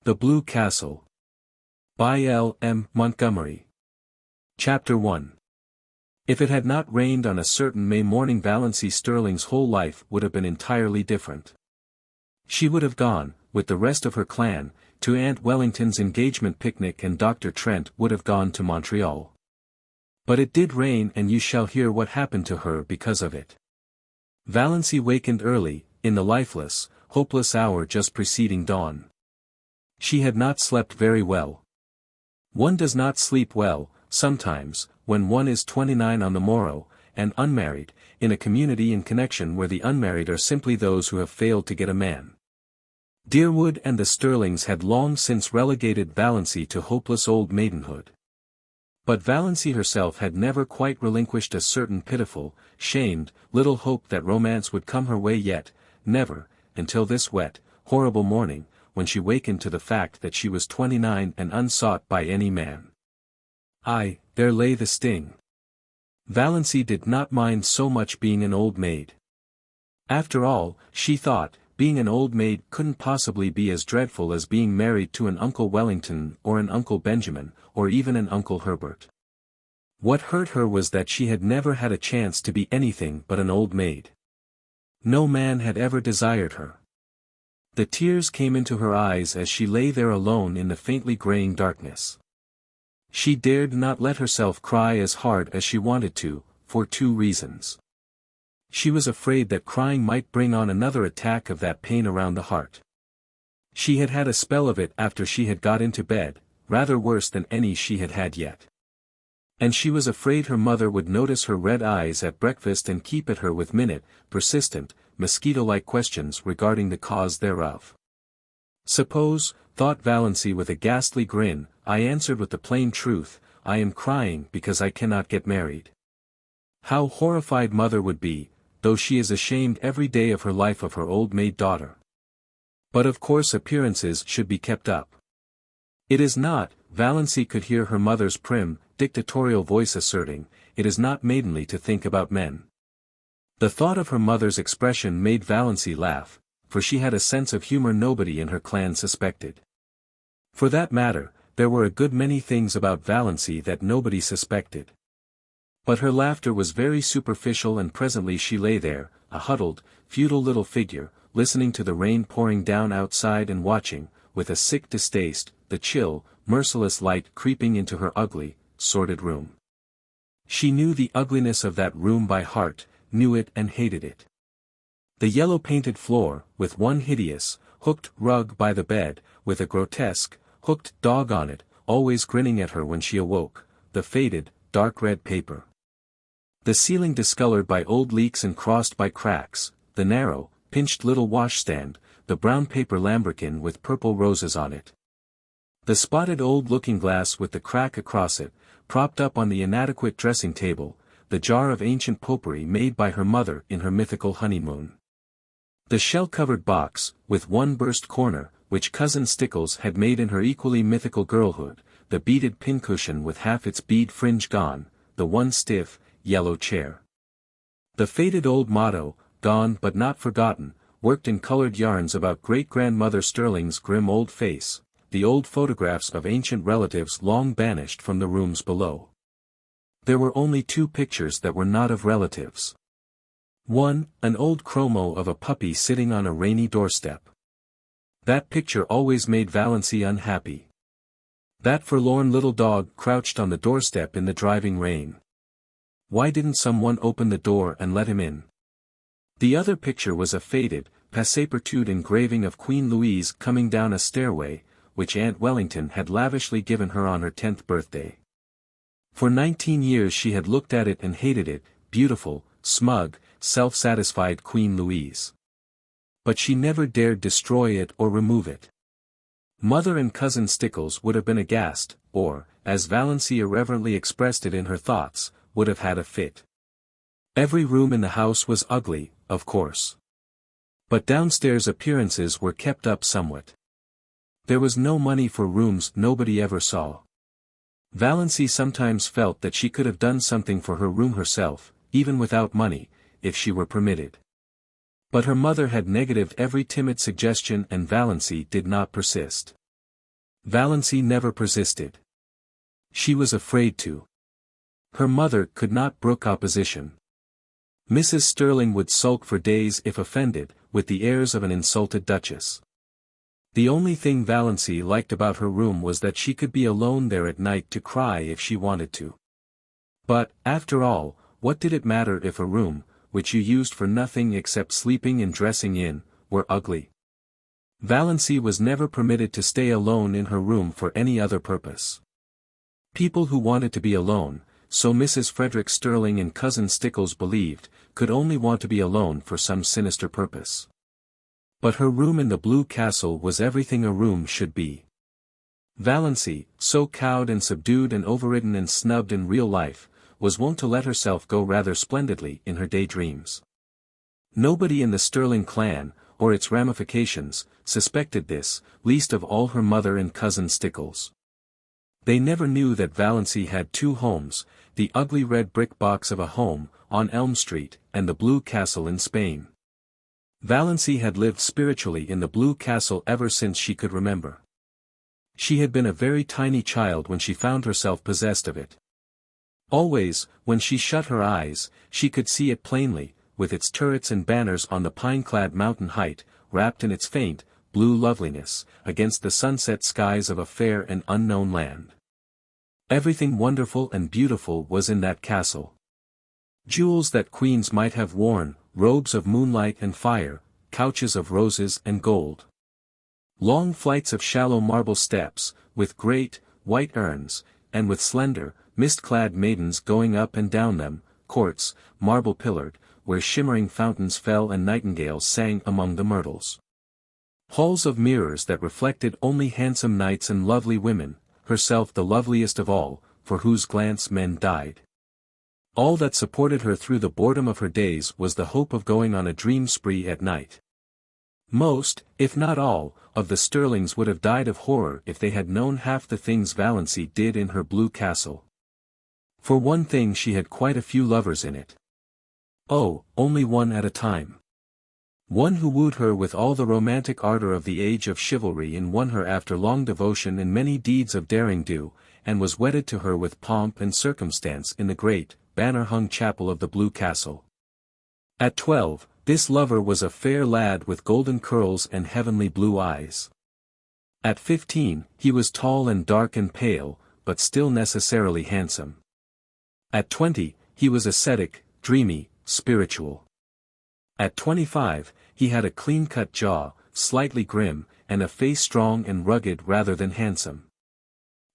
The Blue Castle. By L. M. Montgomery. Chapter 1. If it had not rained on a certain May morning, Valancy Stirling's whole life would have been entirely different. She would have gone, with the rest of her clan, to Aunt Wellington's engagement picnic, and Dr. Trent would have gone to Montreal. But it did rain, and you shall hear what happened to her because of it. Valancy wakened early, in the lifeless, hopeless hour just preceding dawn. She had not slept very well. One does not sleep well, sometimes, when one is 29 on the morrow, and unmarried, in a community in connection where the unmarried are simply those who have failed to get a man. Deerwood and the Stirlings had long since relegated Valancy to hopeless old maidenhood. But Valancy herself had never quite relinquished a certain pitiful, shamed, little hope that romance would come her way yet, never, until this wet, horrible morning, when she wakened to the fact that she was 29 and unsought by any man. Aye, there lay the sting. Valancy did not mind so much being an old maid. After all, she thought, being an old maid couldn't possibly be as dreadful as being married to an Uncle Wellington or an Uncle Benjamin, or even an Uncle Herbert. What hurt her was that she had never had a chance to be anything but an old maid. No man had ever desired her. The tears came into her eyes as she lay there alone in the faintly graying darkness. She dared not let herself cry as hard as she wanted to, for two reasons. She was afraid that crying might bring on another attack of that pain around the heart. She had had a spell of it after she had got into bed, rather worse than any she had had yet. And she was afraid her mother would notice her red eyes at breakfast and keep at her with persistent, mosquito-like questions regarding the cause thereof. Suppose, thought Valancy with a ghastly grin, I answered with the plain truth, I am crying because I cannot get married. How horrified mother would be, though she is ashamed every day of her life of her old maid daughter. But of course appearances should be kept up. It is not, Valancy could hear her mother's prim, dictatorial voice asserting, it is not maidenly to think about men. The thought of her mother's expression made Valancy laugh, for she had a sense of humor nobody in her clan suspected. For that matter, there were a good many things about Valancy that nobody suspected. But her laughter was very superficial, and presently she lay there, a huddled, futile little figure, listening to the rain pouring down outside and watching, with a sick distaste, the chill, merciless light creeping into her ugly, sordid room. She knew the ugliness of that room by heart, knew it and hated it. The yellow-painted floor, with one hideous, hooked rug by the bed, with a grotesque, hooked dog on it, always grinning at her when she awoke, the faded, dark red paper. The ceiling discolored by old leaks and crossed by cracks, the narrow, pinched little washstand, the brown paper lambrequin with purple roses on it. The spotted old looking-glass with the crack across it, propped up on the inadequate dressing table, the jar of ancient potpourri made by her mother in her mythical honeymoon. The shell-covered box, with one burst corner, which Cousin Stickles had made in her equally mythical girlhood, the beaded pincushion with half its bead fringe gone, the one stiff, yellow chair. The faded old motto, gone but not forgotten, worked in colored yarns about great-grandmother Stirling's grim old face, the old photographs of ancient relatives long banished from the rooms below. There were only two pictures that were not of relatives. One, an old chromo of a puppy sitting on a rainy doorstep. That picture always made Valancy unhappy. That forlorn little dog crouched on the doorstep in the driving rain. Why didn't someone open the door and let him in? The other picture was a faded, passé-partout engraving of Queen Louise coming down a stairway, which Aunt Wellington had lavishly given her on her 10th birthday. For 19 years she had looked at it and hated it, beautiful, smug, self-satisfied Queen Louise. But she never dared destroy it or remove it. Mother and Cousin Stickles would have been aghast, or, as Valancy irreverently expressed it in her thoughts, would have had a fit. Every room in the house was ugly, of course. But downstairs appearances were kept up somewhat. There was no money for rooms nobody ever saw. Valancy sometimes felt that she could have done something for her room herself, even without money, if she were permitted. But her mother had negatived every timid suggestion and Valancy did not persist. Valancy never persisted. She was afraid to. Her mother could not brook opposition. Mrs. Stirling would sulk for days if offended, with the airs of an insulted duchess. The only thing Valancy liked about her room was that she could be alone there at night to cry if she wanted to. But, after all, what did it matter if a room, which you used for nothing except sleeping and dressing in, were ugly? Valancy was never permitted to stay alone in her room for any other purpose. People who wanted to be alone, so Mrs. Frederick Stirling and Cousin Stickles believed, could only want to be alone for some sinister purpose. But her room in the Blue Castle was everything a room should be. Valancy, so cowed and subdued and overridden and snubbed in real life, was wont to let herself go rather splendidly in her daydreams. Nobody in the Stirling clan, or its ramifications, suspected this, least of all her mother and Cousin Stickles. They never knew that Valancy had two homes, the ugly red brick box of a home, on Elm Street, and the Blue Castle in Spain. Valancy had lived spiritually in the Blue Castle ever since she could remember. She had been a very tiny child when she found herself possessed of it. Always, when she shut her eyes, she could see it plainly, with its turrets and banners on the pine-clad mountain height, wrapped in its faint, blue loveliness, against the sunset skies of a fair and unknown land. Everything wonderful and beautiful was in that castle. Jewels that queens might have worn, robes of moonlight and fire, couches of roses and gold. Long flights of shallow marble steps, with great, white urns, and with slender, mist-clad maidens going up and down them, courts, marble-pillared, where shimmering fountains fell and nightingales sang among the myrtles. Halls of mirrors that reflected only handsome knights and lovely women, herself the loveliest of all, for whose glance men died. All that supported her through the boredom of her days was the hope of going on a dream spree at night. Most, if not all, of the Stirlings would have died of horror if they had known half the things Valancy did in her Blue Castle. For one thing, she had quite a few lovers in it. Oh, only one at a time. One who wooed her with all the romantic ardor of the age of chivalry and won her after long devotion and many deeds of daring-do, and was wedded to her with pomp and circumstance in the great, banner-hung chapel of the Blue Castle. At 12, this lover was a fair lad with golden curls and heavenly blue eyes. At 15, he was tall and dark and pale, but still necessarily handsome. At 20, he was ascetic, dreamy, spiritual. At 25, he had a clean-cut jaw, slightly grim, and a face strong and rugged rather than handsome.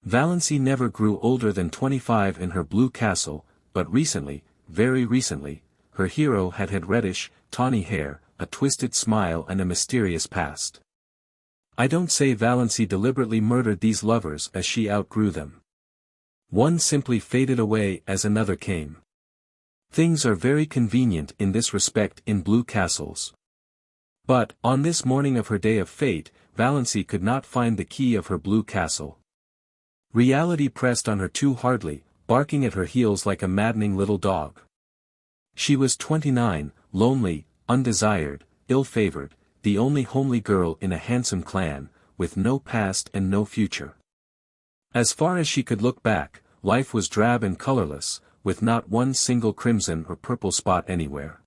Valancy never grew older than 25 in her Blue Castle, but recently, very recently, her hero had reddish, tawny hair, a twisted smile and a mysterious past. I don't say Valancy deliberately murdered these lovers as she outgrew them. One simply faded away as another came. Things are very convenient in this respect in Blue Castles. But, on this morning of her day of fate, Valancy could not find the key of her Blue Castle. Reality pressed on her too hardly, barking at her heels like a maddening little dog. She was 29, lonely, undesired, ill-favored, the only homely girl in a handsome clan, with no past and no future. As far as she could look back, life was drab and colorless, with not one single crimson or purple spot anywhere.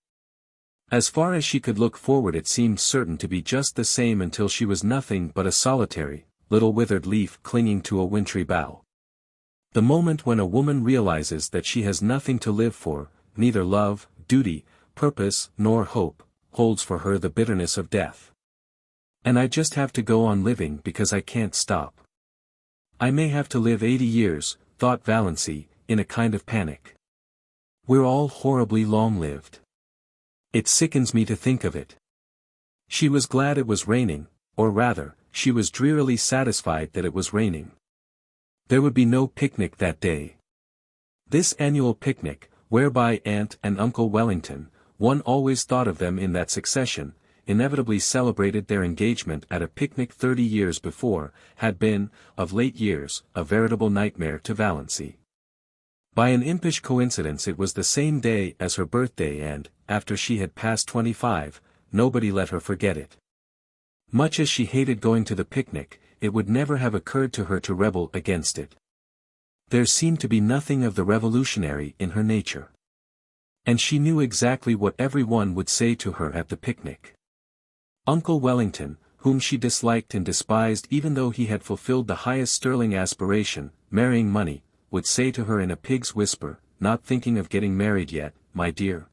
As far as she could look forward, it seemed certain to be just the same until she was nothing but a solitary, little withered leaf clinging to a wintry bough. The moment when a woman realizes that she has nothing to live for, neither love, duty, purpose, nor hope, holds for her the bitterness of death. And I just have to go on living because I can't stop. I may have to live 80 years, thought Valancy, in a kind of panic. We're all horribly long-lived. It sickens me to think of it. She was glad it was raining, or rather, she was drearily satisfied that it was raining. There would be no picnic that day. This annual picnic, whereby Aunt and Uncle Wellington, one always thought of them in that succession, inevitably celebrated their engagement at a picnic 30 years before, had been, of late years, a veritable nightmare to Valancy. By an impish coincidence it was the same day as her birthday and, after she had passed 25, nobody let her forget it. Much as she hated going to the picnic, it would never have occurred to her to rebel against it. There seemed to be nothing of the revolutionary in her nature. And she knew exactly what everyone would say to her at the picnic. Uncle Wellington, whom she disliked and despised even though he had fulfilled the highest Stirling aspiration, marrying money, would say to her in a pig's whisper, "Not thinking of getting married yet, my dear?"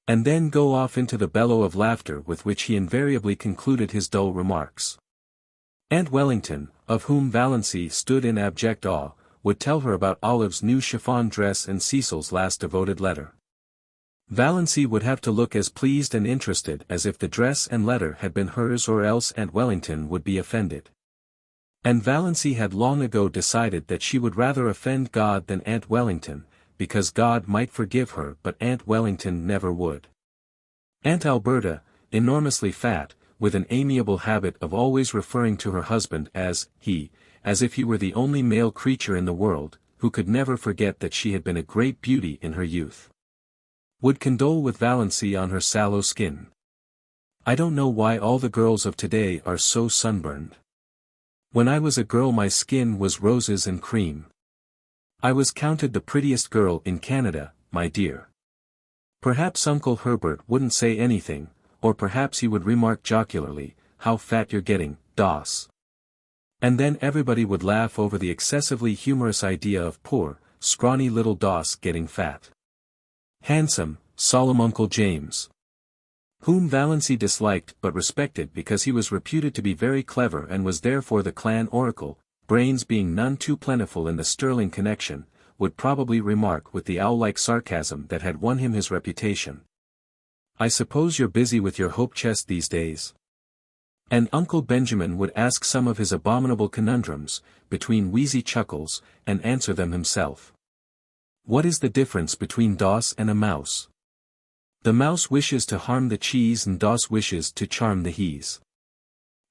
And then go off into the bellow of laughter with which he invariably concluded his dull remarks. Aunt Wellington, of whom Valancy stood in abject awe, would tell her about Olive's new chiffon dress and Cecil's last devoted letter. Valancy would have to look as pleased and interested as if the dress and letter had been hers, or else Aunt Wellington would be offended. And Valancy had long ago decided that she would rather offend God than Aunt Wellington, because God might forgive her but Aunt Wellington never would. Aunt Alberta, enormously fat, with an amiable habit of always referring to her husband as he, as if he were the only male creature in the world, who could never forget that she had been a great beauty in her youth, would condole with Valancy on her sallow skin. "I don't know why all the girls of today are so sunburned. When I was a girl my skin was roses and cream. I was counted the prettiest girl in Canada, my dear." Perhaps Uncle Herbert wouldn't say anything, or perhaps he would remark jocularly, "How fat you're getting, Doss." And then everybody would laugh over the excessively humorous idea of poor, scrawny little Doss getting fat. Handsome, solemn Uncle James, whom Valancy disliked but respected because he was reputed to be very clever and was therefore the clan oracle, brains being none too plentiful in the Stirling connection, would probably remark with the owl-like sarcasm that had won him his reputation, "I suppose you're busy with your hope chest these days?" And Uncle Benjamin would ask some of his abominable conundrums, between wheezy chuckles, and answer them himself. What is the difference between Doss and a mouse? The mouse wishes to harm the cheese and Doss wishes to charm the he's.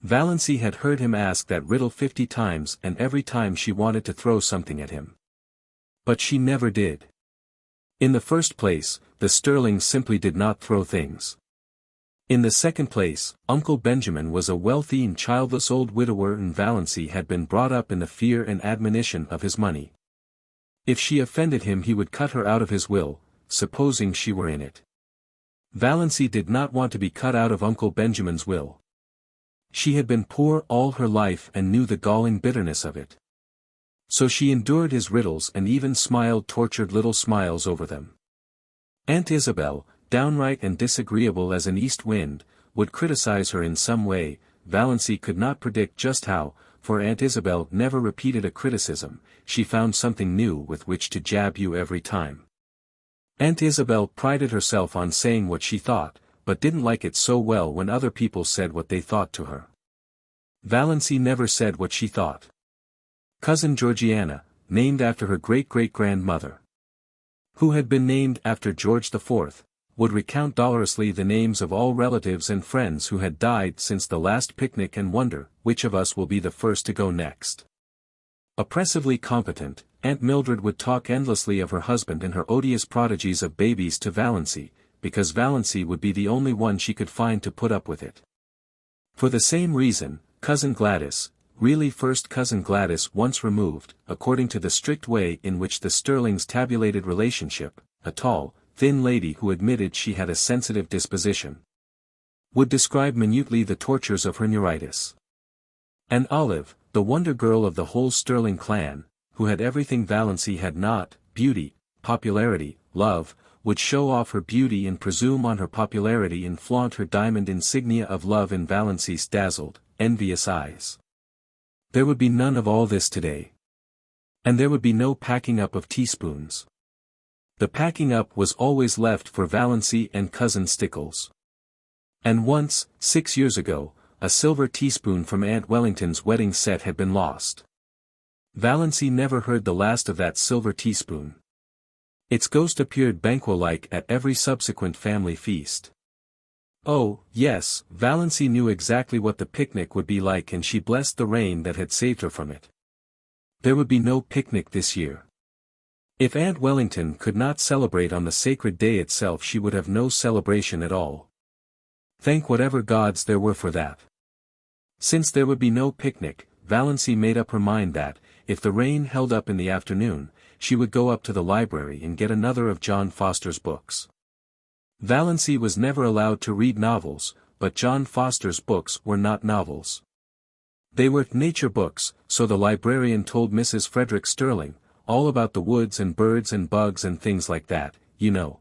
Valancy had heard him ask that riddle 50 times and every time she wanted to throw something at him. But she never did. In the first place, the Stirlings simply did not throw things. In the second place, Uncle Benjamin was a wealthy and childless old widower and Valancy had been brought up in the fear and admonition of his money. If she offended him he would cut her out of his will, supposing she were in it. Valancy did not want to be cut out of Uncle Benjamin's will. She had been poor all her life and knew the galling bitterness of it. So she endured his riddles and even smiled tortured little smiles over them. Aunt Isabel, downright and disagreeable as an east wind, would criticize her in some way. Valancy could not predict just how, for Aunt Isabel never repeated a criticism, she found something new with which to jab you every time. Aunt Isabel prided herself on saying what she thought, but didn't like it so well when other people said what they thought to her. Valancy never said what she thought. Cousin Georgiana, named after her great-great-grandmother, who had been named after George IV, would recount dolorously the names of all relatives and friends who had died since the last picnic and wonder which of us will be the first to go next. Oppressively competent, Aunt Mildred would talk endlessly of her husband and her odious prodigies of babies to Valancy, because Valancy would be the only one she could find to put up with it. For the same reason, Cousin Gladys, really first Cousin Gladys once removed, according to the strict way in which the Stirlings tabulated relationship, a tall, thin lady who admitted she had a sensitive disposition, would describe minutely the tortures of her neuritis. And Olive, the wonder girl of the whole Stirling clan, who had everything Valancy had not, beauty, popularity, love, would show off her beauty and presume on her popularity and flaunt her diamond insignia of love in Valancy's dazzled, envious eyes. There would be none of all this today. And there would be no packing up of teaspoons. The packing up was always left for Valancy and Cousin Stickles. And once, 6 years ago, a silver teaspoon from Aunt Wellington's wedding set had been lost. Valancy never heard the last of that silver teaspoon. Its ghost appeared Banquo-like at every subsequent family feast. Oh, yes, Valancy knew exactly what the picnic would be like and she blessed the rain that had saved her from it. There would be no picnic this year. If Aunt Wellington could not celebrate on the sacred day itself she would have no celebration at all. Thank whatever gods there were for that. Since there would be no picnic, Valancy made up her mind that, if the rain held up in the afternoon, she would go up to the library and get another of John Foster's books. Valancy was never allowed to read novels, but John Foster's books were not novels. They were nature books, so the librarian told Mrs. Frederick Stirling, all about the woods and birds and bugs and things like that, you know.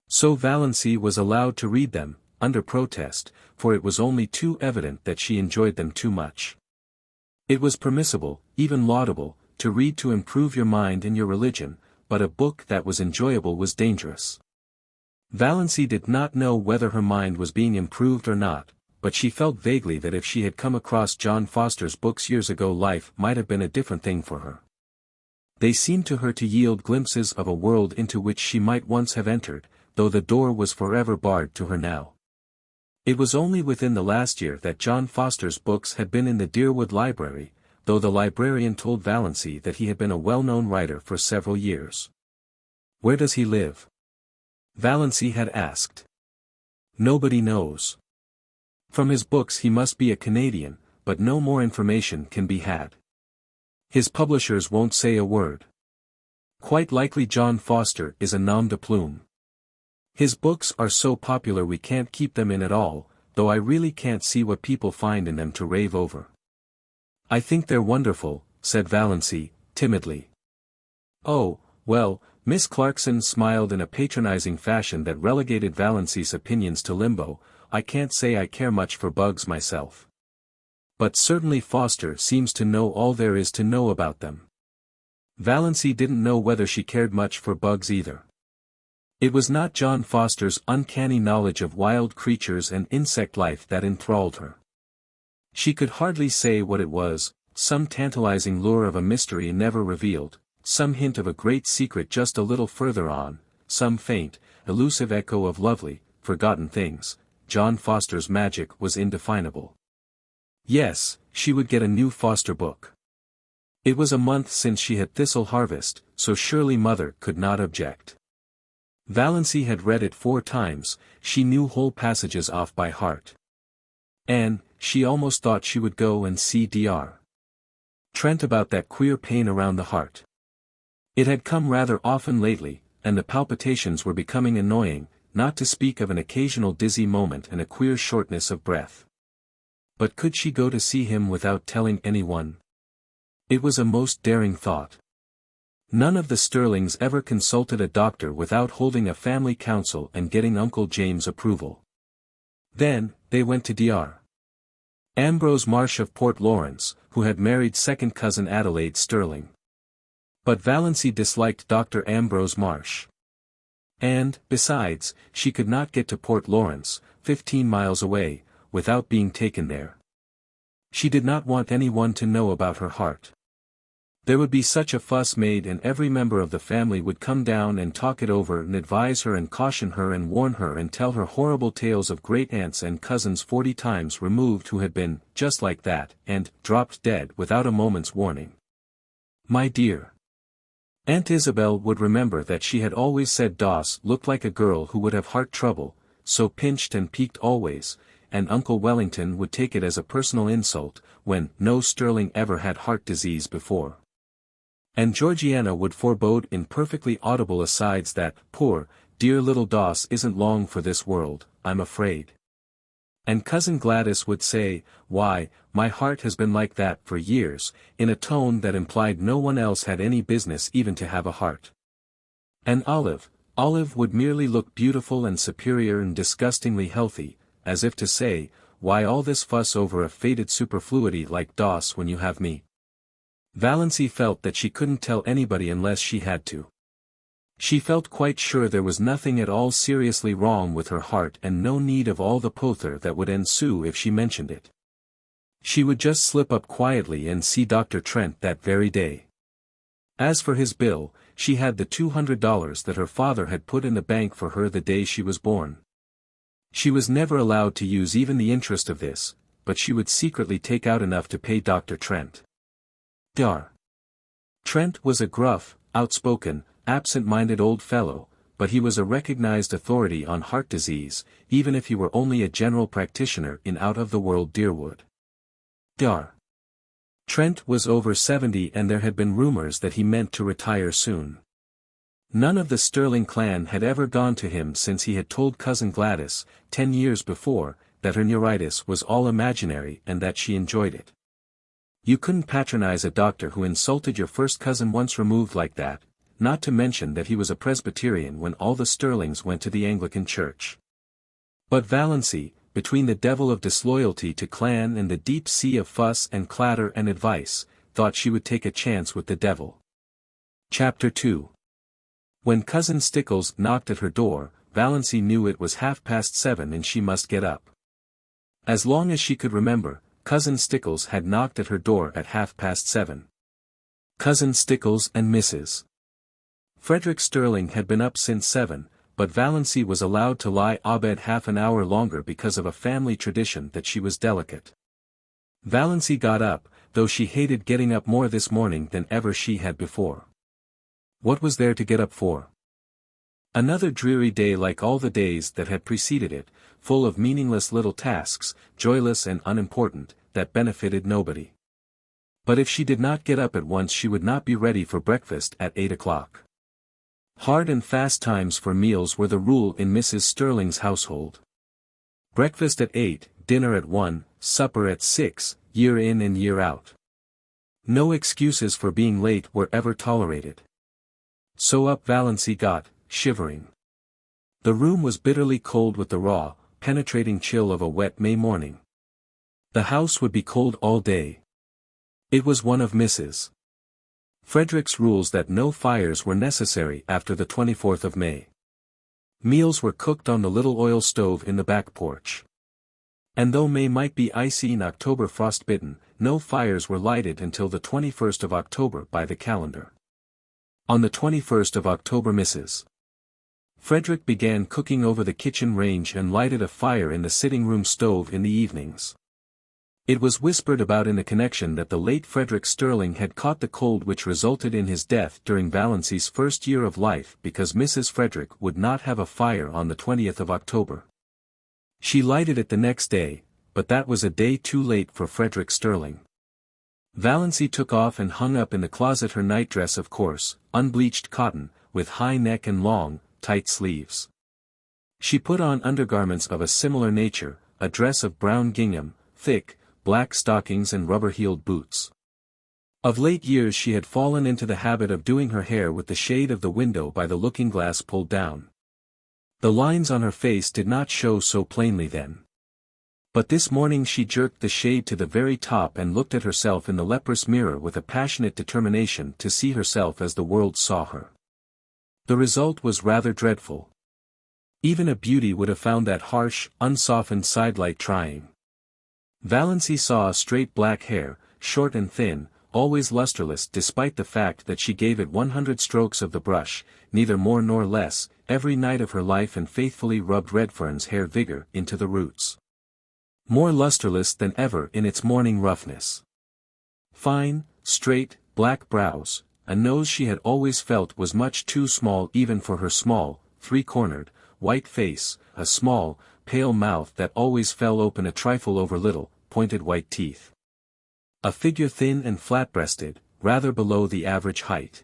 So Valancy was allowed to read them, under protest, for it was only too evident that she enjoyed them too much. It was permissible, even laudable, to read to improve your mind and your religion, but a book that was enjoyable was dangerous. Valancy did not know whether her mind was being improved or not, but she felt vaguely that if she had come across John Foster's books years ago, life might have been a different thing for her. They seemed to her to yield glimpses of a world into which she might once have entered, though the door was forever barred to her now. It was only within the last year that John Foster's books had been in the Deerwood library, though the librarian told Valancy that he had been a well-known writer for several years. "Where does he live?" Valancy had asked. "Nobody knows. From his books he must be a Canadian, but no more information can be had. His publishers won't say a word. Quite likely John Foster is a nom de plume. His books are so popular we can't keep them in at all, though I really can't see what people find in them to rave over." "I think they're wonderful," said Valancy, timidly. "Oh, well," Miss Clarkson smiled in a patronizing fashion that relegated Valancy's opinions to limbo, "I can't say I care much for bugs myself. But certainly Foster seems to know all there is to know about them." Valancy didn't know whether she cared much for bugs either. It was not John Foster's uncanny knowledge of wild creatures and insect life that enthralled her. She could hardly say what it was, some tantalizing lure of a mystery never revealed, some hint of a great secret just a little further on, some faint, elusive echo of lovely, forgotten things. John Foster's magic was indefinable. Yes, she would get a new Foster book. It was a month since she had Thistle Harvest, so surely Mother could not object. Valancy had read it 4 times, she knew whole passages off by heart. And, she almost thought she would go and see Dr. Trent about that queer pain around the heart. It had come rather often lately, and the palpitations were becoming annoying, not to speak of an occasional dizzy moment and a queer shortness of breath. But could she go to see him without telling anyone? It was a most daring thought. None of the Stirlings ever consulted a doctor without holding a family council and getting Uncle James' approval. Then, they went to Dr. Ambrose Marsh of Port Lawrence, who had married second cousin Adelaide Stirling. But Valancy disliked Dr. Ambrose Marsh. And, besides, she could not get to Port Lawrence, 15 miles away, without being taken there. She did not want anyone to know about her heart. There would be such a fuss made and every member of the family would come down and talk it over and advise her and caution her and warn her and tell her horrible tales of great-aunts and cousins 40 times removed who had been, just like that, and, dropped dead without a moment's warning. My dear. Aunt Isabel would remember that she had always said Doss looked like a girl who would have heart trouble, so pinched and peaked always, and Uncle Wellington would take it as a personal insult, when no Stirling ever had heart disease before. And Georgiana would forebode in perfectly audible asides that, poor, dear little Doss isn't long for this world, I'm afraid. And Cousin Gladys would say, why, my heart has been like that for years, in a tone that implied no one else had any business even to have a heart. And Olive would merely look beautiful and superior and disgustingly healthy, as if to say, why all this fuss over a faded superfluity like Doss when you have me? Valancy felt that she couldn't tell anybody unless she had to. She felt quite sure there was nothing at all seriously wrong with her heart and no need of all the pother that would ensue if she mentioned it. She would just slip up quietly and see Dr. Trent that very day. As for his bill, she had the $200 that her father had put in the bank for her the day she was born. She was never allowed to use even the interest of this, but she would secretly take out enough to pay Dr. Trent. Dr. Trent was a gruff, outspoken, absent-minded old fellow, but he was a recognized authority on heart disease, even if he were only a general practitioner in out-of-the-world Deerwood. Dr. Trent was over 70 and there had been rumors that he meant to retire soon. None of the Stirling clan had ever gone to him since he had told cousin Gladys, 10 years before, that her neuritis was all imaginary and that she enjoyed it. You couldn't patronize a doctor who insulted your first cousin once removed like that, not to mention that he was a Presbyterian when all the Stirlings went to the Anglican Church. But Valancy, between the devil of disloyalty to clan and the deep sea of fuss and clatter and advice, thought she would take a chance with the devil. Chapter 2. When Cousin Stickles knocked at her door, Valancy knew it was 7:30 and she must get up. As long as she could remember, Cousin Stickles had knocked at her door at 7:30. Cousin Stickles and Mrs. Frederick Stirling had been up since 7, but Valancy was allowed to lie abed half an hour longer because of a family tradition that she was delicate. Valancy got up, though she hated getting up more this morning than ever she had before. What was there to get up for? Another dreary day like all the days that had preceded it, full of meaningless little tasks, joyless and unimportant, that benefited nobody. But if she did not get up at once she would not be ready for breakfast at 8 o'clock. Hard and fast times for meals were the rule in Mrs. Stirling's household. Breakfast at 8, dinner at 1, supper at 6, year in and year out. No excuses for being late were ever tolerated. So up Valancy got, shivering. The room was bitterly cold with the raw, penetrating chill of a wet May morning. The house would be cold all day. It was one of Mrs. Frederick's rules that no fires were necessary after the 24th of May. Meals were cooked on the little oil stove in the back porch. And though May might be icy and October frostbitten, no fires were lighted until the 21st of October by the calendar. On the 21st of October Mrs. Frederick began cooking over the kitchen range and lighted a fire in the sitting-room stove in the evenings. It was whispered about in the connection that the late Frederick Stirling had caught the cold which resulted in his death during Valancy's first year of life because Mrs. Frederick would not have a fire on the 20th of October. She lighted it the next day, but that was a day too late for Frederick Stirling. Valancy took off and hung up in the closet her nightdress of coarse, unbleached cotton, with high neck and long, tight sleeves. She put on undergarments of a similar nature, a dress of brown gingham, thick, black stockings and rubber-heeled boots. Of late years she had fallen into the habit of doing her hair with the shade of the window by the looking-glass pulled down. The lines on her face did not show so plainly then. But this morning she jerked the shade to the very top and looked at herself in the leprous mirror with a passionate determination to see herself as the world saw her. The result was rather dreadful. Even a beauty would have found that harsh, unsoftened sidelight trying. Valancy saw a straight black hair, short and thin, always lusterless despite the fact that she gave it 100 strokes of the brush, neither more nor less, every night of her life and faithfully rubbed Redfern's hair vigor into the roots. More lusterless than ever in its morning roughness. Fine, straight, black brows, a nose she had always felt was much too small even for her small, three-cornered, white face, a small, pale mouth that always fell open a trifle over little, pointed white teeth. A figure thin and flat-breasted, rather below the average height.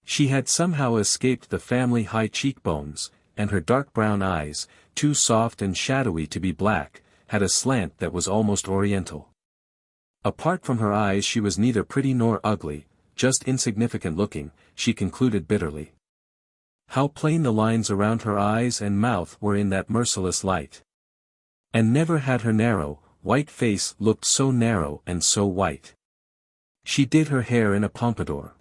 She had somehow escaped the family high cheekbones, and her dark brown eyes, too soft and shadowy to be black, had a slant that was almost oriental. Apart from her eyes she was neither pretty nor ugly, just insignificant looking, she concluded bitterly. How plain the lines around her eyes and mouth were in that merciless light. And never had her narrow, white face looked so narrow and so white. She did her hair in a pompadour.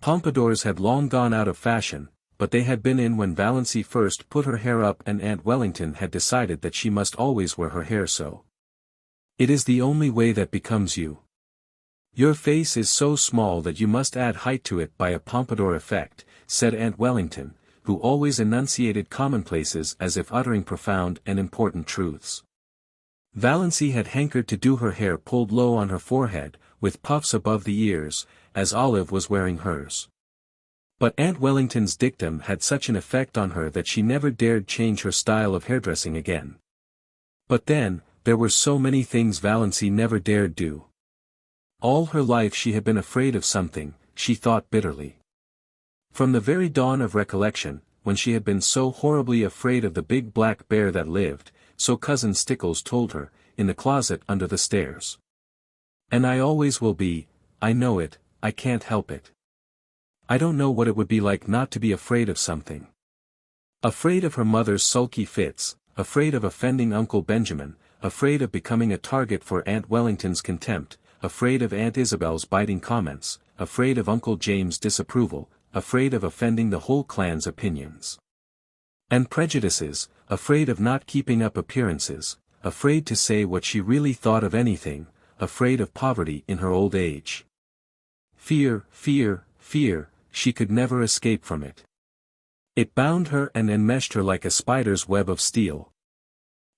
Pompadours had long gone out of fashion, but they had been in when Valancy first put her hair up and Aunt Wellington had decided that she must always wear her hair so. It is the only way that becomes you. Your face is so small that you must add height to it by a pompadour effect, said Aunt Wellington, who always enunciated commonplaces as if uttering profound and important truths. Valancy had hankered to do her hair pulled low on her forehead, with puffs above the ears, as Olive was wearing hers. But Aunt Wellington's dictum had such an effect on her that she never dared change her style of hairdressing again. But then, there were so many things Valancy never dared do. All her life she had been afraid of something, she thought bitterly. From the very dawn of recollection, when she had been so horribly afraid of the big black bear that lived, so Cousin Stickles told her, in the closet under the stairs. And I always will be, I know it, I can't help it. I don't know what it would be like not to be afraid of something. Afraid of her mother's sulky fits, afraid of offending Uncle Benjamin, afraid of becoming a target for Aunt Wellington's contempt, afraid of Aunt Isabel's biting comments, afraid of Uncle James' disapproval, afraid of offending the whole clan's opinions and prejudices, afraid of not keeping up appearances, afraid to say what she really thought of anything, afraid of poverty in her old age. Fear, fear, fear, she could never escape from it. It bound her and enmeshed her like a spider's web of steel.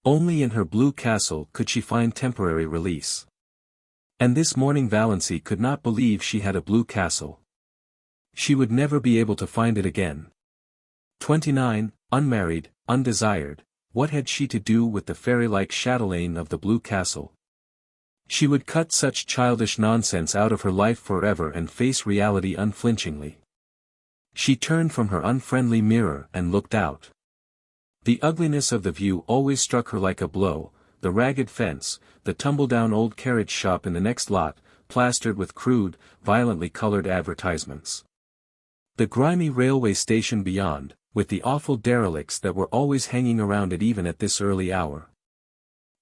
Only in her blue castle could she find temporary release. And this morning Valancy could not believe she had a blue castle. She would never be able to find it again. 29, unmarried, undesired, what had she to do with the fairy-like chatelaine of the blue castle? She would cut such childish nonsense out of her life forever and face reality unflinchingly. She turned from her unfriendly mirror and looked out. The ugliness of the view always struck her like a blow, the ragged fence, the tumble-down old carriage shop in the next lot, plastered with crude, violently colored advertisements. The grimy railway station beyond, with the awful derelicts that were always hanging around it even at this early hour.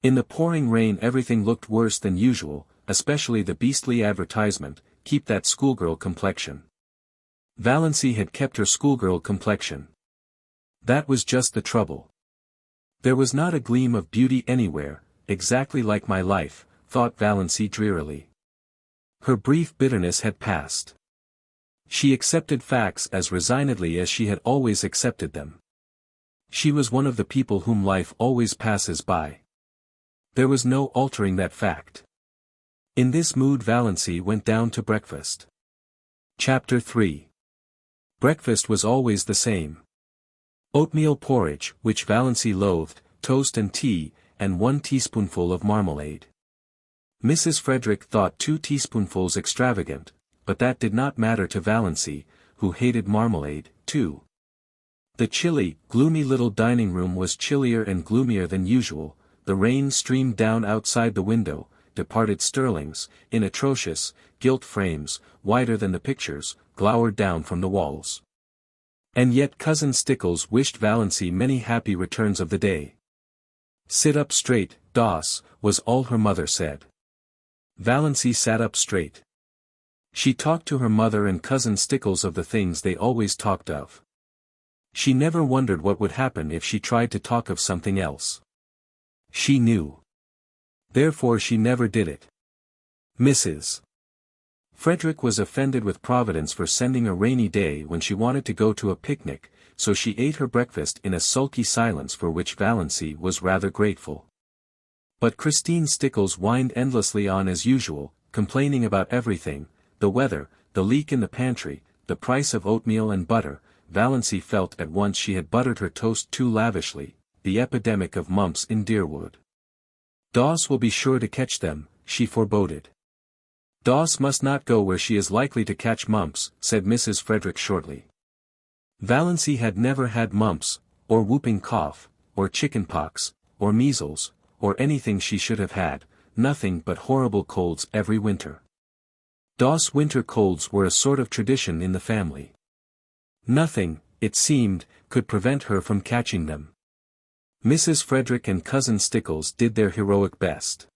In the pouring rain everything looked worse than usual, especially the beastly advertisement, "Keep that schoolgirl complexion." Valancy had kept her schoolgirl complexion. That was just the trouble. There was not a gleam of beauty anywhere, exactly like my life, thought Valancy drearily. Her brief bitterness had passed. She accepted facts as resignedly as she had always accepted them. She was one of the people whom life always passes by. There was no altering that fact. In this mood Valancy went down to breakfast. Chapter 3. Breakfast was always the same. Oatmeal porridge, which Valancy loathed, toast and tea, and 1 teaspoonful of marmalade. Mrs. Frederick thought 2 teaspoonfuls extravagant, but that did not matter to Valancy, who hated marmalade, too. The chilly, gloomy little dining room was chillier and gloomier than usual, the rain streamed down outside the window, departed Stirlings, in atrocious, gilt frames, wider than the pictures, glowered down from the walls. And yet Cousin Stickles wished Valancy many happy returns of the day. "Sit up straight, Doss," was all her mother said. Valancy sat up straight. She talked to her mother and Cousin Stickles of the things they always talked of. She never wondered what would happen if she tried to talk of something else. She knew. Therefore she never did it. Mrs. Frederick was offended with Providence for sending a rainy day when she wanted to go to a picnic, so she ate her breakfast in a sulky silence for which Valancy was rather grateful. But Christine Stickles whined endlessly on as usual, complaining about everything, the weather, the leak in the pantry, the price of oatmeal and butter. Valancy felt at once she had buttered her toast too lavishly, the epidemic of mumps in Deerwood. Doss will be sure to catch them, she foreboded. Doss must not go where she is likely to catch mumps, said Mrs. Frederick shortly. Valancy had never had mumps, or whooping cough, or chickenpox, or measles, or anything she should have had, nothing but horrible colds every winter. Doss winter colds were a sort of tradition in the family. Nothing, it seemed, could prevent her from catching them. Mrs. Frederick and Cousin Stickles did their heroic best.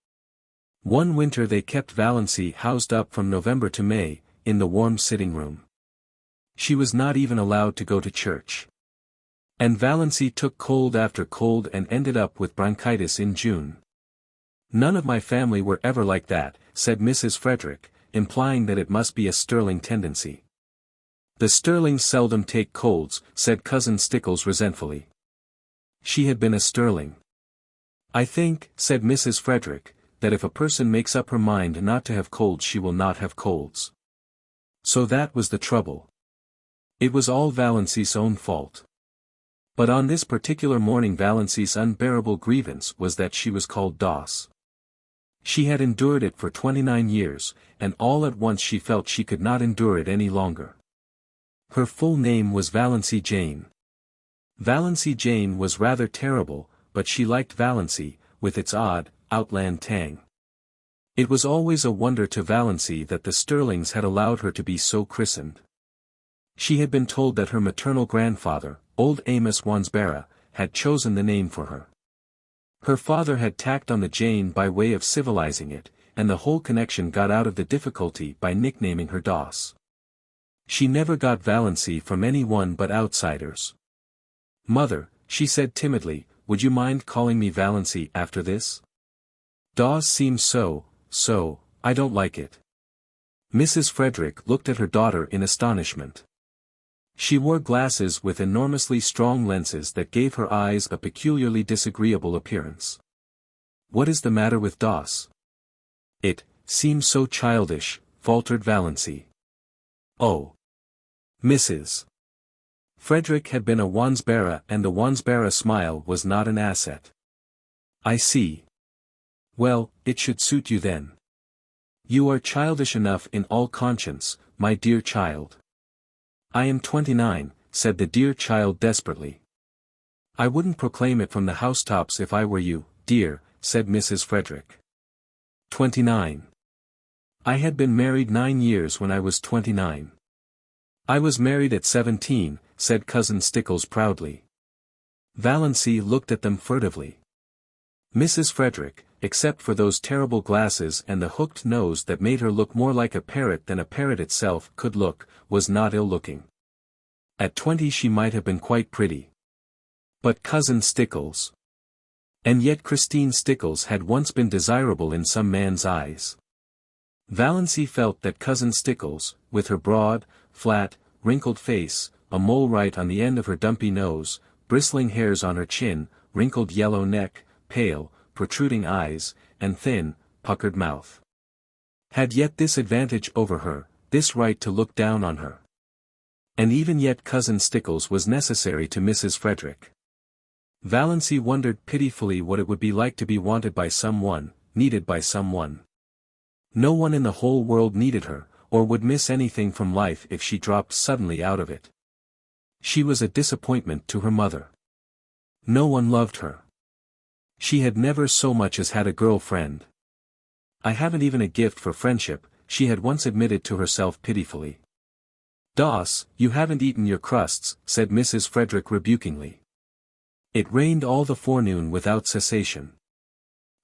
One winter they kept Valancy housed up from November to May, in the warm sitting room. She was not even allowed to go to church. And Valancy took cold after cold and ended up with bronchitis in June. "None of my family were ever like that," said Mrs. Frederick, implying that it must be a Stirling tendency. "The Stirlings seldom take colds," said Cousin Stickles resentfully. She had been a Stirling. "I think," said Mrs. Frederick, "that if a person makes up her mind not to have colds she will not have colds." So that was the trouble. It was all Valancy's own fault. But on this particular morning Valancy's unbearable grievance was that she was called Doss. She had endured it for 29 years, and all at once she felt she could not endure it any longer. Her full name was Valancy Jane. Valancy Jane was rather terrible, but she liked Valancy, with its odd, outland tang. It was always a wonder to Valancy that the Stirlings had allowed her to be so christened. She had been told that her maternal grandfather, old Amos Wansbera, had chosen the name for her. Her father had tacked on the Jane by way of civilizing it, and the whole connection got out of the difficulty by nicknaming her Doss. She never got Valancy from anyone but outsiders. "Mother," she said timidly, "would you mind calling me Valancy after this? Doss seems so, I don't like it." Mrs. Frederick looked at her daughter in astonishment. She wore glasses with enormously strong lenses that gave her eyes a peculiarly disagreeable appearance. "What is the matter with Doss?" "It seems so childish," faltered Valancy. "Oh. Mrs. Frederick had been a Wansbera, and the Wansbera smile was not an asset." "I see. Well, it should suit you then. You are childish enough in all conscience, my dear child." "I am 29, said the dear child desperately. "I wouldn't proclaim it from the housetops if I were you, dear," said Mrs. Frederick. 29. "I had been married 9 years when I was 29. "I was married at 17, said Cousin Stickles proudly. Valancy looked at them furtively. Mrs. Frederick, except for those terrible glasses and the hooked nose that made her look more like a parrot than a parrot itself could look, was not ill-looking. At 20 she might have been quite pretty. But Cousin Stickles. And yet Christine Stickles had once been desirable in some man's eyes. Valancy felt that Cousin Stickles, with her broad, flat, wrinkled face, a mole right on the end of her dumpy nose, bristling hairs on her chin, wrinkled yellow neck, pale, protruding eyes, and thin, puckered mouth, had yet this advantage over her, this right to look down on her. And even yet Cousin Stickles was necessary to Mrs. Frederick. Valancy wondered pitifully what it would be like to be wanted by someone, needed by someone. No one in the whole world needed her, or would miss anything from life if she dropped suddenly out of it. She was a disappointment to her mother. No one loved her. She had never so much as had a girl friend. "I haven't even a gift for friendship," she had once admitted to herself pitifully. "Doss, you haven't eaten your crusts," said Mrs. Frederick rebukingly. It rained all the forenoon without cessation.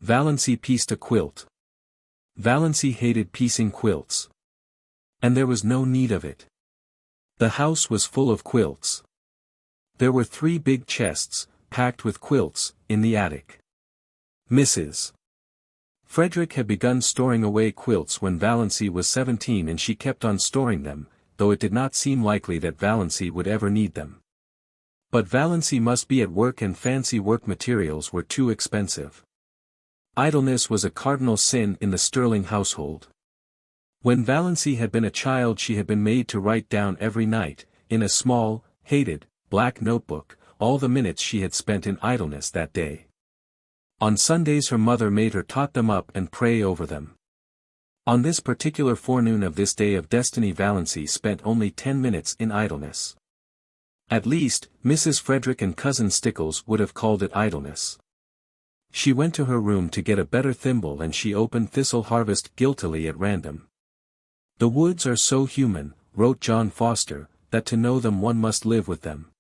Valancy pieced a quilt. Valancy hated piecing quilts. And there was no need of it. The house was full of quilts. There were 3 big chests, packed with quilts, in the attic. Mrs. Frederick had begun storing away quilts when Valancy was 17, and she kept on storing them, though it did not seem likely that Valancy would ever need them. But Valancy must be at work, and fancy work materials were too expensive. Idleness was a cardinal sin in the Stirling household. When Valancy had been a child she had been made to write down every night, in a small, hated, black notebook, all the minutes she had spent in idleness that day. On Sundays her mother made her tot them up and pray over them. On this particular forenoon of this day of destiny Valancy spent only 10 minutes in idleness. At least, Mrs. Frederick and Cousin Stickles would have called it idleness. She went to her room to get a better thimble, and she opened Thistle Harvest guiltily at random. "The woods are so human," wrote John Foster, "that to know them one must live with them.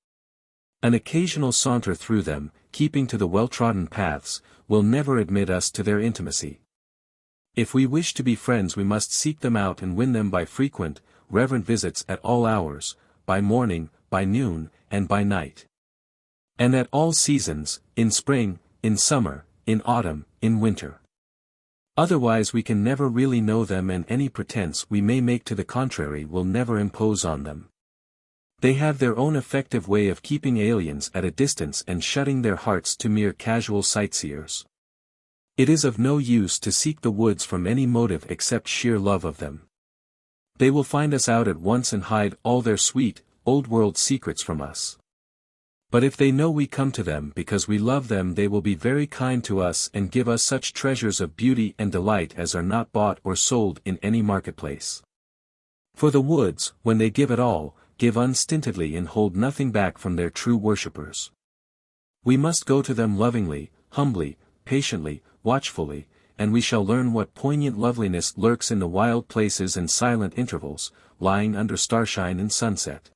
An occasional saunter through them, keeping to the well-trodden paths, will never admit us to their intimacy. If we wish to be friends we must seek them out and win them by frequent, reverent visits at all hours, by morning, by noon, and by night. And at all seasons, in spring, in summer, in autumn, in winter. Otherwise we can never really know them, and any pretense we may make to the contrary will never impose on them. They have their own effective way of keeping aliens at a distance and shutting their hearts to mere casual sightseers. It is of no use to seek the woods from any motive except sheer love of them. They will find us out at once and hide all their sweet, old-world secrets from us. But if they know we come to them because we love them, they will be very kind to us and give us such treasures of beauty and delight as are not bought or sold in any marketplace. For the woods, when they give it all, give unstintedly and hold nothing back from their true worshippers. We must go to them lovingly, humbly, patiently, watchfully, and we shall learn what poignant loveliness lurks in the wild places and silent intervals, lying under starshine and sunset.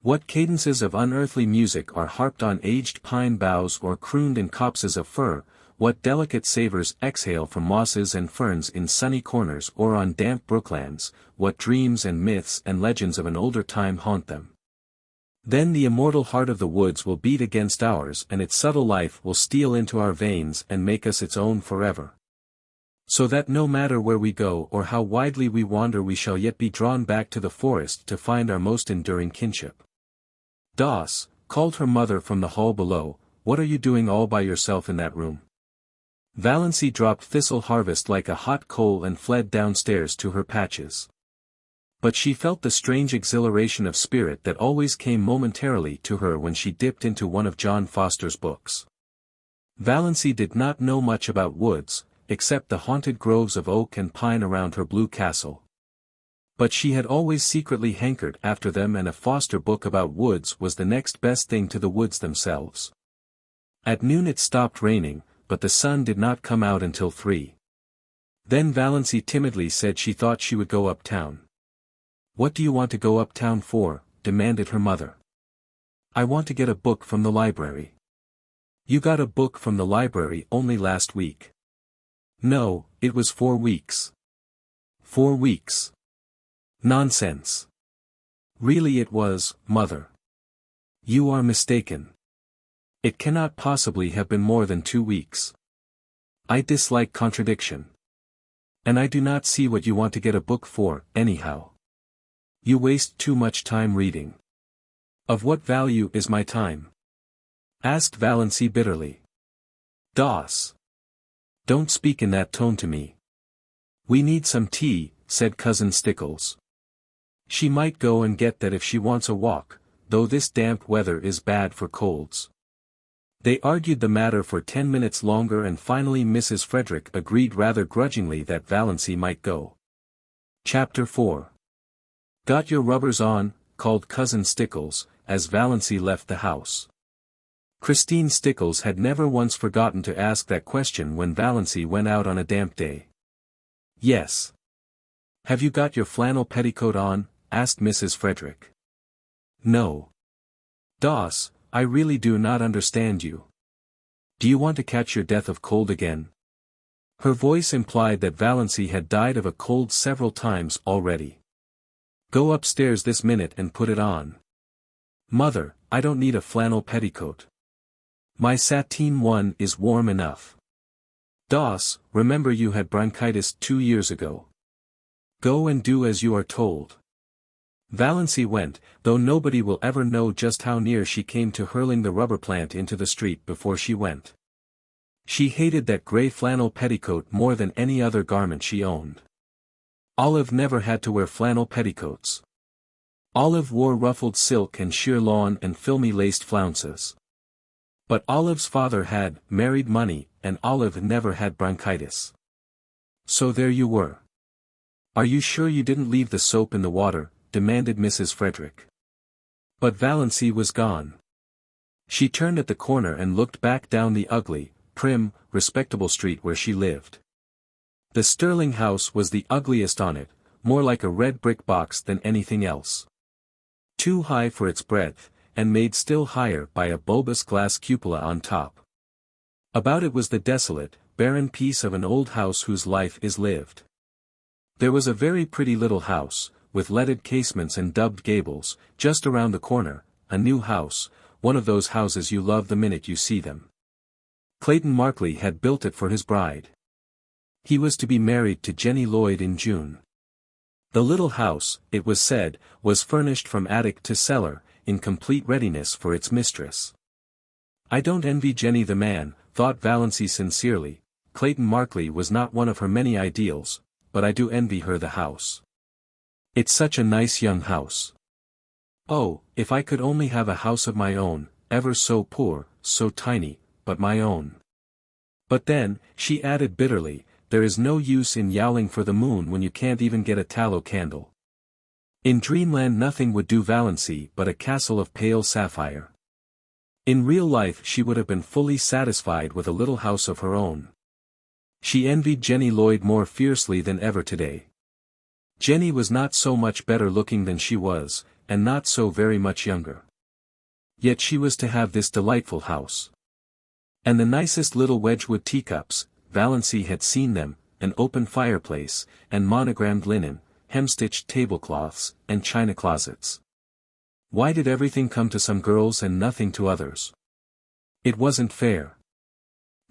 What cadences of unearthly music are harped on aged pine boughs or crooned in copses of fir, what delicate savors exhale from mosses and ferns in sunny corners or on damp brooklands, what dreams and myths and legends of an older time haunt them. Then the immortal heart of the woods will beat against ours and its subtle life will steal into our veins and make us its own forever. So that no matter where we go or how widely we wander, we shall yet be drawn back to the forest to find our most enduring kinship. "Doss," called her mother from the hall below, "what are you doing all by yourself in that room?" Valancy dropped Thistle Harvest like a hot coal and fled downstairs to her patches. But she felt the strange exhilaration of spirit that always came momentarily to her when she dipped into one of John Foster's books. Valancy did not know much about woods, except the haunted groves of oak and pine around her blue castle. But she had always secretly hankered after them, and a Foster book about woods was the next best thing to the woods themselves. At noon it stopped raining, but the sun did not come out until 3. Then Valancy timidly said she thought she would go uptown. "What do you want to go uptown for?" demanded her mother. "I want to get a book from the library." "You got a book from the library only last week." "No, it was 4 weeks. 4 weeks. Nonsense." "Really it was, mother." "You are mistaken. It cannot possibly have been more than 2 weeks. I dislike contradiction. And I do not see what you want to get a book for, anyhow. You waste too much time reading." "Of what value is my time?" asked Valancy bitterly. "Doss. Don't speak in that tone to me." "We need some tea," said Cousin Stickles. "She might go and get that if she wants a walk, though this damp weather is bad for colds." They argued the matter for 10 minutes longer, and finally Mrs. Frederick agreed rather grudgingly that Valancy might go. Chapter 4. "Got your rubbers on?" called Cousin Stickles, as Valancy left the house. Christine Stickles had never once forgotten to ask that question when Valancy went out on a damp day. "Yes." "Have you got your flannel petticoat on?" asked Mrs. Frederick. "No." "Doss, I really do not understand you. Do you want to catch your death of cold again?" Her voice implied that Valancy had died of a cold several times already. "Go upstairs this minute and put it on." "Mother, I don't need a flannel petticoat. My sateen one is warm enough." "Doss, remember you had bronchitis 2 years ago. Go and do as you are told." Valancy went, though nobody will ever know just how near she came to hurling the rubber plant into the street before she went. She hated that gray flannel petticoat more than any other garment she owned. Olive never had to wear flannel petticoats. Olive wore ruffled silk and sheer lawn and filmy laced flounces. But Olive's father had married money, and Olive never had bronchitis. So there you were. "Are you sure you didn't leave the soap in the water?" demanded Mrs. Frederick. But Valancy was gone. She turned at the corner and looked back down the ugly, prim, respectable street where she lived. The Stirling house was the ugliest on it, more like a red brick box than anything else. Too high for its breadth, and made still higher by a bulbous glass cupola on top. About it was the desolate, barren piece of an old house whose life is lived. There was a very pretty little house, with leaded casements and dubbed gables, just around the corner, a new house, one of those houses you love the minute you see them. Clayton Markley had built it for his bride. He was to be married to Jenny Lloyd in June. The little house, it was said, was furnished from attic to cellar, in complete readiness for its mistress. "I don't envy Jenny the man," thought Valancy sincerely. Clayton Markley was not one of her many ideals, but I do envy her the house. It's such a nice young house. Oh, if I could only have a house of my own, ever so poor, so tiny, but my own. But then, she added bitterly, there is no use in yowling for the moon when you can't even get a tallow candle. In dreamland nothing would do Valancy but a castle of pale sapphire. In real life she would have been fully satisfied with a little house of her own. She envied Jenny Lloyd more fiercely than ever today. Jenny was not so much better looking than she was, and not so very much younger. Yet she was to have this delightful house. And the nicest little Wedgwood teacups, Valancy had seen them, an open fireplace, and monogrammed linen, hemstitched tablecloths, and china closets. Why did everything come to some girls and nothing to others? It wasn't fair.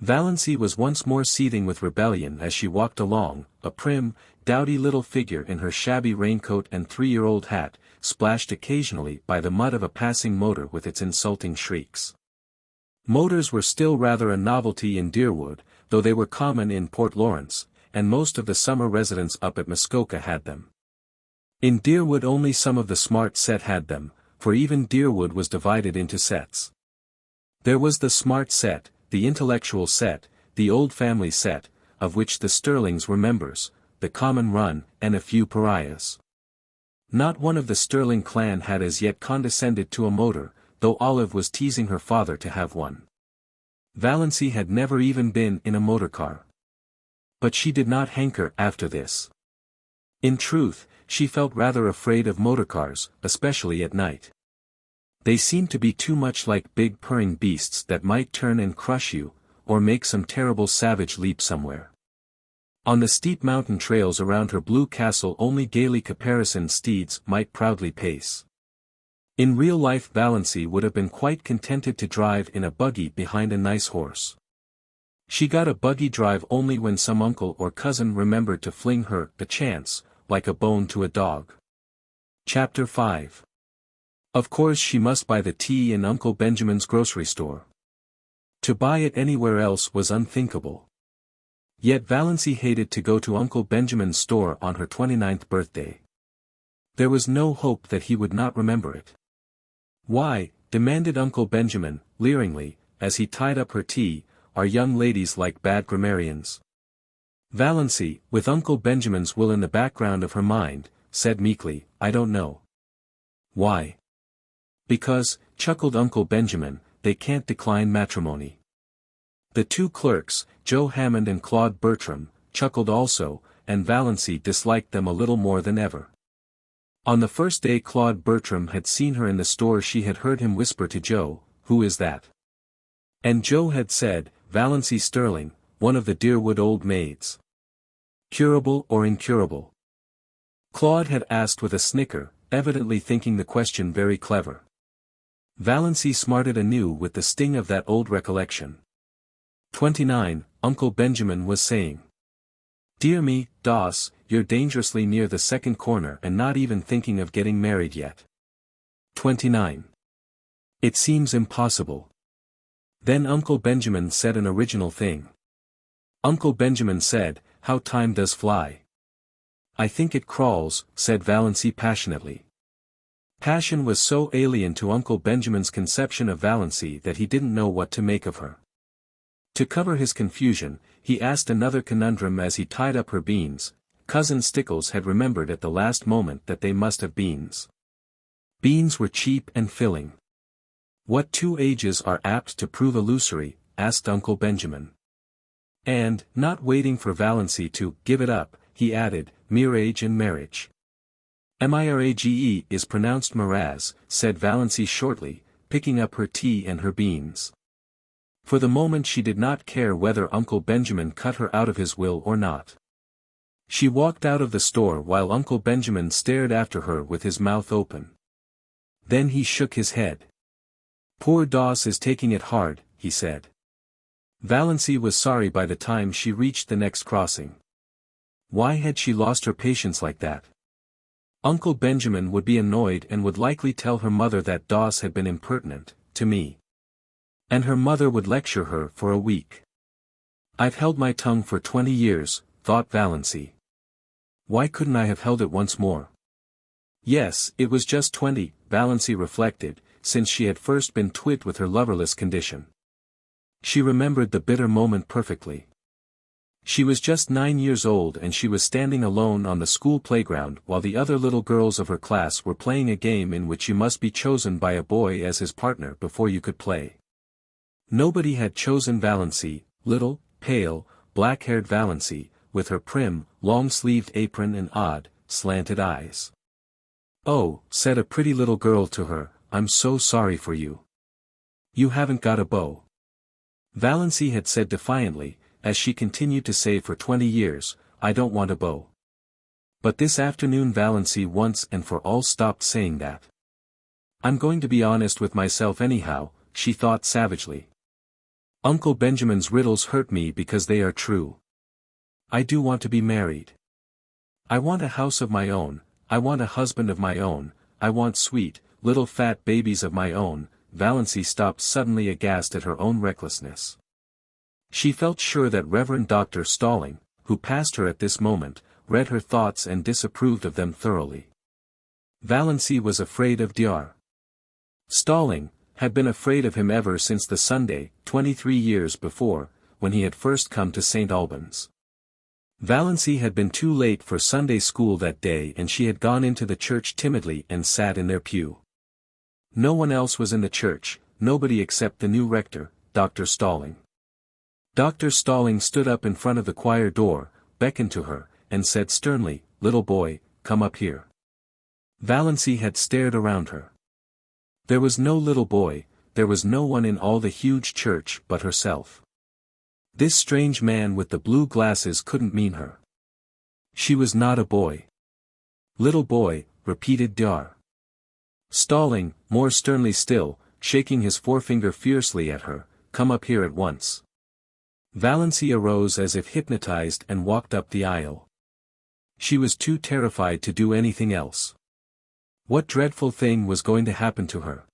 Valancy was once more seething with rebellion as she walked along, a prim, dowdy little figure in her shabby raincoat and 3-year-old hat, splashed occasionally by the mud of a passing motor with its insulting shrieks. Motors were still rather a novelty in Deerwood, though they were common in Port Lawrence, and most of the summer residents up at Muskoka had them. In Deerwood only some of the smart set had them, for even Deerwood was divided into sets. There was the smart set, the intellectual set, the old family set, of which the Stirlings were members, the common run, and a few pariahs. Not one of the Stirling clan had as yet condescended to a motor, though Olive was teasing her father to have one. Valancy had never even been in a motor car. But she did not hanker after this. In truth, she felt rather afraid of motorcars, especially at night. They seemed to be too much like big purring beasts that might turn and crush you, or make some terrible savage leap somewhere. On the steep mountain trails around her blue castle only gaily caparisoned steeds might proudly pace. In real life Valancy would have been quite contented to drive in a buggy behind a nice horse. She got a buggy drive only when some uncle or cousin remembered to fling her the chance, like a bone to a dog. Chapter 5. Of course she must buy the tea in Uncle Benjamin's grocery store. To buy it anywhere else was unthinkable. Yet Valancy hated to go to Uncle Benjamin's store on her 29th birthday. There was no hope that he would not remember it. Why, demanded Uncle Benjamin, leeringly, as he tied up her tea, are young ladies like bad grammarians? Valancy, with Uncle Benjamin's will in the background of her mind, said meekly, I don't know. Why? Because, chuckled Uncle Benjamin, they can't decline matrimony. The two clerks, Joe Hammond and Claude Bertram, chuckled also, and Valancy disliked them a little more than ever. On the first day Claude Bertram had seen her in the store she had heard him whisper to Joe, who is that? And Joe had said, Valancy Stirling, one of the Deerwood old maids. Curable or incurable? Claude had asked with a snicker, evidently thinking the question very clever. Valancy smarted anew with the sting of that old recollection. 29, Uncle Benjamin was saying. Dear me, Doss, you're dangerously near the second corner and not even thinking of getting married yet. 29. It seems impossible. Then Uncle Benjamin said an original thing. Uncle Benjamin said, how time does fly. I think it crawls, said Valancy passionately. Passion was so alien to Uncle Benjamin's conception of Valancy that he didn't know what to make of her. To cover his confusion, he asked another conundrum as he tied up her beans. Cousin Stickles had remembered at the last moment that they must have beans. Beans were cheap and filling. What two ages are apt to prove illusory? Asked Uncle Benjamin. And, not waiting for Valancy to give it up, he added, mere age and marriage. Mirage is pronounced miraz, said Valancy shortly, picking up her tea and her beans. For the moment she did not care whether Uncle Benjamin cut her out of his will or not. She walked out of the store while Uncle Benjamin stared after her with his mouth open. Then he shook his head. Poor Doss is taking it hard, he said. Valancy was sorry by the time she reached the next crossing. Why had she lost her patience like that? Uncle Benjamin would be annoyed and would likely tell her mother that Doss had been impertinent, to me. And her mother would lecture her for a week. I've held my tongue for 20 years, thought Valancy. Why couldn't I have held it once more? Yes, it was just 20, Valancy reflected, since she had first been twit with her loverless condition. She remembered the bitter moment perfectly. She was just 9 years old and she was standing alone on the school playground while the other little girls of her class were playing a game in which you must be chosen by a boy as his partner before you could play. Nobody had chosen Valancy, little, pale, black-haired Valancy, with her prim, long-sleeved apron and odd, slanted eyes. "Oh," said a pretty little girl to her, "I'm so sorry for you. You haven't got a beau." Valancy had said defiantly, as she continued to say for 20 years, "I don't want a beau." But this afternoon Valancy once and for all stopped saying that. "I'm going to be honest with myself anyhow," she thought savagely. "Uncle Benjamin's riddles hurt me because they are true. I do want to be married. I want a house of my own, I want a husband of my own, I want sweet, little fat babies of my own." Valancy stopped suddenly aghast at her own recklessness. She felt sure that Reverend Dr. Stirling, who passed her at this moment, read her thoughts and disapproved of them thoroughly. Valancy was afraid of Dr. Stirling, had been afraid of him ever since the Sunday, 23 years before, when he had first come to St. Albans. Valancy had been too late for Sunday school that day and she had gone into the church timidly and sat in their pew. No one else was in the church, nobody except the new rector, Dr. Stirling. Dr. Stirling stood up in front of the choir door, beckoned to her, and said sternly, "Little boy, come up here." Valancy had stared around her. There was no little boy, there was no one in all the huge church but herself. This strange man with the blue glasses couldn't mean her. She was not a boy. "Little boy," repeated Dr. Stirling, more sternly still, shaking his forefinger fiercely at her, "come up here at once." Valancy arose as if hypnotized and walked up the aisle. She was too terrified to do anything else. What dreadful thing was going to happen to her?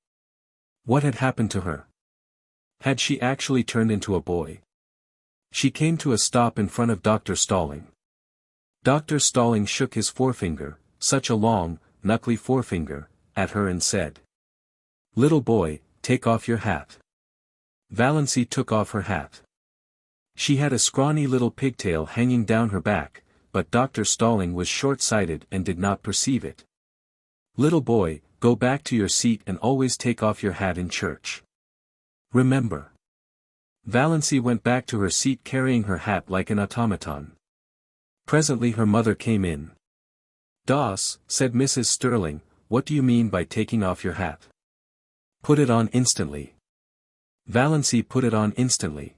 What had happened to her? Had she actually turned into a boy? She came to a stop in front of Dr. Stirling. Dr. Stirling shook his forefinger, such a long, knuckly forefinger, at her and said, "Little boy, take off your hat." Valancy took off her hat. She had a scrawny little pigtail hanging down her back, but Dr. Stirling was short-sighted and did not perceive it. "Little boy, go back to your seat and always take off your hat in church. Remember." Valancy went back to her seat carrying her hat like an automaton. Presently her mother came in. "Doss," said Mrs. Stirling, "what do you mean by taking off your hat?" "Put it on instantly." Valancy put it on instantly.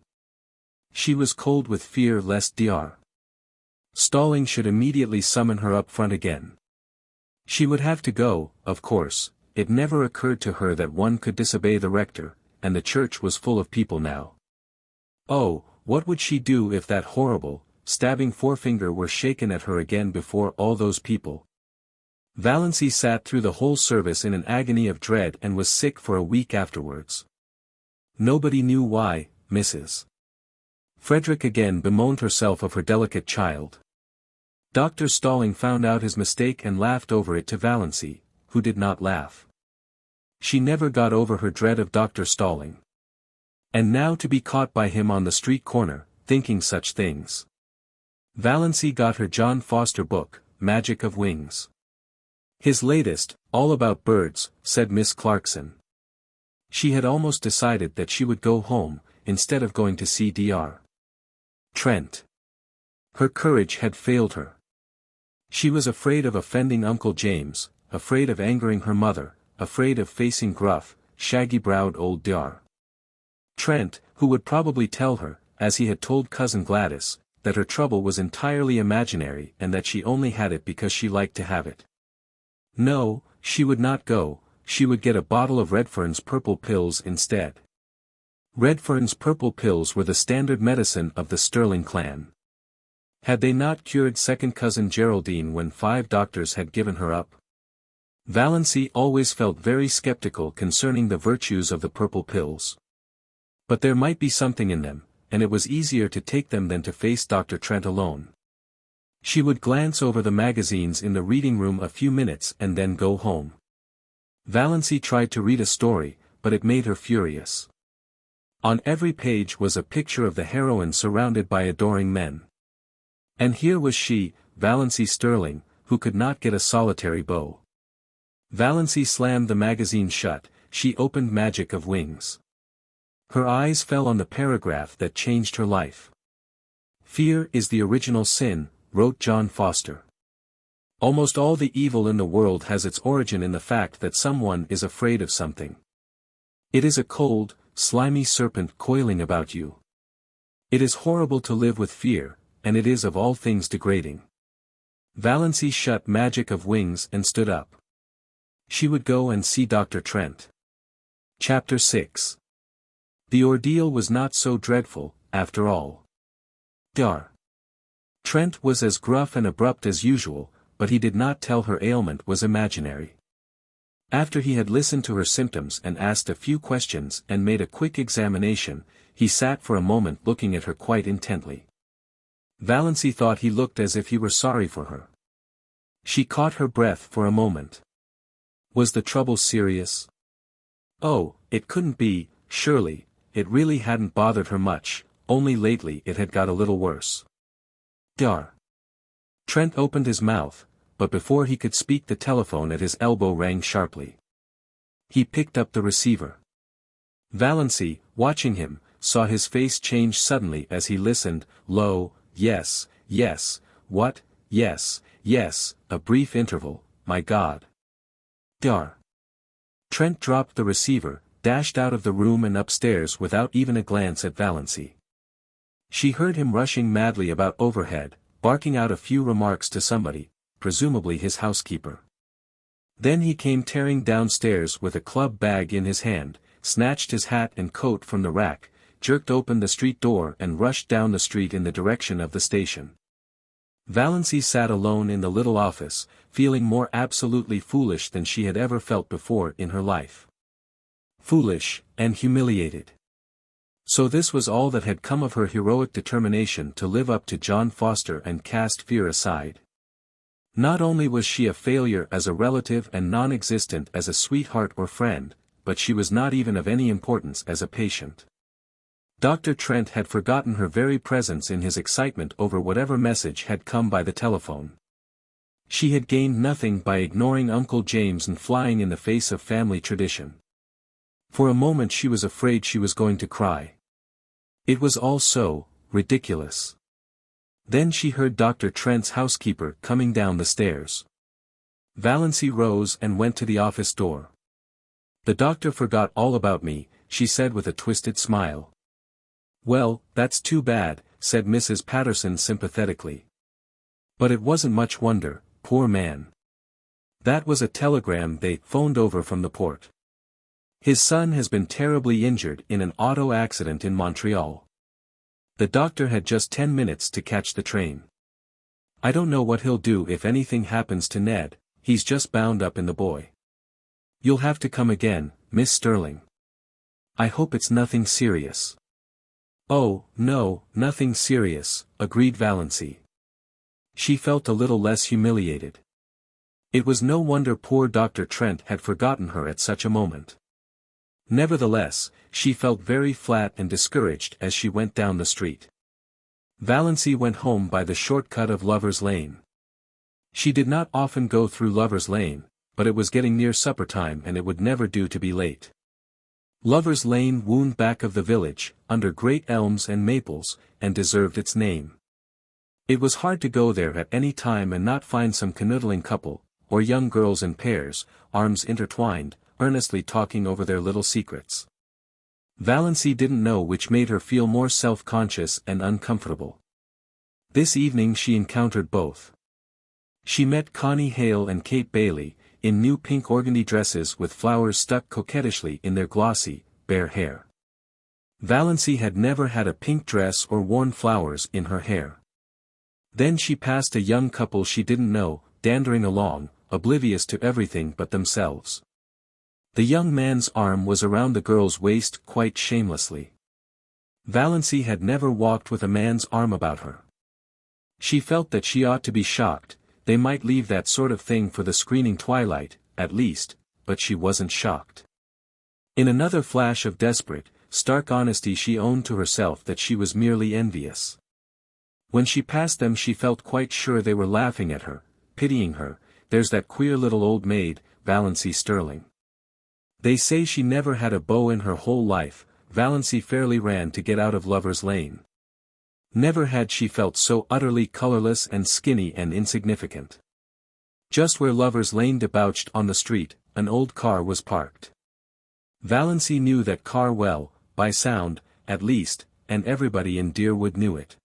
She was cold with fear lest Dr. Stirling should immediately summon her up front again. She would have to go, of course. It never occurred to her that one could disobey the rector, and the church was full of people now. Oh, what would she do if that horrible, stabbing forefinger were shaken at her again before all those people? Valancy sat through the whole service in an agony of dread and was sick for a week afterwards. Nobody knew why. Mrs. Frederick again bemoaned herself of her delicate child. Dr. Stirling found out his mistake and laughed over it to Valancy, who did not laugh. She never got over her dread of Dr. Stirling. And now to be caught by him on the street corner, thinking such things. Valancy got her John Foster book, Magic of Wings. "His latest, all about birds," said Miss Clarkson. She had almost decided that she would go home, instead of going to see Dr. Trent. Her courage had failed her. She was afraid of offending Uncle James, afraid of angering her mother, afraid of facing gruff, shaggy-browed old Dr. Trent, who would probably tell her, as he had told Cousin Gladys, that her trouble was entirely imaginary and that she only had it because she liked to have it. No, she would not go, she would get a bottle of Redfern's purple pills instead. Redfern's purple pills were the standard medicine of the Stirling clan. Had they not cured second cousin Geraldine when 5 doctors had given her up? Valancy always felt very skeptical concerning the virtues of the purple pills. But there might be something in them, and it was easier to take them than to face Dr. Trent alone. She would glance over the magazines in the reading room a few minutes and then go home. Valancy tried to read a story, but it made her furious. On every page was a picture of the heroine surrounded by adoring men. And here was she, Valancy Stirling, who could not get a solitary beau. Valancy slammed the magazine shut. She opened Magic of Wings. Her eyes fell on the paragraph that changed her life. "Fear is the original sin," wrote John Foster. "Almost all the evil in the world has its origin in the fact that someone is afraid of something. It is a cold, slimy serpent coiling about you. It is horrible to live with fear, and it is of all things degrading." Valancy shut Magic of Wings and stood up. She would go and see Dr. Trent. Chapter 6. The ordeal was not so dreadful, after all. Dr. Trent was as gruff and abrupt as usual, but he did not tell her ailment was imaginary. After he had listened to her symptoms and asked a few questions and made a quick examination, he sat for a moment looking at her quite intently. Valancy thought he looked as if he were sorry for her. She caught her breath for a moment. Was the trouble serious? Oh, it couldn't be, surely. It really hadn't bothered her much, only lately it had got a little worse. Dr. Trent opened his mouth, but before he could speak the telephone at his elbow rang sharply. He picked up the receiver. Valancy, watching him, saw his face change suddenly as he listened. Low, yes, yes, what, yes, yes, a brief interval, my God. Dr. Trent dropped the receiver, dashed out of the room and upstairs without even a glance at Valancy. She heard him rushing madly about overhead, barking out a few remarks to somebody, presumably his housekeeper. Then he came tearing downstairs with a club bag in his hand, snatched his hat and coat from the rack, jerked open the street door and rushed down the street in the direction of the station. Valancy sat alone in the little office, feeling more absolutely foolish than she had ever felt before in her life. Foolish, and humiliated. So this was all that had come of her heroic determination to live up to John Foster and cast fear aside. Not only was she a failure as a relative and non-existent as a sweetheart or friend, but she was not even of any importance as a patient. Dr. Trent had forgotten her very presence in his excitement over whatever message had come by the telephone. She had gained nothing by ignoring Uncle James and flying in the face of family tradition. For a moment she was afraid she was going to cry. It was all so ridiculous. Then she heard Dr. Trent's housekeeper coming down the stairs. Valancy rose and went to the office door. "The doctor forgot all about me," she said with a twisted smile. "Well, that's too bad," said Mrs. Patterson sympathetically. "But it wasn't much wonder, poor man. That was a telegram they phoned over from the port. His son has been terribly injured in an auto accident in Montreal. The doctor had just 10 minutes to catch the train. I don't know what he'll do if anything happens to Ned, he's just bound up in the boy. You'll have to come again, Miss Stirling. I hope it's nothing serious." "Oh, no, nothing serious," agreed Valancy. She felt a little less humiliated. It was no wonder poor Dr. Trent had forgotten her at such a moment. Nevertheless, she felt very flat and discouraged as she went down the street. Valancy went home by the shortcut of Lover's Lane. She did not often go through Lover's Lane, but it was getting near supper time and it would never do to be late. Lover's Lane wound back of the village, under great elms and maples, and deserved its name. It was hard to go there at any time and not find some canoodling couple, or young girls in pairs, arms intertwined, earnestly talking over their little secrets. Valancy didn't know which made her feel more self-conscious and uncomfortable. This evening she encountered both. She met Connie Hale and Kate Bailey, in new pink organdy dresses with flowers stuck coquettishly in their glossy, bare hair. Valancy had never had a pink dress or worn flowers in her hair. Then she passed a young couple she didn't know, dandering along, oblivious to everything but themselves. The young man's arm was around the girl's waist quite shamelessly. Valancy had never walked with a man's arm about her. She felt that she ought to be shocked. They might leave that sort of thing for the screening twilight, at least, but she wasn't shocked. In another flash of desperate, stark honesty she owned to herself that she was merely envious. When she passed them she felt quite sure they were laughing at her, pitying her. There's that queer little old maid, Valancy Stirling. They say she never had a beau in her whole life. Valancy fairly ran to get out of Lover's Lane. Never had she felt so utterly colorless and skinny and insignificant. Just where Lover's Lane debouched on the street, an old car was parked. Valancy knew that car well, by sound, at least, and everybody in Deerwood knew it.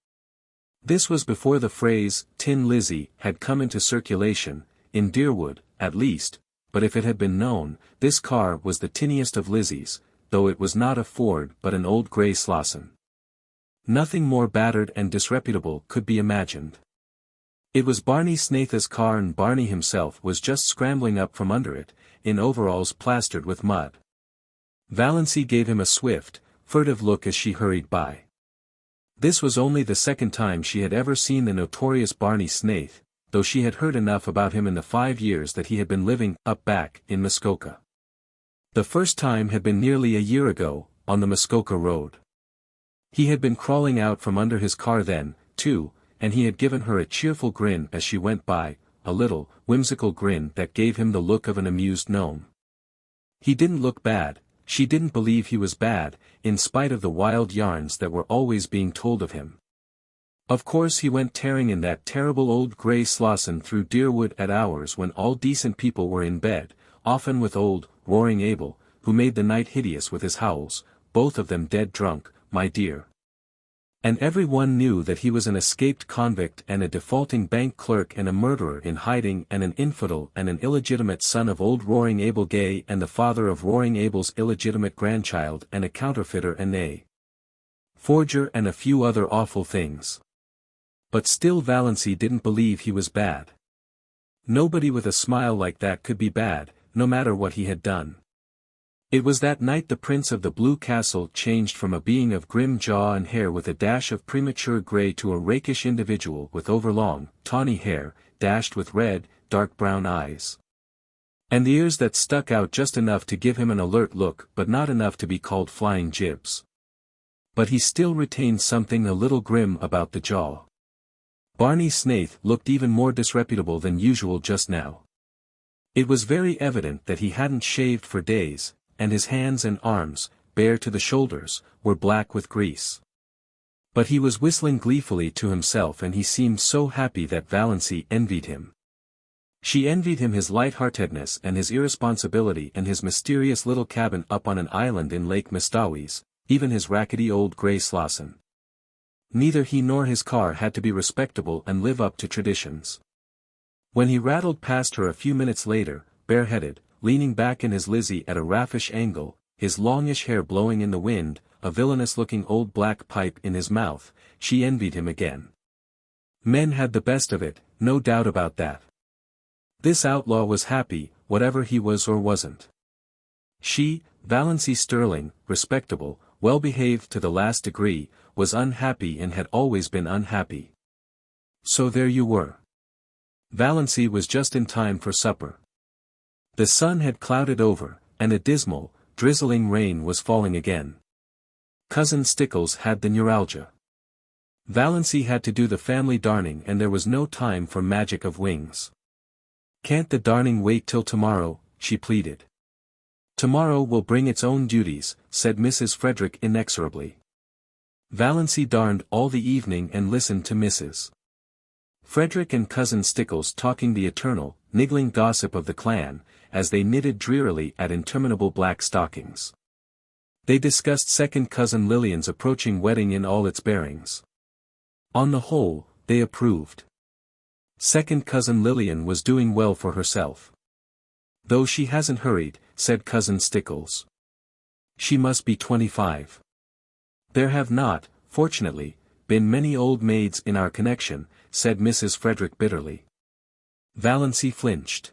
This was before the phrase, Tin Lizzie, had come into circulation, in Deerwood, at least, but if it had been known, this car was the tinniest of Lizzies, though it was not a Ford but an old grey Slosson. Nothing more battered and disreputable could be imagined. It was Barney Snaith's car, and Barney himself was just scrambling up from under it, in overalls plastered with mud. Valancy gave him a swift, furtive look as she hurried by. This was only the second time she had ever seen the notorious Barney Snaith, though she had heard enough about him in the 5 years that he had been living up back in Muskoka. The first time had been nearly a year ago, on the Muskoka road. He had been crawling out from under his car then, too, and he had given her a cheerful grin as she went by, a little, whimsical grin that gave him the look of an amused gnome. He didn't look bad. She didn't believe he was bad, in spite of the wild yarns that were always being told of him. Of course he went tearing in that terrible old grey Slosson through Deerwood at hours when all decent people were in bed, often with old, roaring Abel, who made the night hideous with his howls, both of them dead drunk, my dear. And every one knew that he was an escaped convict and a defaulting bank clerk and a murderer in hiding and an infidel and an illegitimate son of old Roaring Abel Gay and the father of Roaring Abel's illegitimate grandchild and a counterfeiter and a forger and a few other awful things. But still Valancy didn't believe he was bad. Nobody with a smile like that could be bad, no matter what he had done. It was that night the Prince of the Blue Castle changed from a being of grim jaw and hair with a dash of premature grey to a rakish individual with overlong, tawny hair, dashed with red, dark brown eyes. And ears that stuck out just enough to give him an alert look but not enough to be called flying jibs. But he still retained something a little grim about the jaw. Barney Snaith looked even more disreputable than usual just now. It was very evident that he hadn't shaved for days, and his hands and arms, bare to the shoulders, were black with grease. But he was whistling gleefully to himself and he seemed so happy that Valancy envied him. She envied him his light-heartedness and his irresponsibility and his mysterious little cabin up on an island in Lake Mistawis, even his rackety old grey Slosson. Neither he nor his car had to be respectable and live up to traditions. When he rattled past her a few minutes later, bareheaded, leaning back in his Lizzie at a raffish angle, his longish hair blowing in the wind, a villainous-looking old black pipe in his mouth, she envied him again. Men had the best of it, no doubt about that. This outlaw was happy, whatever he was or wasn't. She, Valancy Stirling, respectable, well-behaved to the last degree, was unhappy and had always been unhappy. So there you were. Valancy was just in time for supper. The sun had clouded over, and a dismal, drizzling rain was falling again. Cousin Stickles had the neuralgia. Valancy had to do the family darning and there was no time for magic of wings. "Can't the darning wait till tomorrow?" she pleaded. "Tomorrow will bring its own duties," said Mrs. Frederick inexorably. Valancy darned all the evening and listened to Mrs. Frederick and Cousin Stickles talking the eternal, niggling gossip of the clan, as they knitted drearily at interminable black stockings. They discussed second cousin Lillian's approaching wedding in all its bearings. On the whole, they approved. Second cousin Lillian was doing well for herself. "Though she hasn't hurried," said Cousin Stickles. "She must be 25. There have not, fortunately, been many old maids in our connection," said Mrs. Frederick bitterly. Valancy flinched.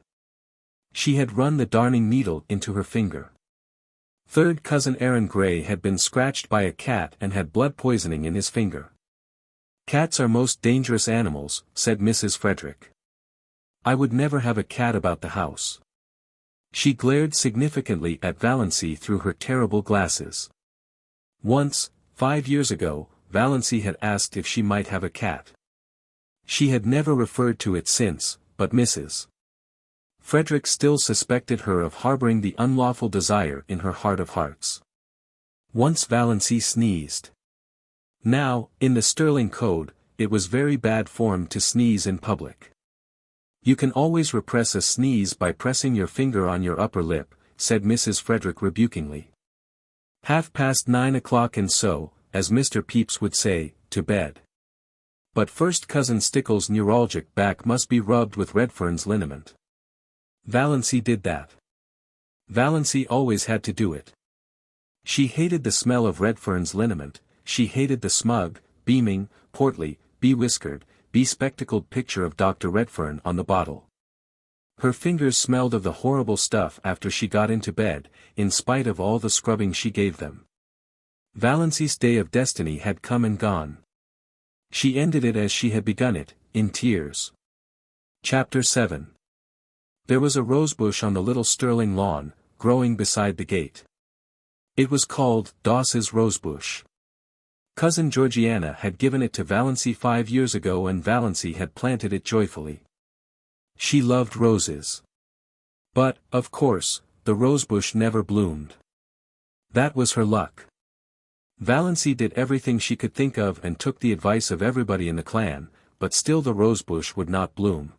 She had run the darning needle into her finger. Third cousin Aaron Gray had been scratched by a cat and had blood poisoning in his finger. "Cats are most dangerous animals," said Mrs. Frederick. "I would never have a cat about the house." She glared significantly at Valancy through her terrible glasses. Once, 5 years ago, Valancy had asked if she might have a cat. She had never referred to it since, but Mrs. Frederick still suspected her of harboring the unlawful desire in her heart of hearts. Once Valancy sneezed. Now, in the Stirling Code, it was very bad form to sneeze in public. You can always repress a sneeze by pressing your finger on your upper lip, said Mrs. Frederick rebukingly. 9:30 and so, as Mr. Pepys would say, to bed. But first Cousin Stickles' neuralgic back must be rubbed with Redfern's liniment. Valancy did that. Valancy always had to do it. She hated the smell of Redfern's liniment, she hated the smug, beaming, portly, bewhiskered, bespectacled picture of Dr. Redfern on the bottle. Her fingers smelled of the horrible stuff after she got into bed, in spite of all the scrubbing she gave them. Valancy's day of destiny had come and gone. She ended it as she had begun it, in tears. Chapter 7. There was a rosebush on the little Stirling lawn, growing beside the gate. It was called Doss's rosebush. Cousin Georgiana had given it to Valancy 5 years ago and Valancy had planted it joyfully. She loved roses. But, of course, the rosebush never bloomed. That was her luck. Valancy did everything she could think of and took the advice of everybody in the clan, but still the rosebush would not bloom.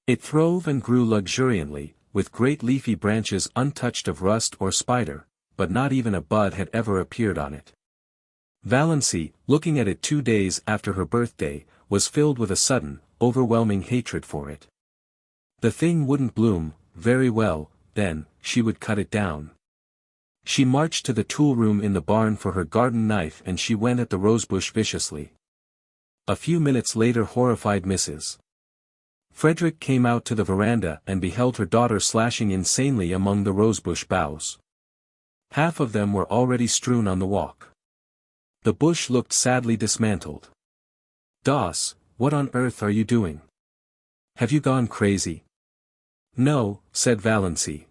It throve and grew luxuriantly, with great leafy branches untouched of rust or spider, but not even a bud had ever appeared on it. Valancy, looking at it 2 days after her birthday, was filled with a sudden, overwhelming hatred for it. The thing wouldn't bloom, very well, then, she would cut it down. She marched to the tool room in the barn for her garden knife and she went at the rosebush viciously. A few minutes later horrified Mrs. Frederick came out to the veranda and beheld her daughter slashing insanely among the rosebush boughs. Half of them were already strewn on the walk. The bush looked sadly dismantled. "Doss, what on earth are you doing? Have you gone crazy?" "No," said Valancy.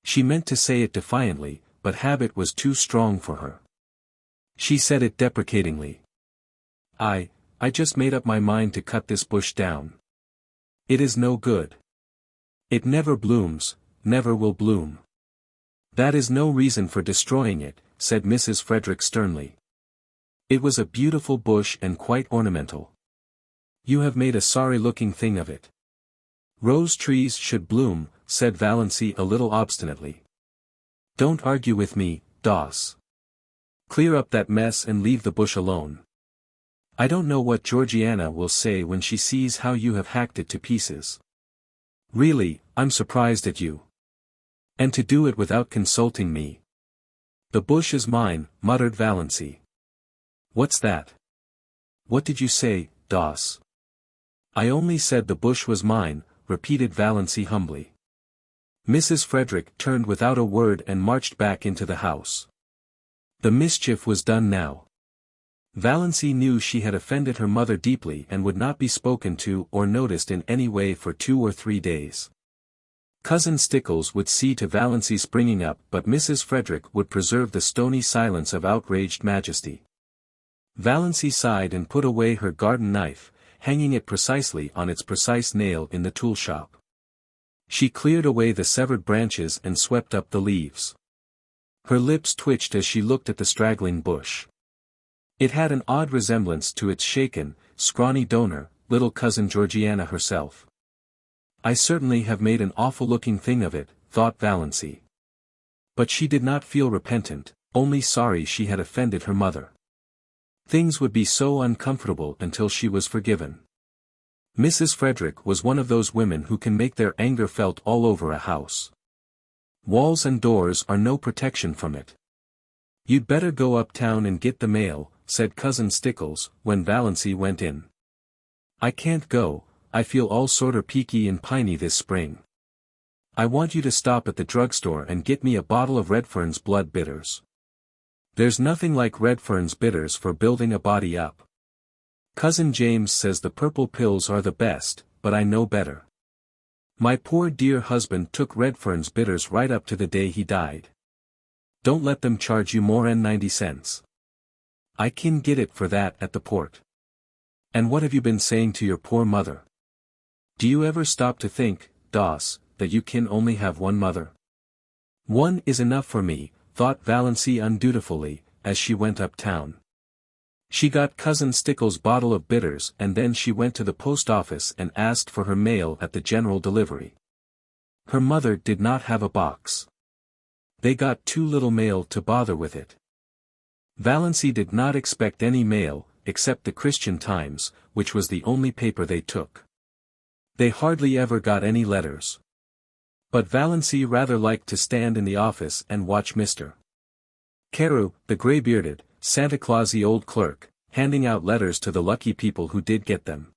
She meant to say it defiantly, but habit was too strong for her. She said it deprecatingly. I just made up my mind to cut this bush down. It is no good. It never blooms, never will bloom." "That is no reason for destroying it," said Mrs. Frederick sternly. "It was a beautiful bush and quite ornamental. You have made a sorry-looking thing of it." "Rose trees should bloom," said Valancy a little obstinately. "Don't argue with me, Doss. Clear up that mess and leave the bush alone. I don't know what Georgiana will say when she sees how you have hacked it to pieces. Really, I'm surprised at you. And to do it without consulting me." "The bush is mine," muttered Valancy. "What's that? What did you say, Doss?" "I only said the bush was mine," repeated Valancy humbly. Mrs. Frederick turned without a word and marched back into the house. The mischief was done now. Valancy knew she had offended her mother deeply and would not be spoken to or noticed in any way for 2 or 3 days. Cousin Stickles would see to Valancy's bringing up but Mrs. Frederick would preserve the stony silence of outraged majesty. Valancy sighed and put away her garden knife, hanging it precisely on its precise nail in the tool shop. She cleared away the severed branches and swept up the leaves. Her lips twitched as she looked at the straggling bush. It had an odd resemblance to its shaken, scrawny donor, little cousin Georgiana herself. "I certainly have made an awful-looking thing of it," thought Valancy. But she did not feel repentant, only sorry she had offended her mother. Things would be so uncomfortable until she was forgiven. Mrs. Frederick was one of those women who can make their anger felt all over a house. Walls and doors are no protection from it. "You'd better go uptown and get the mail," said Cousin Stickles, when Valancy went in. "I can't go, I feel all sorter peaky and piney this spring. I want you to stop at the drugstore and get me a bottle of Redfern's blood bitters. There's nothing like Redfern's bitters for building a body up. Cousin James says the purple pills are the best, but I know better. My poor dear husband took Redfern's bitters right up to the day he died. Don't let them charge you more'n 90 cents. I can get it for that at the port. And what have you been saying to your poor mother? Do you ever stop to think, Doss, that you can only have one mother? One is enough for me, thought Valancy undutifully, as she went uptown. She got Cousin Stickles' bottle of bitters and then she went to the post office and asked for her mail at the general delivery. Her mother did not have a box. They got too little mail to bother with it. Valancy did not expect any mail, except the Christian Times, which was the only paper they took. They hardly ever got any letters. But Valancy rather liked to stand in the office and watch Mr. Carew, the gray-bearded, Santa Clausy old clerk, handing out letters to the lucky people who did get them.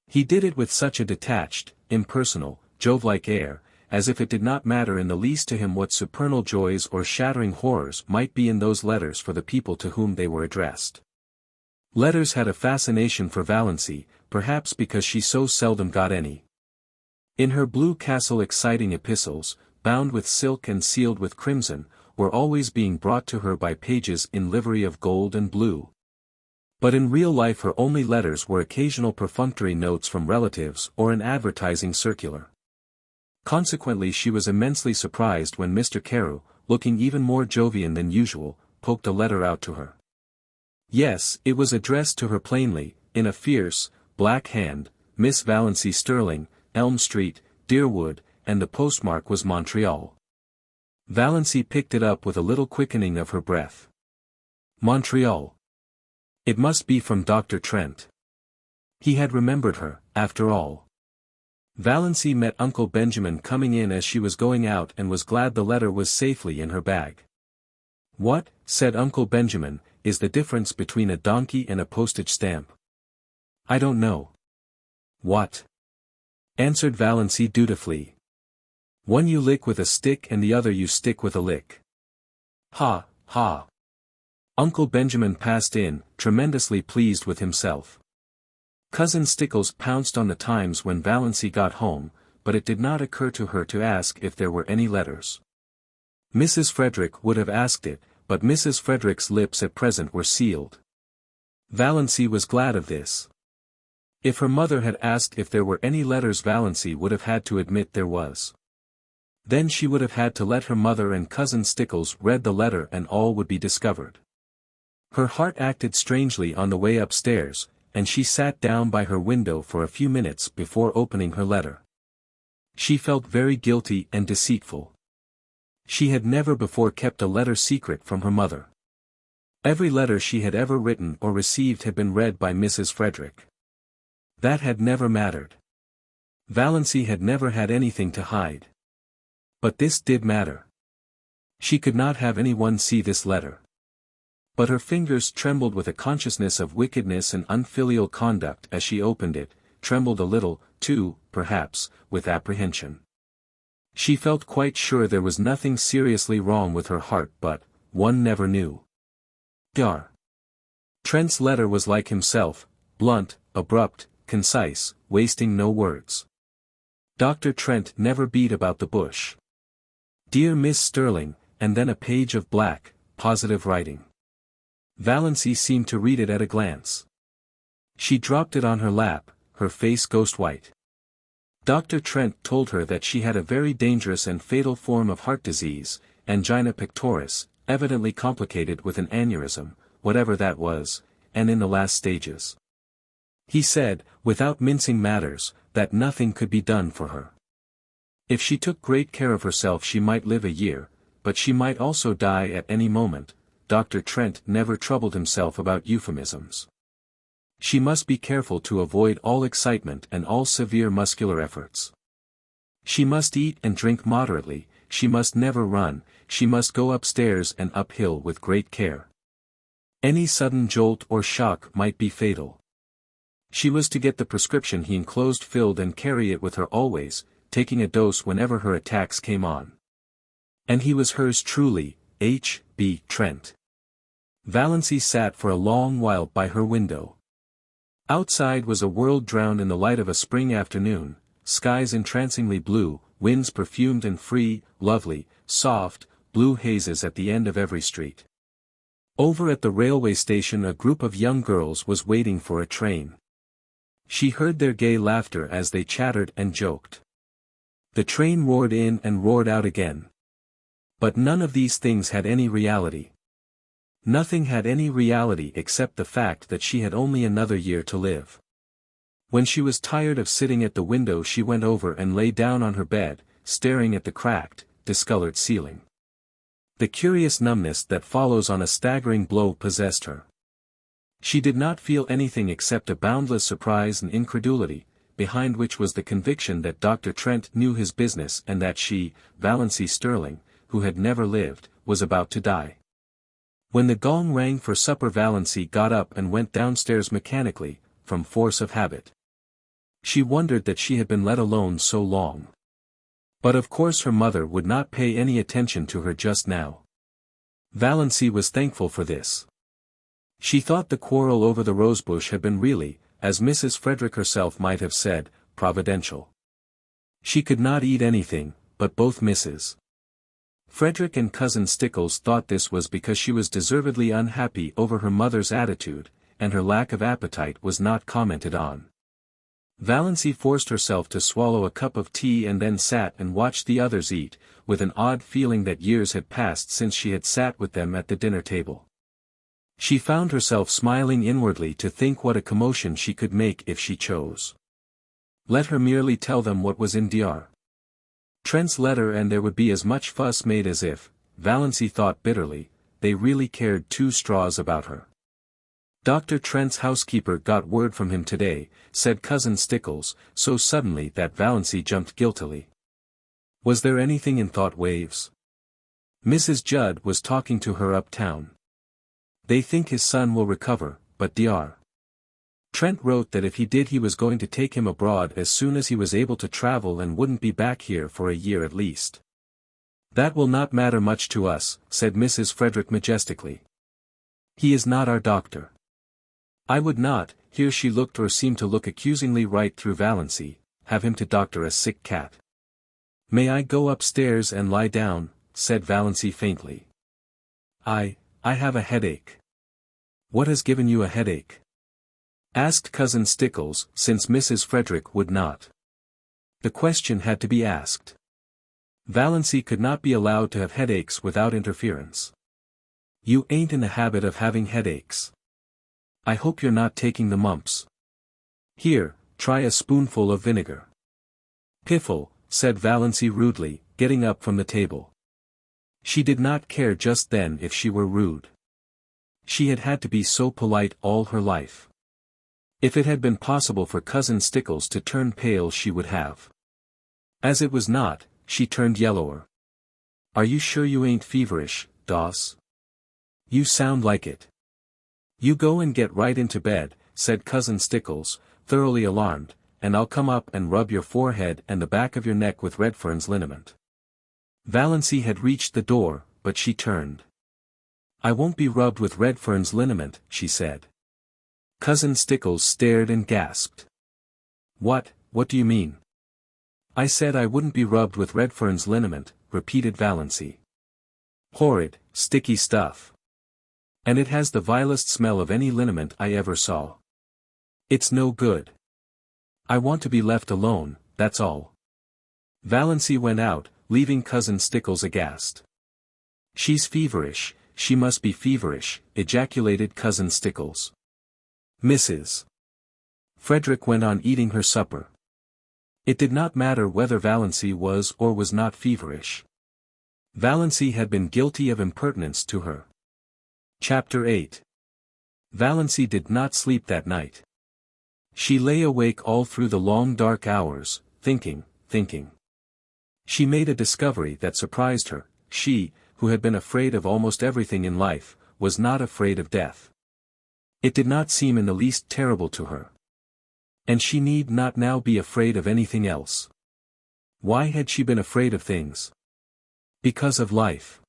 He did it with such a detached, impersonal, Jove-like air, as if it did not matter in the least to him what supernal joys or shattering horrors might be in those letters for the people to whom they were addressed. Letters had a fascination for Valancy, perhaps because she so seldom got any. In her Blue Castle exciting epistles, bound with silk and sealed with crimson, were always being brought to her by pages in livery of gold and blue. But in real life her only letters were occasional perfunctory notes from relatives or an advertising circular. Consequently she was immensely surprised when Mr. Carew, looking even more Jovian than usual, poked a letter out to her. Yes, it was addressed to her plainly, in a fierce, black hand, Miss Valancy Stirling, Elm Street, Deerwood, and the postmark was Montreal. Valancy picked it up with a little quickening of her breath. Montreal. It must be from Dr. Trent. He had remembered her, after all. Valancy met Uncle Benjamin coming in as she was going out and was glad the letter was safely in her bag. What, said Uncle Benjamin, is the difference between a donkey and a postage stamp? I don't know. What? Answered Valancy dutifully. One you lick with a stick and the other you stick with a lick. Ha, ha. Uncle Benjamin passed in, tremendously pleased with himself. Cousin Stickles pounced on the Times when Valancy got home, but it did not occur to her to ask if there were any letters. Mrs. Frederick would have asked it, but Mrs. Frederick's lips at present were sealed. Valancy was glad of this. If her mother had asked if there were any letters Valancy would have had to admit there was. Then she would have had to let her mother and Cousin Stickles read the letter and all would be discovered. Her heart acted strangely on the way upstairs, and she sat down by her window for a few minutes before opening her letter. She felt very guilty and deceitful. She had never before kept a letter secret from her mother. Every letter she had ever written or received had been read by Mrs. Frederick. That had never mattered. Valancy had never had anything to hide. But this did matter. She could not have anyone see this letter. But her fingers trembled with a consciousness of wickedness and unfilial conduct as she opened it, trembled a little, too, perhaps, with apprehension. She felt quite sure there was nothing seriously wrong with her heart but, one never knew. Dar. Trent's letter was like himself, blunt, abrupt, concise, wasting no words. Dr. Trent never beat about the bush. Dear Miss Stirling, and then a page of black, positive writing. Valancy seemed to read it at a glance. She dropped it on her lap, her face ghost-white. Dr. Trent told her that she had a very dangerous and fatal form of heart disease, angina pectoris, evidently complicated with an aneurysm, whatever that was, and in the last stages. He said, without mincing matters, that nothing could be done for her. If she took great care of herself she might live a year, but she might also die at any moment. Dr. Trent never troubled himself about euphemisms. She must be careful to avoid all excitement and all severe muscular efforts. She must eat and drink moderately, she must never run, she must go upstairs and uphill with great care. Any sudden jolt or shock might be fatal. She was to get the prescription he enclosed filled and carry it with her always, taking a dose whenever her attacks came on. And he was hers truly, H. B. Trent. Valancy sat for a long while by her window. Outside was a world drowned in the light of a spring afternoon, skies entrancingly blue, winds perfumed and free, lovely, soft, blue hazes at the end of every street. Over at the railway station a group of young girls was waiting for a train. She heard their gay laughter as they chattered and joked. The train roared in and roared out again. But none of these things had any reality. Nothing had any reality except the fact that she had only another year to live. When she was tired of sitting at the window she went over and lay down on her bed, staring at the cracked, discolored ceiling. The curious numbness that follows on a staggering blow possessed her. She did not feel anything except a boundless surprise and incredulity, behind which was the conviction that Dr. Trent knew his business and that she, Valancy Stirling, who had never lived, was about to die. When the gong rang for supper Valancy got up and went downstairs mechanically, from force of habit. She wondered that she had been let alone so long. But of course her mother would not pay any attention to her just now. Valancy was thankful for this. She thought the quarrel over the rosebush had been really, as Mrs. Frederick herself might have said, providential. She could not eat anything, but both Mrs. Frederick and Cousin Stickles thought this was because she was deservedly unhappy over her mother's attitude, and her lack of appetite was not commented on. Valancy forced herself to swallow a cup of tea and then sat and watched the others eat, with an odd feeling that years had passed since she had sat with them at the dinner table. She found herself smiling inwardly to think what a commotion she could make if she chose. Let her merely tell them what was in Dr. Trent's letter and there would be as much fuss made as if, Valancy thought bitterly, they really cared two straws about her. Dr. Trent's housekeeper got word from him today, said Cousin Stickles, so suddenly that Valancy jumped guiltily. Was there anything in thought waves? Mrs. Judd was talking to her uptown. They think his son will recover, but Dr. Trent wrote that if he did he was going to take him abroad as soon as he was able to travel and wouldn't be back here for a year at least. That will not matter much to us, said Mrs. Frederick majestically. He is not our doctor. I would not, here she looked or seemed to look accusingly right through Valancy, have him to doctor a sick cat. May I go upstairs and lie down, said Valancy faintly. I have a headache. What has given you a headache? Asked Cousin Stickles, since Mrs. Frederick would not. The question had to be asked. Valancy could not be allowed to have headaches without interference. You ain't in the habit of having headaches. I hope you're not taking the mumps. Here, try a spoonful of vinegar. Piffle, said Valancy rudely, getting up from the table. She did not care just then if she were rude. She had had to be so polite all her life. If it had been possible for Cousin Stickles to turn pale she would have. As it was not, she turned yellower. Are you sure you ain't feverish, Doss? You sound like it. You go and get right into bed, said Cousin Stickles, thoroughly alarmed, and I'll come up and rub your forehead and the back of your neck with Redfern's liniment. Valancy had reached the door, but she turned. I won't be rubbed with Redfern's liniment, she said. Cousin Stickles stared and gasped. What do you mean? I said I wouldn't be rubbed with Redfern's liniment, repeated Valancy. Horrid, sticky stuff. And it has the vilest smell of any liniment I ever saw. It's no good. I want to be left alone, that's all. Valancy went out, leaving Cousin Stickles aghast. She's feverish, she must be feverish, ejaculated Cousin Stickles. Mrs. Frederick went on eating her supper. It did not matter whether Valancy was or was not feverish. Valancy had been guilty of impertinence to her. Chapter 8. Valancy did not sleep that night. She lay awake all through the long dark hours, thinking. She made a discovery that surprised her. She, who had been afraid of almost everything in life, was not afraid of death. It did not seem in the least terrible to her. And she need not now be afraid of anything else. Why had she been afraid of things? Because of life.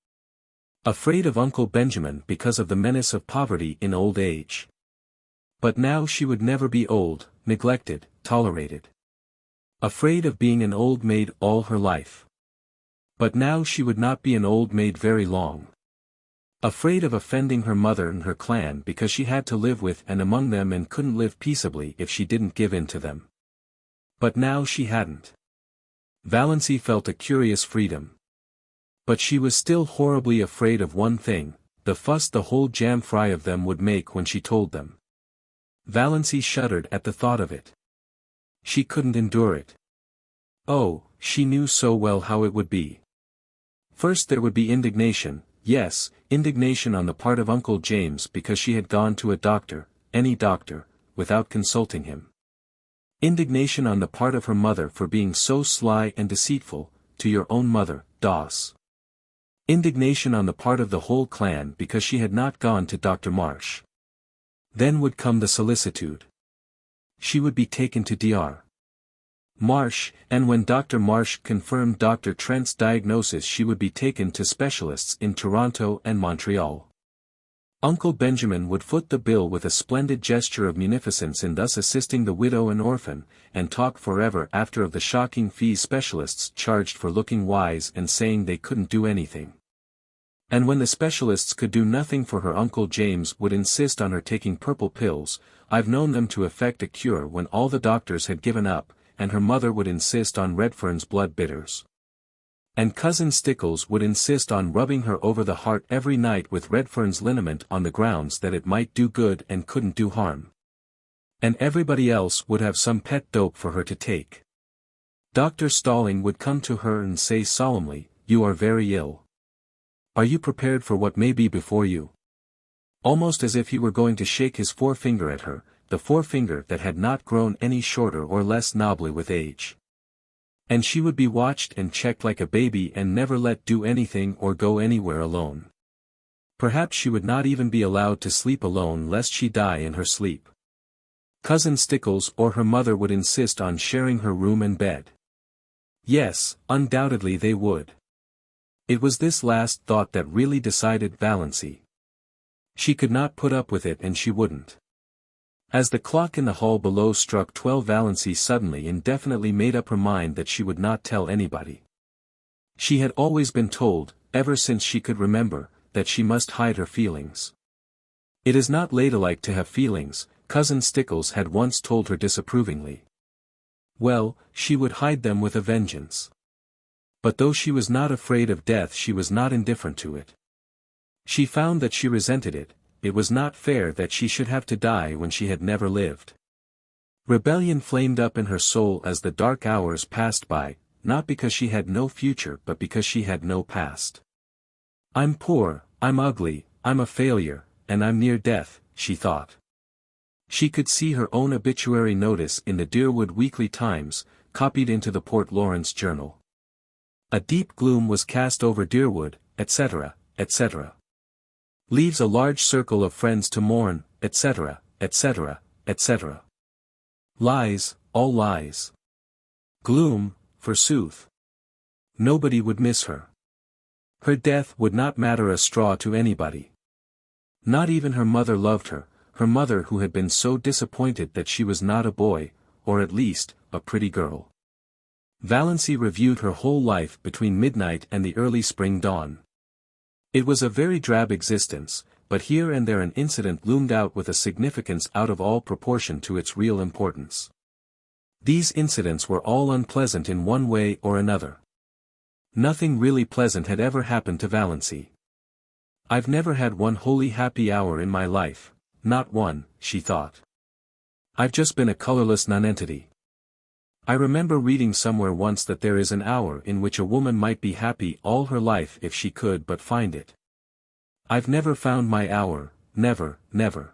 Afraid of Uncle Benjamin because of the menace of poverty in old age. But now she would never be old, neglected, tolerated. Afraid of being an old maid all her life. But now she would not be an old maid very long. Afraid of offending her mother and her clan because she had to live with and among them and couldn't live peaceably if she didn't give in to them. But now she hadn't. Valancy felt a curious freedom. But she was still horribly afraid of one thing, the fuss the whole jam fry of them would make when she told them. Valancy shuddered at the thought of it. She couldn't endure it. Oh, she knew so well how it would be. First there would be indignation, yes, indignation on the part of Uncle James because she had gone to a doctor, any doctor, without consulting him. Indignation on the part of her mother for being so sly and deceitful, to your own mother, Doss. Indignation on the part of the whole clan because she had not gone to Dr. Marsh. Then would come the solicitude. She would be taken to Dr. Marsh, and when Dr. Marsh confirmed Dr. Trent's diagnosis she would be taken to specialists in Toronto and Montreal. Uncle Benjamin would foot the bill with a splendid gesture of munificence in thus assisting the widow and orphan, and talk forever after of the shocking fees specialists charged for looking wise and saying they couldn't do anything. And when the specialists could do nothing for her, Uncle James would insist on her taking purple pills. I've known them to effect a cure when all the doctors had given up, and her mother would insist on Redfern's blood bitters. And Cousin Stickles would insist on rubbing her over the heart every night with Redfern's liniment on the grounds that it might do good and couldn't do harm. And everybody else would have some pet dope for her to take. Dr. Stirling would come to her and say solemnly, "You are very ill. Are you prepared for what may be before you?" Almost as if he were going to shake his forefinger at her, the forefinger that had not grown any shorter or less knobbly with age. And she would be watched and checked like a baby and never let do anything or go anywhere alone. Perhaps she would not even be allowed to sleep alone lest she die in her sleep. Cousin Stickles or her mother would insist on sharing her room and bed. Yes, undoubtedly they would. It was this last thought that really decided Valancy. She could not put up with it and she wouldn't. As the clock in the hall below struck 12 Valancy suddenly and definitely made up her mind that she would not tell anybody. She had always been told, ever since she could remember, that she must hide her feelings. It is not ladylike to have feelings, Cousin Stickles had once told her disapprovingly. Well, she would hide them with a vengeance. But though she was not afraid of death she was not indifferent to it. She found that she resented it. It was not fair that she should have to die when she had never lived. Rebellion flamed up in her soul as the dark hours passed by, not because she had no future but because she had no past. "I'm poor, I'm ugly, I'm a failure, and I'm near death," she thought. She could see her own obituary notice in the Deerwood Weekly Times, copied into the Port Lawrence Journal. A deep gloom was cast over Deerwood, etc., etc. Leaves a large circle of friends to mourn, etc., etc., etc. Lies, all lies. Gloom, forsooth. Nobody would miss her. Her death would not matter a straw to anybody. Not even her mother loved her mother who had been so disappointed that she was not a boy, or at least, a pretty girl. Valancy reviewed her whole life between midnight and the early spring dawn. It was a very drab existence, but here and there an incident loomed out with a significance out of all proportion to its real importance. These incidents were all unpleasant in one way or another. Nothing really pleasant had ever happened to Valancy. "I've never had one wholly happy hour in my life, not one," she thought. "I've just been a colorless nonentity. I remember reading somewhere once that there is an hour in which a woman might be happy all her life if she could but find it. I've never found my hour, never, never.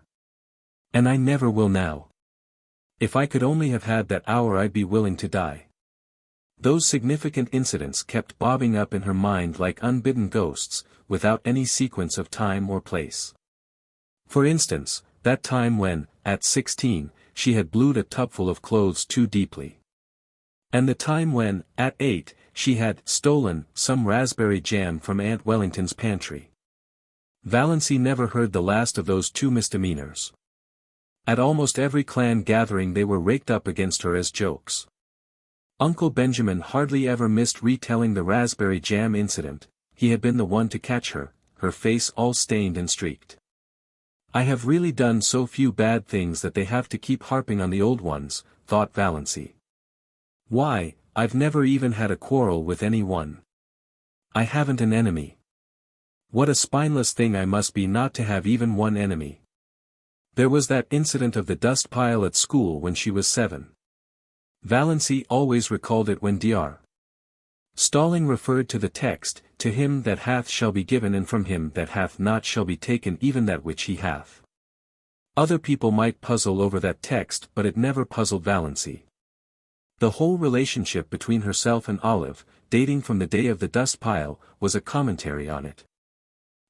And I never will now. If I could only have had that hour I'd be willing to die." Those significant incidents kept bobbing up in her mind like unbidden ghosts, without any sequence of time or place. For instance, that time when, at 16, she had blued a tubful of clothes too deeply. And the time when, at 8, she had stolen some raspberry jam from Aunt Wellington's pantry. Valancy never heard the last of those two misdemeanors. At almost every clan gathering they were raked up against her as jokes. Uncle Benjamin hardly ever missed retelling the raspberry jam incident. He had been the one to catch her, her face all stained and streaked. I have really done so few bad things that they have to keep harping on the old ones, thought Valancy. Why, I've never even had a quarrel with any one. I haven't an enemy. What a spineless thing I must be not to have even one enemy. There was that incident of the dust pile at school when she was 7. Valancy always recalled it when Dr. Stirling referred to the text, "To him that hath shall be given and from him that hath not shall be taken even that which he hath." Other people might puzzle over that text but it never puzzled Valancy. The whole relationship between herself and Olive, dating from the day of the dust pile, was a commentary on it.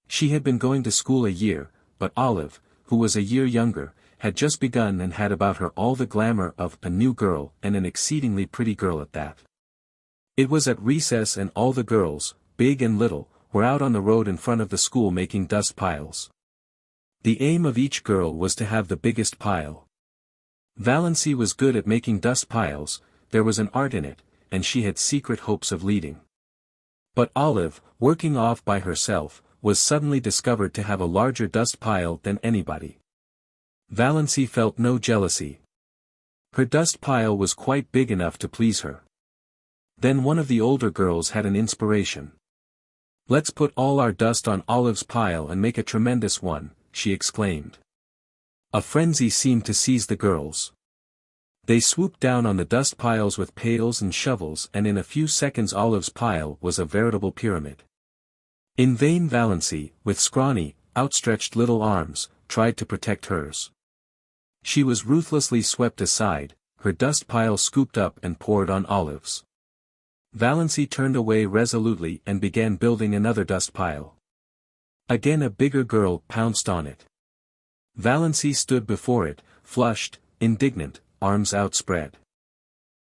She had been going to school a year, but Olive, who was a year younger, had just begun and had about her all the glamour of a new girl and an exceedingly pretty girl at that. It was at recess and all the girls, big and little, were out on the road in front of the school making dust piles. The aim of each girl was to have the biggest pile. Valancy was good at making dust piles, there was an art in it, and she had secret hopes of leading. But Olive, working off by herself, was suddenly discovered to have a larger dust pile than anybody. Valancy felt no jealousy. Her dust pile was quite big enough to please her. Then one of the older girls had an inspiration. "Let's put all our dust on Olive's pile and make a tremendous one," she exclaimed. A frenzy seemed to seize the girls. They swooped down on the dust piles with pails and shovels and in a few seconds Olive's pile was a veritable pyramid. In vain Valancy, with scrawny, outstretched little arms, tried to protect hers. She was ruthlessly swept aside, her dust pile scooped up and poured on Olive's. Valancy turned away resolutely and began building another dust pile. Again a bigger girl pounced on it. Valancy stood before it, flushed, indignant, arms outspread.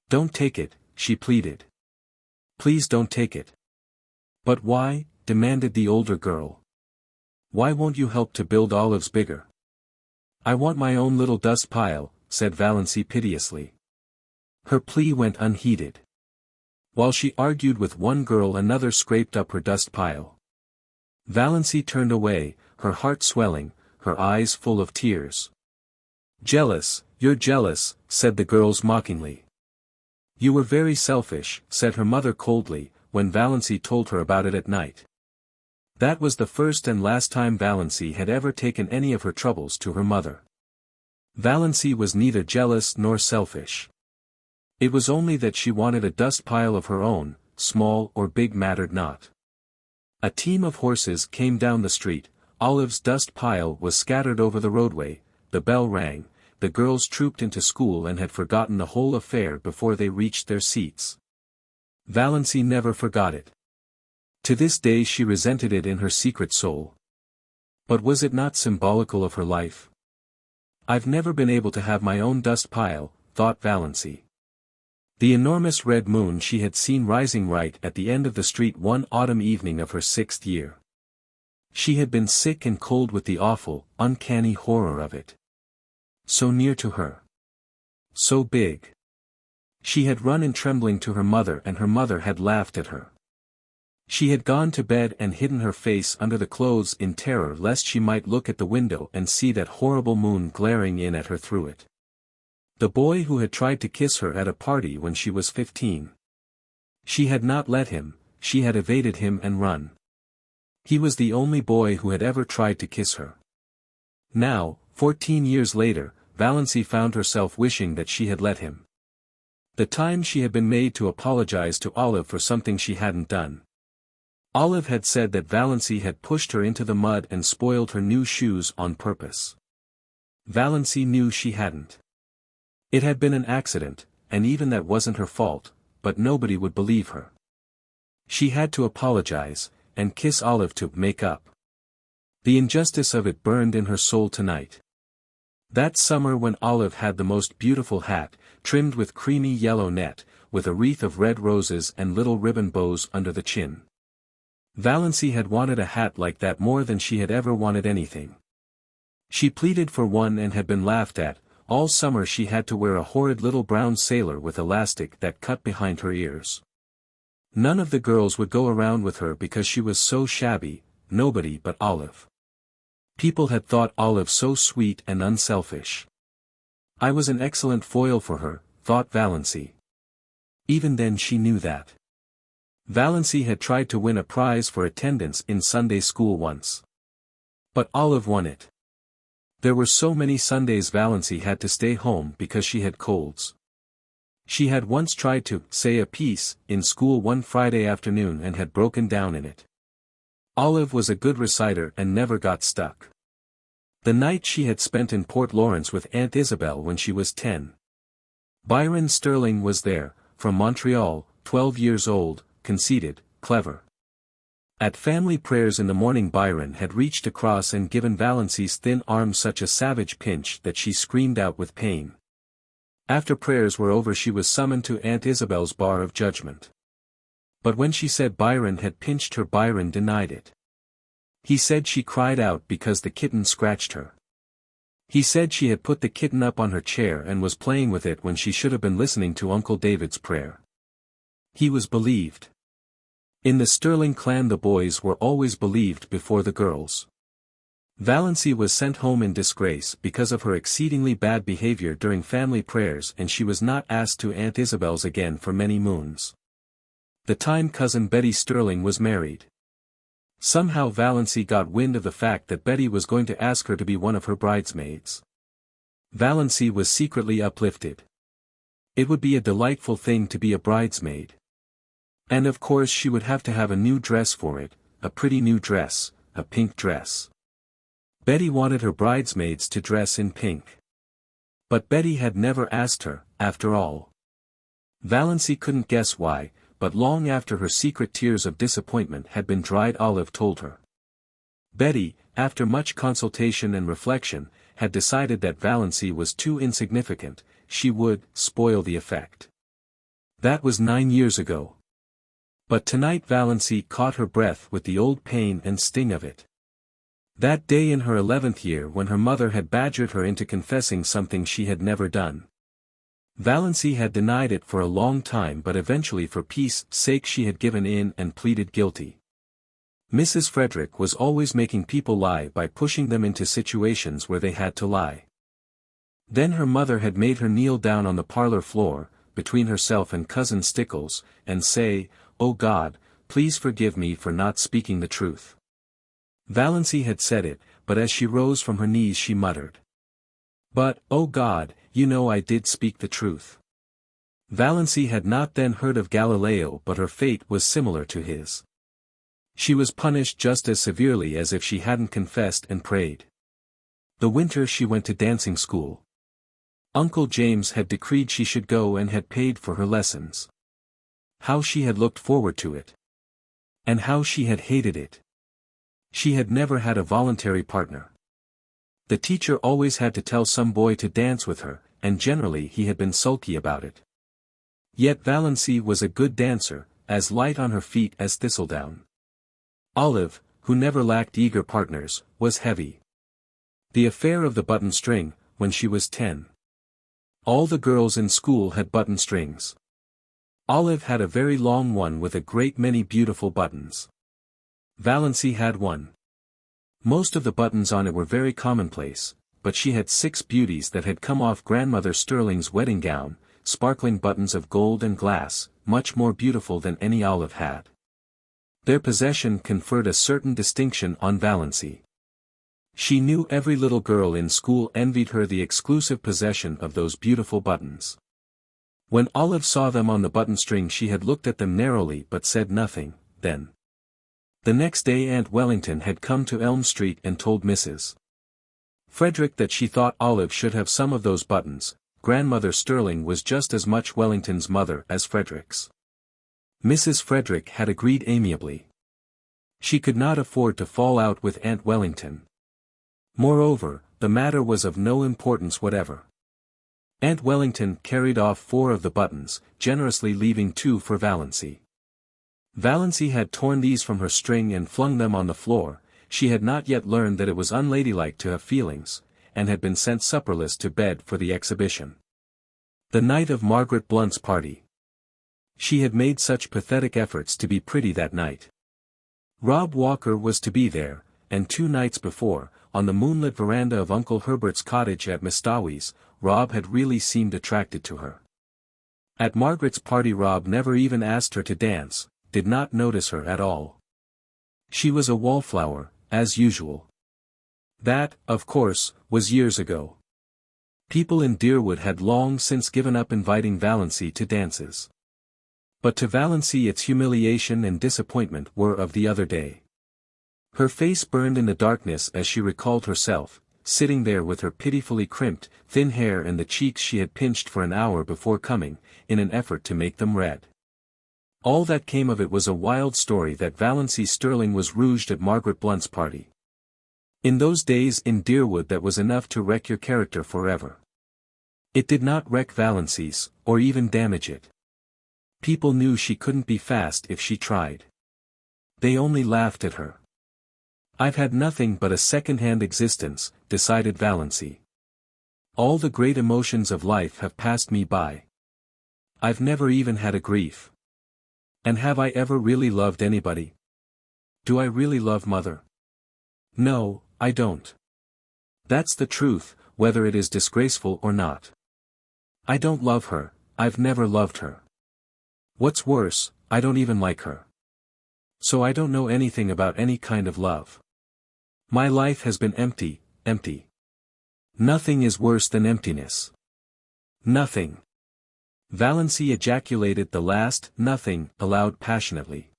"Don't take it," she pleaded. "Please don't take it." "But why?" demanded the older girl. "Why won't you help to build Olive's bigger?" "I want my own little dust pile," said Valancy piteously. Her plea went unheeded. While she argued with one girl another scraped up her dust pile. Valancy turned away, her heart swelling, her eyes full of tears. "Jealous, you're jealous," said the girls mockingly. "You were very selfish," said her mother coldly, when Valancy told her about it at night. That was the first and last time Valancy had ever taken any of her troubles to her mother. Valancy was neither jealous nor selfish. It was only that she wanted a dust pile of her own, small or big mattered not. A team of horses came down the street, Olive's dust pile was scattered over the roadway, the bell rang, the girls trooped into school and had forgotten the whole affair before they reached their seats. Valancy never forgot it. To this day she resented it in her secret soul. But was it not symbolical of her life? "I've never been able to have my own dust pile," thought Valancy. The enormous red moon she had seen rising right at the end of the street one autumn evening of her 6th year. She had been sick and cold with the awful, uncanny horror of it. So near to her. So big. She had run in trembling to her mother and her mother had laughed at her. She had gone to bed and hidden her face under the clothes in terror lest she might look at the window and see that horrible moon glaring in at her through it. The boy who had tried to kiss her at a party when she was 15. She had not let him, she had evaded him and run. He was the only boy who had ever tried to kiss her. Now, 14 years later, Valancy found herself wishing that she had let him. The time she had been made to apologize to Olive for something she hadn't done. Olive had said that Valancy had pushed her into the mud and spoiled her new shoes on purpose. Valancy knew she hadn't. It had been an accident, and even that wasn't her fault, but nobody would believe her. She had to apologize, and kiss Olive to make up. The injustice of it burned in her soul tonight. That summer when Olive had the most beautiful hat, trimmed with creamy yellow net, with a wreath of red roses and little ribbon bows under the chin. Valancy had wanted a hat like that more than she had ever wanted anything. She pleaded for one and had been laughed at, all summer she had to wear a horrid little brown sailor with elastic that cut behind her ears. None of the girls would go around with her because she was so shabby, nobody but Olive. People had thought Olive so sweet and unselfish. I was an excellent foil for her, thought Valancy. Even then she knew that. Valancy had tried to win a prize for attendance in Sunday school once. But Olive won it. There were so many Sundays Valancy had to stay home because she had colds. She had once tried to say a piece in school one Friday afternoon and had broken down in it. Olive was a good reciter and never got stuck. The night she had spent in Port Lawrence with Aunt Isabel when she was 10. Byron Stirling was there, from Montreal, 12 years old, conceited, clever. At family prayers in the morning Byron had reached across and given Valancy's thin arm such a savage pinch that she screamed out with pain. After prayers were over she was summoned to Aunt Isabel's bar of judgment. But when she said Byron had pinched her Byron denied it. He said she cried out because the kitten scratched her. He said she had put the kitten up on her chair and was playing with it when she should have been listening to Uncle David's prayer. He was believed. In the Stirling clan the boys were always believed before the girls. Valancy was sent home in disgrace because of her exceedingly bad behavior during family prayers and she was not asked to Aunt Isabel's again for many moons. The time cousin Betty Stirling was married. Somehow Valancy got wind of the fact that Betty was going to ask her to be one of her bridesmaids. Valancy was secretly uplifted. It would be a delightful thing to be a bridesmaid. And of course she would have to have a new dress for it, a pretty new dress, a pink dress. Betty wanted her bridesmaids to dress in pink. But Betty had never asked her, after all. Valancy couldn't guess why, but long after her secret tears of disappointment had been dried Olive told her. Betty, after much consultation and reflection, had decided that Valancy was too insignificant, she would spoil the effect. That was 9 years ago. But tonight Valancy caught her breath with the old pain and sting of it. That day in her 11th year when her mother had badgered her into confessing something she had never done. Valancy had denied it for a long time but eventually for peace sake she had given in and pleaded guilty. Mrs. Frederick was always making people lie by pushing them into situations where they had to lie. Then her mother had made her kneel down on the parlor floor, between herself and cousin Stickles, and say, "Oh God, please forgive me for not speaking the truth." Valancy had said it, but as she rose from her knees she muttered, "But, oh God, you know I did speak the truth." Valancy had not then heard of Galileo but her fate was similar to his. She was punished just as severely as if she hadn't confessed and prayed. The winter she went to dancing school. Uncle James had decreed she should go and had paid for her lessons. How she had looked forward to it. And how she had hated it. She had never had a voluntary partner. The teacher always had to tell some boy to dance with her, and generally he had been sulky about it. Yet Valancy was a good dancer, as light on her feet as thistledown. Olive, who never lacked eager partners, was heavy. The affair of the button string, when she was 10. All the girls in school had button strings. Olive had a very long one with a great many beautiful buttons. Valancy had one. Most of the buttons on it were very commonplace, but she had 6 beauties that had come off Grandmother Stirling's wedding gown, sparkling buttons of gold and glass, much more beautiful than any Olive had. Their possession conferred a certain distinction on Valancy. She knew every little girl in school envied her the exclusive possession of those beautiful buttons. When Olive saw them on the button string she had looked at them narrowly but said nothing, then. The next day Aunt Wellington had come to Elm Street and told Mrs. Frederick that she thought Olive should have some of those buttons. Grandmother Stirling was just as much Wellington's mother as Frederick's. Mrs. Frederick had agreed amiably. She could not afford to fall out with Aunt Wellington. Moreover, the matter was of no importance whatever. Aunt Wellington carried off 4 of the buttons, generously leaving 2 for Valancy. Valancy had torn these from her string and flung them on the floor. She had not yet learned that it was unladylike to have feelings, and had been sent supperless to bed for the exhibition. The night of Margaret Blunt's party. She had made such pathetic efforts to be pretty that night. Rob Walker was to be there, and 2 nights before, on the moonlit veranda of Uncle Herbert's cottage at Mistawey's, Rob had really seemed attracted to her. At Margaret's party Rob never even asked her to dance, did not notice her at all. She was a wallflower, as usual. That, of course, was years ago. People in Deerwood had long since given up inviting Valancy to dances. But to Valancy its humiliation and disappointment were of the other day. Her face burned in the darkness as she recalled herself, sitting there with her pitifully crimped, thin hair and the cheeks she had pinched for an hour before coming, in an effort to make them red. All that came of it was a wild story that Valancy Stirling was rouged at Margaret Blunt's party. In those days in Deerwood that was enough to wreck your character forever. It did not wreck Valancy's, or even damage it. People knew she couldn't be fast if she tried. They only laughed at her. I've had nothing but a second-hand existence, decided Valancy. All the great emotions of life have passed me by. I've never even had a grief. And have I ever really loved anybody? Do I really love Mother? No, I don't. That's the truth, whether it is disgraceful or not. I don't love her, I've never loved her. What's worse, I don't even like her. So I don't know anything about any kind of love. My life has been empty, empty. Nothing is worse than emptiness. Nothing. Valancy ejaculated the last "nothing" aloud passionately.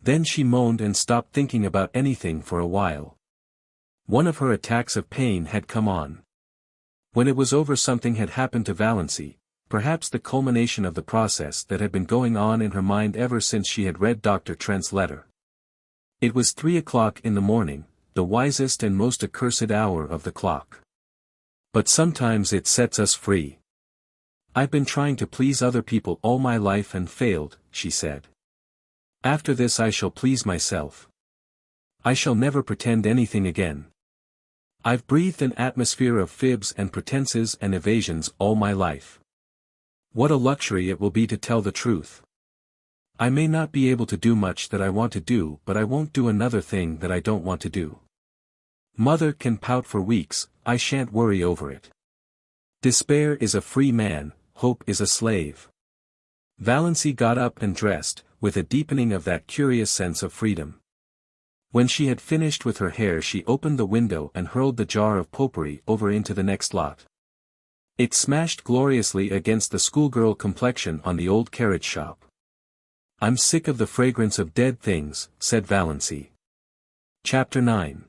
Then she moaned and stopped thinking about anything for a while. One of her attacks of pain had come on. When it was over something had happened to Valancy, perhaps the culmination of the process that had been going on in her mind ever since she had read Dr. Trent's letter. It was 3 o'clock in the morning, the wisest and most accursed hour of the clock. But sometimes it sets us free. I've been trying to please other people all my life and failed, she said. After this I shall please myself. I shall never pretend anything again. I've breathed an atmosphere of fibs and pretenses and evasions all my life. What a luxury it will be to tell the truth. I may not be able to do much that I want to do, but I won't do another thing that I don't want to do. Mother can pout for weeks, I shan't worry over it. Despair is a free man, hope is a slave. Valancy got up and dressed, with a deepening of that curious sense of freedom. When she had finished with her hair she opened the window and hurled the jar of potpourri over into the next lot. It smashed gloriously against the schoolgirl complexion on the old carriage shop. I'm sick of the fragrance of dead things, said Valancy. Chapter 9.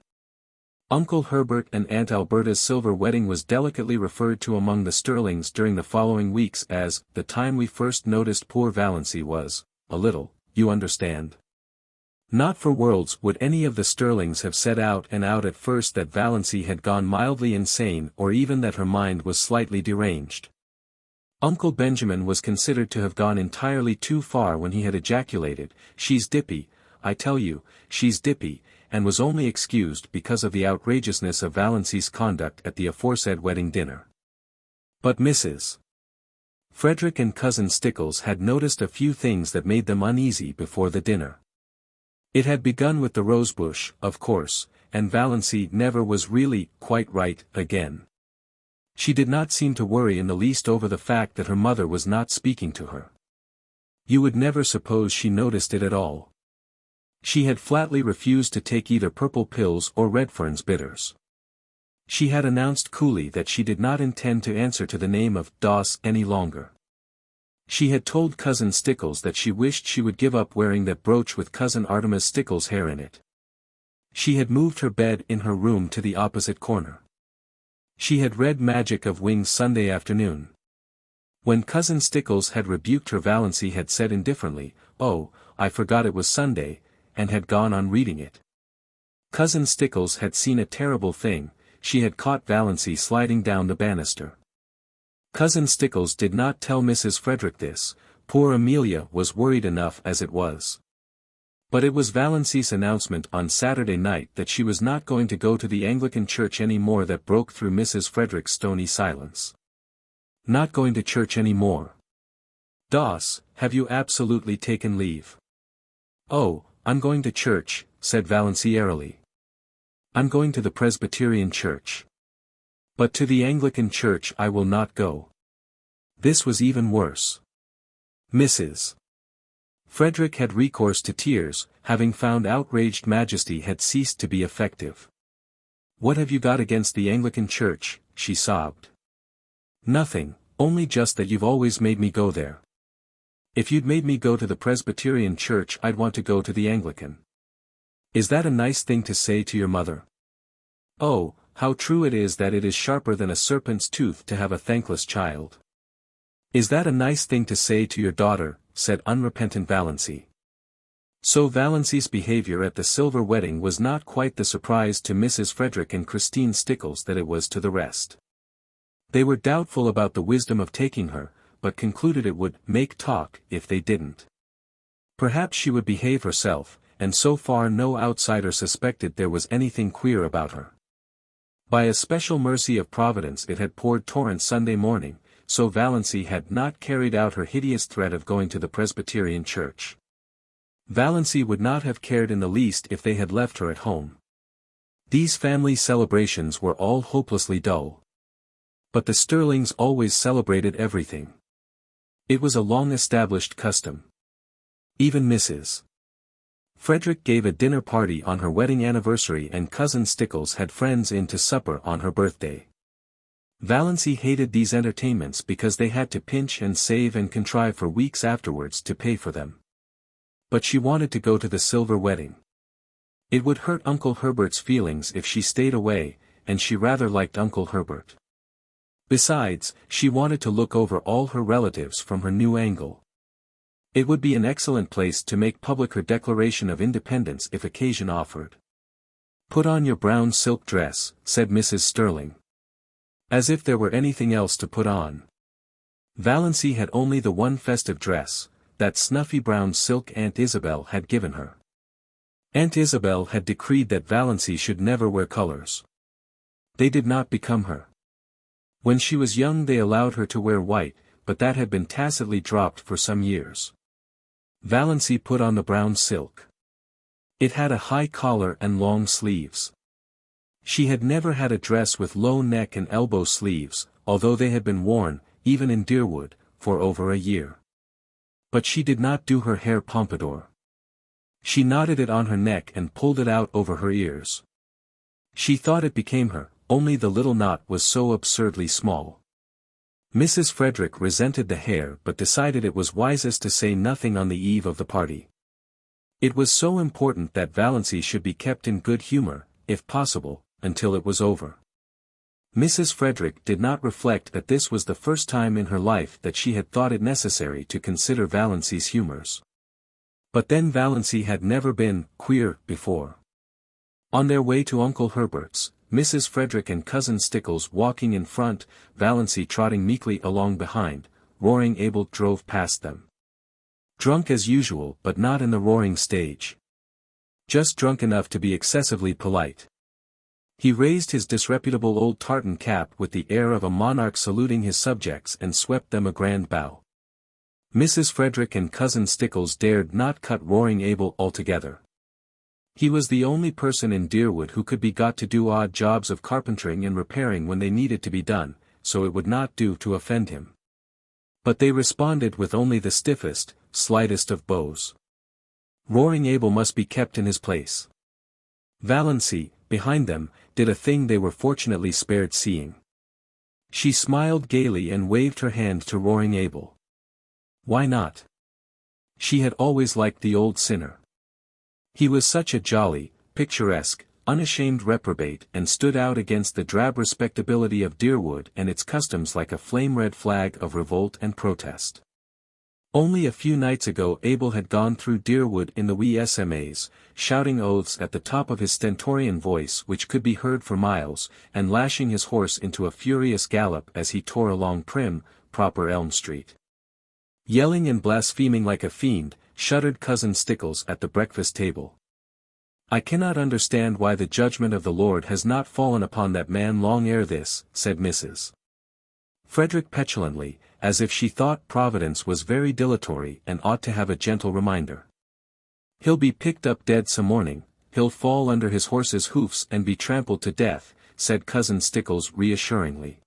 Uncle Herbert and Aunt Alberta's silver wedding was delicately referred to among the Stirlings during the following weeks as, the time we first noticed poor Valancy was, a little, you understand. Not for worlds would any of the Stirlings have said out and out at first that Valancy had gone mildly insane or even that her mind was slightly deranged. Uncle Benjamin was considered to have gone entirely too far when he had ejaculated, "She's dippy, I tell you, she's dippy," and was only excused because of the outrageousness of Valancy's conduct at the aforesaid wedding dinner. But Mrs. Frederick and Cousin Stickles had noticed a few things that made them uneasy before the dinner. It had begun with the rosebush, of course, and Valancy never was really quite right again. She did not seem to worry in the least over the fact that her mother was not speaking to her. You would never suppose she noticed it at all. She had flatly refused to take either purple pills or Redfern's bitters. She had announced coolly that she did not intend to answer to the name of Doss any longer. She had told Cousin Stickles that she wished she would give up wearing that brooch with Cousin Artemis Stickles' hair in it. She had moved her bed in her room to the opposite corner. She had read Magic of Wings Sunday afternoon. When Cousin Stickles had rebuked her Valancy had said indifferently, "Oh, I forgot it was Sunday," and had gone on reading it. Cousin Stickles had seen a terrible thing, she had caught Valancy sliding down the banister. Cousin Stickles did not tell Mrs. Frederick this, poor Amelia was worried enough as it was. But it was Valancy's announcement on Saturday night that she was not going to go to the Anglican church any more that broke through Mrs. Frederick's stony silence. Not going to church any more. Doss, have you absolutely taken leave? Oh, I'm going to church, said Valancy airily. I'm going to the Presbyterian church. But to the Anglican church I will not go. This was even worse. Mrs. Frederick had recourse to tears, having found outraged majesty had ceased to be effective. What have you got against the Anglican church? She sobbed. Nothing, only just that you've always made me go there. If you'd made me go to the Presbyterian church I'd want to go to the Anglican. Is that a nice thing to say to your mother? Oh, how true it is that it is sharper than a serpent's tooth to have a thankless child. Is that a nice thing to say to your daughter? Said unrepentant Valancy. So Valancy's behavior at the silver wedding was not quite the surprise to Mrs. Frederick and Christine Stickles that it was to the rest. They were doubtful about the wisdom of taking her, but concluded it would make talk if they didn't. Perhaps she would behave herself, and so far no outsider suspected there was anything queer about her. By a special mercy of Providence it had poured torrents Sunday morning, so Valancy had not carried out her hideous threat of going to the Presbyterian church. Valancy would not have cared in the least if they had left her at home. These family celebrations were all hopelessly dull. But the Stirlings always celebrated everything. It was a long-established custom. Even Mrs. Frederick gave a dinner party on her wedding anniversary and Cousin Stickles had friends in to supper on her birthday. Valancy hated these entertainments because they had to pinch and save and contrive for weeks afterwards to pay for them. But she wanted to go to the silver wedding. It would hurt Uncle Herbert's feelings if she stayed away, and she rather liked Uncle Herbert. Besides, she wanted to look over all her relatives from her new angle. It would be an excellent place to make public her declaration of independence if occasion offered. Put on your brown silk dress, said Mrs. Stirling. As if there were anything else to put on. Valancy had only the one festive dress, that snuffy brown silk Aunt Isabel had given her. Aunt Isabel had decreed that Valancy should never wear colors. They did not become her. When she was young they allowed her to wear white, but that had been tacitly dropped for some years. Valancy put on the brown silk. It had a high collar and long sleeves. She had never had a dress with low neck and elbow sleeves, although they had been worn, even in Deerwood, for over a year. But she did not do her hair pompadour. She knotted it on her neck and pulled it out over her ears. She thought it became her, only the little knot was so absurdly small. Mrs. Frederick resented the hair but decided it was wisest to say nothing on the eve of the party. It was so important that Valancy should be kept in good humor, if possible, until it was over. Mrs. Frederick did not reflect that this was the first time in her life that she had thought it necessary to consider Valancy's humors. But then Valancy had never been queer before. On their way to Uncle Herbert's, Mrs. Frederick and Cousin Stickles walking in front, Valancy trotting meekly along behind, Roaring Abel drove past them. Drunk as usual but not in the roaring stage. Just drunk enough to be excessively polite. He raised his disreputable old tartan cap with the air of a monarch saluting his subjects and swept them a grand bow. Mrs. Frederick and Cousin Stickles dared not cut Roaring Abel altogether. He was the only person in Deerwood who could be got to do odd jobs of carpentering and repairing when they needed to be done, so it would not do to offend him. But they responded with only the stiffest, slightest of bows. Roaring Abel must be kept in his place. Valancy, behind them, did a thing they were fortunately spared seeing. She smiled gaily and waved her hand to Roaring Abel. Why not? She had always liked the old sinner. He was such a jolly, picturesque, unashamed reprobate and stood out against the drab respectability of Deerwood and its customs like a flame-red flag of revolt and protest. Only a few nights ago Abel had gone through Deerwood in the wee SMAs, shouting oaths at the top of his stentorian voice which could be heard for miles, and lashing his horse into a furious gallop as he tore along prim, proper Elm Street. Yelling and blaspheming like a fiend, shuddered Cousin Stickles at the breakfast table. "I cannot understand why the judgment of the Lord has not fallen upon that man long ere this," said Mrs. Frederick petulantly, as if she thought Providence was very dilatory and ought to have a gentle reminder. "He'll be picked up dead some morning, he'll fall under his horse's hoofs and be trampled to death," said Cousin Stickles reassuringly.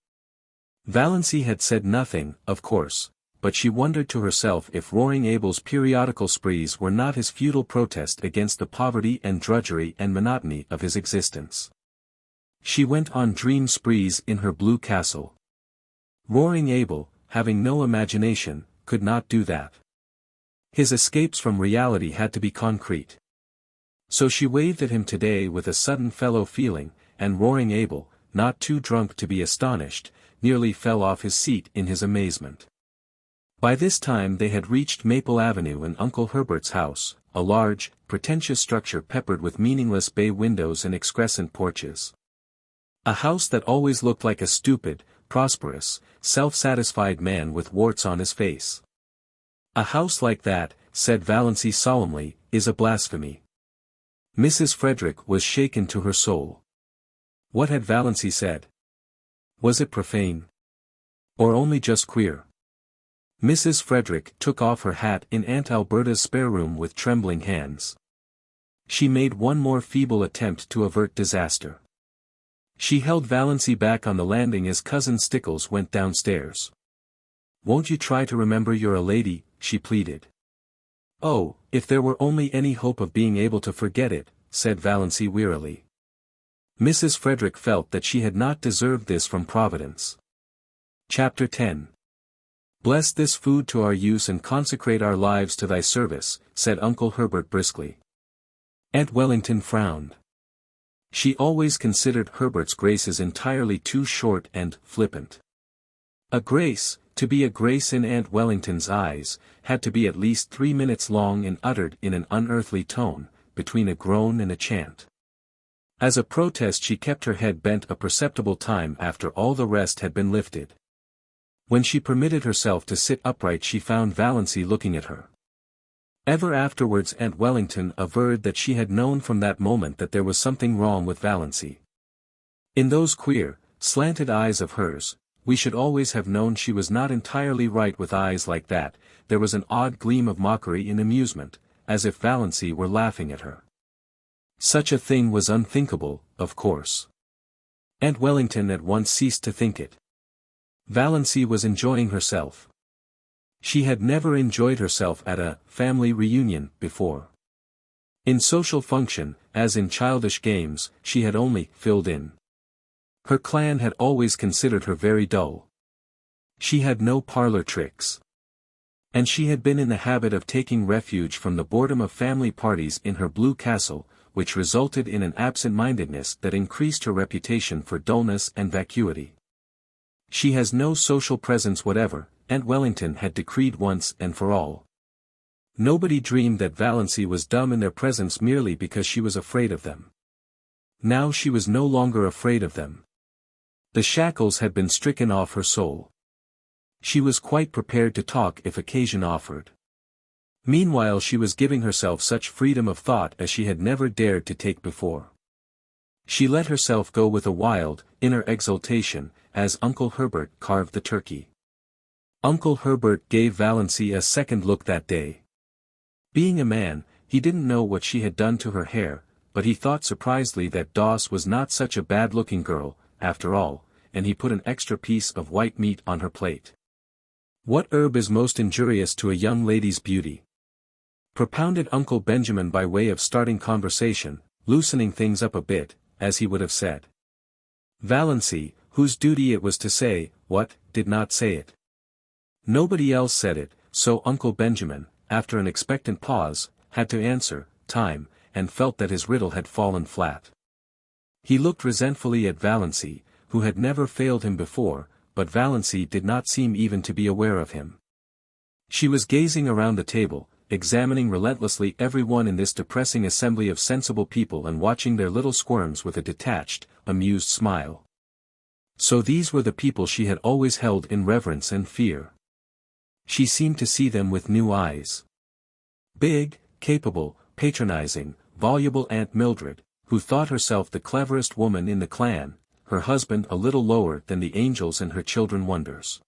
Valancy had said nothing, of course, but she wondered to herself if Roaring Abel's periodical sprees were not his futile protest against the poverty and drudgery and monotony of his existence. She went on dream sprees in her blue castle. Roaring Abel, having no imagination, could not do that. His escapes from reality had to be concrete. So she waved at him today with a sudden fellow feeling, and Roaring Abel, not too drunk to be astonished, nearly fell off his seat in his amazement. By this time they had reached Maple Avenue and Uncle Herbert's house, a large, pretentious structure peppered with meaningless bay windows and excrescent porches. A house that always looked like a stupid, prosperous, self-satisfied man with warts on his face. "A house like that," said Valancy solemnly, "is a blasphemy." Mrs. Frederick was shaken to her soul. What had Valancy said? Was it profane? Or only just queer? Mrs. Frederick took off her hat in Aunt Alberta's spare room with trembling hands. She made one more feeble attempt to avert disaster. She held Valancy back on the landing as Cousin Stickles went downstairs. "Won't you try to remember you're a lady?" she pleaded. "Oh, if there were only any hope of being able to forget it," said Valancy wearily. Mrs. Frederick felt that she had not deserved this from Providence. Chapter 10. "Bless this food to our use and consecrate our lives to thy service," said Uncle Herbert briskly. Aunt Wellington frowned. She always considered Herbert's graces entirely too short and flippant. A grace, to be a grace in Aunt Wellington's eyes, had to be at least 3 minutes long and uttered in an unearthly tone, between a groan and a chant. As a protest she kept her head bent a perceptible time after all the rest had been lifted. When she permitted herself to sit upright she found Valancy looking at her. Ever afterwards Aunt Wellington averred that she had known from that moment that there was something wrong with Valancy. In those queer, slanted eyes of hers, we should always have known she was not entirely right with eyes like that. There was an odd gleam of mockery and amusement, as if Valancy were laughing at her. Such a thing was unthinkable, of course. Aunt Wellington at once ceased to think it. Valancy was enjoying herself. She had never enjoyed herself at a family reunion before. In social function, as in childish games, she had only filled in. Her clan had always considered her very dull. She had no parlor tricks. And she had been in the habit of taking refuge from the boredom of family parties in her blue castle, which resulted in an absent-mindedness that increased her reputation for dullness and vacuity. She has no social presence whatever, Aunt Wellington had decreed once and for all. Nobody dreamed that Valancy was dumb in their presence merely because she was afraid of them. Now she was no longer afraid of them. The shackles had been stricken off her soul. She was quite prepared to talk if occasion offered. Meanwhile she was giving herself such freedom of thought as she had never dared to take before. She let herself go with a wild, inner exultation, as Uncle Herbert carved the turkey. Uncle Herbert gave Valancy a second look that day. Being a man, he didn't know what she had done to her hair, but he thought surprisedly that Doss was not such a bad-looking girl, after all, and he put an extra piece of white meat on her plate. "What herb is most injurious to a young lady's beauty?" propounded Uncle Benjamin by way of starting conversation, loosening things up a bit, as he would have said. Valancy, whose duty it was to say what, did not say it. Nobody else said it, so Uncle Benjamin, after an expectant pause, had to answer, time, and felt that his riddle had fallen flat. He looked resentfully at Valancy, who had never failed him before, but Valancy did not seem even to be aware of him. She was gazing around the table, examining relentlessly everyone in this depressing assembly of sensible people and watching their little squirms with a detached, amused smile. So these were the people she had always held in reverence and fear. She seemed to see them with new eyes. Big, capable, patronizing, voluble Aunt Mildred, who thought herself the cleverest woman in the clan, her husband a little lower than the angels and her children wonders.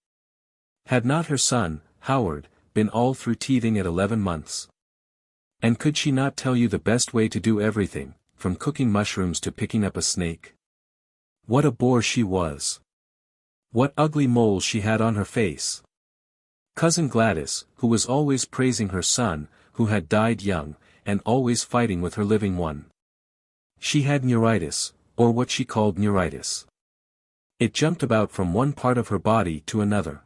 Had not her son, Howard, been all through teething at 11 months? And could she not tell you the best way to do everything, from cooking mushrooms to picking up a snake? What a bore she was! What ugly moles she had on her face! Cousin Gladys, who was always praising her son, who had died young, and always fighting with her living one. She had neuritis, or what she called neuritis. It jumped about from one part of her body to another.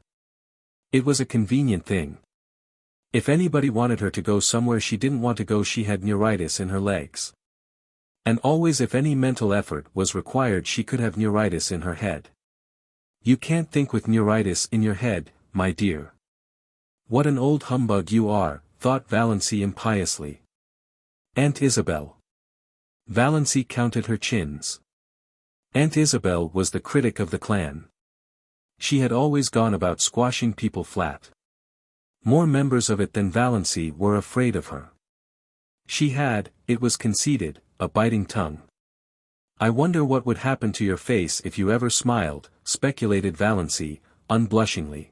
It was a convenient thing. If anybody wanted her to go somewhere she didn't want to go, she had neuritis in her legs. And always if any mental effort was required she could have neuritis in her head. You can't think with neuritis in your head, my dear. What an old humbug you are, thought Valancy impiously. Aunt Isabel. Valancy counted her chins. Aunt Isabel was the critic of the clan. She had always gone about squashing people flat. More members of it than Valancy were afraid of her. She had, it was conceded, a biting tongue. I wonder what would happen to your face if you ever smiled, speculated Valancy, unblushingly.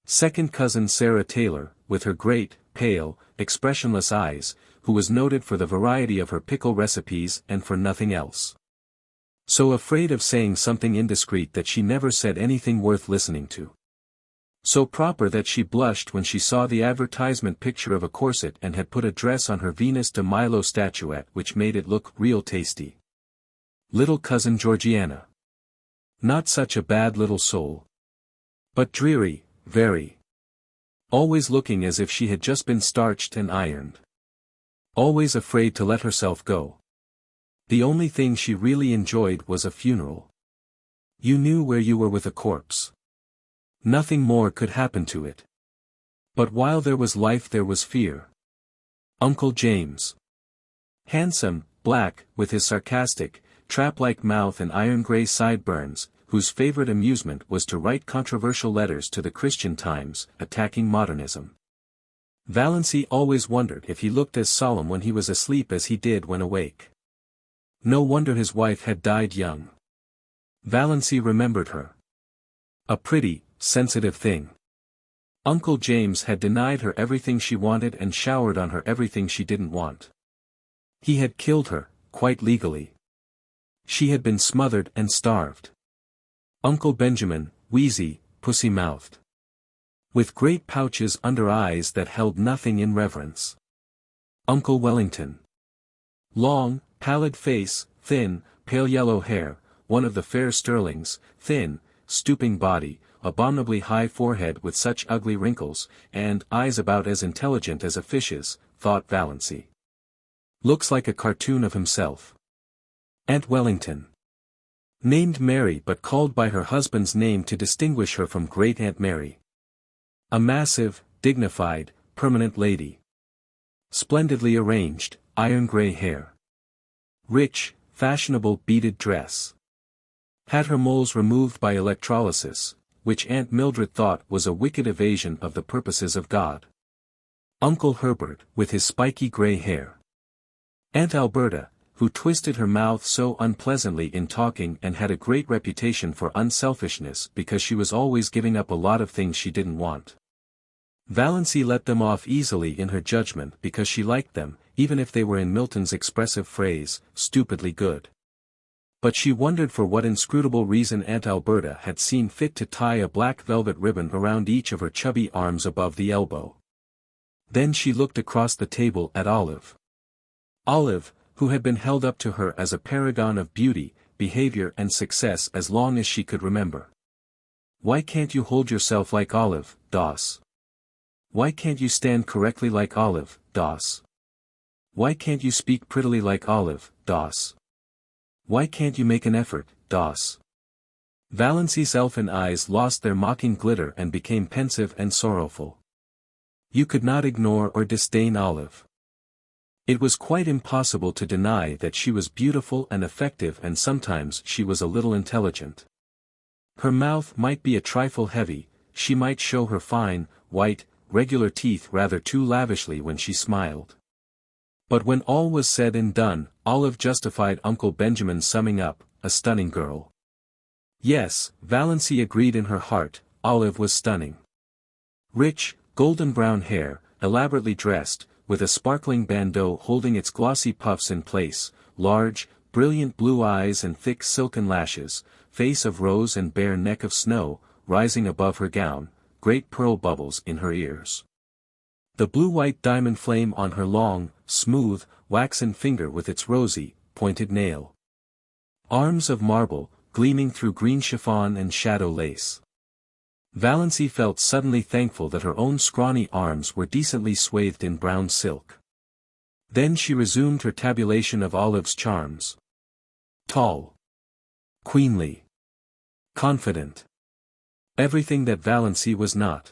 Second cousin Sarah Taylor, with her great, pale, expressionless eyes, who was noted for the variety of her pickle recipes and for nothing else. So afraid of saying something indiscreet that she never said anything worth listening to. So proper that she blushed when she saw the advertisement picture of a corset and had put a dress on her Venus de Milo statuette which made it look real tasty. Little cousin Georgiana. Not such a bad little soul. But dreary, very. Always looking as if she had just been starched and ironed. Always afraid to let herself go. The only thing she really enjoyed was a funeral. You knew where you were with a corpse. Nothing more could happen to it. But while there was life there was fear. Uncle James. Handsome, black, with his sarcastic, trap-like mouth and iron-gray sideburns, whose favorite amusement was to write controversial letters to the Christian Times, attacking modernism. Valancy always wondered if he looked as solemn when he was asleep as he did when awake. No wonder his wife had died young. Valancy remembered her. A pretty, sensitive thing. Uncle James had denied her everything she wanted and showered on her everything she didn't want. He had killed her, quite legally. She had been smothered and starved. Uncle Benjamin, wheezy, pussy-mouthed. With great pouches under eyes that held nothing in reverence. Uncle Wellington. Long, pallid face, thin, pale yellow hair, one of the fair Stirlings, thin, stooping body, abominably high forehead with such ugly wrinkles, and eyes about as intelligent as a fish's, thought Valancy. Looks like a cartoon of himself. Aunt Wellington. Named Mary but called by her husband's name to distinguish her from Great Aunt Mary. A massive, dignified, permanent lady. Splendidly arranged, iron-gray hair. Rich, fashionable beaded dress. Had her moles removed by electrolysis, which Aunt Mildred thought was a wicked evasion of the purposes of God. Uncle Herbert, with his spiky gray hair. Aunt Alberta, who twisted her mouth so unpleasantly in talking and had a great reputation for unselfishness because she was always giving up a lot of things she didn't want. Valancy let them off easily in her judgment because she liked them, even if they were in Milton's expressive phrase, stupidly good. But she wondered for what inscrutable reason Aunt Alberta had seen fit to tie a black velvet ribbon around each of her chubby arms above the elbow. Then she looked across the table at Olive. Olive, who had been held up to her as a paragon of beauty, behavior and success as long as she could remember. Why can't you hold yourself like Olive, Doss? Why can't you stand correctly like Olive, Doss? Why can't you speak prettily like Olive, Doss? Why can't you make an effort, Doss? Valancy's elfin eyes lost their mocking glitter and became pensive and sorrowful. You could not ignore or disdain Olive. It was quite impossible to deny that she was beautiful and effective, and sometimes she was a little intelligent. Her mouth might be a trifle heavy, she might show her fine, white, regular teeth rather too lavishly when she smiled. But when all was said and done, Olive justified Uncle Benjamin's summing up, a stunning girl. Yes, Valancy agreed in her heart, Olive was stunning. Rich, golden brown hair, elaborately dressed, with a sparkling bandeau holding its glossy puffs in place, large, brilliant blue eyes and thick silken lashes, face of rose and bare neck of snow, rising above her gown, great pearl bubbles in her ears. The blue-white diamond flame on her long, smooth, waxen finger with its rosy, pointed nail. Arms of marble, gleaming through green chiffon and shadow lace. Valancy felt suddenly thankful that her own scrawny arms were decently swathed in brown silk. Then she resumed her tabulation of Olive's charms. Tall. Queenly. Confident. Everything that Valancy was not.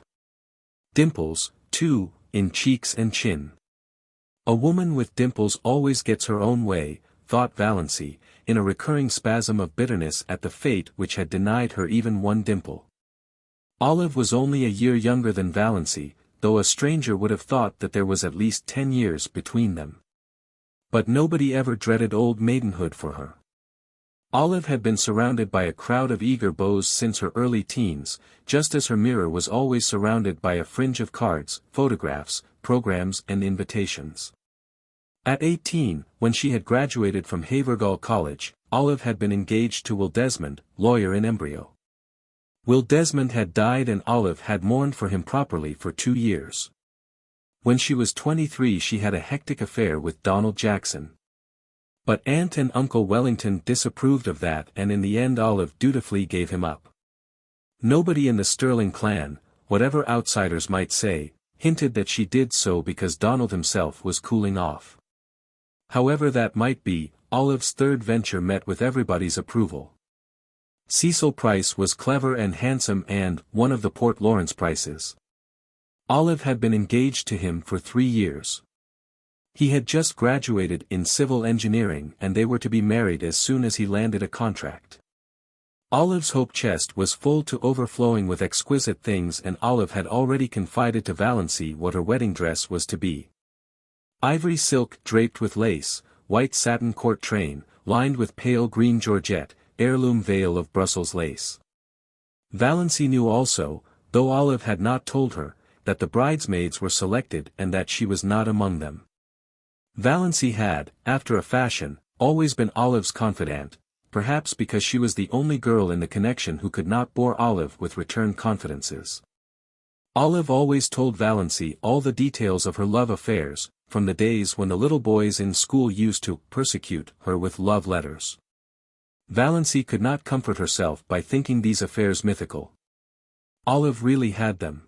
Dimples, too, in cheeks and chin. A woman with dimples always gets her own way, thought Valancy, in a recurring spasm of bitterness at the fate which had denied her even one dimple. Olive was only a year younger than Valancy, though a stranger would have thought that there was at least 10 years between them. But nobody ever dreaded old maidenhood for her. Olive had been surrounded by a crowd of eager beaux since her early teens, just as her mirror was always surrounded by a fringe of cards, photographs, programs and invitations. At 18, when she had graduated from Havergal College, Olive had been engaged to Will Desmond, lawyer in embryo. Will Desmond had died and Olive had mourned for him properly for 2 years. When she was 23 she had a hectic affair with Donald Jackson. But Aunt and Uncle Wellington disapproved of that and in the end Olive dutifully gave him up. Nobody in the Stirling clan, whatever outsiders might say, hinted that she did so because Donald himself was cooling off. However that might be, Olive's third venture met with everybody's approval. Cecil Price was clever and handsome and one of the Port Lawrence Prices. Olive had been engaged to him for 3 years. He had just graduated in civil engineering and they were to be married as soon as he landed a contract. Olive's hope chest was full to overflowing with exquisite things and Olive had already confided to Valancy what her wedding dress was to be. Ivory silk draped with lace, white satin court train, lined with pale green georgette, heirloom veil of Brussels lace. Valancy knew also, though Olive had not told her, that the bridesmaids were selected and that she was not among them. Valancy had, after a fashion, always been Olive's confidante, perhaps because she was the only girl in the connection who could not bore Olive with return confidences. Olive always told Valancy all the details of her love affairs, from the days when the little boys in school used to persecute her with love letters. Valancy could not comfort herself by thinking these affairs mythical. Olive really had them.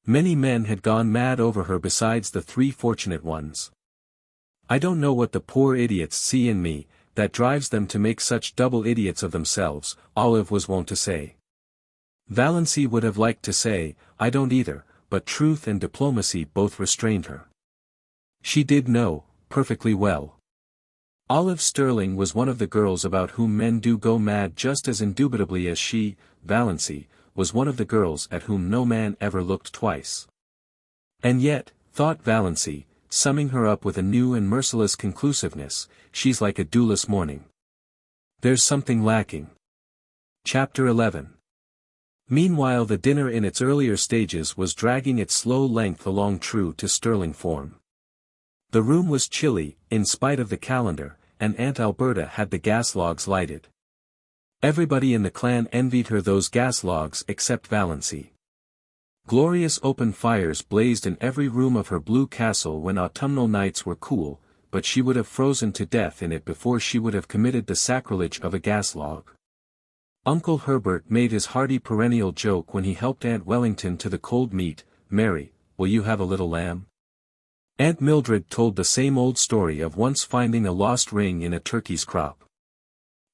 Many men had gone mad over her besides the 3 fortunate ones. I don't know what the poor idiots see in me, that drives them to make such double idiots of themselves, Olive was wont to say. Valancy would have liked to say, I don't either, but truth and diplomacy both restrained her. She did know, perfectly well. Olive Stirling was one of the girls about whom men do go mad just as indubitably as she, Valancy, was one of the girls at whom no man ever looked twice. And yet, thought Valancy, summing her up with a new and merciless conclusiveness, she's like a dewless morning. There's something lacking. Chapter 11. Meanwhile the dinner in its earlier stages was dragging its slow length along true to Stirling form. The room was chilly, in spite of the calendar, and Aunt Alberta had the gas logs lighted. Everybody in the clan envied her those gas logs except Valancy. Glorious open fires blazed in every room of her blue castle when autumnal nights were cool, but she would have frozen to death in it before she would have committed the sacrilege of a gas log. Uncle Herbert made his hearty perennial joke when he helped Aunt Wellington to the cold meat, Mary, will you have a little lamb? Aunt Mildred told the same old story of once finding a lost ring in a turkey's crop.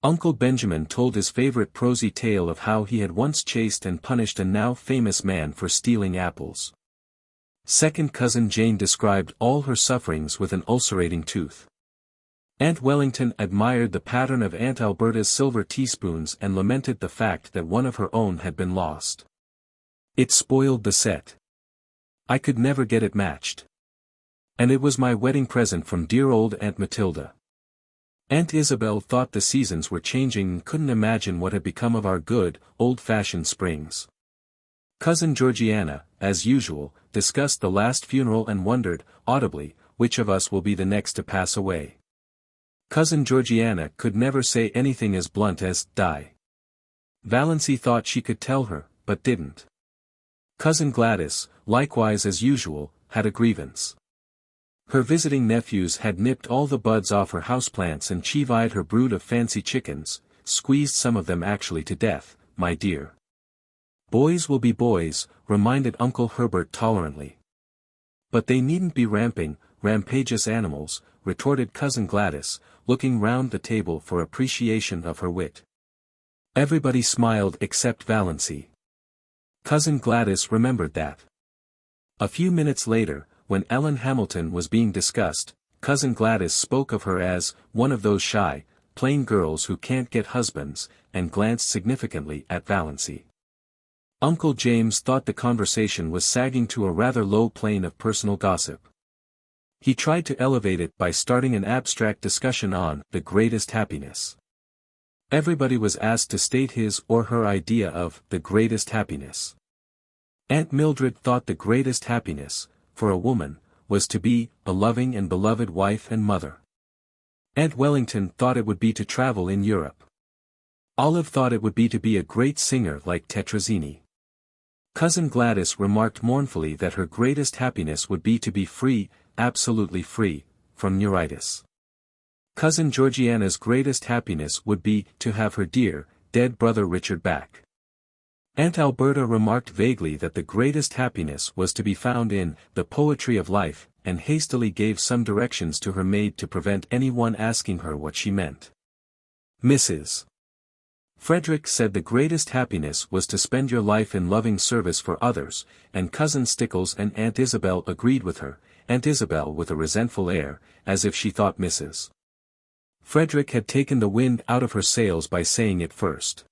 Uncle Benjamin told his favorite prosy tale of how he had once chased and punished a now famous man for stealing apples. Second cousin Jane described all her sufferings with an ulcerating tooth. Aunt Wellington admired the pattern of Aunt Alberta's silver teaspoons and lamented the fact that one of her own had been lost. It spoiled the set. I could never get it matched. And it was my wedding present from dear old Aunt Matilda. Aunt Isabel thought the seasons were changing and couldn't imagine what had become of our good, old-fashioned springs. Cousin Georgiana, as usual, discussed the last funeral and wondered, audibly, which of us will be the next to pass away. Cousin Georgiana could never say anything as blunt as, die. Valancy thought she could tell her, but didn't. Cousin Gladys, likewise as usual, had a grievance. Her visiting nephews had nipped all the buds off her houseplants and chivied her brood of fancy chickens, squeezed some of them actually to death, my dear. Boys will be boys, reminded Uncle Herbert tolerantly. But they needn't be rampageous animals, retorted Cousin Gladys, looking round the table for appreciation of her wit. Everybody smiled except Valancy. Cousin Gladys remembered that. A few minutes later, when Ellen Hamilton was being discussed, Cousin Gladys spoke of her as one of those shy, plain girls who can't get husbands, and glanced significantly at Valancy. Uncle James thought the conversation was sagging to a rather low plane of personal gossip. He tried to elevate it by starting an abstract discussion on the greatest happiness. Everybody was asked to state his or her idea of the greatest happiness. Aunt Mildred thought the greatest happiness, for a woman, was to be a loving and beloved wife and mother. Aunt Wellington thought it would be to travel in Europe. Olive thought it would be to be a great singer like Tetrazzini. Cousin Gladys remarked mournfully that her greatest happiness would be to be free, absolutely free, from neuritis. Cousin Georgiana's greatest happiness would be to have her dear, dead brother Richard back. Aunt Alberta remarked vaguely that the greatest happiness was to be found in the poetry of life, and hastily gave some directions to her maid to prevent anyone asking her what she meant. Mrs. Frederick said the greatest happiness was to spend your life in loving service for others, and Cousin Stickles and Aunt Isabel agreed with her, Aunt Isabel with a resentful air, as if she thought Mrs. Frederick had taken the wind out of her sails by saying it first.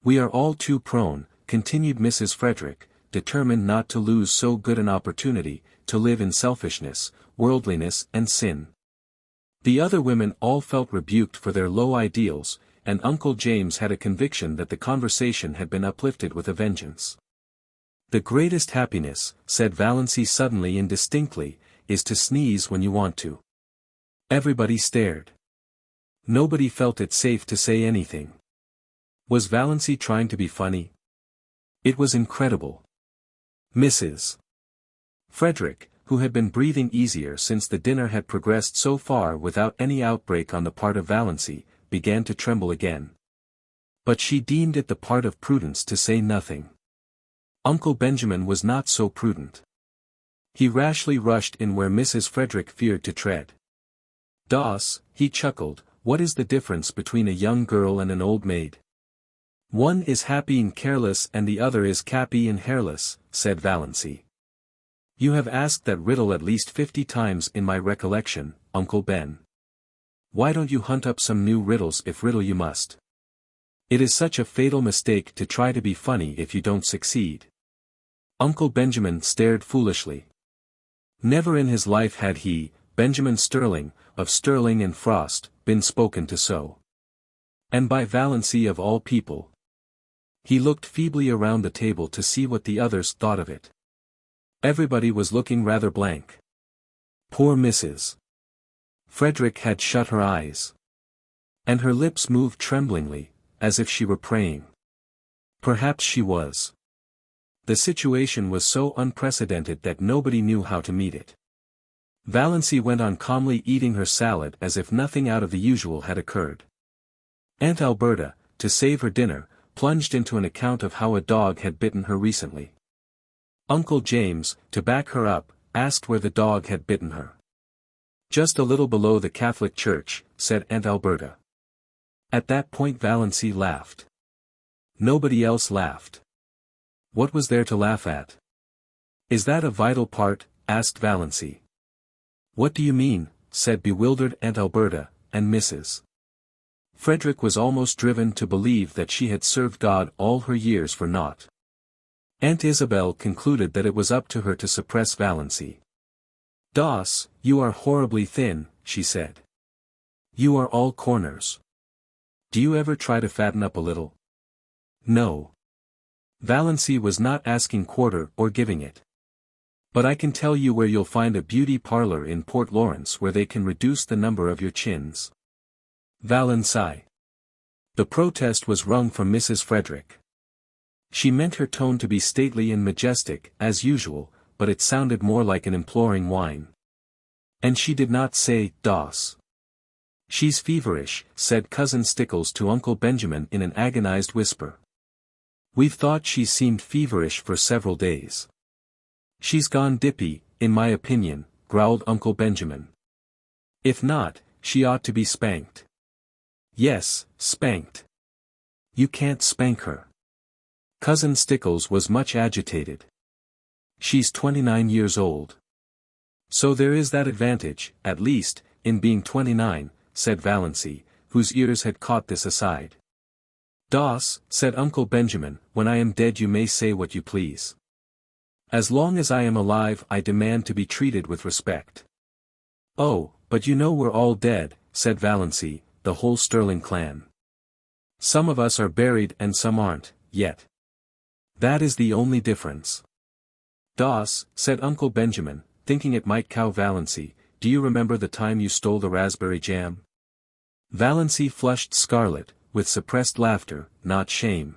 We are all too prone, continued Mrs. Frederick, determined not to lose so good an opportunity, to live in selfishness, worldliness and sin. The other women all felt rebuked for their low ideals, and Uncle James had a conviction that the conversation had been uplifted with a vengeance. The greatest happiness, said Valancy suddenly and distinctly, is to sneeze when you want to. Everybody stared. Nobody felt it safe to say anything. Was Valancy trying to be funny? It was incredible. Mrs. Frederick, who had been breathing easier since the dinner had progressed so far without any outbreak on the part of Valancy, began to tremble again. But she deemed it the part of prudence to say nothing. Uncle Benjamin was not so prudent. He rashly rushed in where Mrs. Frederick feared to tread. Doss, he chuckled, what is the difference between a young girl and an old maid? One is happy and careless and the other is cappy and hairless, said Valancy. You have asked that riddle at least 50 times in my recollection, Uncle Ben. Why don't you hunt up some new riddles if riddle you must? It is such a fatal mistake to try to be funny if you don't succeed. Uncle Benjamin stared foolishly. Never in his life had he, Benjamin Stirling, of Stirling and Frost, been spoken to so. And by Valancy of all people. He looked feebly around the table to see what the others thought of it. Everybody was looking rather blank. Poor Mrs. Frederick had shut her eyes. And her lips moved tremblingly, as if she were praying. Perhaps she was. The situation was so unprecedented that nobody knew how to meet it. Valancy went on calmly eating her salad as if nothing out of the usual had occurred. Aunt Alberta, to save her dinner, plunged into an account of how a dog had bitten her recently. Uncle James, to back her up, asked where the dog had bitten her. Just a little below the Catholic Church, said Aunt Alberta. At that point Valancy laughed. Nobody else laughed. What was there to laugh at? Is that a vital part? Asked Valancy. What do you mean? Said bewildered Aunt Alberta, and Mrs. Frederick was almost driven to believe that she had served God all her years for naught. Aunt Isabel concluded that it was up to her to suppress Valancy. "Doss, you are horribly thin," she said. "You are all corners. Do you ever try to fatten up a little?" "No." Valancy was not asking quarter or giving it. "But I can tell you where you'll find a beauty parlor in Port Lawrence where they can reduce the number of your chins." Valancy. The protest was wrung from Mrs. Frederick. She meant her tone to be stately and majestic, as usual, but it sounded more like an imploring whine. And she did not say, "Doss." "She's feverish," said Cousin Stickles to Uncle Benjamin in an agonized whisper. "We've thought she seemed feverish for several days." "She's gone dippy, in my opinion," growled Uncle Benjamin. "If not, she ought to be spanked." "Yes, spanked." "You can't spank her." Cousin Stickles was much agitated. "She's 29 years old. So there is that advantage, at least, in being 29, said Valancy, whose ears had caught this aside. "Doss," said Uncle Benjamin, "when I am dead you may say what you please. As long as I am alive I demand to be treated with respect." "Oh, but you know we're all dead," said Valancy, "the whole Stirling clan. Some of us are buried and some aren't, yet. That is the only difference." "Doss," said Uncle Benjamin, thinking it might cow Valancy, "do you remember the time you stole the raspberry jam?" Valancy flushed scarlet, with suppressed laughter, not shame.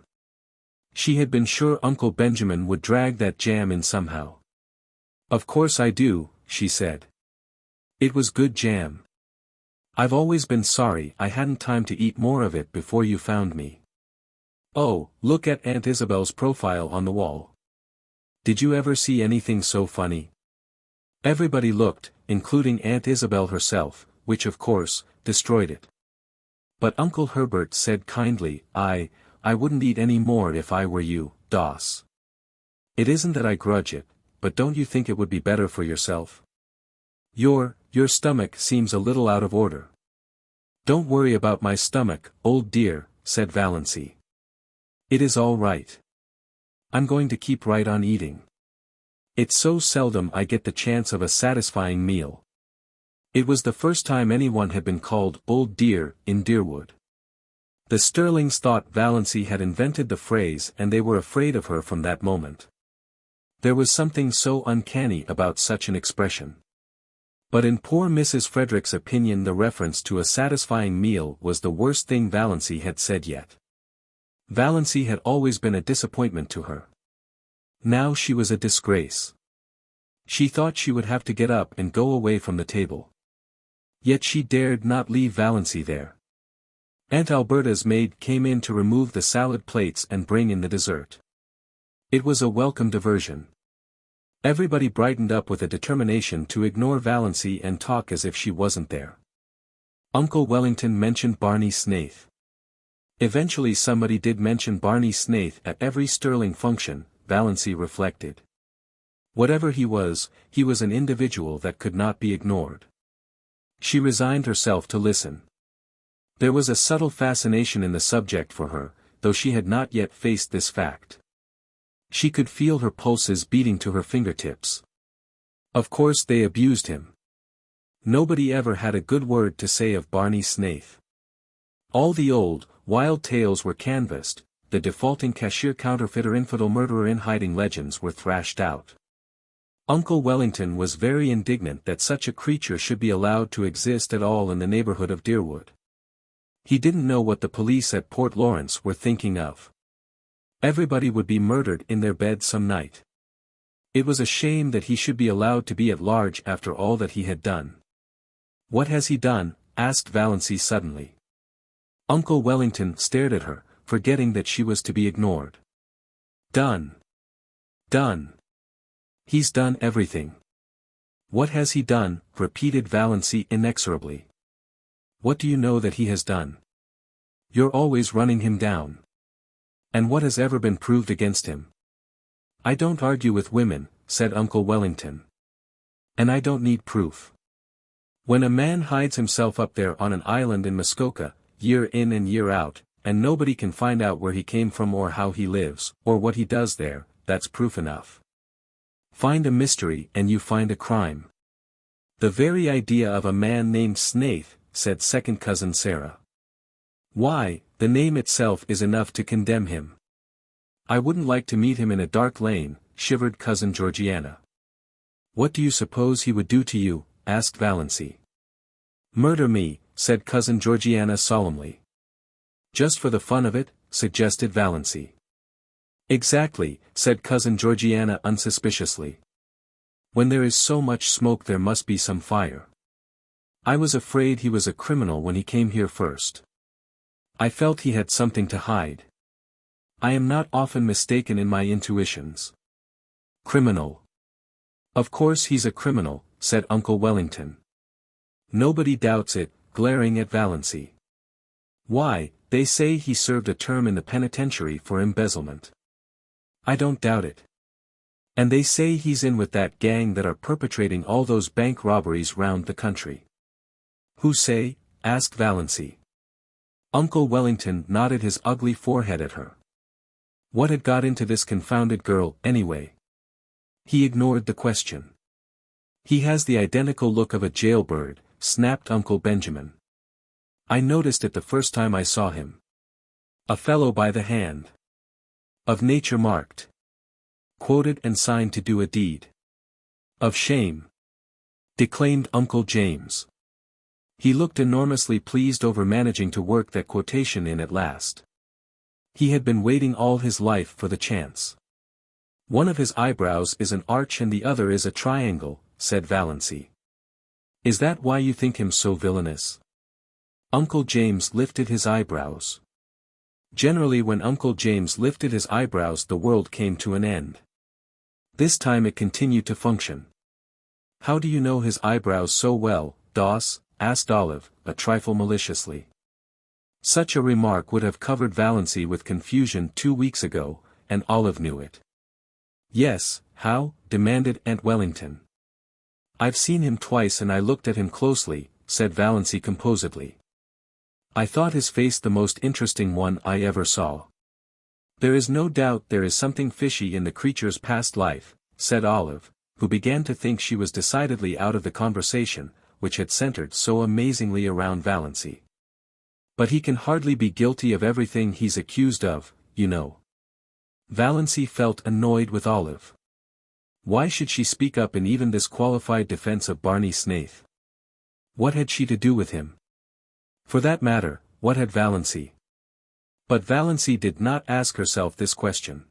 She had been sure Uncle Benjamin would drag that jam in somehow. "Of course I do," she said. "It was good jam. I've always been sorry I hadn't time to eat more of it before you found me. Oh, look at Aunt Isabel's profile on the wall. Did you ever see anything so funny?" Everybody looked, including Aunt Isabel herself, which of course, destroyed it. But Uncle Herbert said kindly, I wouldn't eat any more if I were you, Doss. It isn't that I grudge it, but don't you think it would be better for yourself? Your stomach seems a little out of order." "Don't worry about my stomach, old dear," said Valancy. "It is all right. I'm going to keep right on eating. It's so seldom I get the chance of a satisfying meal." It was the first time anyone had been called "old dear" in Deerwood. The Stirlings thought Valancy had invented the phrase and they were afraid of her from that moment. There was something so uncanny about such an expression. But in poor Mrs. Frederick's opinion the reference to a satisfying meal was the worst thing Valancy had said yet. Valancy had always been a disappointment to her. Now she was a disgrace. She thought she would have to get up and go away from the table. Yet she dared not leave Valancy there. Aunt Alberta's maid came in to remove the salad plates and bring in the dessert. It was a welcome diversion. Everybody brightened up with a determination to ignore Valancy and talk as if she wasn't there. Uncle Wellington mentioned Barney Snaith. Eventually somebody did mention Barney Snaith at every Stirling function, Valancy reflected. Whatever he was an individual that could not be ignored. She resigned herself to listen. There was a subtle fascination in the subject for her, though she had not yet faced this fact. She could feel her pulses beating to her fingertips. Of course they abused him. Nobody ever had a good word to say of Barney Snaith. All the old, wild tales were canvassed, the defaulting cashier counterfeiter infidel murderer in hiding legends were thrashed out. Uncle Wellington was very indignant that such a creature should be allowed to exist at all in the neighborhood of Deerwood. He didn't know what the police at Port Lawrence were thinking of. Everybody would be murdered in their bed some night. It was a shame that he should be allowed to be at large after all that he had done. "What has he done?" asked Valancy suddenly. Uncle Wellington stared at her, forgetting that she was to be ignored. "Done. Done. He's done everything." "What has he done?" repeated Valancy inexorably. "What do you know that he has done? You're always running him down. And what has ever been proved against him?" "I don't argue with women," said Uncle Wellington. "And I don't need proof. When a man hides himself up there on an island in Muskoka, year in and year out, and nobody can find out where he came from or how he lives, or what he does there, that's proof enough. Find a mystery and you find a crime. The very idea of a man named Snaith, said second cousin Sarah. Why, the name itself is enough to condemn him. I wouldn't like to meet him in a dark lane, shivered cousin Georgiana. What do you suppose he would do to you? Asked Valancy. Murder me, said cousin Georgiana solemnly. Just for the fun of it, suggested Valancy. Exactly, said cousin Georgiana unsuspiciously. When there is so much smoke there must be some fire. I was afraid he was a criminal when he came here first. I felt he had something to hide. I am not often mistaken in my intuitions. Criminal. Of course he's a criminal, said Uncle Wellington. Nobody doubts it, glaring at Valancy. Why, they say he served a term in the penitentiary for embezzlement. I don't doubt it. And they say he's in with that gang that are perpetrating all those bank robberies round the country. Who say? Asked Valancy. Uncle Wellington nodded his ugly forehead at her. What had got into this confounded girl, anyway? He ignored the question. He has the identical look of a jailbird, snapped Uncle Benjamin. I noticed it the first time I saw him. A fellow by the hand. Of nature marked. Quoted and signed to do a deed. Of shame. Declaimed Uncle James. He looked enormously pleased over managing to work that quotation in at last. He had been waiting all his life for the chance. One of his eyebrows is an arch and the other is a triangle, said Valancy. Is that why you think him so villainous? Uncle James lifted his eyebrows. Generally when Uncle James lifted his eyebrows the world came to an end. This time it continued to function. How do you know his eyebrows so well, Doss? Asked Olive, a trifle maliciously. Such a remark would have covered Valancy with confusion 2 weeks ago, and Olive knew it. Yes, how? Demanded Aunt Wellington. I've seen him twice and I looked at him closely, said Valancy composedly. I thought his face the most interesting one I ever saw. There is no doubt there is something fishy in the creature's past life, said Olive, who began to think she was decidedly out of the conversation, which had centered so amazingly around Valancy. But he can hardly be guilty of everything he's accused of, you know. Valancy felt annoyed with Olive. Why should she speak up in even this qualified defense of Barney Snaith? What had she to do with him? For that matter, what had Valancy? But Valancy did not ask herself this question.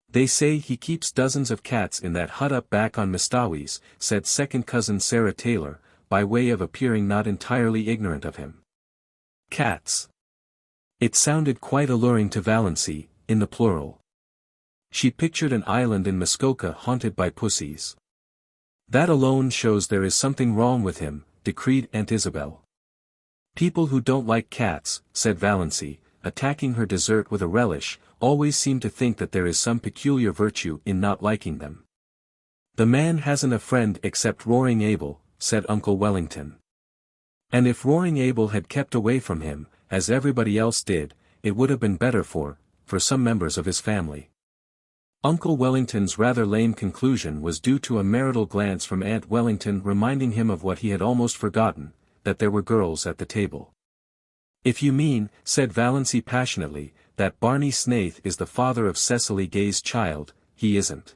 They say he keeps dozens of cats in that hut up back on Mistawis, said second cousin Sarah Taylor, by way of appearing not entirely ignorant of him. Cats. It sounded quite alluring to Valancy, in the plural. She pictured an island in Muskoka haunted by pussies. That alone shows there is something wrong with him, decreed Aunt Isabel. People who don't like cats, said Valancy, attacking her dessert with a relish, always seem to think that there is some peculiar virtue in not liking them. The man hasn't a friend except Roaring Abel, said Uncle Wellington. And if Roaring Abel had kept away from him, as everybody else did, it would have been better for some members of his family. Uncle Wellington's rather lame conclusion was due to a marital glance from Aunt Wellington reminding him of what he had almost forgotten, that there were girls at the table. If you mean, said Valancy passionately, that Barney Snaith is the father of Cecily Gay's child, he isn't.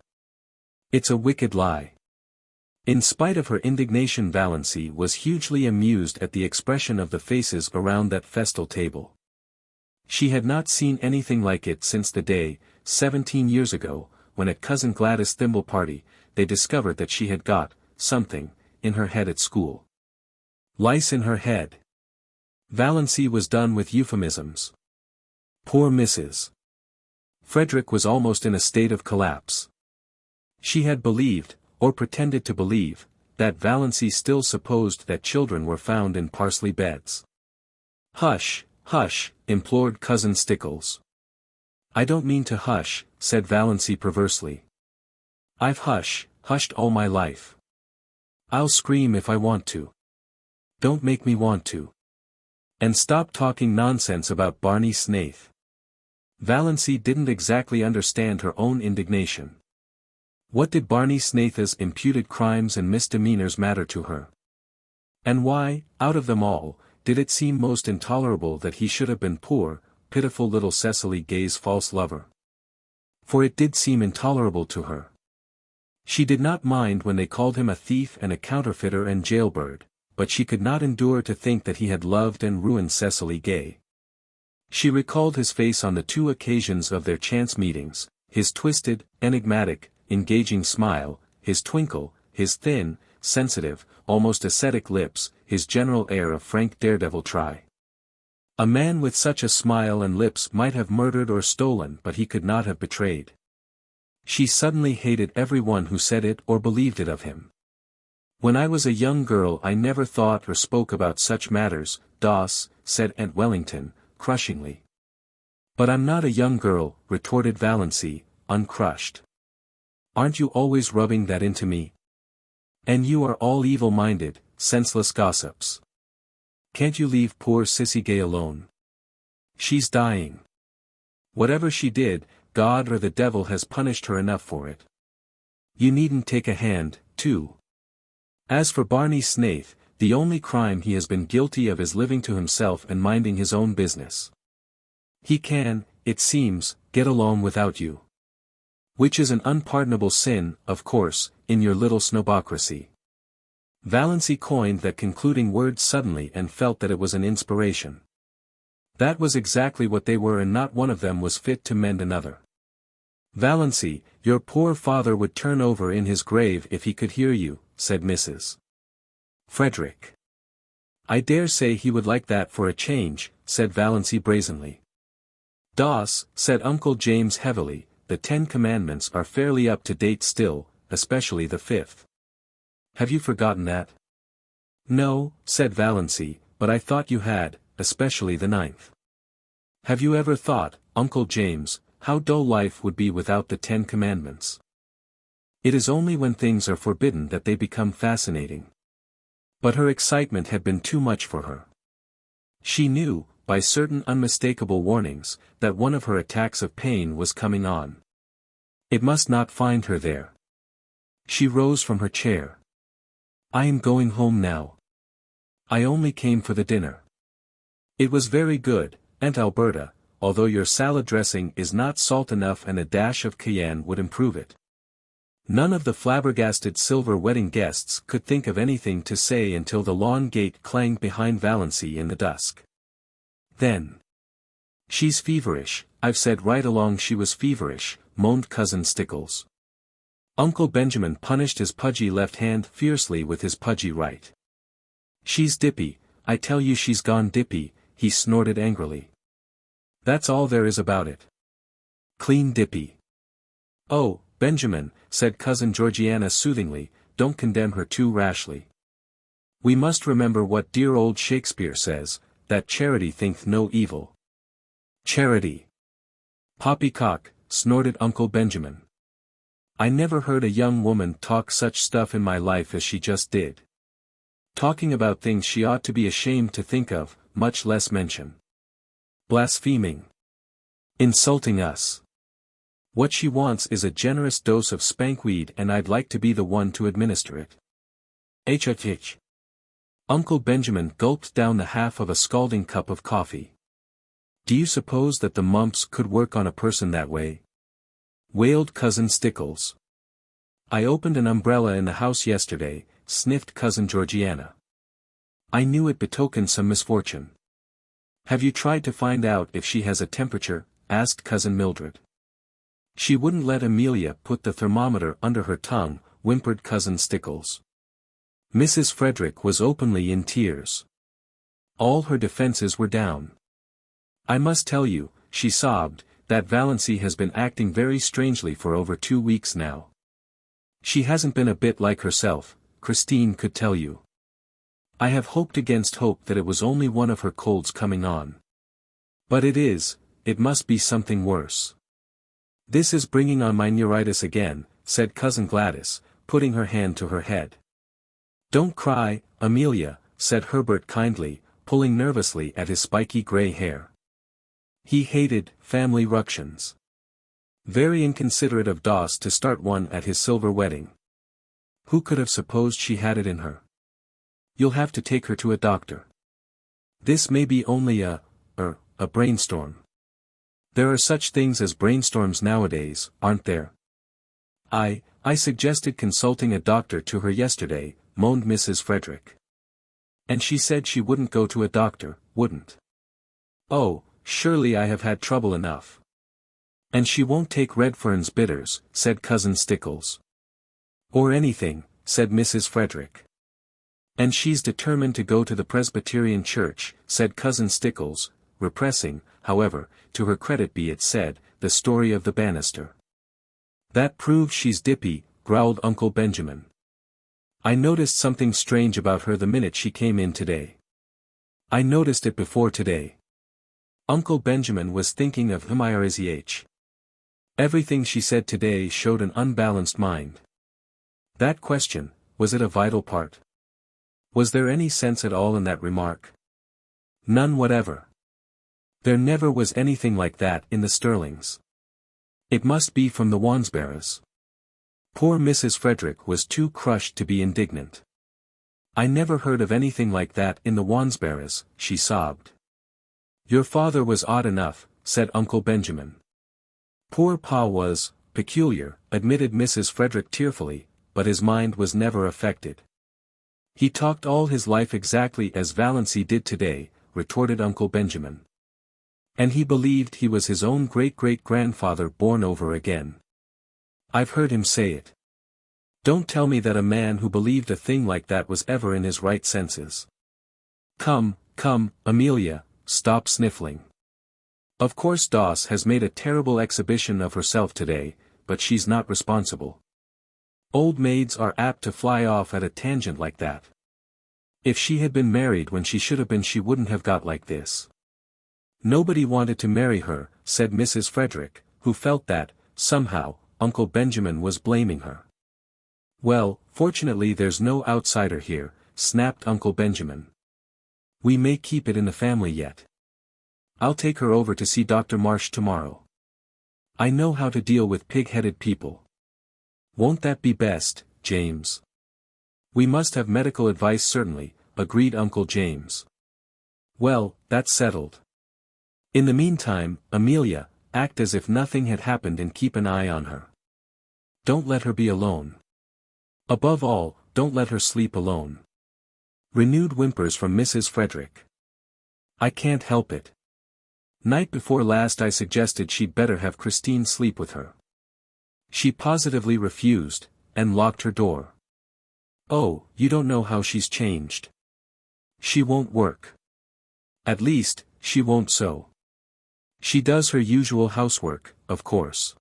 It's a wicked lie. In spite of her indignation, Valancy was hugely amused at the expression of the faces around that festal table. She had not seen anything like it since the day, 17 years ago, when at Cousin Gladys' thimble party, they discovered that she had got something in her head at school. Lice in her head. Valancy was done with euphemisms. Poor Mrs. Frederick was almost in a state of collapse. She had believed, or pretended to believe, that Valancy still supposed that children were found in parsley beds. Hush, hush, implored Cousin Stickles. I don't mean to hush, said Valancy perversely. I've hushed all my life. I'll scream if I want to. Don't make me want to. And stop talking nonsense about Barney Snaith. Valancy didn't exactly understand her own indignation. What did Barney Snaith's imputed crimes and misdemeanors matter to her? And why, out of them all, did it seem most intolerable that he should have been poor, pitiful little Cecily Gay's false lover? For it did seem intolerable to her. She did not mind when they called him a thief and a counterfeiter and jailbird, but she could not endure to think that he had loved and ruined Cecily Gay. She recalled his face on the 2 occasions of their chance meetings, his twisted, enigmatic, engaging smile, his twinkle, his thin, sensitive, almost ascetic lips, his general air of frank daredevil-try. A man with such a smile and lips might have murdered or stolen, but he could not have betrayed. She suddenly hated everyone who said it or believed it of him. "When I was a young girl I never thought or spoke about such matters, Doss," said Aunt Wellington, crushingly. "But I'm not a young girl," retorted Valancy, uncrushed. "Aren't you always rubbing that into me? And you are all evil-minded, senseless gossips. Can't you leave poor Cissy Gay alone? She's dying. Whatever she did, God or the devil has punished her enough for it. You needn't take a hand, too. As for Barney Snaith, the only crime he has been guilty of is living to himself and minding his own business. He can, it seems, get along without you. Which is an unpardonable sin, of course, in your little snobocracy." Valancy coined that concluding word suddenly and felt that it was an inspiration. That was exactly what they were, and not one of them was fit to mend another. "Valancy, your poor father would turn over in his grave if he could hear you," said Mrs. Frederick. "I dare say he would like that for a change," said Valancy brazenly. "Doss," said Uncle James heavily, "the 10 Commandments are fairly up to date still, especially the 5th. Have you forgotten that?" "No," said Valancy, "but I thought you had, especially the 9th. Have you ever thought, Uncle James, how dull life would be without the 10 Commandments? It is only when things are forbidden that they become fascinating." But her excitement had been too much for her. She knew, by certain unmistakable warnings, that one of her attacks of pain was coming on. It must not find her there. She rose from her chair. "I am going home now. I only came for the dinner. It was very good, Aunt Alberta, although your salad dressing is not salt enough and a dash of cayenne would improve it." None of the flabbergasted silver wedding guests could think of anything to say until the lawn gate clanged behind Valancy in the dusk. Then, "She's feverish, I've said right along she was feverish," moaned Cousin Stickles. Uncle Benjamin punished his pudgy left hand fiercely with his pudgy right. "She's dippy, I tell you she's gone dippy," he snorted angrily. "That's all there is about it. Clean dippy." "Oh, Benjamin," said Cousin Georgiana soothingly, "don't condemn her too rashly. We must remember what dear old Shakespeare says, that charity thinketh no evil." "Charity! Poppycock," snorted Uncle Benjamin. "I never heard a young woman talk such stuff in my life as she just did. Talking about things she ought to be ashamed to think of, much less mention. Blaspheming. Insulting us. What she wants is a generous dose of spankweed, and I'd like to be the one to administer it." XXIII. Uncle Benjamin gulped down the half of a scalding cup of coffee. "Do you suppose that the mumps could work on a person that way?" wailed Cousin Stickles. "I opened an umbrella in the house yesterday," sniffed Cousin Georgiana. "I knew it betokened some misfortune." "Have you tried to find out if she has a temperature?" asked Cousin Mildred. "She wouldn't let Amelia put the thermometer under her tongue," whimpered Cousin Stickles. Mrs. Frederick was openly in tears. All her defenses were down. "I must tell you," she sobbed, "that Valancy has been acting very strangely for over 2 weeks now. She hasn't been a bit like herself, Christine could tell you. I have hoped against hope that it was only one of her colds coming on. But it must be something worse. This is bringing on my neuritis again," said Cousin Gladys, putting her hand to her head. "Don't cry, Amelia," said Herbert kindly, pulling nervously at his spiky gray hair. He hated family ructions. Very inconsiderate of Doss to start one at his silver wedding. Who could have supposed she had it in her? You'll have to take her to a doctor. This may be only a brainstorm. There are such things as brainstorms nowadays, aren't there? I suggested consulting a doctor to her yesterday, moaned Mrs. Frederick. And she said she wouldn't go to a doctor, wouldn't. Oh, surely I have had trouble enough. And she won't take Redfern's bitters, said Cousin Stickles. Or anything, said Mrs. Frederick. And she's determined to go to the Presbyterian church, said Cousin Stickles, repressing, however, to her credit be it said, the story of the banister. That proves she's dippy, growled Uncle Benjamin. I noticed something strange about her the minute she came in today. I noticed it before today. Uncle Benjamin was thinking of XXIII. Everything she said today showed an unbalanced mind. That question, was it a vital part? Was there any sense at all in that remark? None whatever. There never was anything like that in the Stirlings. It must be from the Wansbarras. Poor Mrs. Frederick was too crushed to be indignant. I never heard of anything like that in the Wansbarras, she sobbed. Your father was odd enough, said Uncle Benjamin. Poor Pa was peculiar, admitted Mrs. Frederick tearfully, but his mind was never affected. He talked all his life exactly as Valancy did today, retorted Uncle Benjamin. And he believed he was his own great-great-grandfather born over again. I've heard him say it. Don't tell me that a man who believed a thing like that was ever in his right senses. Come, Amelia, stop sniffling. Of course Doss has made a terrible exhibition of herself today, but she's not responsible. Old maids are apt to fly off at a tangent like that. If she had been married when she should have been, she wouldn't have got like this. Nobody wanted to marry her, said Mrs. Frederick, who felt that, somehow, Uncle Benjamin was blaming her. Well, fortunately there's no outsider here, snapped Uncle Benjamin. We may keep it in the family yet. I'll take her over to see Dr. Marsh tomorrow. I know how to deal with pig-headed people. Won't that be best, James? We must have medical advice certainly, agreed Uncle James. Well, that's settled. In the meantime, Amelia, act as if nothing had happened and keep an eye on her. Don't let her be alone. Above all, don't let her sleep alone. Renewed whimpers from Mrs. Frederick. I can't help it. Night before last I suggested she'd better have Christine sleep with her. She positively refused, and locked her door. Oh, you don't know how she's changed. She won't work. At least, she won't sew. She does her usual housework, of course.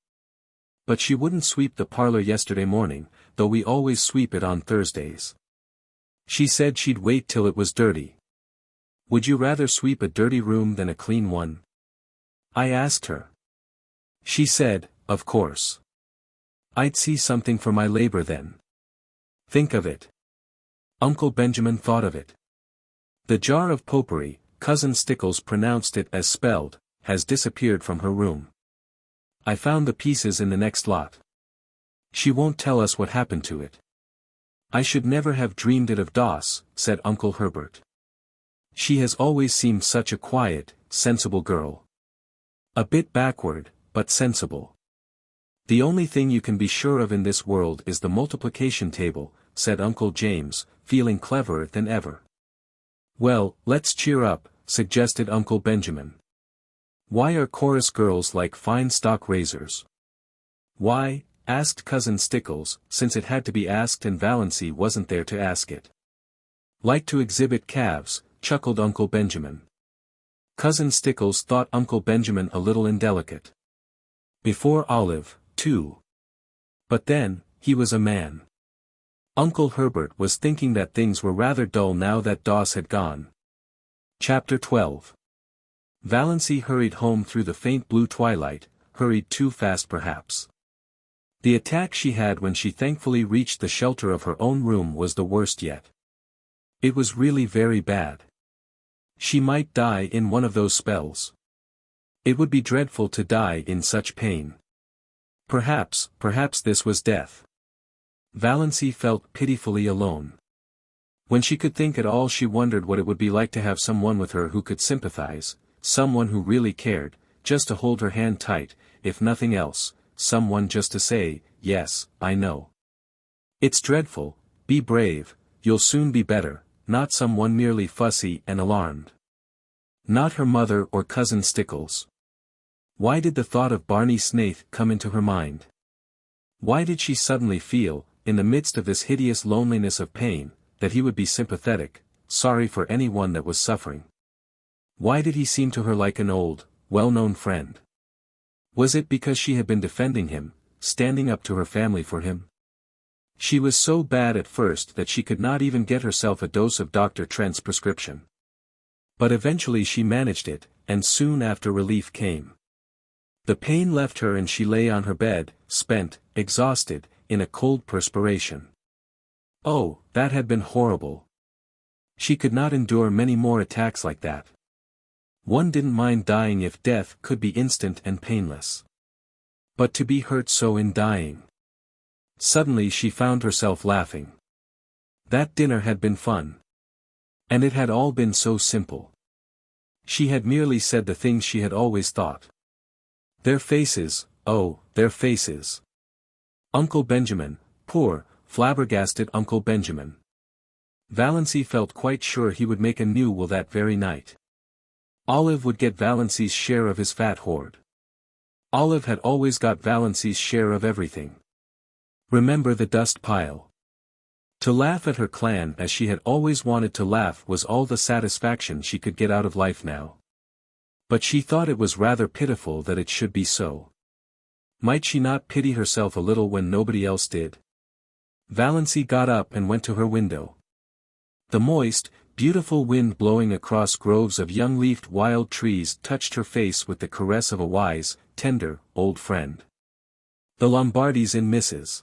But she wouldn't sweep the parlor yesterday morning, though we always sweep it on Thursdays. She said she'd wait till it was dirty. Would you rather sweep a dirty room than a clean one? I asked her. She said, of course. I'd see something for my labor then. Think of it. Uncle Benjamin thought of it. The jar of potpourri, Cousin Stickles pronounced it as spelled, has disappeared from her room. I found the pieces in the next lot. She won't tell us what happened to it. I should never have dreamed it of Doss, said Uncle Herbert. She has always seemed such a quiet, sensible girl. A bit backward, but sensible. The only thing you can be sure of in this world is the multiplication table, said Uncle James, feeling cleverer than ever. Well, let's cheer up, suggested Uncle Benjamin. Why are chorus girls like fine stock razors? Why? Asked Cousin Stickles, since it had to be asked and Valancy wasn't there to ask it. Like to exhibit calves, chuckled Uncle Benjamin. Cousin Stickles thought Uncle Benjamin a little indelicate. Before Olive, too. But then, he was a man. Uncle Herbert was thinking that things were rather dull now that Doss had gone. Chapter 12. Valancy hurried home through the faint blue twilight, hurried too fast perhaps. The attack she had when she thankfully reached the shelter of her own room was the worst yet. It was really very bad. She might die in one of those spells. It would be dreadful to die in such pain. Perhaps this was death. Valancy felt pitifully alone. When she could think at all, she wondered what it would be like to have someone with her who could sympathize, someone who really cared, just to hold her hand tight, if nothing else, someone just to say, "Yes, I know. It's dreadful, be brave, you'll soon be better," not someone merely fussy and alarmed. Not her mother or cousin Stickles. Why did the thought of Barney Snaith come into her mind? Why did she suddenly feel, in the midst of this hideous loneliness of pain, that he would be sympathetic, sorry for anyone that was suffering? Why did he seem to her like an old, well-known friend? Was it because she had been defending him, standing up to her family for him? She was so bad at first that she could not even get herself a dose of Dr. Trent's prescription. But eventually she managed it, and soon after relief came. The pain left her and she lay on her bed, spent, exhausted, in a cold perspiration. Oh, that had been horrible. She could not endure many more attacks like that. One didn't mind dying if death could be instant and painless. But to be hurt so in dying. Suddenly she found herself laughing. That dinner had been fun. And it had all been so simple. She had merely said the things she had always thought. Their faces, oh, their faces. Uncle Benjamin, poor, flabbergasted Uncle Benjamin. Valancy felt quite sure he would make a new will that very night. Olive would get Valancy's share of his fat hoard. Olive had always got Valancy's share of everything. Remember the dust pile. To laugh at her clan as she had always wanted to laugh was all the satisfaction she could get out of life now. But she thought it was rather pitiful that it should be so. Might she not pity herself a little when nobody else did? Valancy got up and went to her window. The moist, beautiful wind blowing across groves of young-leafed wild trees touched her face with the caress of a wise, tender, old friend. The Lombardis in Mrs.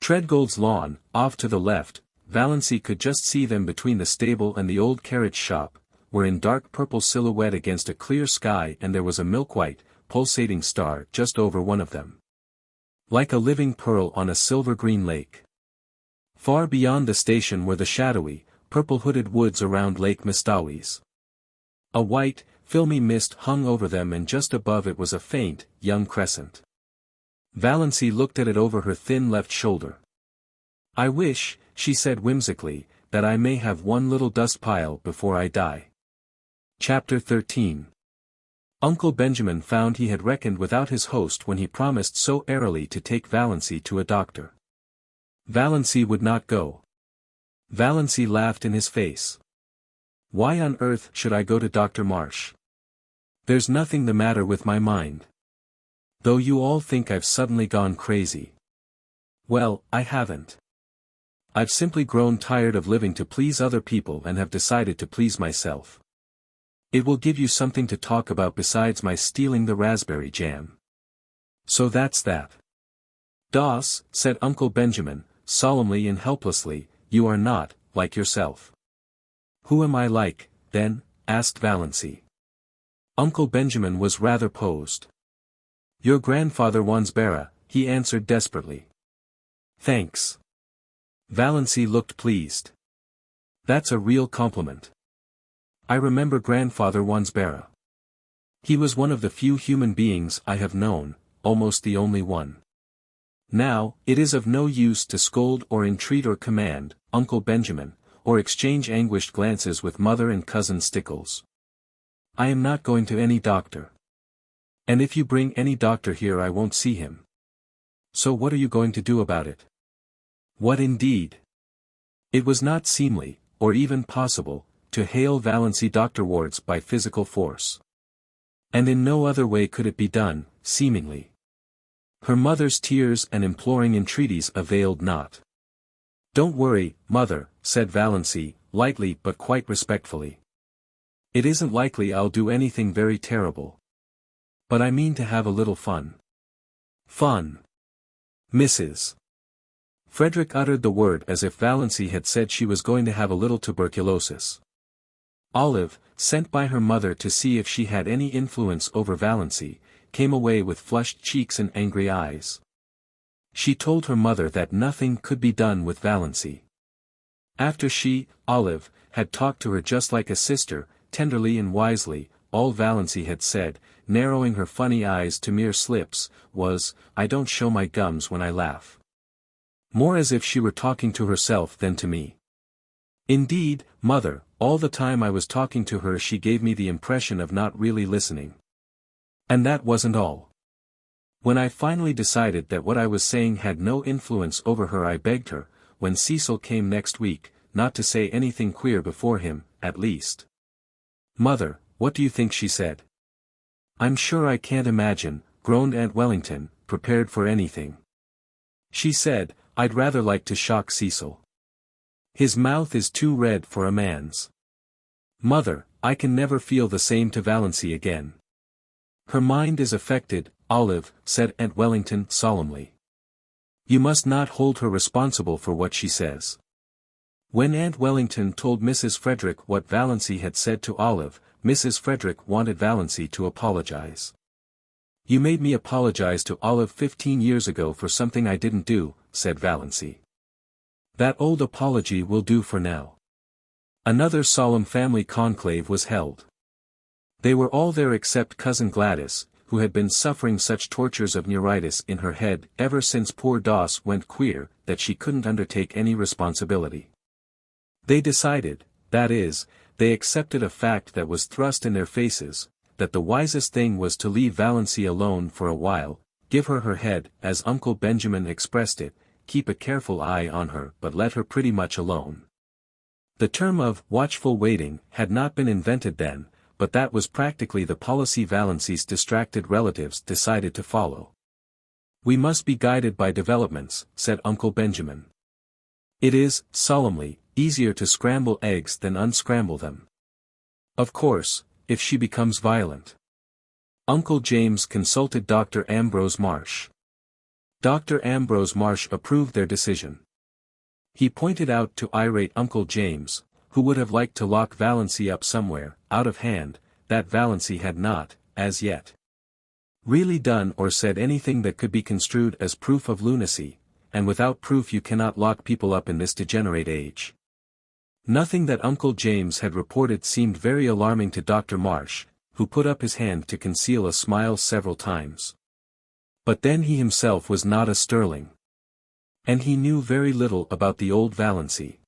Treadgold's lawn, off to the left, Valancy could just see them between the stable and the old carriage shop, were in dark purple silhouette against a clear sky, and there was a milk-white, pulsating star just over one of them. Like a living pearl on a silver-green lake. Far beyond the station were the shadowy, purple-hooded woods around Lake Mistawis. A white, filmy mist hung over them, and just above it was a faint, young crescent. Valancy looked at it over her thin left shoulder. "I wish," she said whimsically, "that I may have one little dust pile before I die." Chapter 13. Uncle Benjamin found he had reckoned without his host when he promised so airily to take Valancy to a doctor. Valancy would not go. Valancy laughed in his face. "Why on earth should I go to Dr. Marsh? There's nothing the matter with my mind. Though you all think I've suddenly gone crazy. Well, I haven't. I've simply grown tired of living to please other people and have decided to please myself. It will give you something to talk about besides my stealing the raspberry jam. So that's that." "Doss," said Uncle Benjamin, solemnly and helplessly, "you are not, like yourself." "Who am I like, then?" asked Valancy. Uncle Benjamin was rather posed. "Your grandfather Wansbera," he answered desperately. "Thanks." Valancy looked pleased. "That's a real compliment. I remember Grandfather Wansbera. He was one of the few human beings I have known, almost the only one. Now, it is of no use to scold or entreat or command, Uncle Benjamin, or exchange anguished glances with Mother and Cousin Stickles. I am not going to any doctor. And if you bring any doctor here I won't see him. So what are you going to do about it?" What indeed? It was not seemly, or even possible, to hail Valancy doctorwards by physical force. And in no other way could it be done, seemingly. Her mother's tears and imploring entreaties availed not. "Don't worry, Mother," said Valancy, lightly but quite respectfully. "It isn't likely I'll do anything very terrible. But I mean to have a little fun." "Fun. Mrs. Frederick uttered the word as if Valancy had said she was going to have a little tuberculosis. Olive, sent by her mother to see if she had any influence over Valancy, came away with flushed cheeks and angry eyes. She told her mother that nothing could be done with Valancy. After she, Olive, had talked to her just like a sister, tenderly and wisely, all Valancy had said, narrowing her funny eyes to mere slips, was, "I don't show my gums when I laugh." More as if she were talking to herself than to me. Indeed, mother, all the time I was talking to her she gave me the impression of not really listening. And that wasn't all. When I finally decided that what I was saying had no influence over her, I begged her, when Cecil came next week, not to say anything queer before him, at least. "Mother, what do you think she said?" "I'm sure I can't imagine," groaned Aunt Wellington, prepared for anything. "She said, I'd rather like to shock Cecil. His mouth is too red for a man's." "Mother, I can never feel the same to Valancy again." "Her mind is affected, Olive," said Aunt Wellington solemnly. "You must not hold her responsible for what she says." When Aunt Wellington told Mrs. Frederick what Valancy had said to Olive, Mrs. Frederick wanted Valancy to apologize. "You made me apologize to Olive 15 years ago for something I didn't do," said Valancy. "That old apology will do for now." Another solemn family conclave was held. They were all there except Cousin Gladys, who had been suffering such tortures of neuritis in her head ever since poor Doss went queer, that she couldn't undertake any responsibility. They decided, that is, they accepted a fact that was thrust in their faces, that the wisest thing was to leave Valancy alone for a while, give her her head, as Uncle Benjamin expressed it, keep a careful eye on her but let her pretty much alone. The term of watchful waiting had not been invented then, but that was practically the policy Valancy's distracted relatives decided to follow. "We must be guided by developments," said Uncle Benjamin. "It is, solemnly, easier to scramble eggs than unscramble them. Of course, if she becomes violent." Uncle James consulted Dr. Ambrose Marsh. Dr. Ambrose Marsh approved their decision. He pointed out to irate Uncle James, who would have liked to lock Valancy up somewhere, out of hand, that Valancy had not, as yet, really done or said anything that could be construed as proof of lunacy, and without proof you cannot lock people up in this degenerate age. Nothing that Uncle James had reported seemed very alarming to Dr. Marsh, who put up his hand to conceal a smile several times. But then he himself was not a Stirling. And he knew very little about the old Valancy.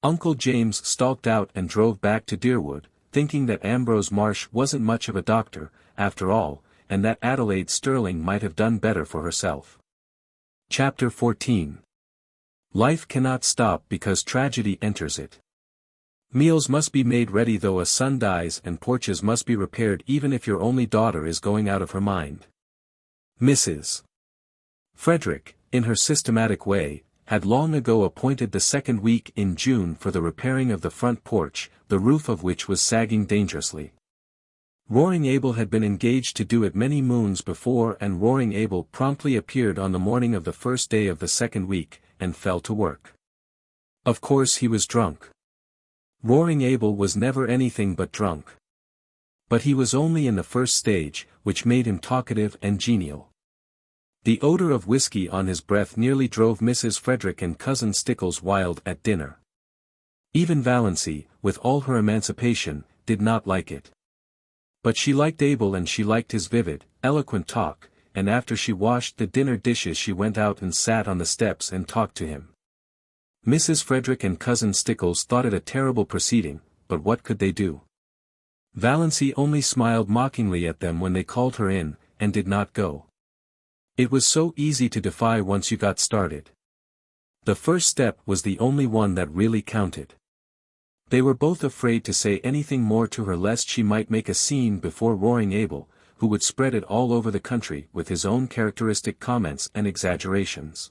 Uncle James stalked out and drove back to Deerwood, thinking that Ambrose Marsh wasn't much of a doctor, after all, and that Adelaide Stirling might have done better for herself. Chapter 14. Life cannot stop because tragedy enters it. Meals must be made ready though a son dies, and porches must be repaired even if your only daughter is going out of her mind. Mrs. Frederick, in her systematic way, had long ago appointed the second week in June for the repairing of the front porch, the roof of which was sagging dangerously. Roaring Abel had been engaged to do it many moons before, and Roaring Abel promptly appeared on the morning of the first day of the second week, and fell to work. Of course he was drunk. Roaring Abel was never anything but drunk. But he was only in the first stage, which made him talkative and genial. The odor of whiskey on his breath nearly drove Mrs. Frederick and Cousin Stickles wild at dinner. Even Valancy, with all her emancipation, did not like it. But she liked Abel and she liked his vivid, eloquent talk, and after she washed the dinner dishes she went out and sat on the steps and talked to him. Mrs. Frederick and Cousin Stickles thought it a terrible proceeding, but what could they do? Valancy only smiled mockingly at them when they called her in, and did not go. It was so easy to defy once you got started. The first step was the only one that really counted. They were both afraid to say anything more to her lest she might make a scene before Roaring Abel, who would spread it all over the country with his own characteristic comments and exaggerations.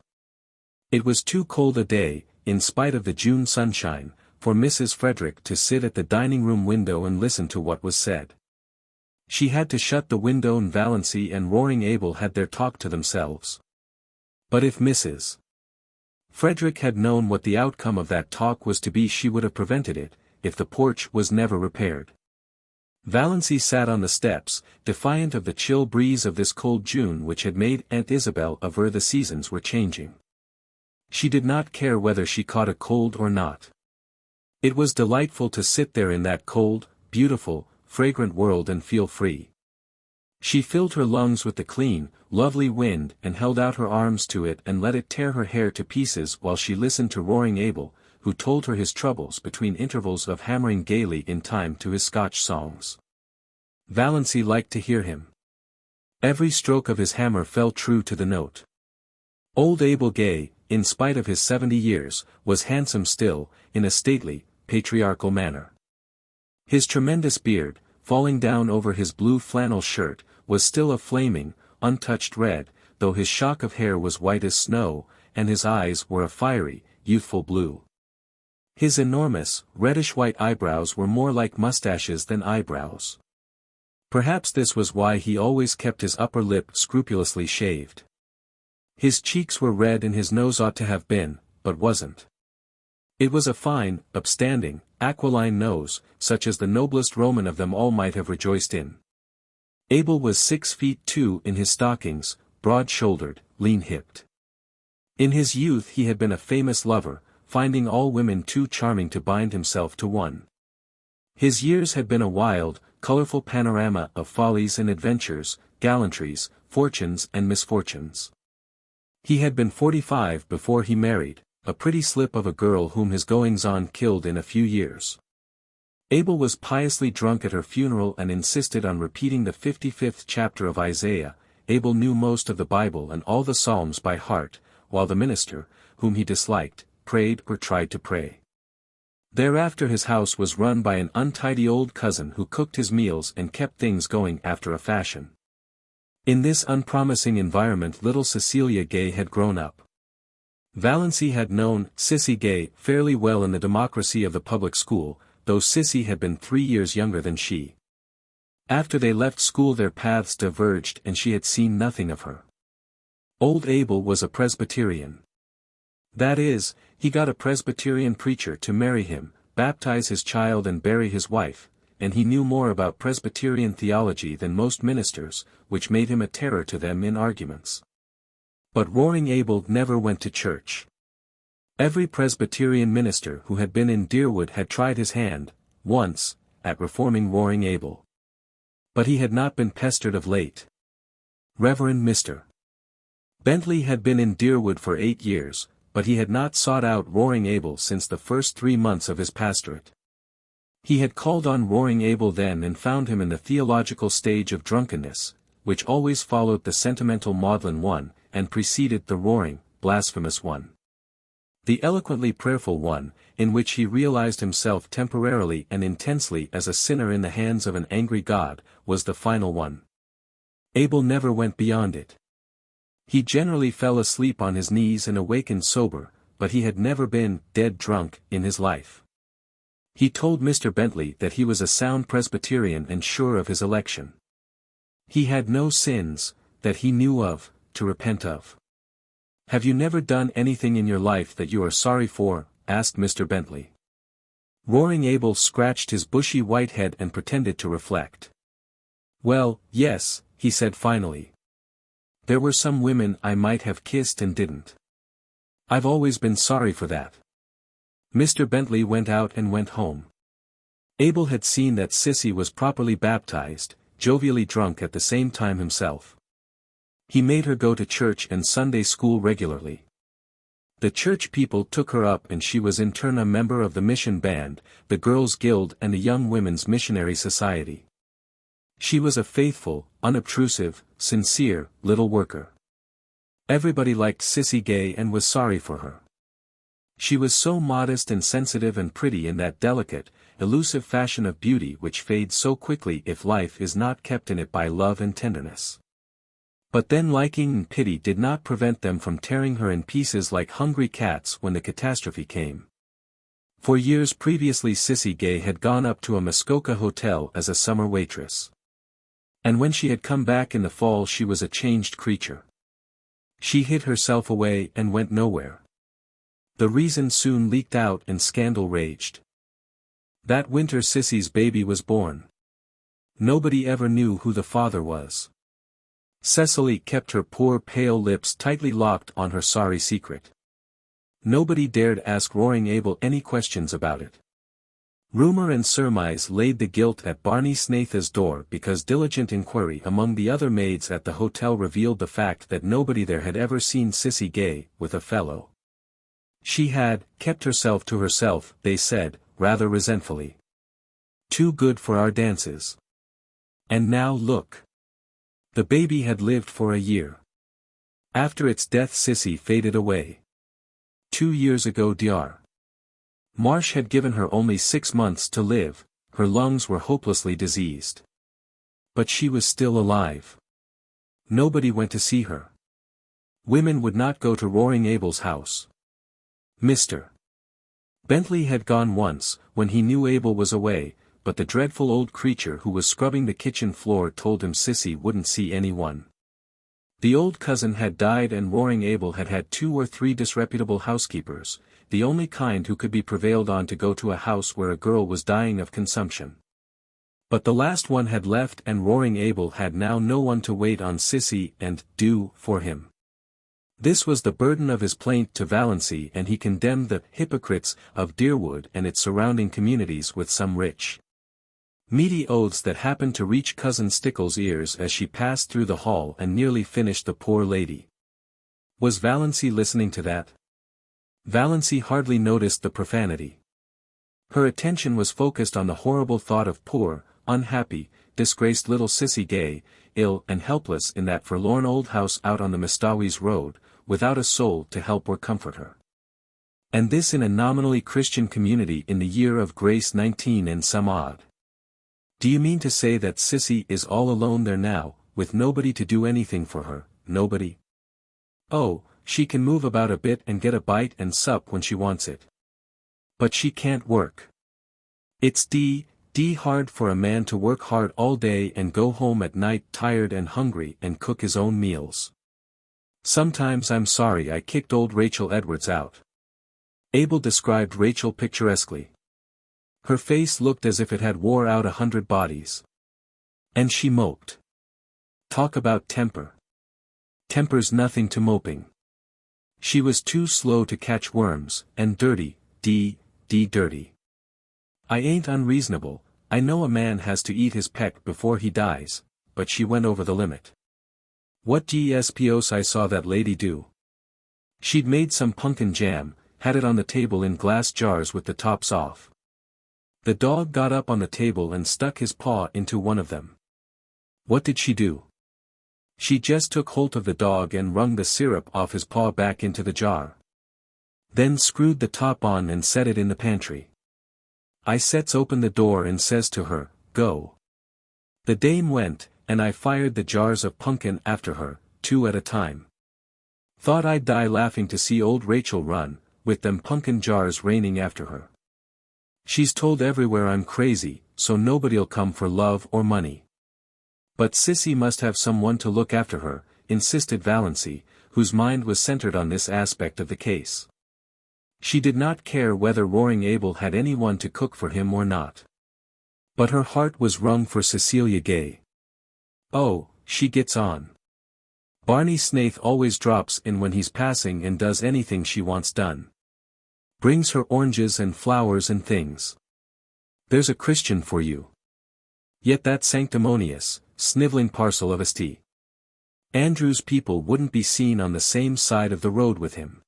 It was too cold a day, in spite of the June sunshine, for Mrs. Frederick to sit at the dining-room window and listen to what was said. She had to shut the window and Valancy and Roaring Abel had their talk to themselves. But if Mrs. Frederick had known what the outcome of that talk was to be she would have prevented it, if the porch was never repaired. Valancy sat on the steps, defiant of the chill breeze of this cold June which had made Aunt Isabel aver the seasons were changing. She did not care whether she caught a cold or not. It was delightful to sit there in that cold, beautiful, fragrant world and feel free. She filled her lungs with the clean, lovely wind and held out her arms to it and let it tear her hair to pieces while she listened to roaring Abel, who told her his troubles between intervals of hammering gaily in time to his Scotch songs. Valancy liked to hear him. Every stroke of his hammer fell true to the note. Old Abel Gay, in spite of his 70 years, was handsome still, in a stately, patriarchal manner. His tremendous beard, falling down over his blue flannel shirt, was still a flaming, untouched red, though his shock of hair was white as snow, and his eyes were a fiery, youthful blue. His enormous, reddish-white eyebrows were more like mustaches than eyebrows. Perhaps this was why he always kept his upper lip scrupulously shaved. His cheeks were red and his nose ought to have been, but wasn't. It was a fine, upstanding, aquiline nose, such as the noblest Roman of them all might have rejoiced in. Abel was 6'2" in his stockings, broad-shouldered, lean-hipped. In his youth he had been a famous lover, finding all women too charming to bind himself to one. His years had been a wild, colorful panorama of follies and adventures, gallantries, fortunes and misfortunes. He had been 45 before he married, a pretty slip of a girl whom his goings-on killed in a few years. Abel was piously drunk at her funeral and insisted on repeating the 55th chapter of Isaiah. Abel knew most of the Bible and all the Psalms by heart, while the minister, whom he disliked, prayed or tried to pray. Thereafter his house was run by an untidy old cousin who cooked his meals and kept things going after a fashion. In this unpromising environment little Cecilia Gay had grown up. Valancy had known Sissy Gay fairly well in the democracy of the public school, though Sissy had been 3 years younger than she. After they left school their paths diverged and she had seen nothing of her. Old Abel was a Presbyterian. That is, he got a Presbyterian preacher to marry him, baptize his child and bury his wife, and he knew more about Presbyterian theology than most ministers, which made him a terror to them in arguments. But Roaring Abel never went to church. Every Presbyterian minister who had been in Deerwood had tried his hand, once, at reforming Roaring Abel. But he had not been pestered of late. Reverend Mr. Bentley had been in Deerwood for 8 years, but he had not sought out Roaring Abel since the first 3 months of his pastorate. He had called on Roaring Abel then and found him in the theological stage of drunkenness, which always followed the sentimental maudlin one, and preceded the roaring, blasphemous one. The eloquently prayerful one, in which he realized himself temporarily and intensely as a sinner in the hands of an angry God, was the final one. Abel never went beyond it. He generally fell asleep on his knees and awakened sober, but he had never been dead drunk in his life. He told Mr. Bentley that he was a sound Presbyterian and sure of his election. He had no sins, that he knew of, to repent of. "Have you never done anything in your life that you are sorry for?" asked Mr. Bentley. Roaring Abel scratched his bushy white head and pretended to reflect. "Well, yes," he said finally. "There were some women I might have kissed and didn't. I've always been sorry for that." Mr. Bentley went out and went home. Abel had seen that Sissy was properly baptized, jovially drunk at the same time himself. He made her go to church and Sunday school regularly. The church people took her up and she was in turn a member of the mission band, the Girls' Guild and the Young Women's Missionary Society. She was a faithful, unobtrusive, sincere, little worker. Everybody liked Sissy Gay and was sorry for her. She was so modest and sensitive and pretty in that delicate, elusive fashion of beauty which fades so quickly if life is not kept in it by love and tenderness. But then liking and pity did not prevent them from tearing her in pieces like hungry cats when the catastrophe came. For years previously Sissy Gay had gone up to a Muskoka hotel as a summer waitress. And when she had come back in the fall she was a changed creature. She hid herself away and went nowhere. The reason soon leaked out and scandal raged. That winter Sissy's baby was born. Nobody ever knew who the father was. Cecily kept her poor pale lips tightly locked on her sorry secret. Nobody dared ask Roaring Abel any questions about it. Rumor and surmise laid the guilt at Barney Snaitha's door because diligent inquiry among the other maids at the hotel revealed the fact that nobody there had ever seen Sissy gay with a fellow. She had kept herself to herself, they said, rather resentfully. Too good for our dances. And now look. The baby had lived for a year. After its death Sissy faded away. 2 years ago Dr. Marsh had given her only 6 months to live, her lungs were hopelessly diseased. But she was still alive. Nobody went to see her. Women would not go to Roaring Abel's house. Mr. Bentley had gone once, when he knew Abel was away, but the dreadful old creature who was scrubbing the kitchen floor told him Sissy wouldn't see anyone. The old cousin had died and Roaring Abel had had 2 or 3 disreputable housekeepers, the only kind who could be prevailed on to go to a house where a girl was dying of consumption. But the last one had left and Roaring Abel had now no one to wait on Sissy and do for him. This was the burden of his plaint to Valancy, and he condemned the hypocrites of Deerwood and its surrounding communities with some rich, meaty oaths that happened to reach Cousin Stickle's ears as she passed through the hall and nearly finished the poor lady. Was Valancy listening to that? Valancy hardly noticed the profanity. Her attention was focused on the horrible thought of poor, unhappy, disgraced little Sissy gay, ill and helpless in that forlorn old house out on the Mistawis Road, without a soul to help or comfort her. And this in a nominally Christian community in the year of grace 19 and some odd. Do you mean to say that Sissy is all alone there now, with nobody to do anything for her, nobody? Oh, she can move about a bit and get a bite and sup when she wants it. But she can't work. It's d hard for a man to work hard all day and go home at night tired and hungry and cook his own meals. Sometimes I'm sorry I kicked old Rachel Edwards out. Abel described Rachel picturesquely. Her face looked as if it had wore out 100 bodies. And she moped. Talk about temper. Temper's nothing to moping. She was too slow to catch worms, and dirty, dirty. I ain't unreasonable, I know a man has to eat his peck before he dies, but she went over the limit. What gspos I saw that lady do. She'd made some pumpkin jam, had it on the table in glass jars with the tops off. The dog got up on the table and stuck his paw into one of them. What did she do? She just took hold of the dog and wrung the syrup off his paw back into the jar. Then screwed the top on and set it in the pantry. I sets open the door and says to her, "Go." The dame went, and I fired the jars of pumpkin after her, 2 at a time. Thought I'd die laughing to see old Rachel run, with them pumpkin jars raining after her. She's told everywhere I'm crazy, so nobody'll come for love or money. But Sissy must have someone to look after her, insisted Valancy, whose mind was centered on this aspect of the case. She did not care whether Roaring Abel had anyone to cook for him or not. But her heart was wrung for Cecilia Gay. Oh, she gets on. Barney Snaith always drops in when he's passing and does anything she wants done. Brings her oranges and flowers and things. There's a Christian for you. Yet that sanctimonious, sniveling parcel of a St. Andrew's people wouldn't be seen on the same side of the road with him.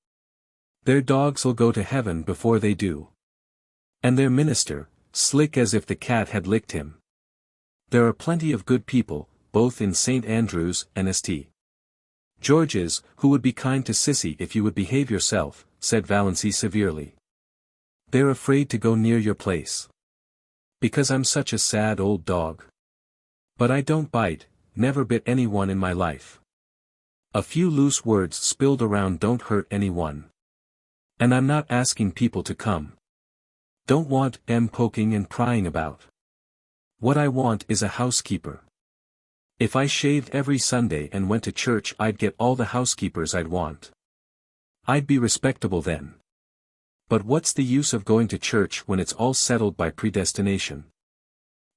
Their dogs'll go to heaven before they do. And their minister, slick as if the cat had licked him. There are plenty of good people, both in St. Andrew's and St. George's, who would be kind to Sissy if you would behave yourself, said Valancy severely. They're afraid to go near your place. Because I'm such a sad old dog. But I don't bite, never bit anyone in my life. A few loose words spilled around don't hurt anyone. And I'm not asking people to come. Don't want them poking and prying about. What I want is a housekeeper. If I shaved every Sunday and went to church I'd get all the housekeepers I'd want. I'd be respectable then. But what's the use of going to church when it's all settled by predestination?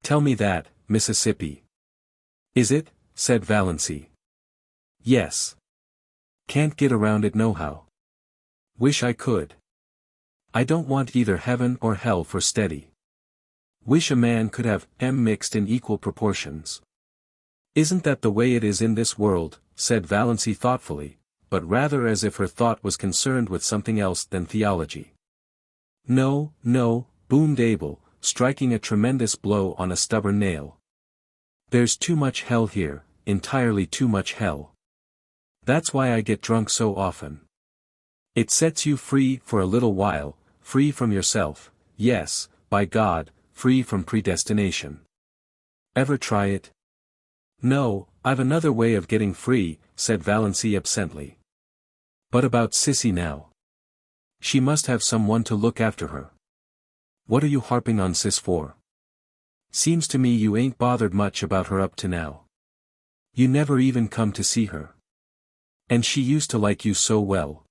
Tell me that, Mississippi. Is it? Said Valancy. Yes. Can't get around it nohow. Wish I could. I don't want either heaven or hell for steady. Wish a man could have M mixed in equal proportions. Isn't that the way it is in this world, said Valancy thoughtfully, but rather as if her thought was concerned with something else than theology. No, no, boomed Abel, striking a tremendous blow on a stubborn nail. There's too much hell here, entirely too much hell. That's why I get drunk so often. It sets you free for a little while, free from yourself, yes, by God, free from predestination. Ever try it? No, I've another way of getting free, said Valancy absently. But about Sissy now. She must have someone to look after her. What are you harping on Sis for? Seems to me you ain't bothered much about her up to now. You never even come to see her. And she used to like you so well.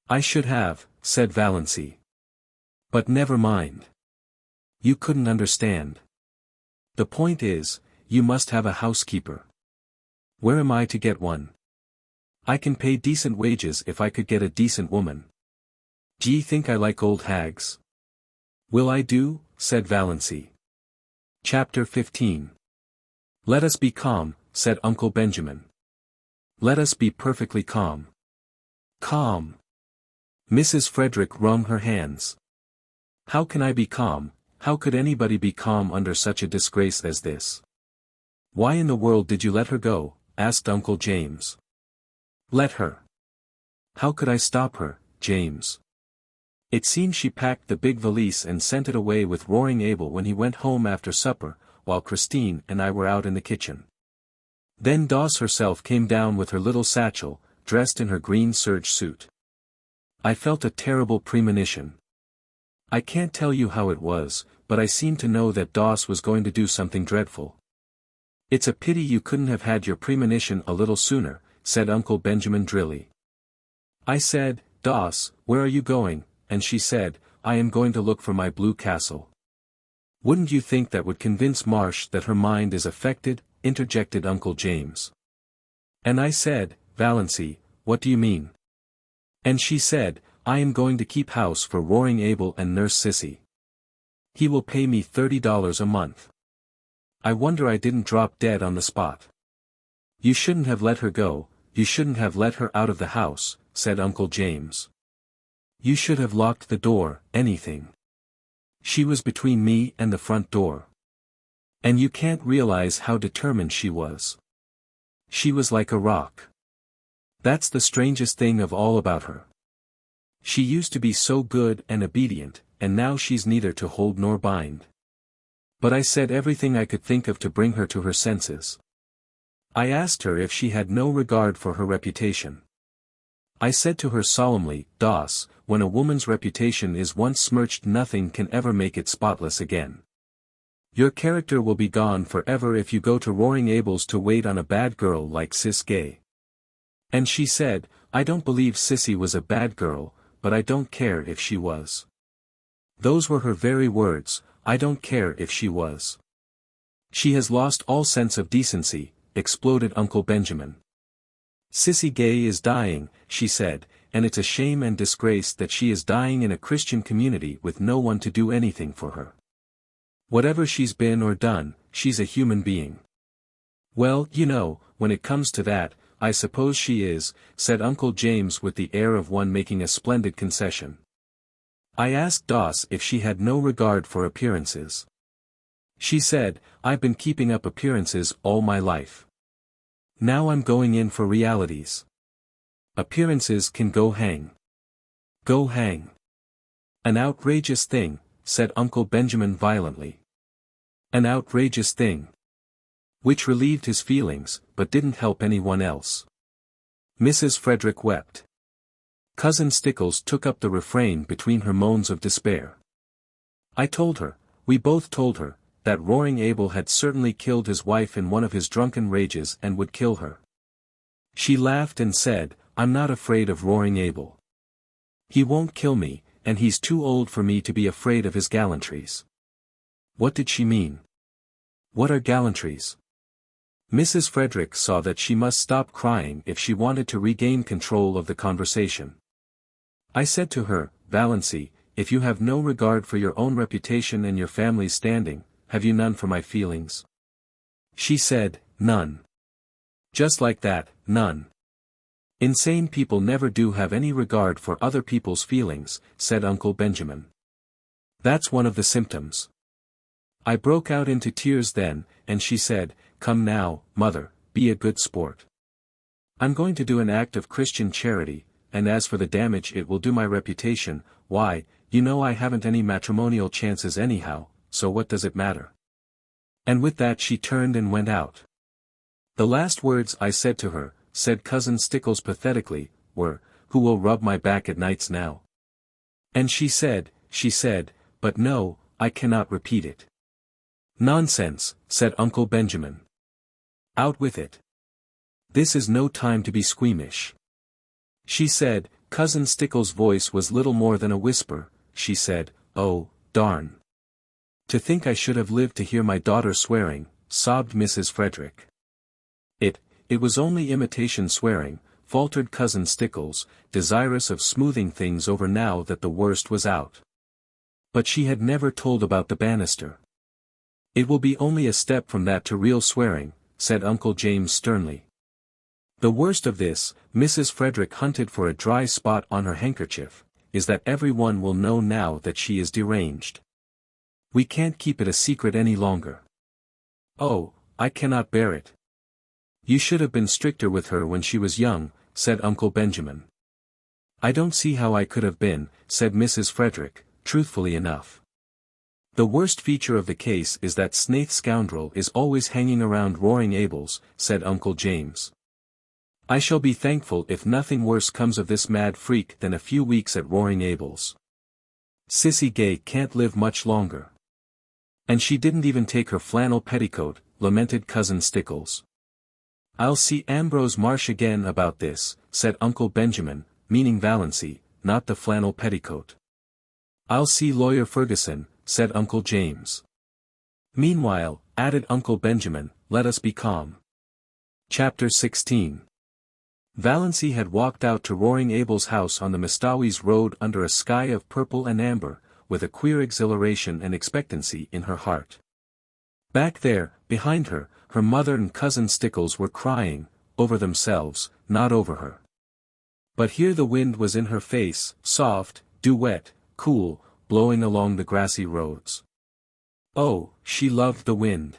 I should have, said Valancy. But never mind. You couldn't understand. The point is, you must have a housekeeper. Where am I to get one? I can pay decent wages if I could get a decent woman. D'ye think I like old hags? Will I do? Said Valancy. Chapter 15. Let us be calm, said Uncle Benjamin. Let us be perfectly calm. Calm. Mrs. Frederick wrung her hands. How can I be calm? How could anybody be calm under such a disgrace as this? Why in the world did you let her go? Asked Uncle James. Let her. How could I stop her, James? It seems she packed the big valise and sent it away with Roaring Abel when he went home after supper, while Christine and I were out in the kitchen. Then Doss herself came down with her little satchel, dressed in her green serge suit. I felt a terrible premonition. I can't tell you how it was, but I seemed to know that Doss was going to do something dreadful. It's a pity you couldn't have had your premonition a little sooner, said Uncle Benjamin drily. I said, Doss, where are you going? And she said, I am going to look for my blue castle. Wouldn't you think that would convince Marsh that her mind is affected? Interjected Uncle James. And I said, Valancy, what do you mean? And she said, I am going to keep house for Roaring Abel and Nurse Sissy. He will pay me $30 a month. I wonder I didn't drop dead on the spot. You shouldn't have let her go, you shouldn't have let her out of the house, said Uncle James. You should have locked the door, anything. She was between me and the front door. And you can't realize how determined she was. She was like a rock. That's the strangest thing of all about her. She used to be so good and obedient, and now she's neither to hold nor bind. But I said everything I could think of to bring her to her senses. I asked her if she had no regard for her reputation. I said to her solemnly, Doss, when a woman's reputation is once smirched, nothing can ever make it spotless again. Your character will be gone forever if you go to Roaring Abel's to wait on a bad girl like Sis Gay. And she said, I don't believe Sissy was a bad girl, but I don't care if she was. Those were her very words, I don't care if she was. She has lost all sense of decency, exploded Uncle Benjamin. Sissy Gay is dying, she said, and it's a shame and disgrace that she is dying in a Christian community with no one to do anything for her. Whatever she's been or done, she's a human being. Well, you know, when it comes to that, I suppose she is, said Uncle James with the air of one making a splendid concession. I asked Doss if she had no regard for appearances. She said, I've been keeping up appearances all my life. Now I'm going in for realities. Appearances can go hang. Go hang. An outrageous thing, said Uncle Benjamin violently. An outrageous thing. Which relieved his feelings, but didn't help anyone else. Mrs. Frederick wept. Cousin Stickles took up the refrain between her moans of despair. I told her, we both told her, that Roaring Abel had certainly killed his wife in one of his drunken rages and would kill her. She laughed and said, I'm not afraid of Roaring Abel. He won't kill me, and he's too old for me to be afraid of his gallantries. What did she mean? What are gallantries? Mrs. Frederick saw that she must stop crying if she wanted to regain control of the conversation. I said to her, Valancy, if you have no regard for your own reputation and your family's standing, have you none for my feelings? She said, none. Just like that, none. Insane people never do have any regard for other people's feelings, said Uncle Benjamin. That's one of the symptoms. I broke out into tears then, and she said, Come now, mother, be a good sport. I'm going to do an act of Christian charity, and as for the damage it will do my reputation, why, you know I haven't any matrimonial chances anyhow, so what does it matter? And with that she turned and went out. The last words I said to her, said Cousin Stickles pathetically, were, Who will rub my back at nights now? And she said, but no, I cannot repeat it. Nonsense, said Uncle Benjamin. Out with it. This is no time to be squeamish. She said, Cousin Stickles' voice was little more than a whisper, she said, Oh, darn. To think I should have lived to hear my daughter swearing, sobbed Mrs. Frederick. It was only imitation swearing, faltered Cousin Stickles, desirous of smoothing things over now that the worst was out. But she had never told about the banister. It will be only a step from that to real swearing, said Uncle James sternly. The worst of this, Mrs. Frederick hunted for a dry spot on her handkerchief, is that everyone will know now that she is deranged. We can't keep it a secret any longer. Oh, I cannot bear it. You should have been stricter with her when she was young, said Uncle Benjamin. I don't see how I could have been, said Mrs. Frederick, truthfully enough. The worst feature of the case is that Snaith scoundrel is always hanging around Roaring Abel's, said Uncle James. I shall be thankful if nothing worse comes of this mad freak than a few weeks at Roaring Abel's. Sissy Gay can't live much longer. And she didn't even take her flannel petticoat, lamented Cousin Stickles. I'll see Ambrose Marsh again about this, said Uncle Benjamin, meaning Valancy, not the flannel petticoat. I'll see Lawyer Ferguson, said Uncle James. Meanwhile, added Uncle Benjamin, let us be calm. Chapter 16. Valancy had walked out to Roaring Abel's house on the Mistawys Road under a sky of purple and amber, with a queer exhilaration and expectancy in her heart. Back there, behind her, her mother and Cousin Stickles were crying, over themselves, not over her. But here the wind was in her face, soft, dew-wet, cool, blowing along the grassy roads. Oh, she loved the wind.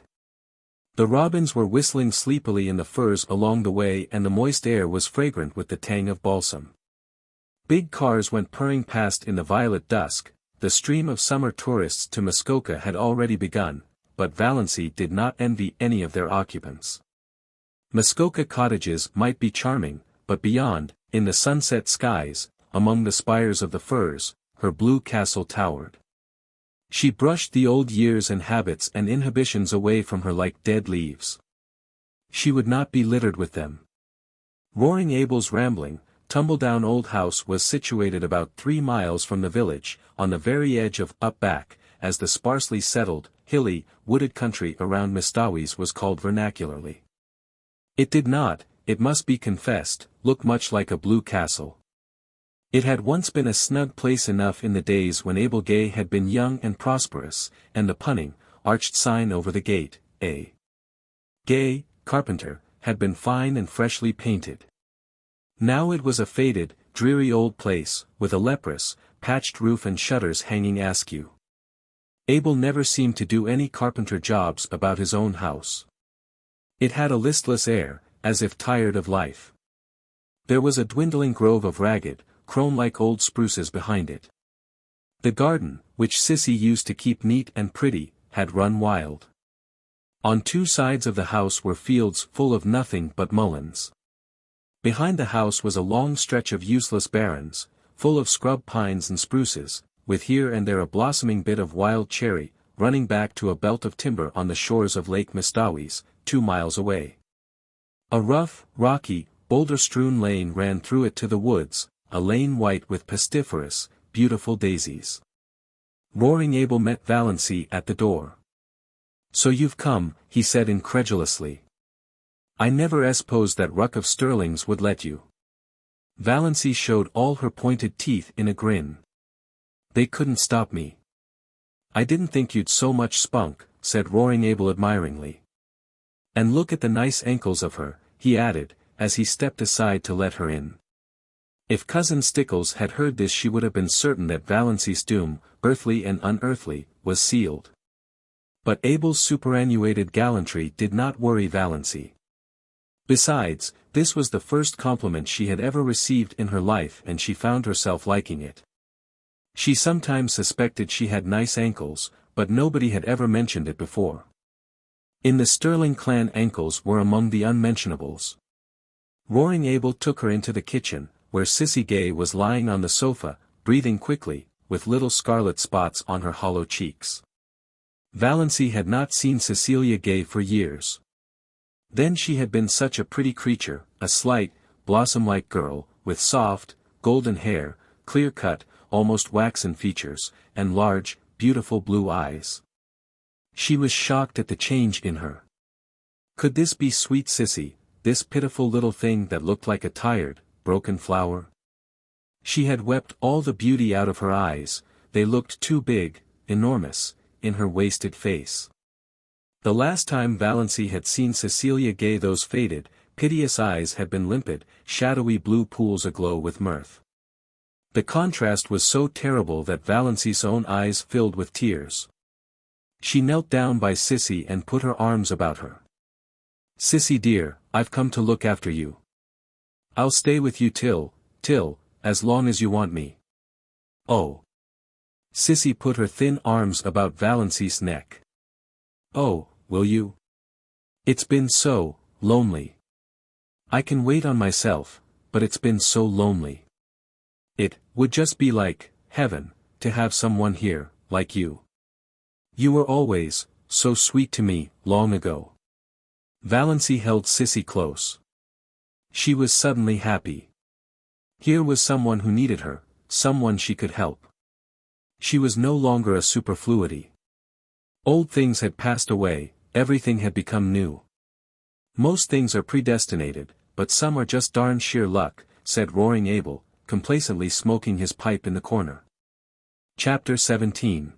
The robins were whistling sleepily in the firs along the way and the moist air was fragrant with the tang of balsam. Big cars went purring past in the violet dusk, the stream of summer tourists to Muskoka had already begun, but Valancy did not envy any of their occupants. Muskoka cottages might be charming, but beyond, in the sunset skies, among the spires of the firs, her blue castle towered. She brushed the old years and habits and inhibitions away from her like dead leaves. She would not be littered with them. Roaring Abel's rambling, tumble-down old house was situated about 3 miles from the village, on the very edge of up-back, as the sparsely settled, hilly, wooded country around Mistawys was called vernacularly. It did not, it must be confessed, look much like a blue castle. It had once been a snug place enough in the days when Abel Gay had been young and prosperous, and the punning, arched sign over the gate, A. Gay, carpenter, had been fine and freshly painted. Now it was a faded, dreary old place, with a leprous, patched roof and shutters hanging askew. Abel never seemed to do any carpenter jobs about his own house. It had a listless air, as if tired of life. There was a dwindling grove of ragged, crone-like old spruces behind it. The garden, which Sissy used to keep neat and pretty, had run wild. On 2 sides of the house were fields full of nothing but mulleins. Behind the house was a long stretch of useless barrens, full of scrub pines and spruces, with here and there a blossoming bit of wild cherry, running back to a belt of timber on the shores of Lake Mistawys, 2 miles away. A rough, rocky, boulder-strewn lane ran through it to the woods, a lane white with pestiferous, beautiful daisies. Roaring Abel met Valancy at the door. "So you've come," he said incredulously. "I never supposed that ruck of Stirlings would let you." Valancy showed all her pointed teeth in a grin. "They couldn't stop me." "I didn't think you'd so much spunk," said Roaring Abel admiringly. "And look at the nice ankles of her," he added, as he stepped aside to let her in. If Cousin Stickles had heard this she would have been certain that Valancy's doom, earthly and unearthly, was sealed. But Abel's superannuated gallantry did not worry Valancy. Besides, this was the first compliment she had ever received in her life and she found herself liking it. She sometimes suspected she had nice ankles, but nobody had ever mentioned it before. In the Stirling clan ankles were among the unmentionables. Roaring Abel took her into the kitchen, where Sissy Gay was lying on the sofa, breathing quickly, with little scarlet spots on her hollow cheeks. Valancy had not seen Cecilia Gay for years. Then she had been such a pretty creature, a slight, blossom-like girl, with soft, golden hair, clear-cut, almost waxen features, and large, beautiful blue eyes. She was shocked at the change in her. Could this be sweet Sissy, this pitiful little thing that looked like a tired, broken flower? She had wept all the beauty out of her eyes, they looked too big, enormous, in her wasted face. The last time Valancy had seen Cecilia Gay those faded, piteous eyes had been limpid, shadowy blue pools aglow with mirth. The contrast was so terrible that Valancy's own eyes filled with tears. She knelt down by Sissy and put her arms about her. "Sissy dear, I've come to look after you. I'll stay with you till, as long as you want me." "Oh." Sissy put her thin arms about Valancy's neck. "Oh, will you? It's been so lonely. I can wait on myself, but it's been so lonely. It would just be like heaven, to have someone here, like you. You were always so sweet to me, long ago." Valancy held Sissy close. She was suddenly happy. Here was someone who needed her, someone she could help. She was no longer a superfluity. Old things had passed away, everything had become new. "Most things are predestinated, but some are just darn sheer luck," said Roaring Abel, complacently smoking his pipe in the corner. Chapter 17.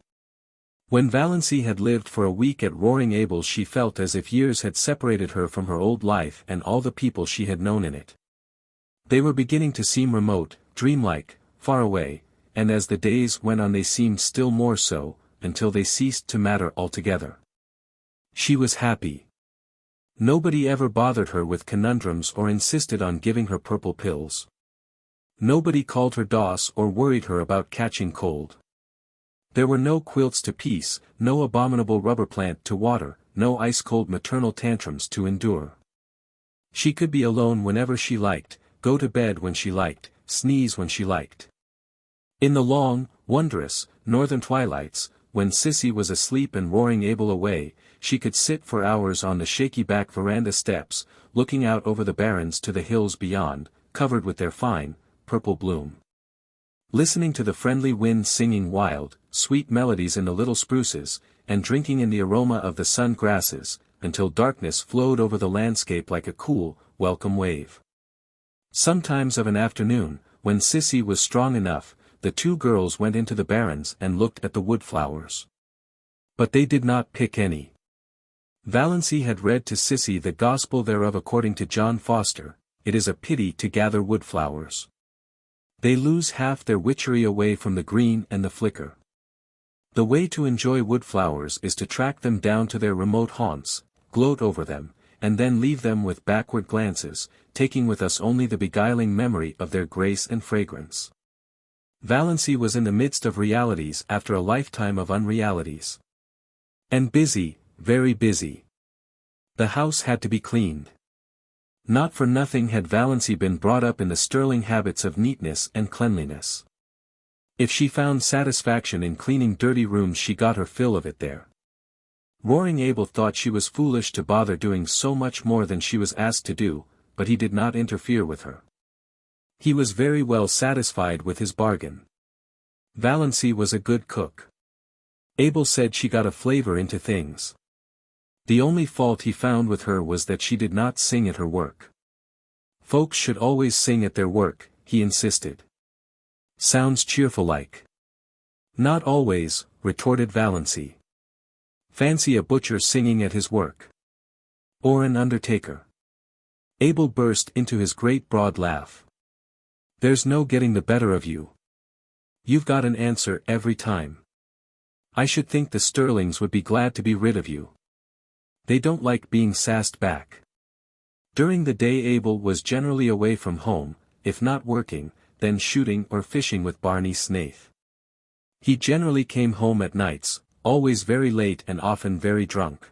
When Valancy had lived for a week at Roaring Abel's she felt as if years had separated her from her old life and all the people she had known in it. They were beginning to seem remote, dreamlike, far away, and as the days went on they seemed still more so, until they ceased to matter altogether. She was happy. Nobody ever bothered her with conundrums or insisted on giving her purple pills. Nobody called her Doss or worried her about catching cold. There were no quilts to piece, no abominable rubber plant to water, no ice-cold maternal tantrums to endure. She could be alone whenever she liked, go to bed when she liked, sneeze when she liked. In the long, wondrous, northern twilights, when Sissy was asleep and Roaring Abel away, she could sit for hours on the shaky back veranda steps, looking out over the barrens to the hills beyond, covered with their fine, purple bloom. Listening to the friendly wind singing wild, sweet melodies in the little spruces, and drinking in the aroma of the sun grasses, until darkness flowed over the landscape like a cool, welcome wave. Sometimes of an afternoon, when Sissy was strong enough, the two girls went into the barrens and looked at the woodflowers. But they did not pick any. Valancy had read to Sissy the gospel thereof according to John Foster, "It is a pity to gather woodflowers. They lose half their witchery away from the green and the flicker. The way to enjoy woodflowers is to track them down to their remote haunts, gloat over them, and then leave them with backward glances, taking with us only the beguiling memory of their grace and fragrance." Valancy was in the midst of realities after a lifetime of unrealities. And busy, very busy. The house had to be cleaned. Not for nothing had Valancy been brought up in the Stirling habits of neatness and cleanliness. If she found satisfaction in cleaning dirty rooms she got her fill of it there. Roaring Abel thought she was foolish to bother doing so much more than she was asked to do, but he did not interfere with her. He was very well satisfied with his bargain. Valancy was a good cook. Abel said she got a flavor into things. The only fault he found with her was that she did not sing at her work. Folks should always sing at their work, he insisted. Sounds cheerful like. Not always, retorted Valancy. Fancy a butcher singing at his work. Or an undertaker. Abel burst into his great broad laugh. There's no getting the better of you. You've got an answer every time. I should think the Stirlings would be glad to be rid of you. They don't like being sassed back. During the day Abel was generally away from home, if not working, then shooting or fishing with Barney Snaith. He generally came home at nights, always very late and often very drunk.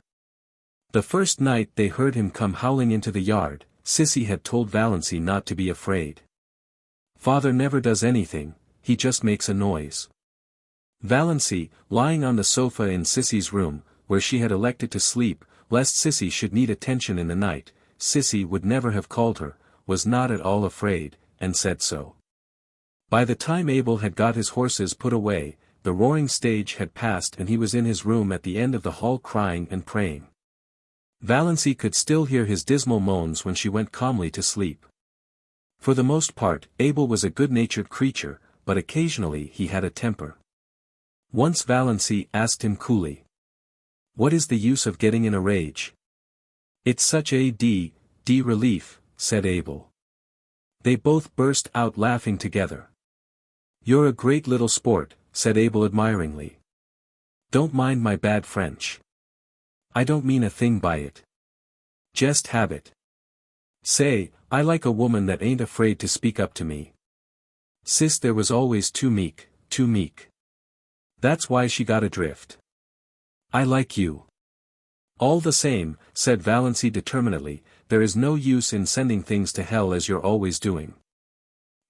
The first night they heard him come howling into the yard, Sissy had told Valancy not to be afraid. Father never does anything, he just makes a noise. Valancy, lying on the sofa in Sissy's room, where she had elected to sleep, lest Sissy should need attention in the night, Sissy would never have called her, was not at all afraid, and said so. By the time Abel had got his horses put away, the roaring stage had passed and he was in his room at the end of the hall crying and praying. Valancy could still hear his dismal moans when she went calmly to sleep. For the most part, Abel was a good-natured creature, but occasionally he had a temper. Once Valancy asked him coolly. What is the use of getting in a rage? It's such a relief, said Abel. They both burst out laughing together. You're a great little sport, said Abel admiringly. Don't mind my bad French. I don't mean a thing by it. Just habit. Say, I like a woman that ain't afraid to speak up to me. Sis there was always too meek, too meek. That's why she got adrift. I like you. All the same, said Valancy determinedly, there is no use in sending things to hell as you're always doing.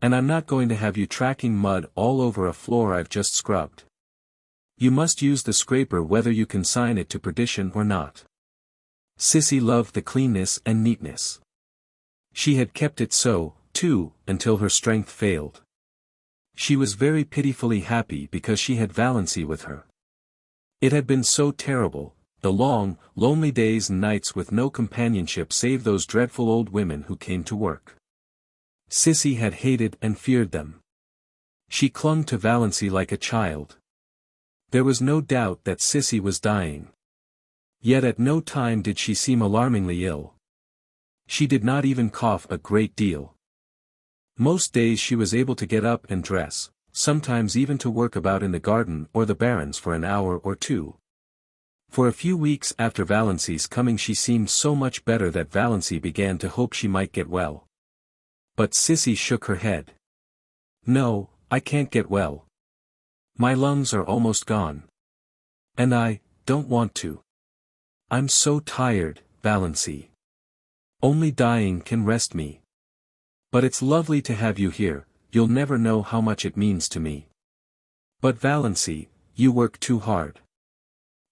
And I'm not going to have you tracking mud all over a floor I've just scrubbed. You must use the scraper whether you consign it to perdition or not. Sissy loved the cleanness and neatness. She had kept it so, too, until her strength failed. She was very pitifully happy because she had Valancy with her. It had been so terrible, the long, lonely days and nights with no companionship save those dreadful old women who came to work. Sissy had hated and feared them. She clung to Valancy like a child. There was no doubt that Sissy was dying. Yet at no time did she seem alarmingly ill. She did not even cough a great deal. Most days she was able to get up and dress, sometimes even to work about in the garden or the barrens for an hour or two. For a few weeks after Valancy's coming she seemed so much better that Valancy began to hope she might get well. But Sissy shook her head. No, I can't get well. My lungs are almost gone. And I don't want to. I'm so tired, Valancy. Only dying can rest me. But it's lovely to have you here, you'll never know how much it means to me. But Valancy, you work too hard.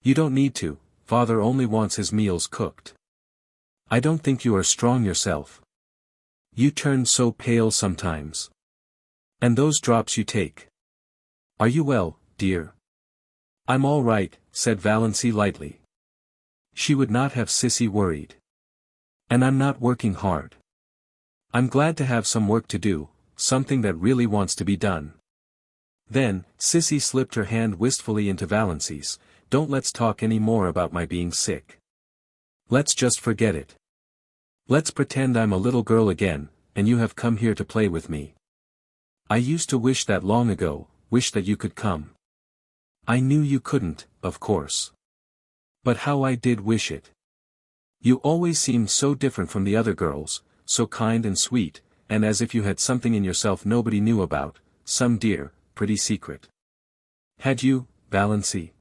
You don't need to, Father only wants his meals cooked. I don't think you are strong yourself. You turn so pale sometimes. And those drops you take. Are you well, dear? I'm all right, said Valancy lightly. She would not have Sissy worried. And I'm not working hard. I'm glad to have some work to do, something that really wants to be done. Then, Sissy slipped her hand wistfully into Valancy's. Don't let's talk any more about my being sick. Let's just forget it. Let's pretend I'm a little girl again, and you have come here to play with me. I used to wish that long ago, wish that you could come. I knew you couldn't, of course. But how I did wish it. You always seemed so different from the other girls, so kind and sweet, and as if you had something in yourself nobody knew about, some dear, pretty secret. Had you, Valancy?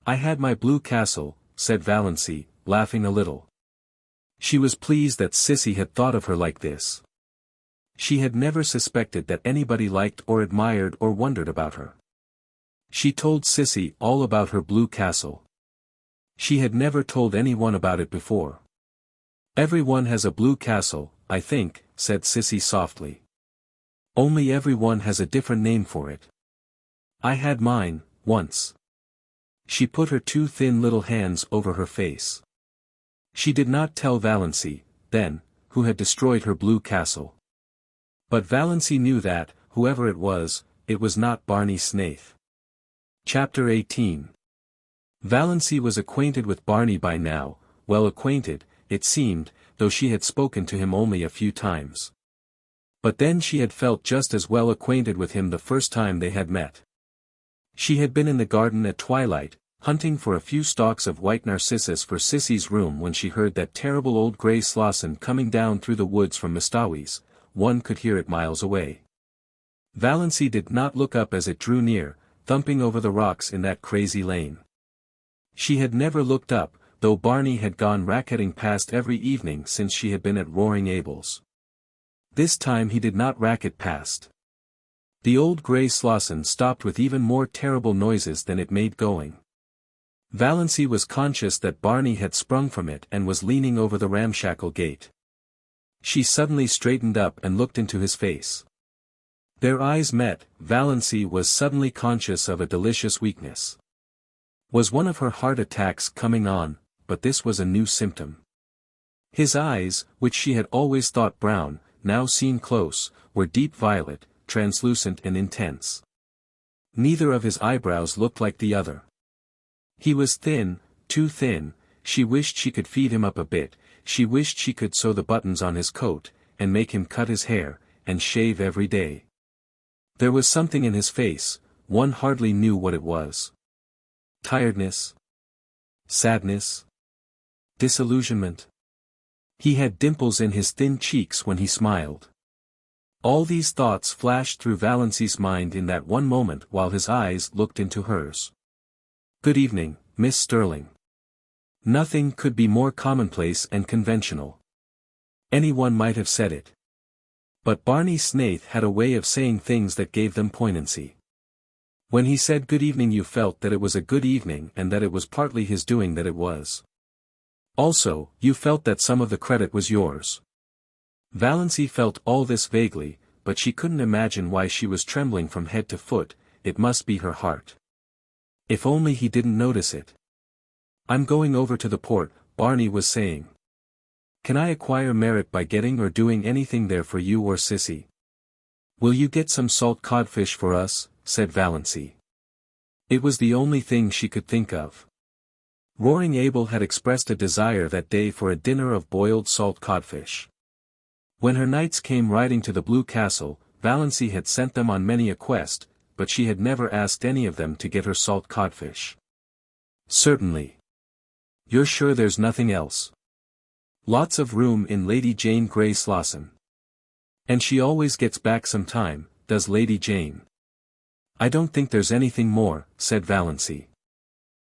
I had my blue castle, said Valancy, laughing a little. She was pleased that Sissy had thought of her like this. She had never suspected that anybody liked or admired or wondered about her. She told Sissy all about her blue castle. She had never told anyone about it before. Everyone has a blue castle, I think, said Sissy softly. Only everyone has a different name for it. I had mine, once. She put her two thin little hands over her face. She did not tell Valancy, then, who had destroyed her blue castle. But Valancy knew that, whoever it was not Barney Snaith. Chapter 18. Valancy was acquainted with Barney by now, well acquainted, it seemed, though she had spoken to him only a few times. But then she had felt just as well acquainted with him the first time they had met. She had been in the garden at twilight, hunting for a few stalks of white narcissus for Sissy's room when she heard that terrible old grey Slosson coming down through the woods from Mistawey's. One could hear it miles away. Valancy did not look up as it drew near, thumping over the rocks in that crazy lane. She had never looked up, though Barney had gone racketing past every evening since she had been at Roaring Abel's. This time he did not racket past. The old grey Slosson stopped with even more terrible noises than it made going. Valancy was conscious that Barney had sprung from it and was leaning over the ramshackle gate. She suddenly straightened up and looked into his face. Their eyes met. Valancy was suddenly conscious of a delicious weakness. Was one of her heart attacks coming on? But this was a new symptom. His eyes, which she had always thought brown, now seen close, were deep violet, translucent and intense. Neither of his eyebrows looked like the other. He was thin, too thin. She wished she could feed him up a bit, she wished she could sew the buttons on his coat, and make him cut his hair, and shave every day. There was something in his face, one hardly knew what it was. Tiredness? Sadness? Disillusionment? He had dimples in his thin cheeks when he smiled. All these thoughts flashed through Valancy's mind in that one moment while his eyes looked into hers. "Good evening, Miss Stirling." Nothing could be more commonplace and conventional. Anyone might have said it. But Barney Snaith had a way of saying things that gave them poignancy. When he said good evening you felt that it was a good evening and that it was partly his doing that it was. Also, you felt that some of the credit was yours. Valancy felt all this vaguely, but she couldn't imagine why she was trembling from head to foot. It must be her heart. If only he didn't notice it. "I'm going over to the port," Barney was saying. "Can I acquire merit by getting or doing anything there for you or Sissy?" "Will you get some salt codfish for us?" said Valancy. It was the only thing she could think of. Roaring Abel had expressed a desire that day for a dinner of boiled salt codfish. When her knights came riding to the Blue Castle, Valancy had sent them on many a quest, but she had never asked any of them to get her salt codfish. "Certainly. You're sure there's nothing else?" "Lots of room in Lady Jane Grey Slosson. And she always gets back some time, does Lady Jane." "I don't think there's anything more," said Valancy.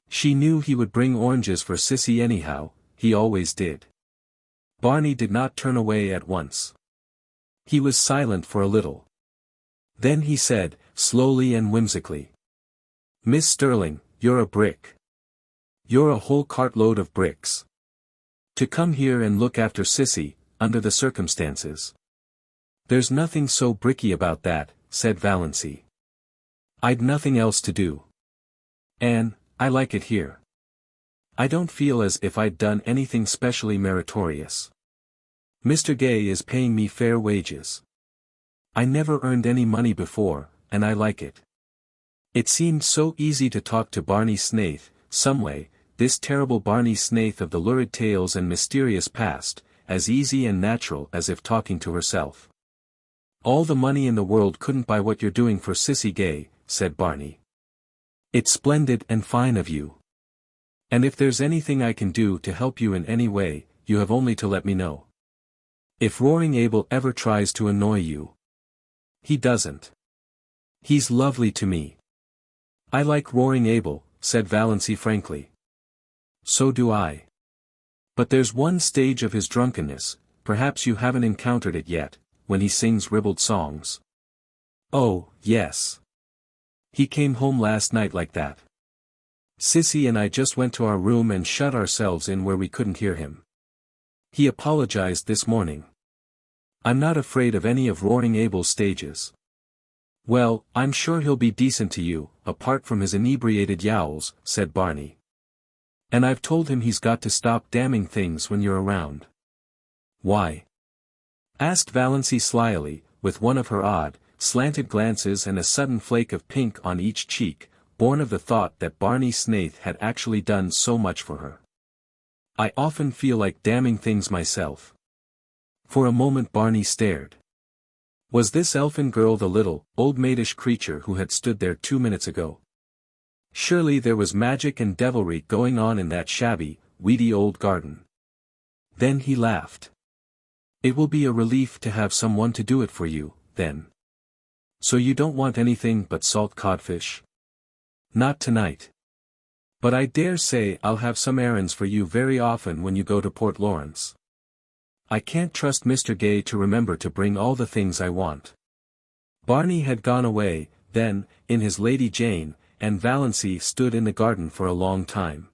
She knew he would bring oranges for Sissy anyhow, he always did. Barney did not turn away at once. He was silent for a little. Then he said, slowly and whimsically. "Miss Stirling, you're a brick. You're a whole cartload of bricks. To come here and look after Sissy, under the circumstances." "There's nothing so bricky about that," said Valancy. "I'd nothing else to do. And I like it here. I don't feel as if I'd done anything specially meritorious. Mr. Gay is paying me fair wages. I never earned any money before, and I like it." It seemed so easy to talk to Barney Snaith, someway, this terrible Barney Snaith of the lurid tales and mysterious past, as easy and natural as if talking to herself. "All the money in the world couldn't buy what you're doing for Sissy Gay," said Barney. "It's splendid and fine of you. And if there's anything I can do to help you in any way, you have only to let me know. If Roaring Abel ever tries to annoy you." "He doesn't. He's lovely to me." "I like Roaring Abel," said Valancy frankly. "So do I. But there's one stage of his drunkenness, perhaps you haven't encountered it yet, when he sings ribald songs." "Oh, yes. He came home last night like that. Sissy and I just went to our room and shut ourselves in where we couldn't hear him. He apologized this morning. I'm not afraid of any of Roaring Abel's stages." Well, I'm sure he'll be decent to you, apart from his inebriated yowls, said Barney. And I've told him he's got to stop damning things when you're around. Why? Asked Valancy slyly, with one of her odd, slanted glances and a sudden flake of pink on each cheek, born of the thought that Barney Snaith had actually done so much for her. I often feel like damning things myself. For a moment Barney stared. Was this elfin girl the little, old-maidish creature who had stood there 2 minutes ago? Surely there was magic and devilry going on in that shabby, weedy old garden. Then he laughed. It will be a relief to have someone to do it for you, then. So you don't want anything but salt codfish? Not tonight. But I dare say I'll have some errands for you very often when you go to Port Lawrence. I can't trust Mr. Gay to remember to bring all the things I want. Barney had gone away, then, in his Lady Jane, and Valancy stood in the garden for a long time.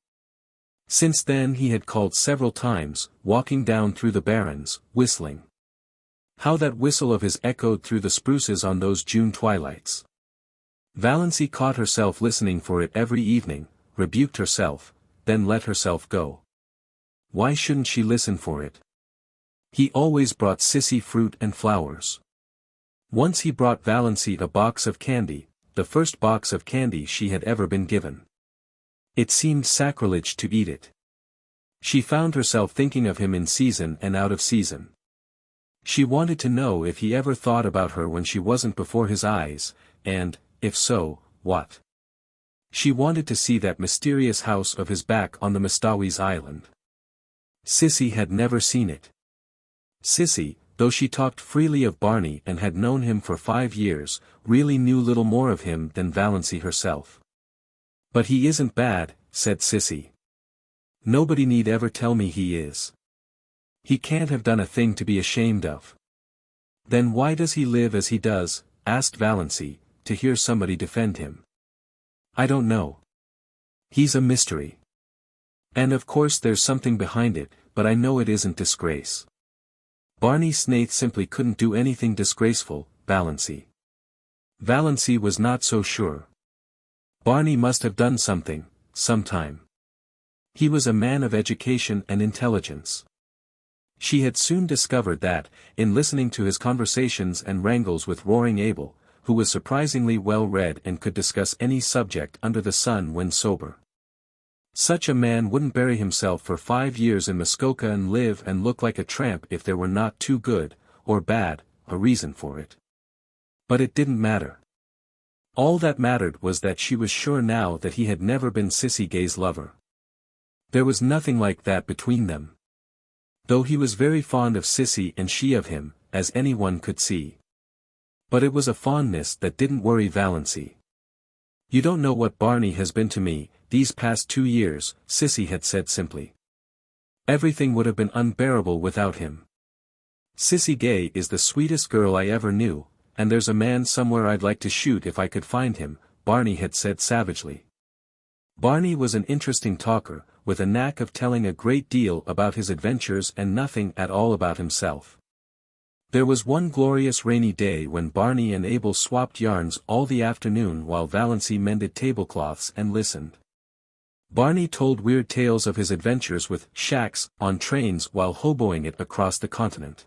Since then he had called several times, walking down through the barrens, whistling. How that whistle of his echoed through the spruces on those June twilights. Valancy caught herself listening for it every evening, rebuked herself, then let herself go. Why shouldn't she listen for it? He always brought Sissy fruit and flowers. Once he brought Valancy a box of candy, the first box of candy she had ever been given. It seemed sacrilege to eat it. She found herself thinking of him in season and out of season. She wanted to know if he ever thought about her when she wasn't before his eyes, and, if so, what? She wanted to see that mysterious house of his back on the Mistawis Island. Sissy had never seen it. Sissy, though she talked freely of Barney and had known him for 5 years, really knew little more of him than Valancy herself. But he isn't bad, said Sissy. Nobody need ever tell me he is. He can't have done a thing to be ashamed of. Then why does he live as he does, asked Valancy, to hear somebody defend him. I don't know. He's a mystery. And of course there's something behind it, but I know it isn't disgrace. Barney Snaith simply couldn't do anything disgraceful, Valancy. Valancy was not so sure. Barney must have done something, sometime. He was a man of education and intelligence. She had soon discovered that, in listening to his conversations and wrangles with Roaring Abel, who was surprisingly well read and could discuss any subject under the sun when sober. Such a man wouldn't bury himself for 5 years in Muskoka and live and look like a tramp if there were not too good, or bad, a reason for it. But it didn't matter. All that mattered was that she was sure now that he had never been Sissy Gay's lover. There was nothing like that between them. Though he was very fond of Sissy and she of him, as anyone could see. But it was a fondness that didn't worry Valancy. You don't know what Barney has been to me, these past 2 years, Sissy had said simply. Everything would have been unbearable without him. Sissy Gay is the sweetest girl I ever knew, and there's a man somewhere I'd like to shoot if I could find him, Barney had said savagely. Barney was an interesting talker, with a knack of telling a great deal about his adventures and nothing at all about himself. There was one glorious rainy day when Barney and Abel swapped yarns all the afternoon while Valancy mended tablecloths and listened. Barney told weird tales of his adventures with shacks on trains while hoboing it across the continent.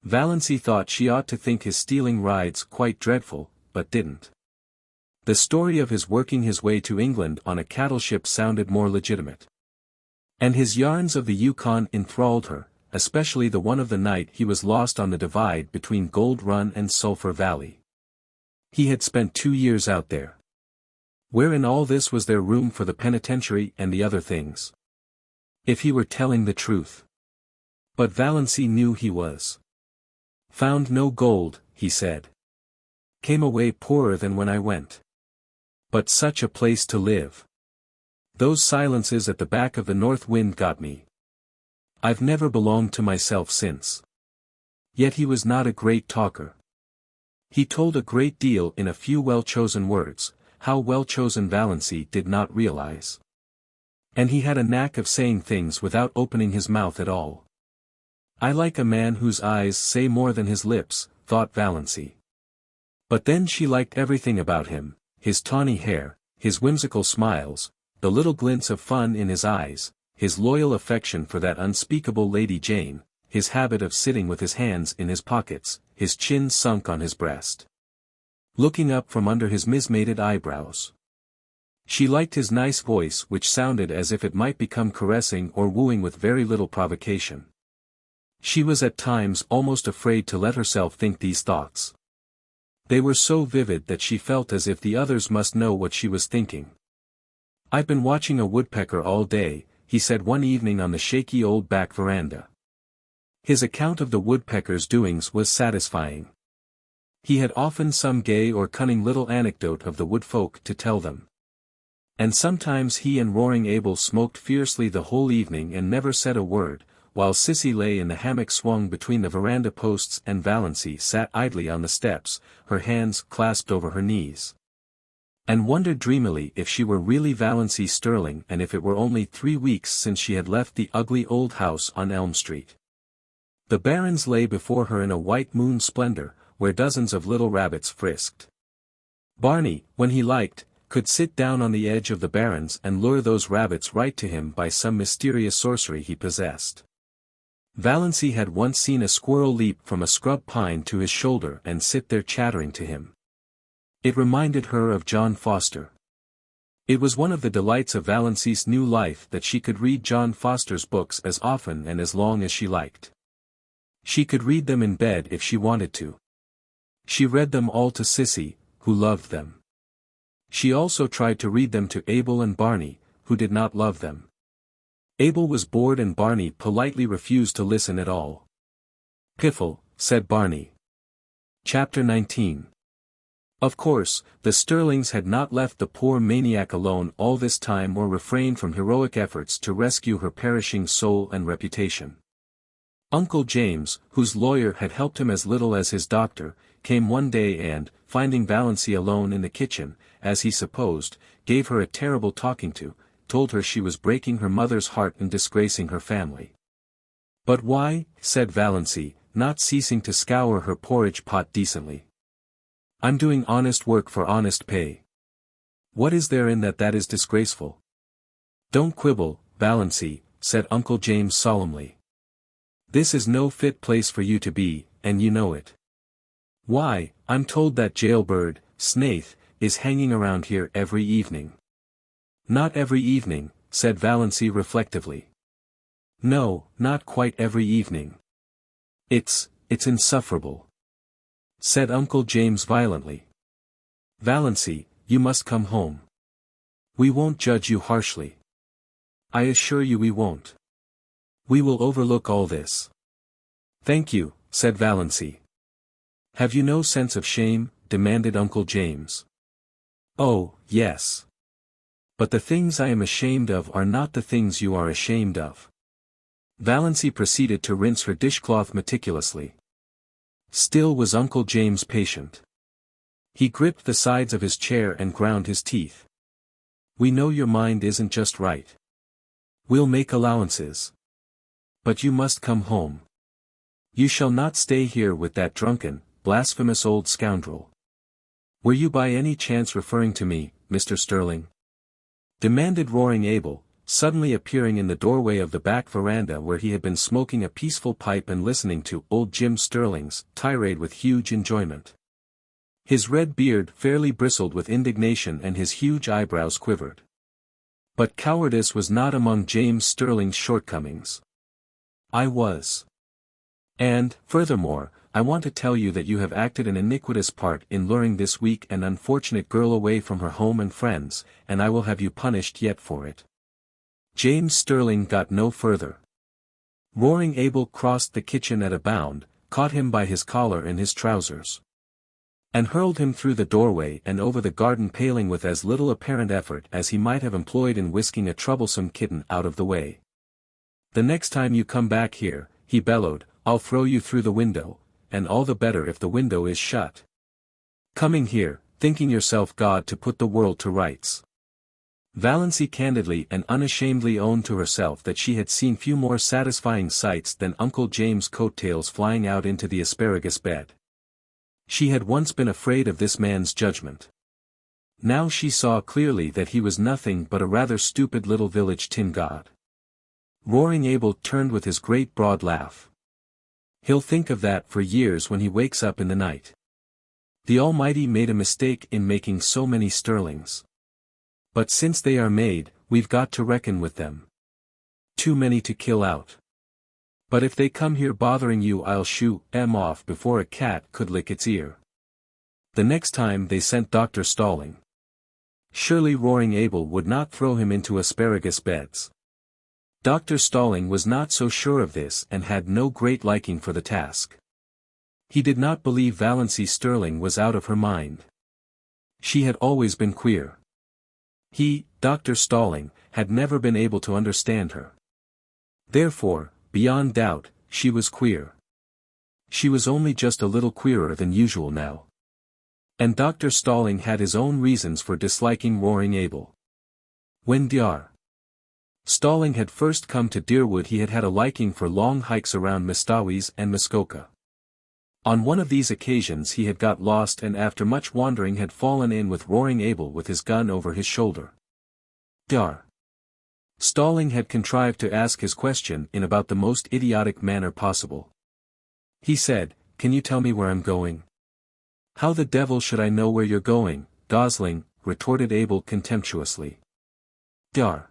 Valancy thought she ought to think his stealing rides quite dreadful, but didn't. The story of his working his way to England on a cattle ship sounded more legitimate. And his yarns of the Yukon enthralled her, especially the one of the night he was lost on the divide between Gold Run and Sulphur Valley. He had spent 2 years out there. Where in all this was there room for the penitentiary and the other things? If he were telling the truth. But Valancy knew he was. Found no gold, he said. Came away poorer than when I went. But such a place to live. Those silences at the back of the north wind got me. I've never belonged to myself since. Yet he was not a great talker. He told a great deal in a few well-chosen words, how well-chosen Valancy did not realize. And he had a knack of saying things without opening his mouth at all. I like a man whose eyes say more than his lips, thought Valancy. But then she liked everything about him, his tawny hair, his whimsical smiles, the little glints of fun in his eyes, his loyal affection for that unspeakable Lady Jane, his habit of sitting with his hands in his pockets, his chin sunk on his breast, looking up from under his mismated eyebrows. She liked his nice voice which sounded as if it might become caressing or wooing with very little provocation. She was at times almost afraid to let herself think these thoughts. They were so vivid that she felt as if the others must know what she was thinking. "I've been watching a woodpecker all day," he said one evening on the shaky old back veranda. His account of the woodpecker's doings was satisfying. He had often some gay or cunning little anecdote of the woodfolk to tell them. And sometimes he and Roaring Abel smoked fiercely the whole evening and never said a word, while Sissy lay in the hammock swung between the veranda posts and Valancy sat idly on the steps, her hands clasped over her knees, and wondered dreamily if she were really Valancy Stirling and if it were only 3 weeks since she had left the ugly old house on Elm Street. The barrens lay before her in a white moon splendor, where dozens of little rabbits frisked. Barney, when he liked, could sit down on the edge of the barrens and lure those rabbits right to him by some mysterious sorcery he possessed. Valancy had once seen a squirrel leap from a scrub pine to his shoulder and sit there chattering to him. It reminded her of John Foster. It was one of the delights of Valancy's new life that she could read John Foster's books as often and as long as she liked. She could read them in bed if she wanted to. She read them all to Sissy, who loved them. She also tried to read them to Abel and Barney, who did not love them. Abel was bored and Barney politely refused to listen at all. "Piffle," said Barney. Chapter 19. Of course, the Stirlings had not left the poor maniac alone all this time or refrained from heroic efforts to rescue her perishing soul and reputation. Uncle James, whose lawyer had helped him as little as his doctor, came one day and, finding Valancy alone in the kitchen, as he supposed, gave her a terrible talking to, told her she was breaking her mother's heart and disgracing her family. "But why?" said Valancy, not ceasing to scour her porridge pot decently. "I'm doing honest work for honest pay. What is there in that is disgraceful?" "Don't quibble, Valancy," said Uncle James solemnly. "This is no fit place for you to be, and you know it. Why, I'm told that jailbird, Snaith, is hanging around here every evening." "Not every evening," said Valancy reflectively. "No, not quite every evening. It's insufferable," said Uncle James violently. "Valancy, you must come home. We won't judge you harshly. I assure you we won't. We will overlook all this." "Thank you," said Valancy. "Have you no sense of shame?" demanded Uncle James. "Oh, yes. But the things I am ashamed of are not the things you are ashamed of." Valancy proceeded to rinse her dishcloth meticulously. Still was Uncle James patient. He gripped the sides of his chair and ground his teeth. "We know your mind isn't just right. We'll make allowances. But you must come home. You shall not stay here with that drunken, blasphemous old scoundrel." "Were you by any chance referring to me, Mr. Stirling?" demanded Roaring Abel, suddenly appearing in the doorway of the back veranda where he had been smoking a peaceful pipe and listening to old Jim Stirling's tirade with huge enjoyment. His red beard fairly bristled with indignation and his huge eyebrows quivered. But cowardice was not among James Stirling's shortcomings. "I was. And, furthermore, I want to tell you that you have acted an iniquitous part in luring this weak and unfortunate girl away from her home and friends, and I will have you punished yet for it." James Stirling got no further. Roaring Abel crossed the kitchen at a bound, caught him by his collar and his trousers, and hurled him through the doorway and over the garden paling with as little apparent effort as he might have employed in whisking a troublesome kitten out of the way. "The next time you come back here," he bellowed, "I'll throw you through the window, and all the better if the window is shut. Coming here, thinking yourself God to put the world to rights." Valancy candidly and unashamedly owned to herself that she had seen few more satisfying sights than Uncle James' coattails flying out into the asparagus bed. She had once been afraid of this man's judgment. Now she saw clearly that he was nothing but a rather stupid little village tin god. Roaring Abel turned with his great broad laugh. He'll think of that for years when he wakes up in the night. The Almighty made a mistake in making so many Stirlings. But since they are made, we've got to reckon with them. Too many to kill out. But if they come here bothering you, I'll shoo 'em off before a cat could lick its ear. The next time they sent Dr. Stirling. Surely Roaring Abel would not throw him into asparagus beds. Dr. Stirling was not so sure of this and had no great liking for the task. He did not believe Valancy Stirling was out of her mind. She had always been queer. He, Dr. Stirling, had never been able to understand her. Therefore, beyond doubt, she was queer. She was only just a little queerer than usual now. And Dr. Stirling had his own reasons for disliking Roaring Abel. When Dr. Stirling had first come to Deerwood, he had had a liking for long hikes around Mistawis and Muskoka. On one of these occasions he had got lost and after much wandering had fallen in with Roaring Abel with his gun over his shoulder. Dr. Stirling had contrived to ask his question in about the most idiotic manner possible. He said, "Can you tell me where I'm going?" "How the devil should I know where you're going, gosling?" retorted Abel contemptuously. Dr.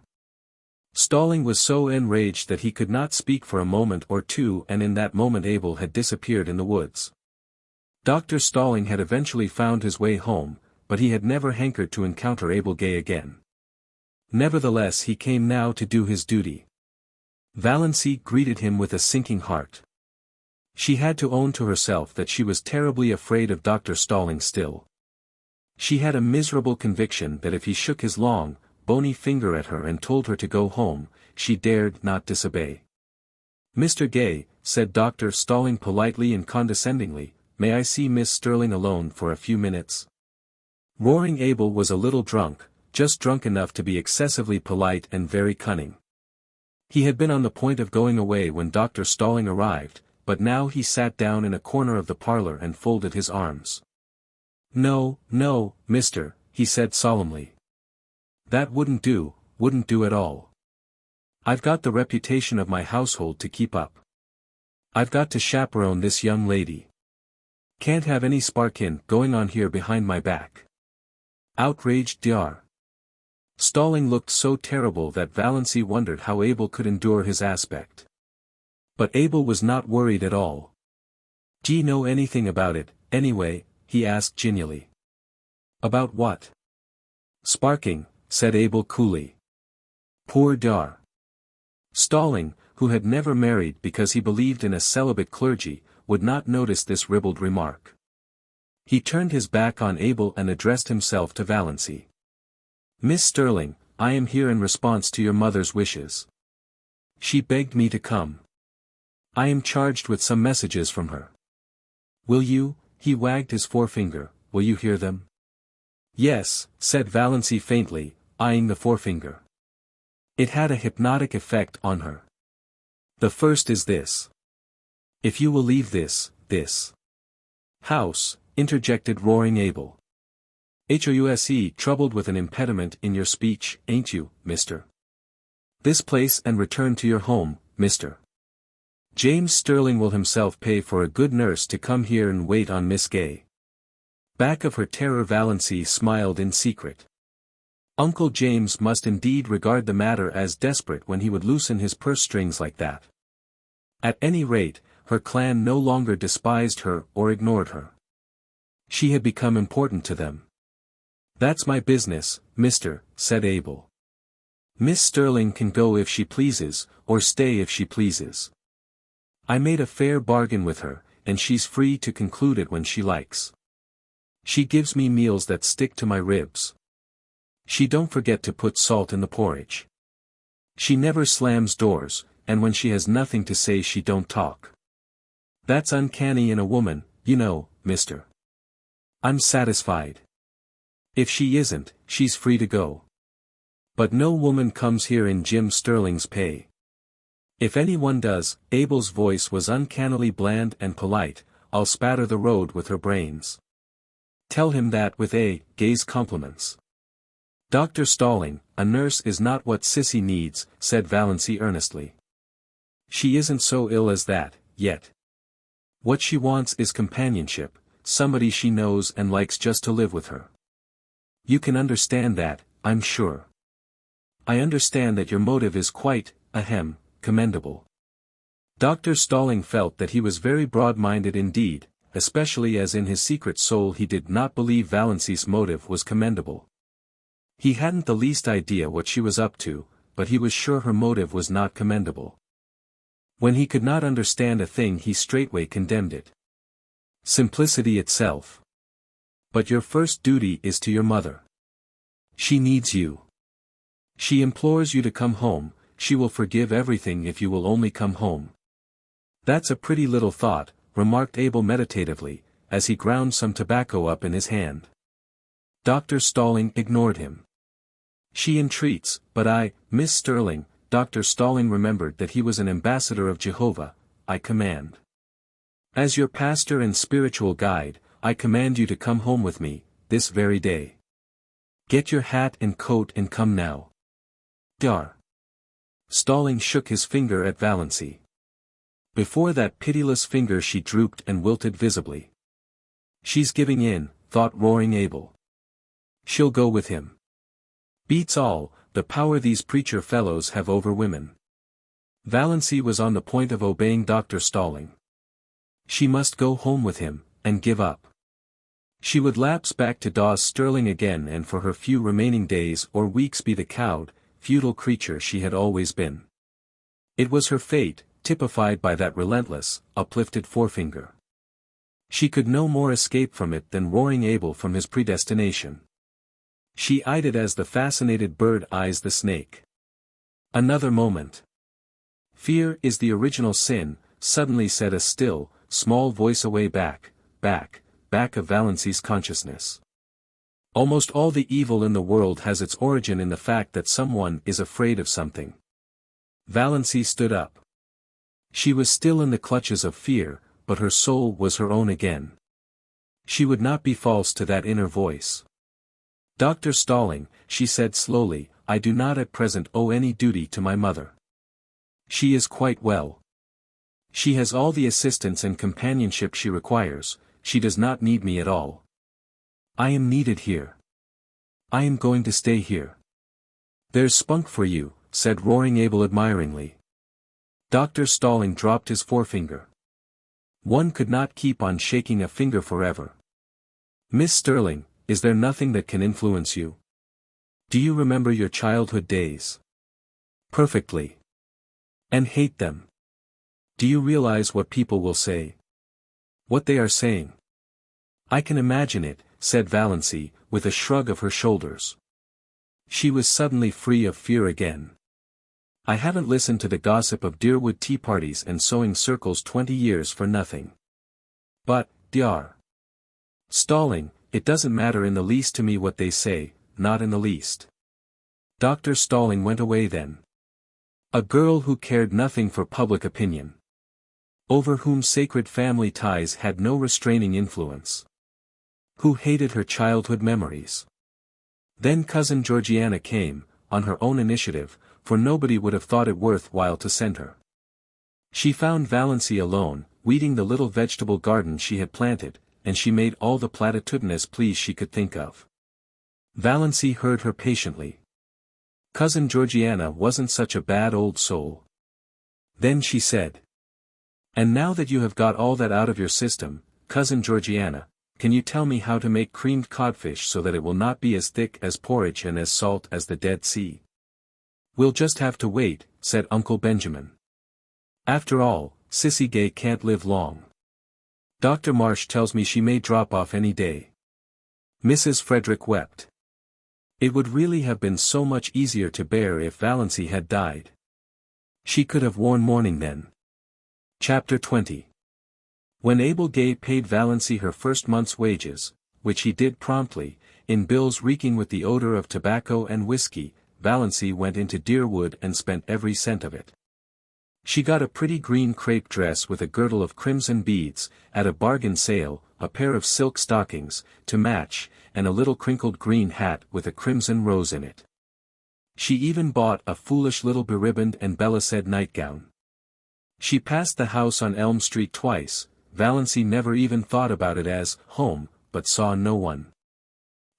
Stirling was so enraged that he could not speak for a moment or two, and in that moment Abel had disappeared in the woods. Dr. Stirling had eventually found his way home, but he had never hankered to encounter Abel Gay again. Nevertheless he came now to do his duty. Valancy greeted him with a sinking heart. She had to own to herself that she was terribly afraid of Dr. Stirling still. She had a miserable conviction that if he shook his long, bony finger at her and told her to go home, she dared not disobey. "Mr. Gay," said Dr. Stirling politely and condescendingly, "may I see Miss Stirling alone for a few minutes?" Roaring Abel was a little drunk, just drunk enough to be excessively polite and very cunning. He had been on the point of going away when Dr. Stirling arrived, but now he sat down in a corner of the parlor and folded his arms. "No, no, mister," he said solemnly. "That wouldn't do at all. I've got the reputation of my household to keep up. I've got to chaperone this young lady. Can't have any sparkin going on here behind my back." Outraged Dr. Stirling looked so terrible that Valancy wondered how Abel could endure his aspect. But Abel was not worried at all. "D'ye know anything about it, anyway?" he asked genially. "About what?" "Sparking," said Abel coolly. Poor Dr. Stirling, who had never married because he believed in a celibate clergy, would not notice this ribald remark. He turned his back on Abel and addressed himself to Valancy. "Miss Stirling, I am here in response to your mother's wishes. She begged me to come. I am charged with some messages from her. Will you," he wagged his forefinger, "will you hear them?" "Yes," said Valancy faintly, eyeing the forefinger. It had a hypnotic effect on her. "The first is this. If you will leave this house," interjected Roaring Abel. "House troubled with an impediment in your speech, ain't you, mister? This place and return to your home, mister. James Stirling will himself pay for a good nurse to come here and wait on Miss Gay." Back of her terror Valancy smiled in secret. Uncle James must indeed regard the matter as desperate when he would loosen his purse strings like that. At any rate, her clan no longer despised her or ignored her. She had become important to them. "That's my business, mister," said Abel. "Miss Stirling can go if she pleases, or stay if she pleases. I made a fair bargain with her, and she's free to conclude it when she likes. She gives me meals that stick to my ribs. She don't forget to put salt in the porridge. She never slams doors, and when she has nothing to say she don't talk. That's uncanny in a woman, you know, mister. I'm satisfied. If she isn't, she's free to go. But no woman comes here in Jim Stirling's pay. If anyone does." Abel's voice was uncannily bland and polite, I'll spatter the road with her brains. Tell him that with Gay's compliments. Dr. Stirling, a nurse is not what Sissy needs, said Valancy earnestly. She isn't so ill as that, yet. What she wants is companionship, somebody she knows and likes just to live with her. You can understand that, I'm sure. I understand that your motive is quite, commendable. Dr. Stirling felt that he was very broad-minded indeed, especially as in his secret soul he did not believe Valancy's motive was commendable. He hadn't the least idea what she was up to, but he was sure her motive was not commendable. When he could not understand a thing he straightway condemned it. Simplicity itself. But your first duty is to your mother. She needs you. She implores you to come home, she will forgive everything if you will only come home. That's a pretty little thought, remarked Abel meditatively, as he ground some tobacco up in his hand. Dr. Stirling ignored him. She entreats, but Miss Stirling, Dr. Stirling remembered that he was an ambassador of Jehovah, I command. As your pastor and spiritual guide, I command you to come home with me, this very day. Get your hat and coat and come now. Dar. Stirling shook his finger at Valancy. Before that pitiless finger she drooped and wilted visibly. She's giving in, thought roaring Abel. She'll go with him. Beats all, the power these preacher fellows have over women. Valancy was on the point of obeying Dr. Stirling. She must go home with him, and give up. She would lapse back to Dawes Stirling again and for her few remaining days or weeks be the cowed, futile creature she had always been. It was her fate, typified by that relentless, uplifted forefinger. She could no more escape from it than roaring Abel from his predestination. She eyed it as the fascinated bird eyes the snake. Another moment. Fear is the original sin, suddenly said a still, small voice away back of Valancy's consciousness. Almost all the evil in the world has its origin in the fact that someone is afraid of something. Valancy stood up. She was still in the clutches of fear, but her soul was her own again. She would not be false to that inner voice. Dr. Stirling, she said slowly, I do not at present owe any duty to my mother. She is quite well. She has all the assistance and companionship she requires, she does not need me at all. I am needed here. I am going to stay here. There's spunk for you, said roaring Abel admiringly. Dr. Stirling dropped his forefinger. One could not keep on shaking a finger forever. Miss Stirling, is there nothing that can influence you? Do you remember your childhood days? Perfectly. And hate them. Do you realize what people will say? What they are saying? I can imagine it, said Valancy, with a shrug of her shoulders. She was suddenly free of fear again. I haven't listened to the gossip of Deerwood tea parties and sewing circles 20 years for nothing. But, Dr. Stirling, it doesn't matter in the least to me what they say, not in the least. Dr. Stirling went away then. A girl who cared nothing for public opinion. Over whom sacred family ties had no restraining influence. Who hated her childhood memories. Then Cousin Georgiana came, on her own initiative, for nobody would have thought it worth while to send her. She found Valancy alone, weeding the little vegetable garden she had planted, and she made all the platitudinous pleas she could think of. Valancy heard her patiently. Cousin Georgiana wasn't such a bad old soul. Then she said. And now that you have got all that out of your system, Cousin Georgiana, can you tell me how to make creamed codfish so that it will not be as thick as porridge and as salt as the Dead Sea? We'll just have to wait, said Uncle Benjamin. After all, Sissy Gay can't live long. Dr. Marsh tells me she may drop off any day. Mrs. Frederick wept. It would really have been so much easier to bear if Valancy had died. She could have worn mourning then. Chapter 20. When Abel Gay paid Valancy her first month's wages, which he did promptly, in bills reeking with the odor of tobacco and whiskey, Valancy went into Deerwood and spent every cent of it. She got a pretty green crepe dress with a girdle of crimson beads, at a bargain sale, a pair of silk stockings, to match, and a little crinkled green hat with a crimson rose in it. She even bought a foolish little beribboned and belliced nightgown. She passed the house on Elm Street twice. Valancy never even thought about it as home, but saw no one.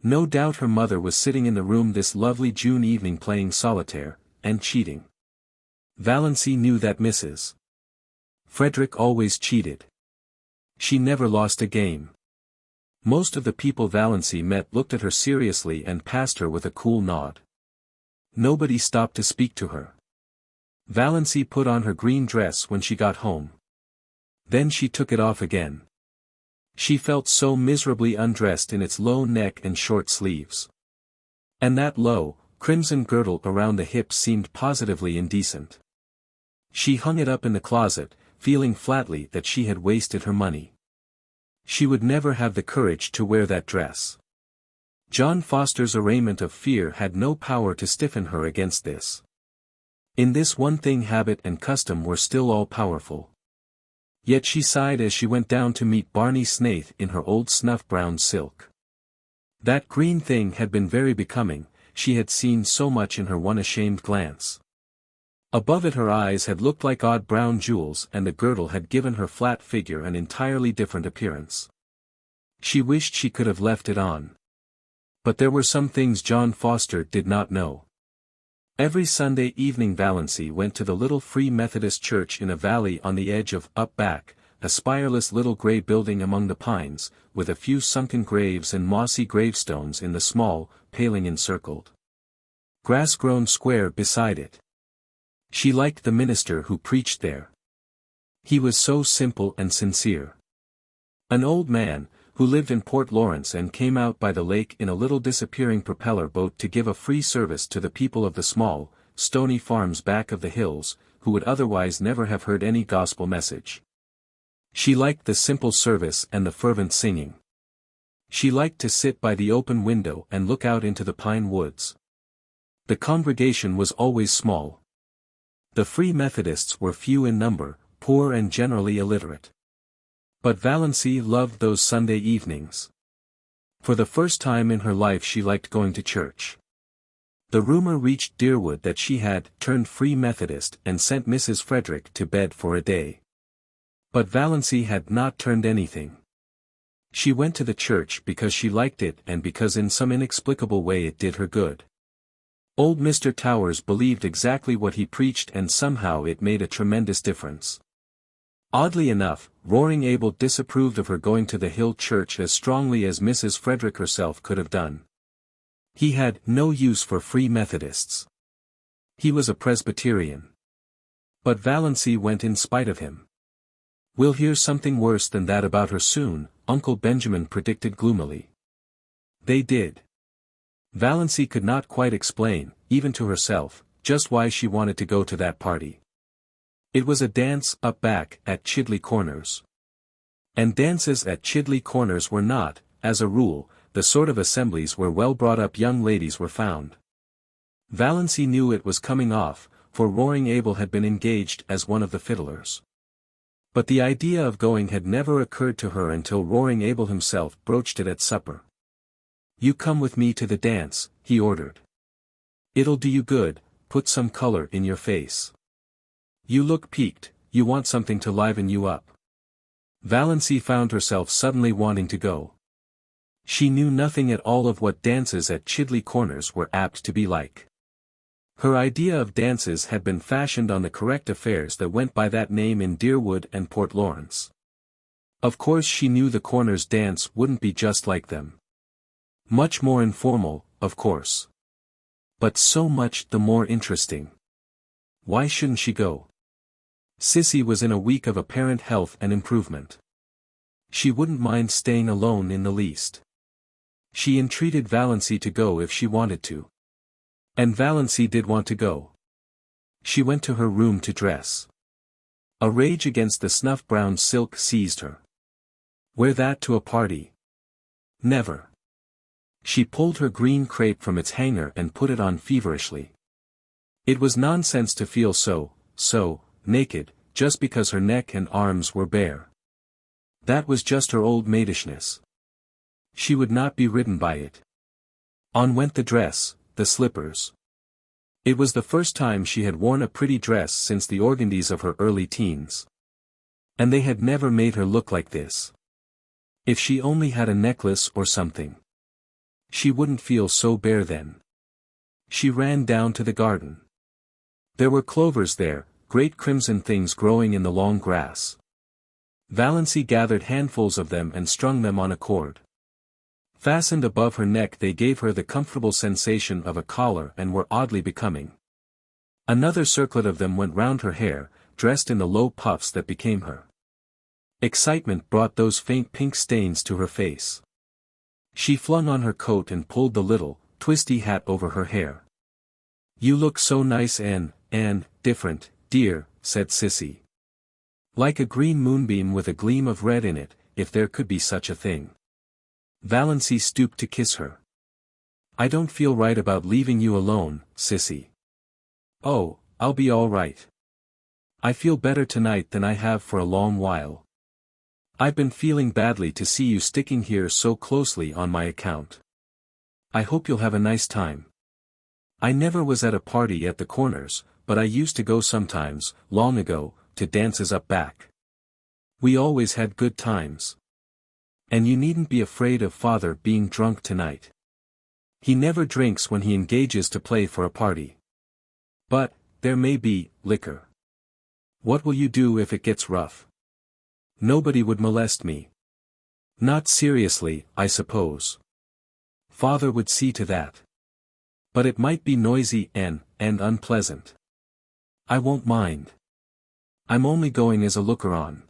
No doubt her mother was sitting in the room this lovely June evening playing solitaire, and cheating. Valancy knew that Mrs. Frederick always cheated. She never lost a game. Most of the people Valancy met looked at her seriously and passed her with a cool nod. Nobody stopped to speak to her. Valancy put on her green dress when she got home. Then she took it off again. She felt so miserably undressed in its low neck and short sleeves. And that low, crimson girdle around the hips seemed positively indecent. She hung it up in the closet, feeling flatly that she had wasted her money. She would never have the courage to wear that dress. John Foster's arraignment of fear had no power to stiffen her against this. In this one thing habit and custom were still all-powerful. Yet she sighed as she went down to meet Barney Snaith in her old snuff-brown silk. That green thing had been very becoming, she had seen so much in her one ashamed glance. Above it her eyes had looked like odd brown jewels and the girdle had given her flat figure an entirely different appearance. She wished she could have left it on. But there were some things John Foster did not know. Every Sunday evening Valancy went to the little Free Methodist church in a valley on the edge of Up Back, a spireless little grey building among the pines, with a few sunken graves and mossy gravestones in the small, paling-encircled, grass-grown square beside it. She liked the minister who preached there. He was so simple and sincere. An old man, who lived in Port Lawrence and came out by the lake in a little disappearing propeller boat to give a free service to the people of the small, stony farms back of the hills, who would otherwise never have heard any gospel message. She liked the simple service and the fervent singing. She liked to sit by the open window and look out into the pine woods. The congregation was always small. The Free Methodists were few in number, poor and generally illiterate. But Valancy loved those Sunday evenings. For the first time in her life she liked going to church. The rumor reached Deerwood that she had turned Free Methodist and sent Mrs. Frederick to bed for a day. But Valancy had not turned anything. She went to the church because she liked it and because in some inexplicable way it did her good. Old Mr. Towers believed exactly what he preached and somehow it made a tremendous difference. Oddly enough, Roaring Abel disapproved of her going to the Hill Church as strongly as Mrs. Frederick herself could have done. He had no use for Free Methodists. He was a Presbyterian. But Valancy went in spite of him. "We'll hear something worse than that about her soon," Uncle Benjamin predicted gloomily. They did. Valancy could not quite explain, even to herself, just why she wanted to go to that party. It was a dance up back at Chidley Corners. And dances at Chidley Corners were not, as a rule, the sort of assemblies where well-brought-up young ladies were found. Valancy knew it was coming off, for Roaring Abel had been engaged as one of the fiddlers. But the idea of going had never occurred to her until Roaring Abel himself broached it at supper. "You come with me to the dance," he ordered. "It'll do you good, put some color in your face. You look peaked, you want something to liven you up." Valancy found herself suddenly wanting to go. She knew nothing at all of what dances at Chidley Corners were apt to be like. Her idea of dances had been fashioned on the correct affairs that went by that name in Deerwood and Port Lawrence. Of course she knew the Corners dance wouldn't be just like them. Much more informal, of course. But so much the more interesting. Why shouldn't she go? Sissy was in a week of apparent health and improvement. She wouldn't mind staying alone in the least. She entreated Valancy to go if she wanted to. And Valancy did want to go. She went to her room to dress. A rage against the snuff-brown silk seized her. Wear that to a party? Never. She pulled her green crepe from its hanger and put it on feverishly. It was nonsense to feel so, naked, just because her neck and arms were bare. That was just her old maidishness. She would not be ridden by it. On went the dress, the slippers. It was the first time she had worn a pretty dress since the organdies of her early teens. And they had never made her look like this. If she only had a necklace or something. She wouldn't feel so bare then. She ran down to the garden. There were clovers there, great crimson things growing in the long grass. Valancy gathered handfuls of them and strung them on a cord. Fastened above her neck, they gave her the comfortable sensation of a collar and were oddly becoming. Another circlet of them went round her hair, dressed in the low puffs that became her. Excitement brought those faint pink stains to her face. She flung on her coat and pulled the little, twisty hat over her hair. "You look so nice and different, dear," said Sissy. "Like a green moonbeam with a gleam of red in it, if there could be such a thing." Valancy stooped to kiss her. "I don't feel right about leaving you alone, Sissy." "Oh, I'll be all right. I feel better tonight than I have for a long while. I've been feeling badly to see you sticking here so closely on my account. I hope you'll have a nice time. I never was at a party at the Corners, but I used to go sometimes, long ago, to dances up back. We always had good times. And you needn't be afraid of father being drunk tonight. He never drinks when he engages to play for a party. But, there may be liquor. What will you do if it gets rough? Nobody would molest me. Not seriously, I suppose. Father would see to that. But it might be noisy and unpleasant. I won't mind. I'm only going as a looker-on.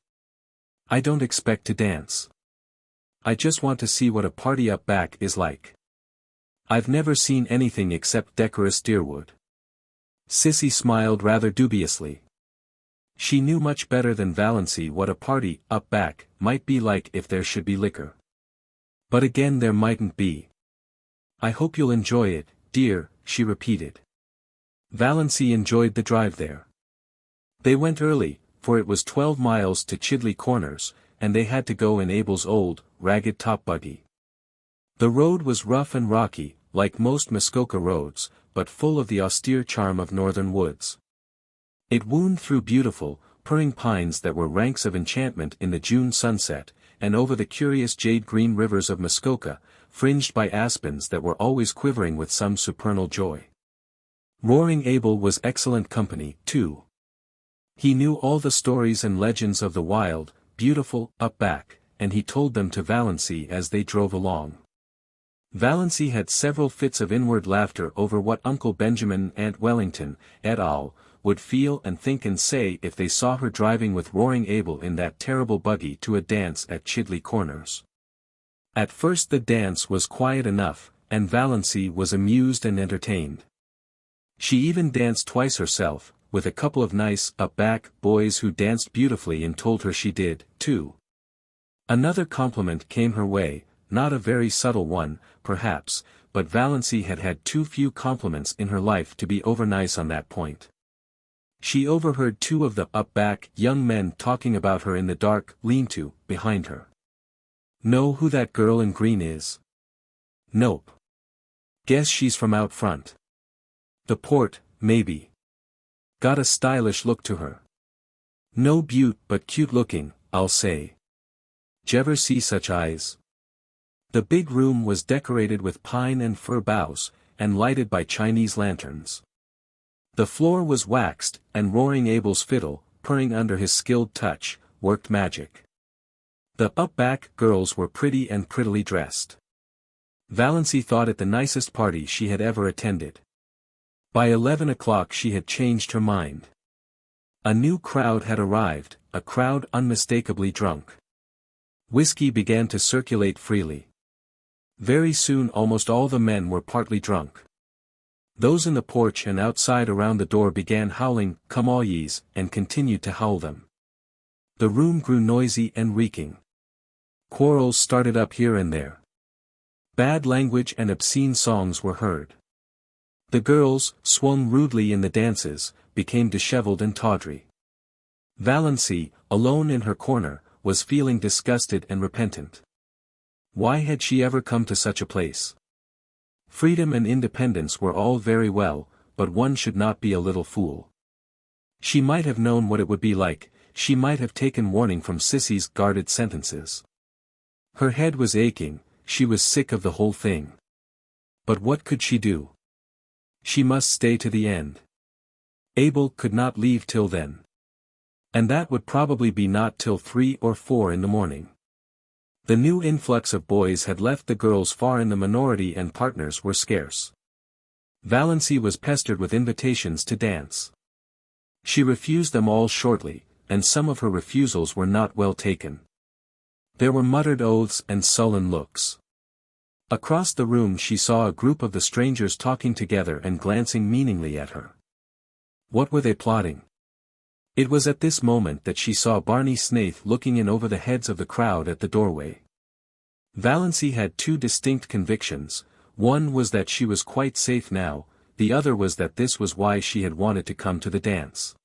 I don't expect to dance. I just want to see what a party up back is like. I've never seen anything except decorous Deerwood." Sissy smiled rather dubiously. She knew much better than Valancy what a party up back might be like if there should be liquor. But again there mightn't be. "I hope you'll enjoy it, dear," she repeated. Valancy enjoyed the drive there. They went early, for it was 12 miles to Chidley Corners, and they had to go in Abel's old, ragged top buggy. The road was rough and rocky, like most Muskoka roads, but full of the austere charm of northern woods. It wound through beautiful, purring pines that were ranks of enchantment in the June sunset, and over the curious jade-green rivers of Muskoka, fringed by aspens that were always quivering with some supernal joy. Roaring Abel was excellent company, too. He knew all the stories and legends of the wild, beautiful, up back, and he told them to Valancy as they drove along. Valancy had several fits of inward laughter over what Uncle Benjamin and Aunt Wellington, et al., would feel and think and say if they saw her driving with Roaring Abel in that terrible buggy to a dance at Chidley Corners. At first the dance was quiet enough, and Valancy was amused and entertained. She even danced twice herself, with a couple of nice, up-back boys who danced beautifully and told her she did, too. Another compliment came her way, not a very subtle one, perhaps, but Valancy had had too few compliments in her life to be over-nice on that point. She overheard two of the up-back young men talking about her in the dark lean-to behind her. "Know who that girl in green is?" "Nope. Guess she's from out front. The port, maybe. Got a stylish look to her. No beaut but cute-looking, I'll say. J'ever see such eyes?" The big room was decorated with pine and fir boughs, and lighted by Chinese lanterns. The floor was waxed, and Roaring Abel's fiddle, purring under his skilled touch, worked magic. The up-back girls were pretty and prettily dressed. Valancy thought it the nicest party she had ever attended. By 11 o'clock she had changed her mind. A new crowd had arrived, a crowd unmistakably drunk. Whiskey began to circulate freely. Very soon almost all the men were partly drunk. Those in the porch and outside around the door began howling, "Come all ye's," and continued to howl them. The room grew noisy and reeking. Quarrels started up here and there. Bad language and obscene songs were heard. The girls, swung rudely in the dances, became disheveled and tawdry. Valancy, alone in her corner, was feeling disgusted and repentant. Why had she ever come to such a place? Freedom and independence were all very well, but one should not be a little fool. She might have known what it would be like, she might have taken warning from Sissy's guarded sentences. Her head was aching, she was sick of the whole thing. But what could she do? She must stay to the end. Abel could not leave till then. And that would probably be not till 3 or 4 in the morning. The new influx of boys had left the girls far in the minority and partners were scarce. Valancy was pestered with invitations to dance. She refused them all shortly, and some of her refusals were not well taken. There were muttered oaths and sullen looks. Across the room she saw a group of the strangers talking together and glancing meaningly at her. What were they plotting? It was at this moment that she saw Barney Snaith looking in over the heads of the crowd at the doorway. Valancy had two distinct convictions, one was that she was quite safe now, the other was that this was why she had wanted to come to the dance.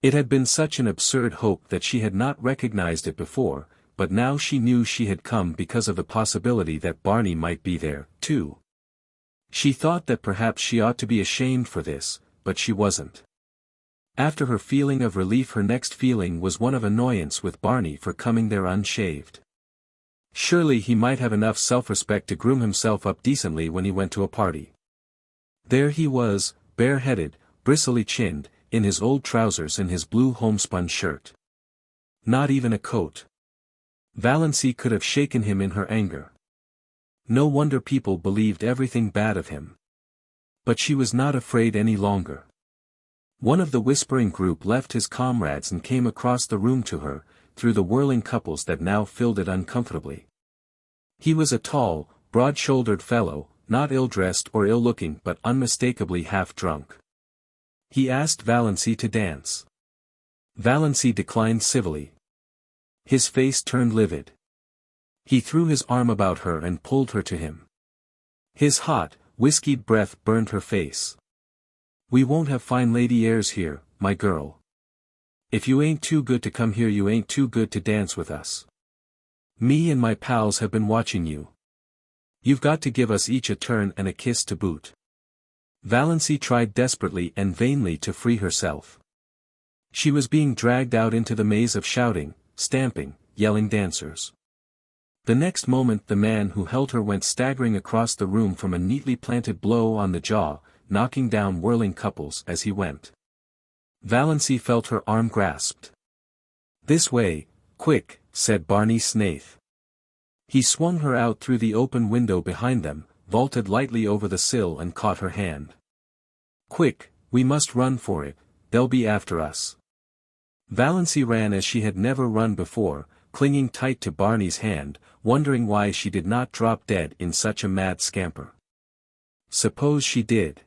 It had been such an absurd hope that she had not recognized it before, but now she knew she had come because of the possibility that Barney might be there, too. She thought that perhaps she ought to be ashamed for this, but she wasn't. After her feeling of relief, her next feeling was one of annoyance with Barney for coming there unshaved. Surely he might have enough self-respect to groom himself up decently when he went to a party. There he was, bare-headed, bristly-chinned, in his old trousers and his blue homespun shirt. Not even a coat. Valancy could have shaken him in her anger. No wonder people believed everything bad of him. But she was not afraid any longer. One of the whispering group left his comrades and came across the room to her, through the whirling couples that now filled it uncomfortably. He was a tall, broad-shouldered fellow, not ill-dressed or ill-looking but unmistakably half-drunk. He asked Valancy to dance. Valancy declined civilly. His face turned livid. He threw his arm about her and pulled her to him. His hot, whiskied breath burned her face. "We won't have fine lady airs here, my girl. If you ain't too good to come here, you ain't too good to dance with us. Me and my pals have been watching you. You've got to give us each a turn and a kiss to boot." Valancy tried desperately and vainly to free herself. She was being dragged out into the maze of shouting, stamping, yelling dancers. The next moment the man who held her went staggering across the room from a neatly planted blow on the jaw, knocking down whirling couples as he went. Valancy felt her arm grasped. "This way, quick," said Barney Snaith. He swung her out through the open window behind them, vaulted lightly over the sill and caught her hand. "Quick, we must run for it, they'll be after us." Valancy ran as she had never run before, clinging tight to Barney's hand, wondering why she did not drop dead in such a mad scamper. Suppose she did.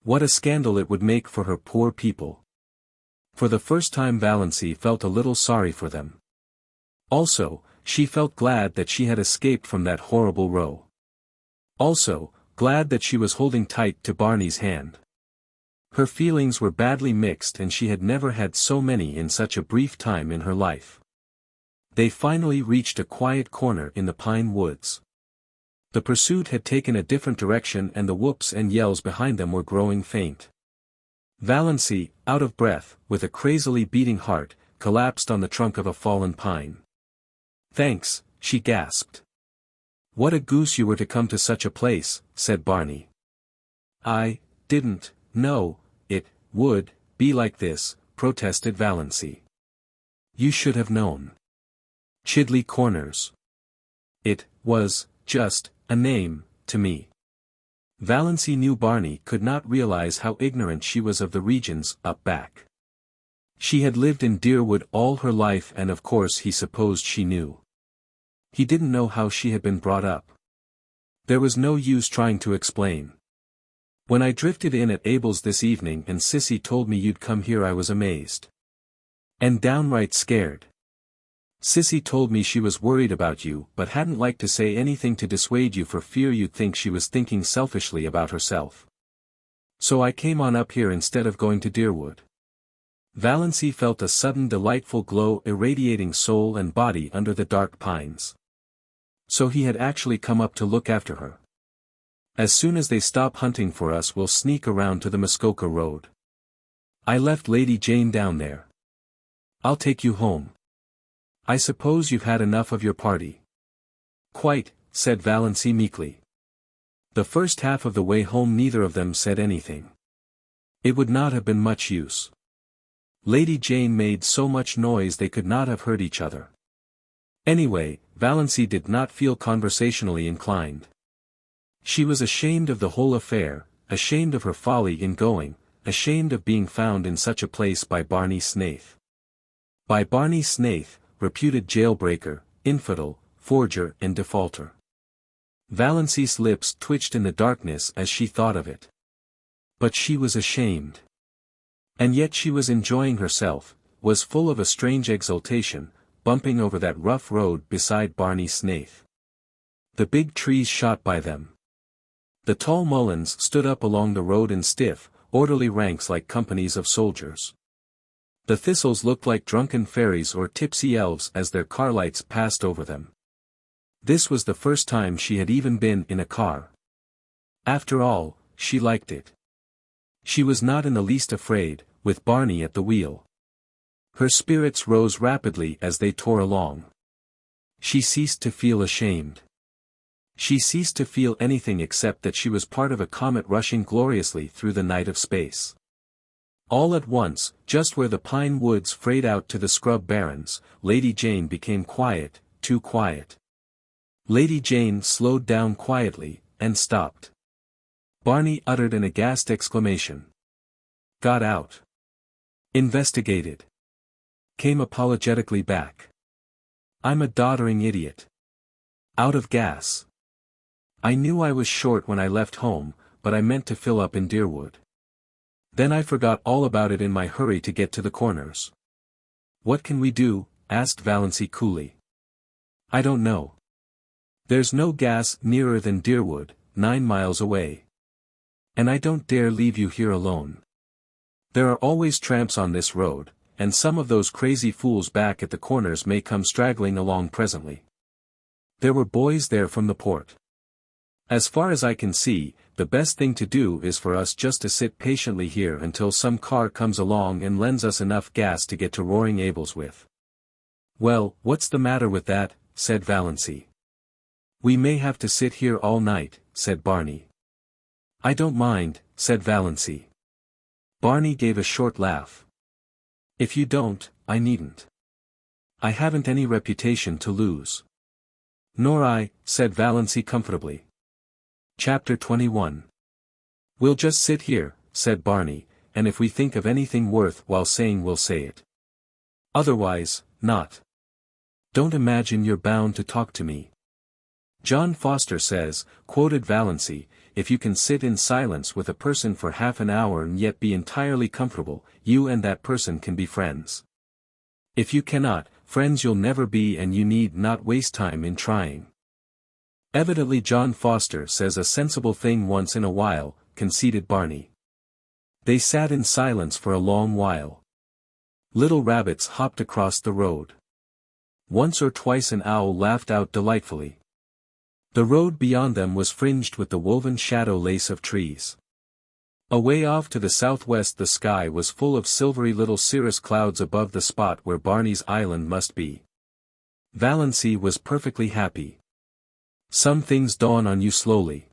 What a scandal it would make for her poor people. For the first time Valancy felt a little sorry for them. Also, she felt glad that she had escaped from that horrible row. Also, glad that she was holding tight to Barney's hand. Her feelings were badly mixed and she had never had so many in such a brief time in her life. They finally reached a quiet corner in the pine woods. The pursuit had taken a different direction and the whoops and yells behind them were growing faint. Valancy, out of breath, with a crazily beating heart, collapsed on the trunk of a fallen pine. "Thanks," she gasped. "What a goose you were to come to such a place," said Barney. "I didn't know it would be like this," protested Valancy. "You should have known. Chidley Corners. It was just a name to me." Valancy knew Barney could not realize how ignorant she was of the regions up back. She had lived in Deerwood all her life and of course he supposed she knew. He didn't know how she had been brought up. There was no use trying to explain. "When I drifted in at Abel's this evening and Sissy told me you'd come here, I was amazed. And downright scared. Sissy told me she was worried about you but hadn't liked to say anything to dissuade you for fear you'd think she was thinking selfishly about herself. So I came on up here instead of going to Deerwood. Valancy felt a sudden delightful glow irradiating soul and body under the dark pines. So he had actually come up to look after her. As soon as they stop hunting for us we'll sneak around to the Muskoka road. I left Lady Jane down there. I'll take you home. I suppose you've had enough of your party. Quite, said Valancy meekly. The first half of the way home neither of them said anything. It would not have been much use. Lady Jane made so much noise they could not have heard each other. Anyway, Valancy did not feel conversationally inclined. She was ashamed of the whole affair, ashamed of her folly in going, ashamed of being found in such a place by Barney Snaith. By Barney Snaith, reputed jailbreaker, infidel, forger and defaulter. Valancy's lips twitched in the darkness as she thought of it. But she was ashamed. And yet she was enjoying herself, was full of a strange exultation, bumping over that rough road beside Barney Snaith. The big trees shot by them. The tall mulleins stood up along the road in stiff, orderly ranks like companies of soldiers. The thistles looked like drunken fairies or tipsy elves as their car lights passed over them. This was the first time she had even been in a car. After all, she liked it. She was not in the least afraid, with Barney at the wheel. Her spirits rose rapidly as they tore along. She ceased to feel ashamed. She ceased to feel anything except that she was part of a comet rushing gloriously through the night of space. All at once, just where the pine woods frayed out to the scrub barrens, Lady Jane became quiet, too quiet. Lady Jane slowed down quietly, and stopped. Barney uttered an aghast exclamation. Got out. Investigated. Came apologetically back. I'm a doddering idiot. Out of gas. I knew I was short when I left home, but I meant to fill up in Deerwood. Then I forgot all about it in my hurry to get to the Corners. What can we do? Asked Valancy coolly. I don't know. There's no gas nearer than Deerwood, 9 miles away. And I don't dare leave you here alone. There are always tramps on this road, and some of those crazy fools back at the Corners may come straggling along presently. There were boys there from the port. As far as I can see, the best thing to do is for us just to sit patiently here until some car comes along and lends us enough gas to get to Roaring Abels with. Well, what's the matter with that? Said Valancy. We may have to sit here all night, said Barney. I don't mind, said Valancy. Barney gave a short laugh. If you don't, I needn't. I haven't any reputation to lose. Nor I, said Valancy comfortably. Chapter 21. We'll just sit here, said Barney, and if we think of anything worth while saying we'll say it. Otherwise, not. Don't imagine you're bound to talk to me. John Foster says, quoted Valancy, if you can sit in silence with a person for half an hour and yet be entirely comfortable, you and that person can be friends. If you cannot, friends you'll never be and you need not waste time in trying. Evidently John Foster says a sensible thing once in a while, conceded Barney. They sat in silence for a long while. Little rabbits hopped across the road. Once or twice an owl laughed out delightfully. The road beyond them was fringed with the woven shadow lace of trees. Away off to the southwest the sky was full of silvery little cirrus clouds above the spot where Barney's island must be. Valancy was perfectly happy. Some things dawn on you slowly.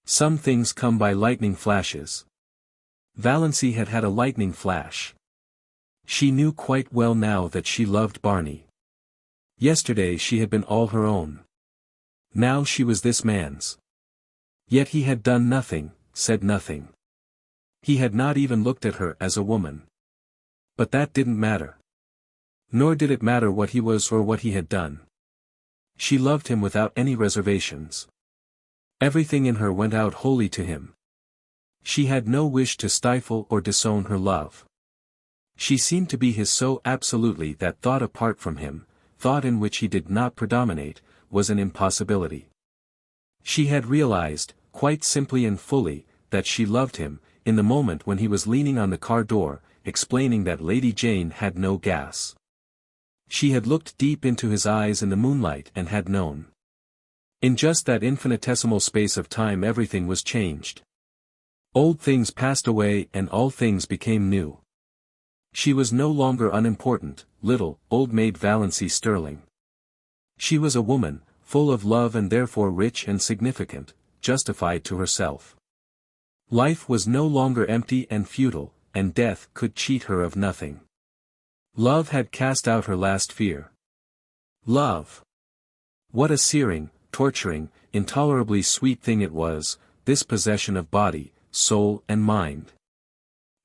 Some things come by lightning flashes. Valancy had had a lightning flash. She knew quite well now that she loved Barney. Yesterday she had been all her own. Now she was this man's. Yet he had done nothing, said nothing. He had not even looked at her as a woman. But that didn't matter. Nor did it matter what he was or what he had done. She loved him without any reservations. Everything in her went out wholly to him. She had no wish to stifle or disown her love. She seemed to be his so absolutely that thought apart from him, thought in which he did not predominate, was an impossibility. She had realized, quite simply and fully, that she loved him, in the moment when he was leaning on the car door, explaining that Lady Jane had no gas. She had looked deep into his eyes in the moonlight and had known. In just that infinitesimal space of time everything was changed. Old things passed away and all things became new. She was no longer unimportant, little, old maid Valancy Stirling. She was a woman, full of love and therefore rich and significant, justified to herself. Life was no longer empty and futile, and death could cheat her of nothing. Love had cast out her last fear. Love! What a searing, torturing, intolerably sweet thing it was, this possession of body, soul and mind.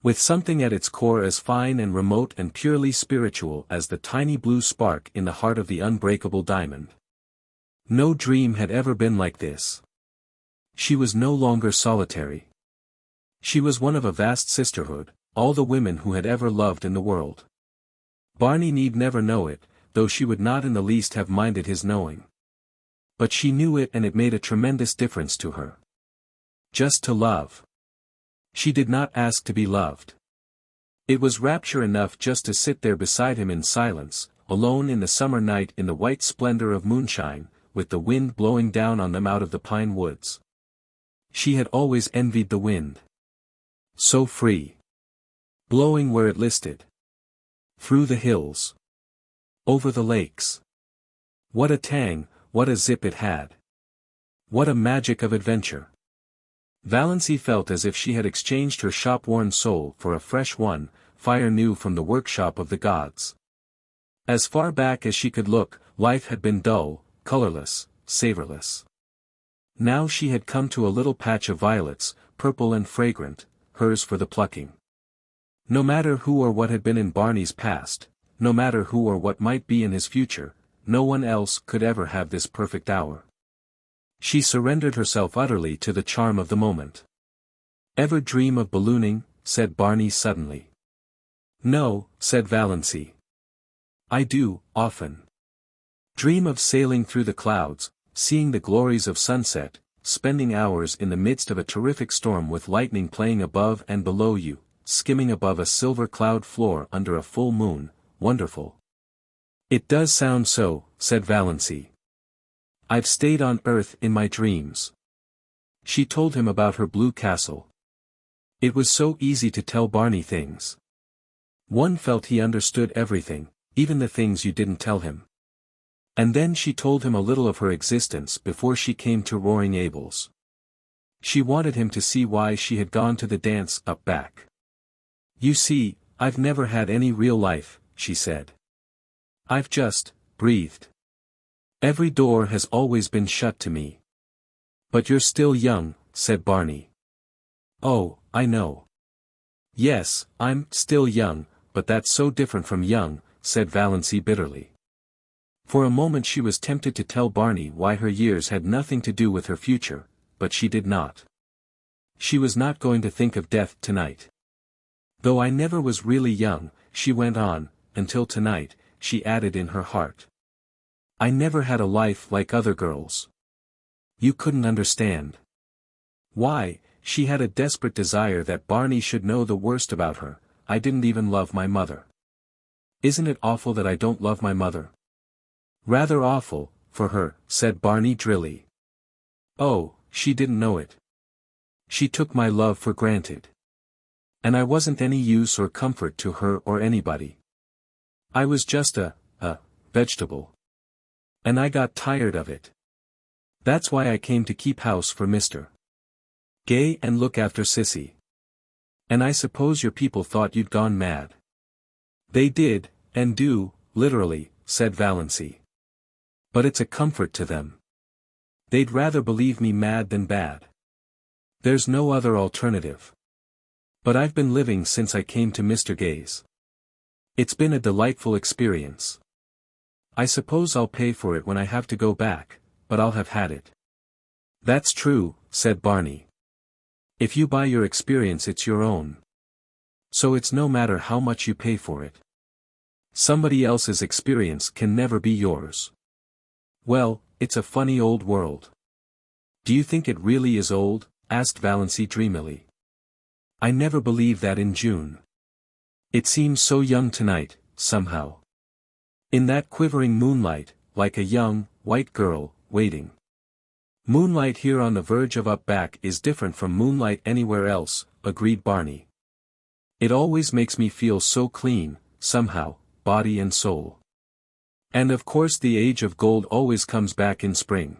With something at its core as fine and remote and purely spiritual as the tiny blue spark in the heart of the unbreakable diamond. No dream had ever been like this. She was no longer solitary. She was one of a vast sisterhood, all the women who had ever loved in the world. Barney need never know it, though she would not in the least have minded his knowing. But she knew it and it made a tremendous difference to her. Just to love. She did not ask to be loved. It was rapture enough just to sit there beside him in silence, alone in the summer night in the white splendor of moonshine, with the wind blowing down on them out of the pine woods. She had always envied the wind. So free. Blowing where it listed. Through the hills. Over the lakes. What a tang, what a zip it had. What a magic of adventure. Valancy felt as if she had exchanged her shop-worn soul for a fresh one, fire new from the workshop of the gods. As far back as she could look, life had been dull, colorless, savorless. Now she had come to a little patch of violets, purple and fragrant, hers for the plucking. No matter who or what had been in Barney's past, no matter who or what might be in his future, no one else could ever have this perfect hour. She surrendered herself utterly to the charm of the moment. "Ever dream of ballooning?" said Barney suddenly. "No," said Valancy. "I do, often. Dream of sailing through the clouds, seeing the glories of sunset, spending hours in the midst of a terrific storm with lightning playing above and below you, skimming above a silver cloud floor under a full moon, wonderful." "It does sound so," said Valancy. "I've stayed on Earth in my dreams." She told him about her blue castle. It was so easy to tell Barney things. One felt he understood everything, even the things you didn't tell him. And then she told him a little of her existence before she came to Roaring Abel's. She wanted him to see why she had gone to the dance up back. "You see, I've never had any real life," she said. "I've just breathed. Every door has always been shut to me." "But you're still young," said Barney. "Oh, I know. Yes, I'm still young, but that's so different from young," said Valancy bitterly. For a moment she was tempted to tell Barney why her years had nothing to do with her future, but she did not. She was not going to think of death tonight. "Though I never was really young," she went on, "until tonight," she added in her heart. "I never had a life like other girls. You couldn't understand. Why, she had a desperate desire that Barney should know the worst about her. I didn't even love my mother. Isn't it awful that I don't love my mother?" "Rather awful, for her," said Barney drily. "Oh, she didn't know it. She took my love for granted. And I wasn't any use or comfort to her or anybody. I was just a vegetable. And I got tired of it. That's why I came to keep house for Mr. Gay and look after Sissy. And I suppose your people thought you'd gone mad." "They did, and do, literally," said Valancy. "But it's a comfort to them. They'd rather believe me mad than bad. There's no other alternative. But I've been living since I came to Mr. Gay's. It's been a delightful experience. I suppose I'll pay for it when I have to go back, but I'll have had it." "That's true," said Barney. "If you buy your experience it's your own. So it's no matter how much you pay for it. Somebody else's experience can never be yours." "Well, it's a funny old world." "Do you think it really is old?" asked Valancy dreamily. "I never believed that in June. It seems so young tonight, somehow. In that quivering moonlight, like a young, white girl, waiting. Moonlight here on the verge of up back is different from moonlight anywhere else, agreed Barney. It always makes me feel so clean, somehow, body and soul. And of course the age of gold always comes back in spring.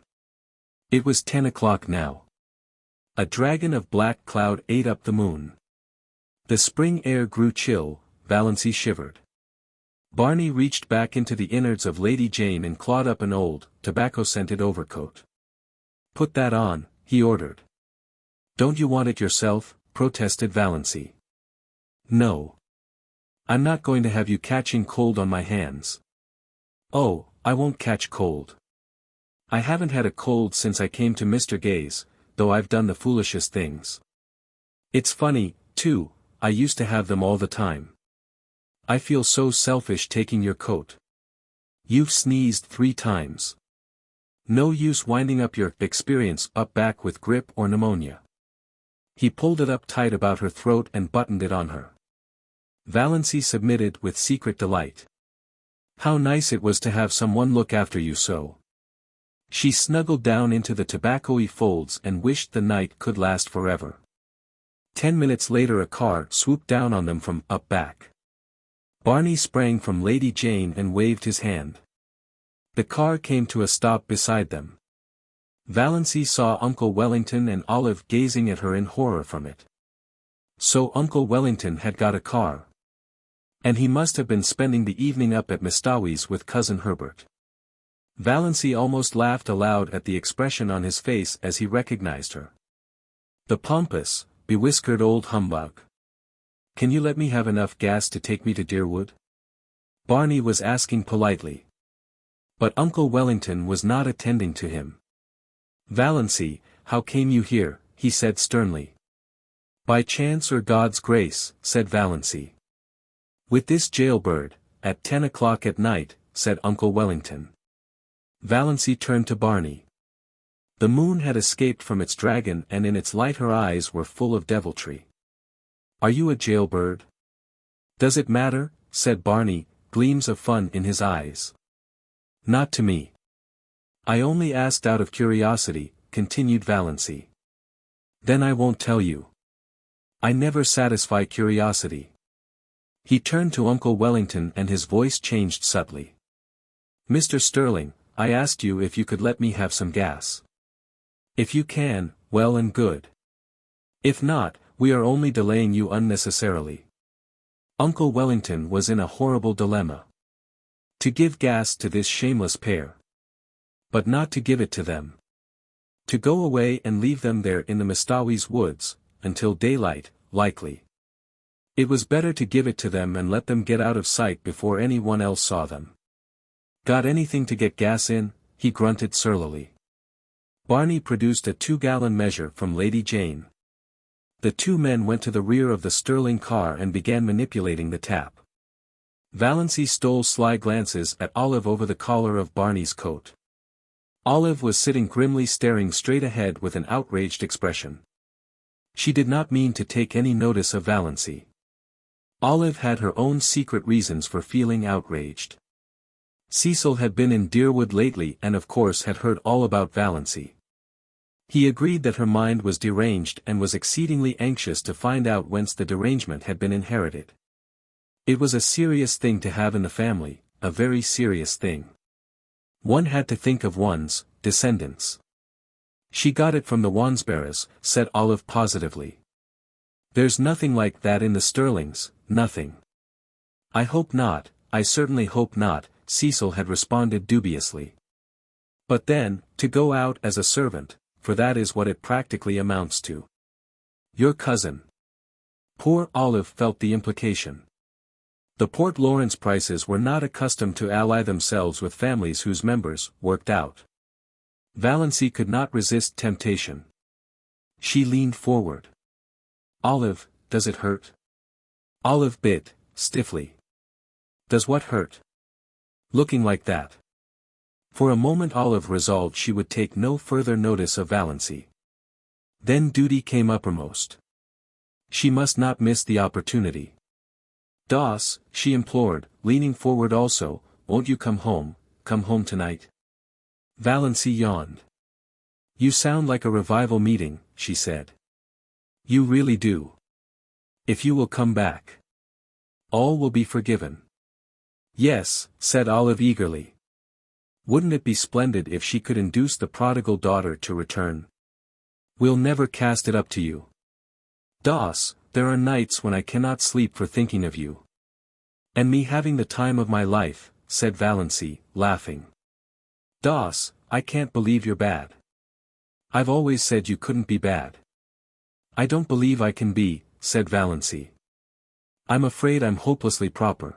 It was 10 o'clock now. A dragon of black cloud ate up the moon. The spring air grew chill, Valancy shivered. Barney reached back into the innards of Lady Jane and clawed up an old, tobacco-scented overcoat. Put that on, he ordered. Don't you want it yourself? Protested Valancy. No. I'm not going to have you catching cold on my hands. Oh, I won't catch cold. I haven't had a cold since I came to Mr. Gay's, though I've done the foolishest things. It's funny, too, I used to have them all the time. I feel so selfish taking your coat. You've sneezed 3 times. No use winding up your experience up back with grippe or pneumonia. He pulled it up tight about her throat and buttoned it on her. Valancy submitted with secret delight. How nice it was to have someone look after you so. She snuggled down into the tobacco-y folds and wished the night could last forever. 10 minutes later a car swooped down on them from up back. Barney sprang from Lady Jane and waved his hand. The car came to a stop beside them. Valancy saw Uncle Wellington and Olive gazing at her in horror from it. So Uncle Wellington had got a car. And he must have been spending the evening up at Mistawi's with Cousin Herbert. Valancy almost laughed aloud at the expression on his face as he recognized her. The pompous, bewhiskered old humbug. Can you let me have enough gas to take me to Deerwood? Barney was asking politely. But Uncle Wellington was not attending to him. Valancy, how came you here? He said sternly. By chance or God's grace, said Valancy. With this jailbird, at 10 o'clock at night, said Uncle Wellington. Valancy turned to Barney. The moon had escaped from its dragon and in its light her eyes were full of deviltry. Are you a jailbird? Does it matter? Said Barney, gleams of fun in his eyes. Not to me. I only asked out of curiosity, continued Valancy. Then I won't tell you. I never satisfy curiosity. He turned to Uncle Wellington and his voice changed subtly. Mr. Stirling, I asked you if you could let me have some gas. If you can, well and good. If not, we are only delaying you unnecessarily. Uncle Wellington was in a horrible dilemma. To give gas to this shameless pair. But not to give it to them. To go away and leave them there in the Mistawi's woods, until daylight, likely. It was better to give it to them and let them get out of sight before anyone else saw them. Got anything to get gas in? He grunted surlily. Barney produced a 2-gallon measure from Lady Jane. The 2 men went to the rear of the Stirling car and began manipulating the tap. Valancy stole sly glances at Olive over the collar of Barney's coat. Olive was sitting grimly staring straight ahead with an outraged expression. She did not mean to take any notice of Valancy. Olive had her own secret reasons for feeling outraged. Cecil had been in Deerwood lately and of course had heard all about Valancy. He agreed that her mind was deranged and was exceedingly anxious to find out whence the derangement had been inherited. It was a serious thing to have in the family, a very serious thing. One had to think of one's descendants. She got it from the Wansberries, said Olive positively. There's nothing like that in the Stirlings, nothing. I hope not, I certainly hope not, Cecil had responded dubiously. But then, to go out as a servant, for that is what it practically amounts to. Your cousin. Poor Olive felt the implication. The Port Lawrence Prices were not accustomed to ally themselves with families whose members worked out. Valancy could not resist temptation. She leaned forward. Olive, does it hurt? Olive bit, stiffly. Does what hurt? Looking like that. For a moment Olive resolved she would take no further notice of Valancy. Then duty came uppermost. She must not miss the opportunity. Doss, she implored, leaning forward also, won't you come home tonight? Valancy yawned. You sound like a revival meeting, she said. You really do. If you will come back, all will be forgiven. Yes, said Olive eagerly. Wouldn't it be splendid if she could induce the prodigal daughter to return? We'll never cast it up to you. Doss, there are nights when I cannot sleep for thinking of you. And me having the time of my life, said Valancy, laughing. Doss, I can't believe you're bad. I've always said you couldn't be bad. I don't believe I can be, said Valancy. I'm afraid I'm hopelessly proper.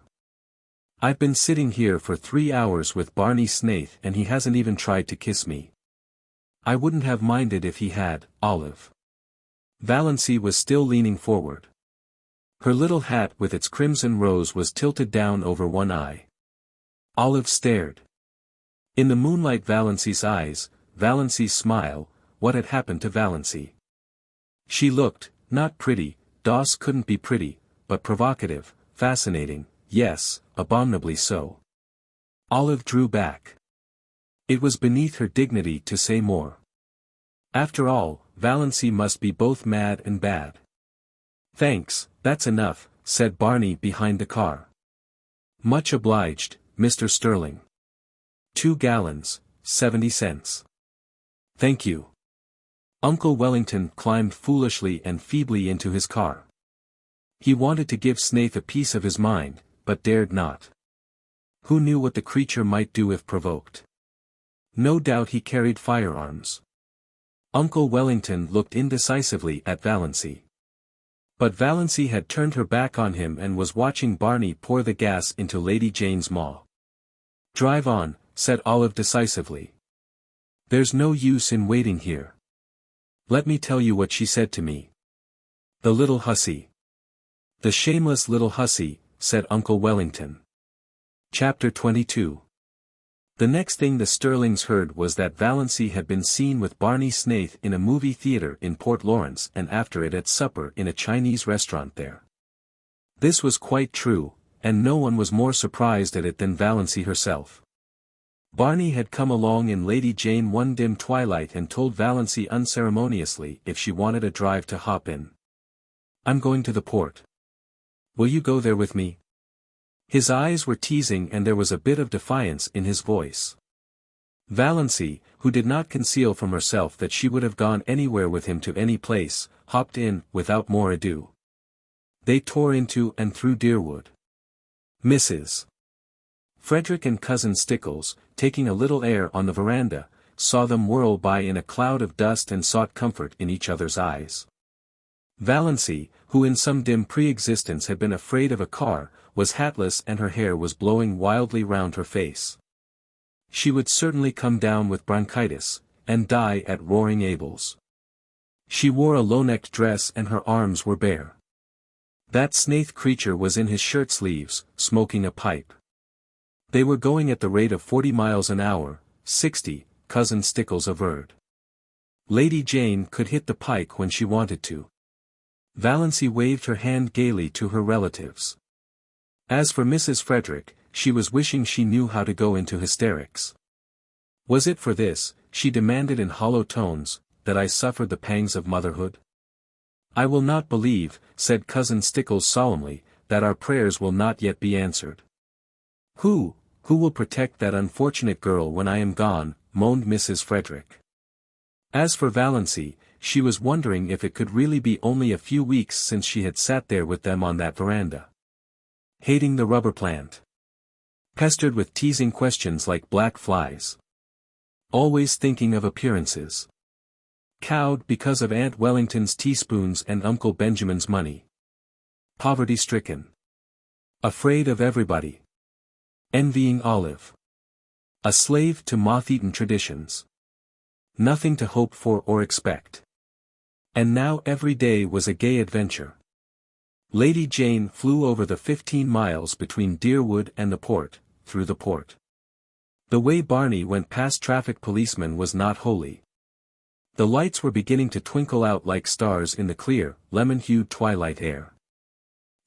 I've been sitting here for 3 hours with Barney Snaith and he hasn't even tried to kiss me. I wouldn't have minded if he had, Olive. Valancy was still leaning forward. Her little hat with its crimson rose was tilted down over one eye. Olive stared. In the moonlight Valancy's eyes, Valancy's smile, what had happened to Valancy? She looked, not pretty, Doss couldn't be pretty, but provocative, fascinating, yes, abominably so. Olive drew back. It was beneath her dignity to say more. After all, Valancy must be both mad and bad. Thanks, that's enough, said Barney behind the car. Much obliged, Mr. Stirling. 2 gallons, 70 cents. Thank you. Uncle Wellington climbed foolishly and feebly into his car. He wanted to give Snaith a piece of his mind, but dared not. Who knew what the creature might do if provoked? No doubt he carried firearms. Uncle Wellington looked indecisively at Valancy. But Valancy had turned her back on him and was watching Barney pour the gas into Lady Jane's maw. Drive on, said Olive decisively. There's no use in waiting here. Let me tell you what she said to me. The little hussy. The shameless little hussy, said Uncle Wellington. Chapter 22. The next thing the Stirlings heard was that Valancy had been seen with Barney Snaith in a movie theater in Port Lawrence and after it at supper in a Chinese restaurant there. This was quite true, and no one was more surprised at it than Valancy herself. Barney had come along in Lady Jane one dim twilight and told Valancy unceremoniously if she wanted a drive to hop in. I'm going to the port. Will you go there with me? His eyes were teasing and there was a bit of defiance in his voice. Valancy, who did not conceal from herself that she would have gone anywhere with him to any place, hopped in without more ado. They tore into and through Deerwood. Mrs. Frederick and Cousin Stickles, taking a little air on the veranda, saw them whirl by in a cloud of dust and sought comfort in each other's eyes. Valancy, who in some dim pre-existence had been afraid of a car, was hatless and her hair was blowing wildly round her face. She would certainly come down with bronchitis, and die at Roaring Abel's. She wore a low-necked dress and her arms were bare. That Snaith creature was in his shirt sleeves, smoking a pipe. They were going at the rate of 40 miles an hour, 60, Cousin Stickles averred. Lady Jane could hit the pike when she wanted to. Valancy waved her hand gaily to her relatives. As for Mrs. Frederick, she was wishing she knew how to go into hysterics. Was it for this, she demanded in hollow tones, that I suffered the pangs of motherhood? I will not believe, said Cousin Stickles solemnly, that our prayers will not yet be answered. Who will protect that unfortunate girl when I am gone, moaned Mrs. Frederick. As for Valancy, she was wondering if it could really be only a few weeks since she had sat there with them on that veranda. Hating the rubber plant. Pestered with teasing questions like black flies. Always thinking of appearances. Cowed because of Aunt Wellington's teaspoons and Uncle Benjamin's money. Poverty-stricken. Afraid of everybody. Envying Olive. A slave to moth-eaten traditions. Nothing to hope for or expect. And now every day was a gay adventure. Lady Jane flew over the 15 miles between Deerwood and the port, through the port. The way Barney went past traffic policemen was not holy. The lights were beginning to twinkle out like stars in the clear, lemon-hued twilight air.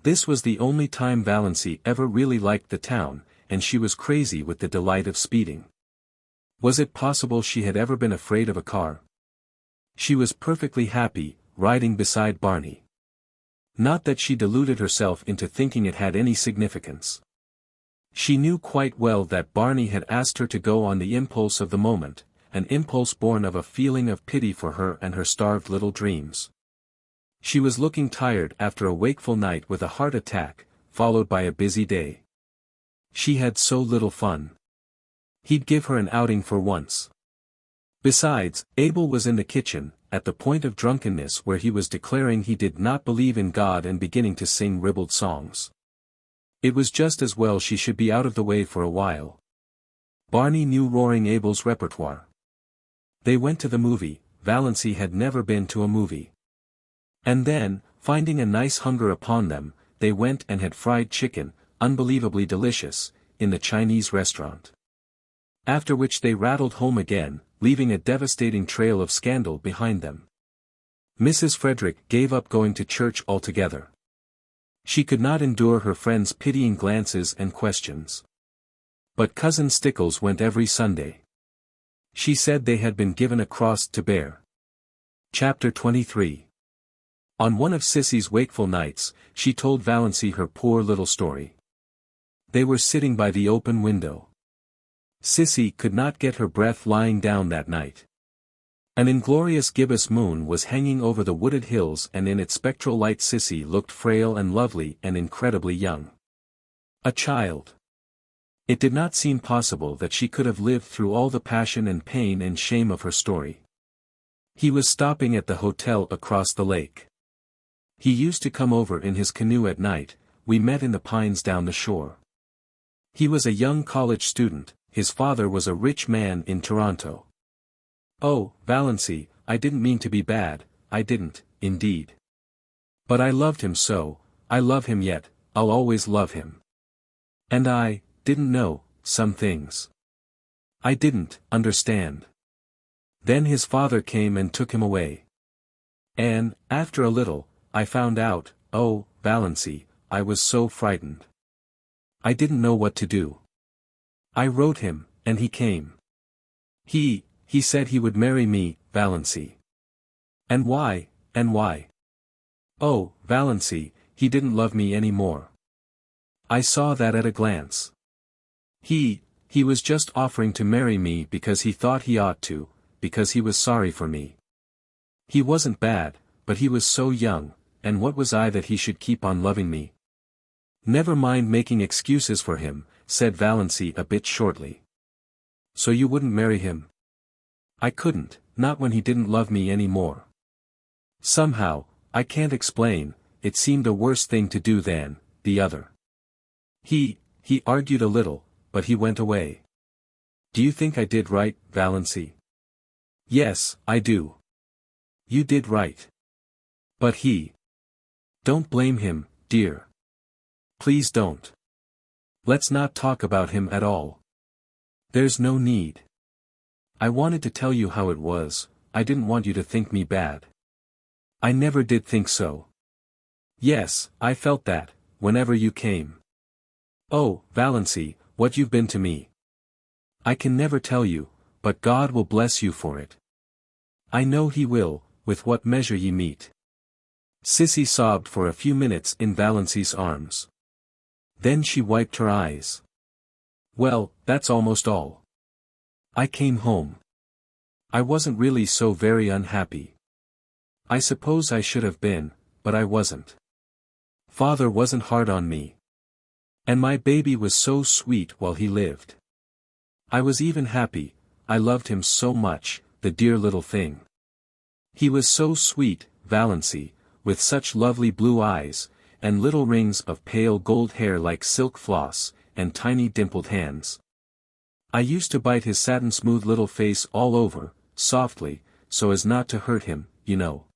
This was the only time Valancy ever really liked the town, and she was crazy with the delight of speeding. Was it possible she had ever been afraid of a car? She was perfectly happy, riding beside Barney. Not that she deluded herself into thinking it had any significance. She knew quite well that Barney had asked her to go on the impulse of the moment, an impulse born of a feeling of pity for her and her starved little dreams. She was looking tired after a wakeful night with a heart attack, followed by a busy day. She had so little fun. He'd give her an outing for once. Besides, Abel was in the kitchen, at the point of drunkenness where he was declaring he did not believe in God and beginning to sing ribald songs. It was just as well she should be out of the way for a while. Barney knew Roaring Abel's repertoire. They went to the movie. Valancy had never been to a movie. And then, finding a nice hunger upon them, they went and had fried chicken, unbelievably delicious, in the Chinese restaurant. After which they rattled home again, leaving a devastating trail of scandal behind them. Mrs. Frederick gave up going to church altogether. She could not endure her friends' pitying glances and questions. But Cousin Stickles went every Sunday. She said they had been given a cross to bear. Chapter 23. On one of Sissy's wakeful nights, she told Valancy her poor little story. They were sitting by the open window. Sissy could not get her breath lying down that night. An inglorious gibbous moon was hanging over the wooded hills, and in its spectral light Sissy looked frail and lovely and incredibly young. A child. It did not seem possible that she could have lived through all the passion and pain and shame of her story. He was stopping at the hotel across the lake. He used to come over in his canoe at night. We met in the pines down the shore. He was a young college student. His father was a rich man in Toronto. Oh, Valancy, I didn't mean to be bad, I didn't, indeed. But I loved him so, I love him yet, I'll always love him. And I didn't know some things. I didn't understand. Then his father came and took him away. And, after a little, I found out, oh, Valancy, I was so frightened. I didn't know what to do. I wrote him, and he came. He said he would marry me, Valancy. And why, and why? Oh, Valancy, he didn't love me any more. I saw that at a glance. He was just offering to marry me because he thought he ought to, because he was sorry for me. He wasn't bad, but he was so young, and what was I that he should keep on loving me? Never mind making excuses for him, said Valancy a bit shortly. So you wouldn't marry him? I couldn't, not when he didn't love me any more. Somehow, I can't explain, it seemed a worse thing to do than the other. He argued a little, but he went away. Do you think I did right, Valancy? Yes, I do. You did right. But don't blame him, dear. Please don't. Let's not talk about him at all. There's no need. I wanted to tell you how it was, I didn't want you to think me bad. I never did think so. Yes, I felt that, whenever you came. Oh, Valancy, what you've been to me. I can never tell you, but God will bless you for it. I know He will, with what measure ye meet. Sissy sobbed for a few minutes in Valancy's arms. Then she wiped her eyes. Well, that's almost all. I came home. I wasn't really so very unhappy. I suppose I should have been, but I wasn't. Father wasn't hard on me. And my baby was so sweet while he lived. I was even happy, I loved him so much, the dear little thing. He was so sweet, Valancy, with such lovely blue eyes, and little rings of pale gold hair like silk floss, and tiny dimpled hands. I used to bite his satin-smooth little face all over, softly, so as not to hurt him, you know.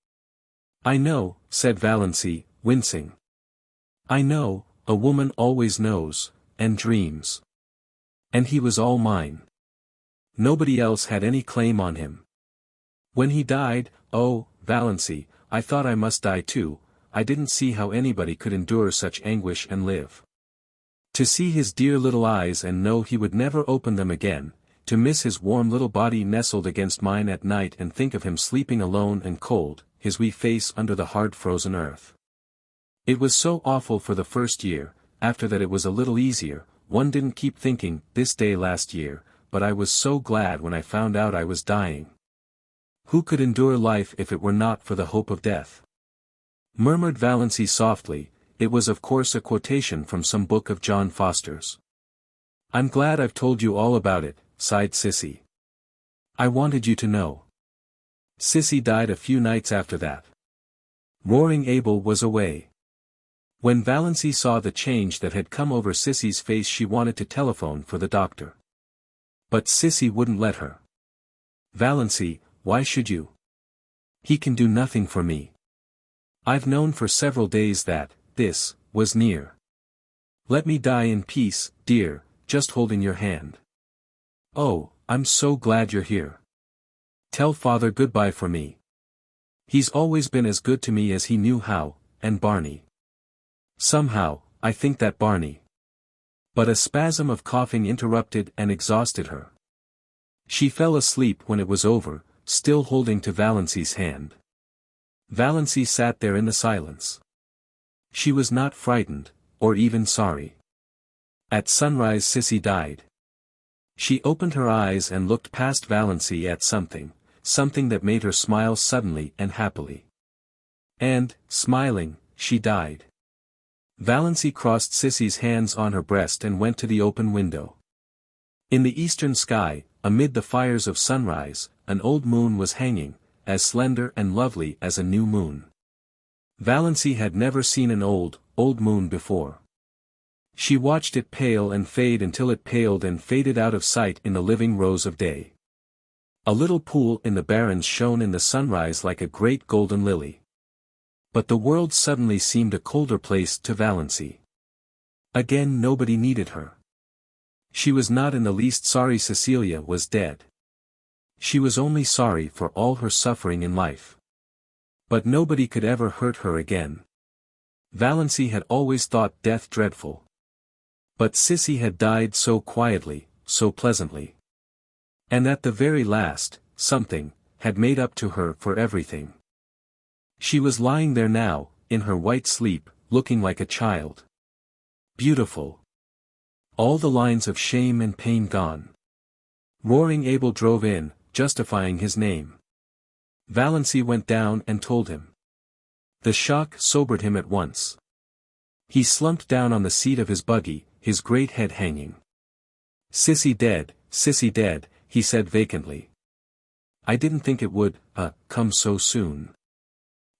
I know, said Valancy, wincing. I know, a woman always knows, and dreams. And he was all mine. Nobody else had any claim on him. When he died, oh, Valancy, I thought I must die too, I didn't see how anybody could endure such anguish and live. To see his dear little eyes and know he would never open them again, to miss his warm little body nestled against mine at night and think of him sleeping alone and cold, his wee face under the hard frozen earth. It was so awful for the first year. After that it was a little easier. One didn't keep thinking, this day last year, but I was so glad when I found out I was dying. Who could endure life if it were not for the hope of death? Murmured Valancy softly. It was of course a quotation from some book of John Foster's. I'm glad I've told you all about it, sighed Sissy. I wanted you to know. Sissy died a few nights after that. Roaring Abel was away. When Valancy saw the change that had come over Sissy's face, she wanted to telephone for the doctor. But Sissy wouldn't let her. Valancy, why should you? He can do nothing for me. I've known for several days that this was near. Let me die in peace, dear, just holding your hand. Oh, I'm so glad you're here. Tell father goodbye for me. He's always been as good to me as he knew how, and Barney. Somehow, I think that Barney. But a spasm of coughing interrupted and exhausted her. She fell asleep when it was over, still holding to Valancy's hand. Valancy sat there in the silence. She was not frightened, or even sorry. At sunrise Sissy died. She opened her eyes and looked past Valancy at something that made her smile suddenly and happily. And, smiling, she died. Valancy crossed Sissy's hands on her breast and went to the open window. In the eastern sky, amid the fires of sunrise, an old moon was hanging, as slender and lovely as a new moon. Valancy had never seen an old moon before. She watched it pale and fade until it paled and faded out of sight in the living rose of day. A little pool in the barrens shone in the sunrise like a great golden lily. But the world suddenly seemed a colder place to Valancy. Again nobody needed her. She was not in the least sorry Cecilia was dead. She was only sorry for all her suffering in life. But nobody could ever hurt her again. Valancy had always thought death dreadful. But Sissy had died so quietly, so pleasantly. And at the very last, something had made up to her for everything. She was lying there now, in her white sleep, looking like a child. Beautiful. All the lines of shame and pain gone. Roaring Abel drove in, justifying his name. Valancy went down and told him. The shock sobered him at once. He slumped down on the seat of his buggy, his great head hanging. Sissy dead, he said vacantly. I didn't think it would, come so soon.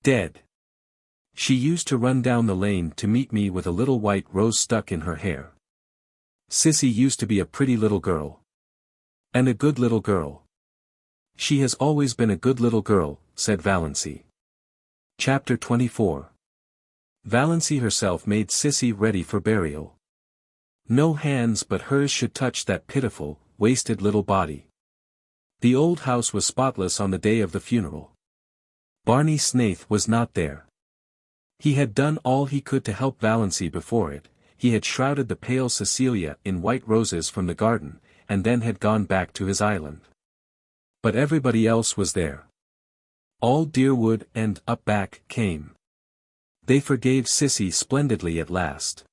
Dead. She used to run down the lane to meet me with a little white rose stuck in her hair. Sissy used to be a pretty little girl. And a good little girl. She has always been a good little girl, said Valancy. Chapter 24. Valancy herself made Sissy ready for burial. No hands but hers should touch that pitiful, wasted little body. The old house was spotless on the day of the funeral. Barney Snaith was not there. He had done all he could to help Valancy before it. He had shrouded the pale Cecilia in white roses from the garden, and then had gone back to his island. But everybody else was there. All Deerwood and up back came. They forgave Sissy splendidly at last.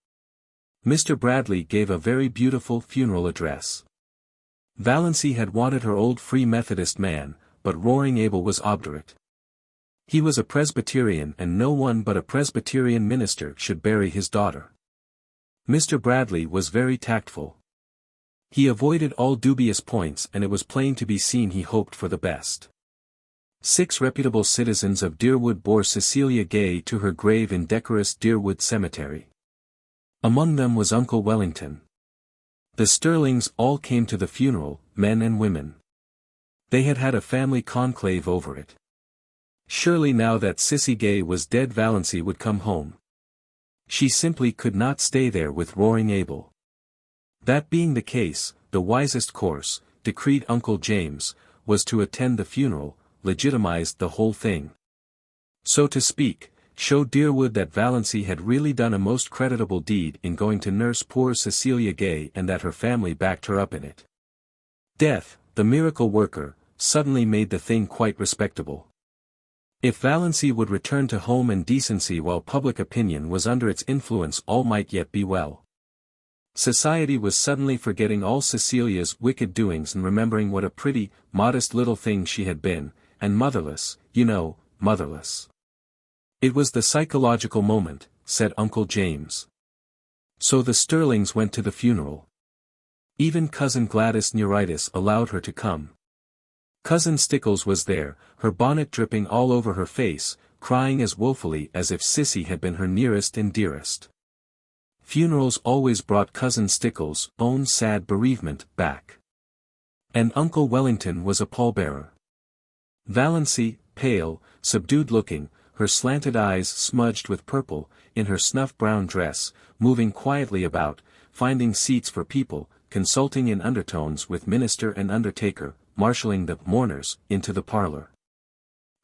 Mr. Bradley gave a very beautiful funeral address. Valancy had wanted her old Free Methodist man, but Roaring Abel was obdurate. He was a Presbyterian and no one but a Presbyterian minister should bury his daughter. Mr. Bradley was very tactful. He avoided all dubious points and it was plain to be seen he hoped for the best. 6 reputable citizens of Deerwood bore Cecilia Gay to her grave in decorous Deerwood Cemetery. Among them was Uncle Wellington. The Stirlings all came to the funeral, men and women. They had had a family conclave over it. Surely now that Sissy Gay was dead Valancy would come home. She simply could not stay there with Roaring Abel. That being the case, the wisest course, decreed Uncle James, was to attend the funeral, legitimized the whole thing. So to speak, show Deerwood that Valancy had really done a most creditable deed in going to nurse poor Cecilia Gay and that her family backed her up in it. Death, the miracle worker, suddenly made the thing quite respectable. If Valancy would return to home and decency while public opinion was under its influence, all might yet be well. Society was suddenly forgetting all Cecilia's wicked doings and remembering what a pretty, modest little thing she had been, and motherless, you know, motherless. It was the psychological moment, said Uncle James. So the Stirlings went to the funeral. Even Cousin Gladys Neuritis allowed her to come. Cousin Stickles was there, her bonnet dripping all over her face, crying as woefully as if Sissy had been her nearest and dearest. Funerals always brought Cousin Stickles' own sad bereavement back. And Uncle Wellington was a pallbearer. Valancy, pale, subdued-looking, her slanted eyes smudged with purple, in her snuff-brown dress, moving quietly about, finding seats for people, consulting in undertones with minister and undertaker, marshalling the mourners into the parlor.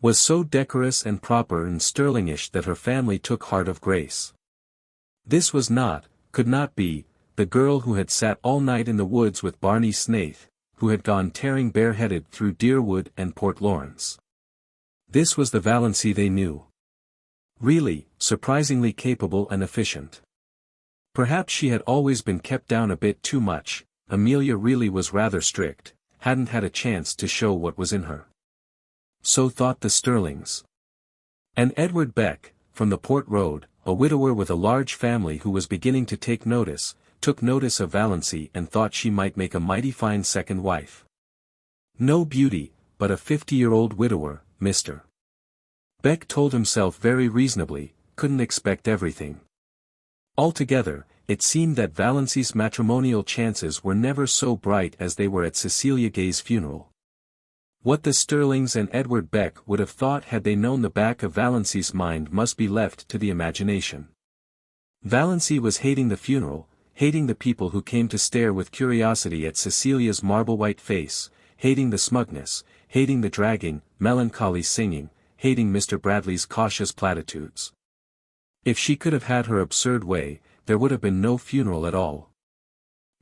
Was so decorous and proper and Stirlingish that her family took heart of grace. This was not, could not be, the girl who had sat all night in the woods with Barney Snaith, who had gone tearing bareheaded through Deerwood and Port Lawrence. This was the Valancy they knew. Really, surprisingly capable and efficient. Perhaps she had always been kept down a bit too much, Amelia really was rather strict, hadn't had a chance to show what was in her. So thought the Stirlings. And Edward Beck, from the Port Road, a widower with a large family who was beginning to take notice, took notice of Valancy and thought she might make a mighty fine second wife. No beauty, but a 50-year-old widower, Mr. Beck told himself very reasonably, couldn't expect everything. Altogether, it seemed that Valancy's matrimonial chances were never so bright as they were at Cecilia Gay's funeral. What the Stirlings and Edward Beck would have thought had they known the back of Valancy's mind must be left to the imagination. Valancy was hating the funeral, hating the people who came to stare with curiosity at Cecilia's marble-white face, hating the smugness, hating the dragging, melancholy singing, hating Mr. Bradley's cautious platitudes. If she could have had her absurd way, there would have been no funeral at all.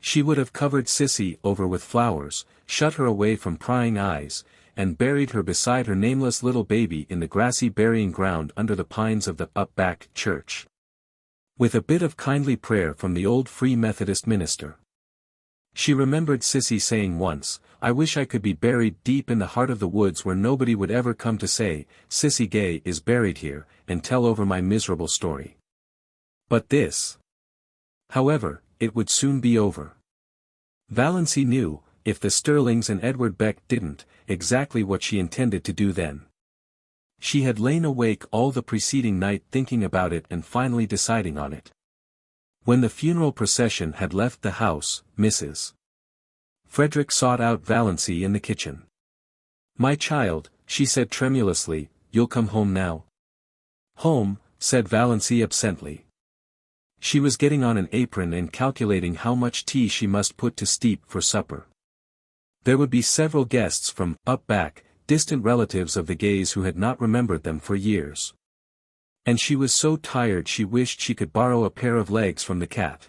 She would have covered Sissy over with flowers, shut her away from prying eyes, and buried her beside her nameless little baby in the grassy burying ground under the pines of the up-back church. With a bit of kindly prayer from the old Free Methodist minister. She remembered Sissy saying once, "I wish I could be buried deep in the heart of the woods where nobody would ever come to say, 'Sissy Gay is buried here,' and tell over my miserable story." But this. However, it would soon be over. Valancy knew, if the Stirlings and Edward Beck didn't, exactly what she intended to do then. She had lain awake all the preceding night thinking about it and finally deciding on it. When the funeral procession had left the house, Mrs. Frederick sought out Valancy in the kitchen. "My child," she said tremulously, "you'll come home now?" "Home," said Valancy absently. She was getting on an apron and calculating how much tea she must put to steep for supper. There would be several guests from up back, distant relatives of the Gays who had not remembered them for years. And she was so tired she wished she could borrow a pair of legs from the cat.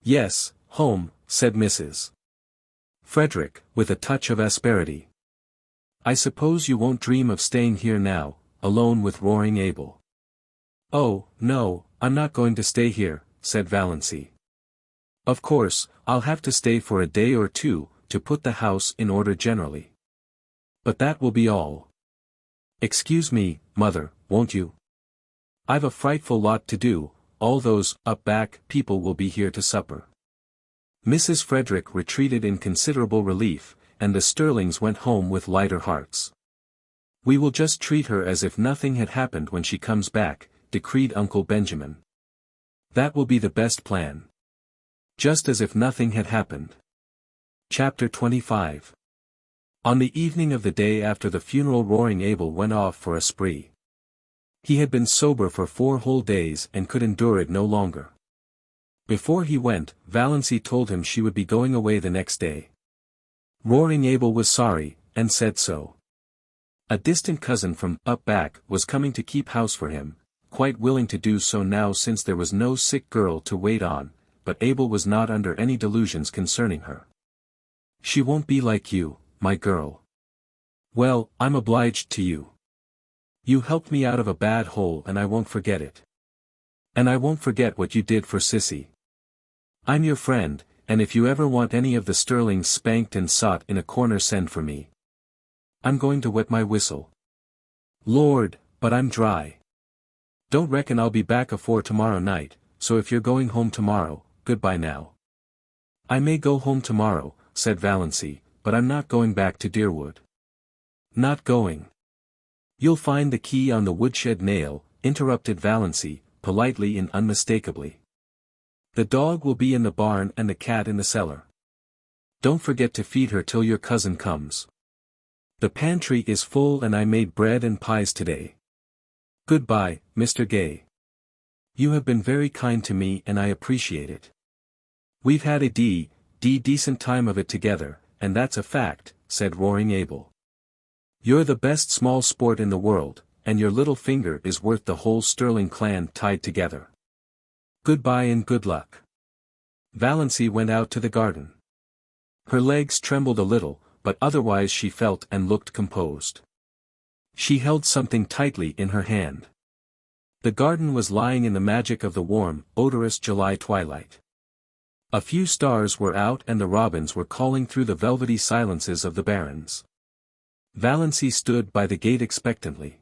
"Yes, home," said Mrs. Frederick, with a touch of asperity. "I suppose you won't dream of staying here now, alone with Roaring Abel." "Oh, no, I'm not going to stay here," said Valancy. "Of course, I'll have to stay for a day or two, to put the house in order generally. But that will be all. Excuse me, Mother, won't you? I've a frightful lot to do, all those up-back people will be here to supper." Mrs. Frederick retreated in considerable relief, and the Stirlings went home with lighter hearts. "We will just treat her as if nothing had happened when she comes back," decreed Uncle Benjamin. "That will be the best plan. Just as if nothing had happened." Chapter 25. On the evening of the day after the funeral, Roaring Abel went off for a spree. He had been sober for 4 whole days and could endure it no longer. Before he went, Valancy told him she would be going away the next day. Roaring Abel was sorry, and said so. A distant cousin from up back was coming to keep house for him, quite willing to do so now since there was no sick girl to wait on, but Abel was not under any delusions concerning her. "She won't be like you, my girl." "Well, I'm obliged to you. You helped me out of a bad hole and I won't forget it. And I won't forget what you did for Sissy. I'm your friend, and if you ever want any of the Stirlings spanked and sought in a corner send for me. I'm going to wet my whistle. Lord, but I'm dry. Don't reckon I'll be back afore tomorrow night, so if you're going home tomorrow, goodbye now." "I may go home tomorrow," said Valancy, "but I'm not going back to Deerwood." "Not going? You'll find the key on the woodshed nail," interrupted Valancy, politely and unmistakably. "The dog will be in the barn and the cat in the cellar. Don't forget to feed her till your cousin comes. The pantry is full and I made bread and pies today. Goodbye, Mr. Gay. You have been very kind to me and I appreciate it. We've had a decent time of it together, and that's a fact," said Roaring Abel. "You're the best small sport in the world, and your little finger is worth the whole Stirling clan tied together. Goodbye and good luck." Valancy went out to the garden. Her legs trembled a little, but otherwise she felt and looked composed. She held something tightly in her hand. The garden was lying in the magic of the warm, odorous July twilight. A few stars were out and the robins were calling through the velvety silences of the barrens. Valancy stood by the gate expectantly.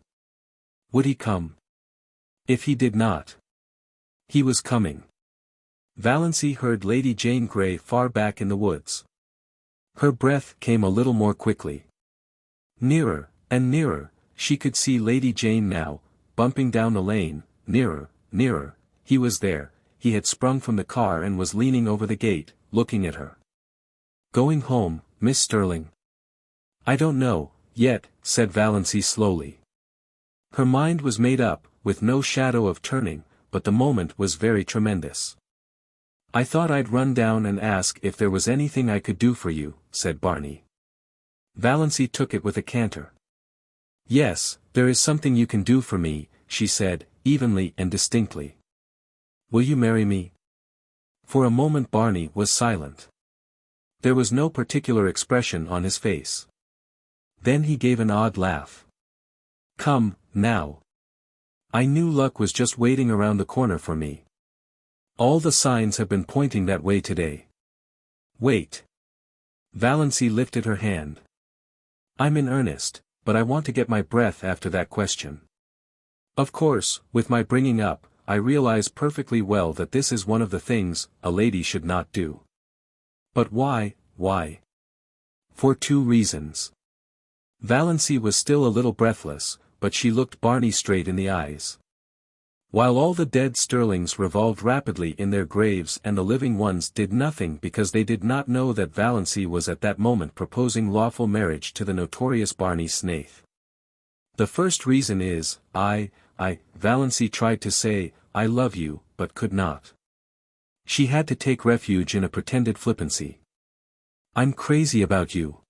Would he come? If he did not. He was coming. Valancy heard Lady Jane Grey far back in the woods. Her breath came a little more quickly. Nearer, and nearer, she could see Lady Jane now, bumping down the lane, nearer, nearer, he was there, he had sprung from the car and was leaning over the gate, looking at her. "Going home, Miss Stirling?" "I don't know, yet," said Valancy slowly. Her mind was made up, with no shadow of turning, but the moment was very tremendous. "I thought I'd run down and ask if there was anything I could do for you," said Barney. Valancy took it with a canter. "Yes, there is something you can do for me," she said, evenly and distinctly. "Will you marry me?" For a moment Barney was silent. There was no particular expression on his face. Then he gave an odd laugh. "Come, now. I knew luck was just waiting around the corner for me. All the signs have been pointing that way today. Wait." Valancy lifted her hand. "I'm in earnest, but I want to get my breath after that question. Of course, with my bringing up, I realize perfectly well that this is one of the things a lady should not do. But why? For two reasons." Valancy was still a little breathless, but she looked Barney straight in the eyes. While all the dead Stirlings revolved rapidly in their graves and the living ones did nothing because they did not know that Valancy was at that moment proposing lawful marriage to the notorious Barney Snaith. "The first reason is, Valancy tried to say, 'I love you,' but could not. She had to take refuge in a pretended flippancy. 'I'm crazy about you.'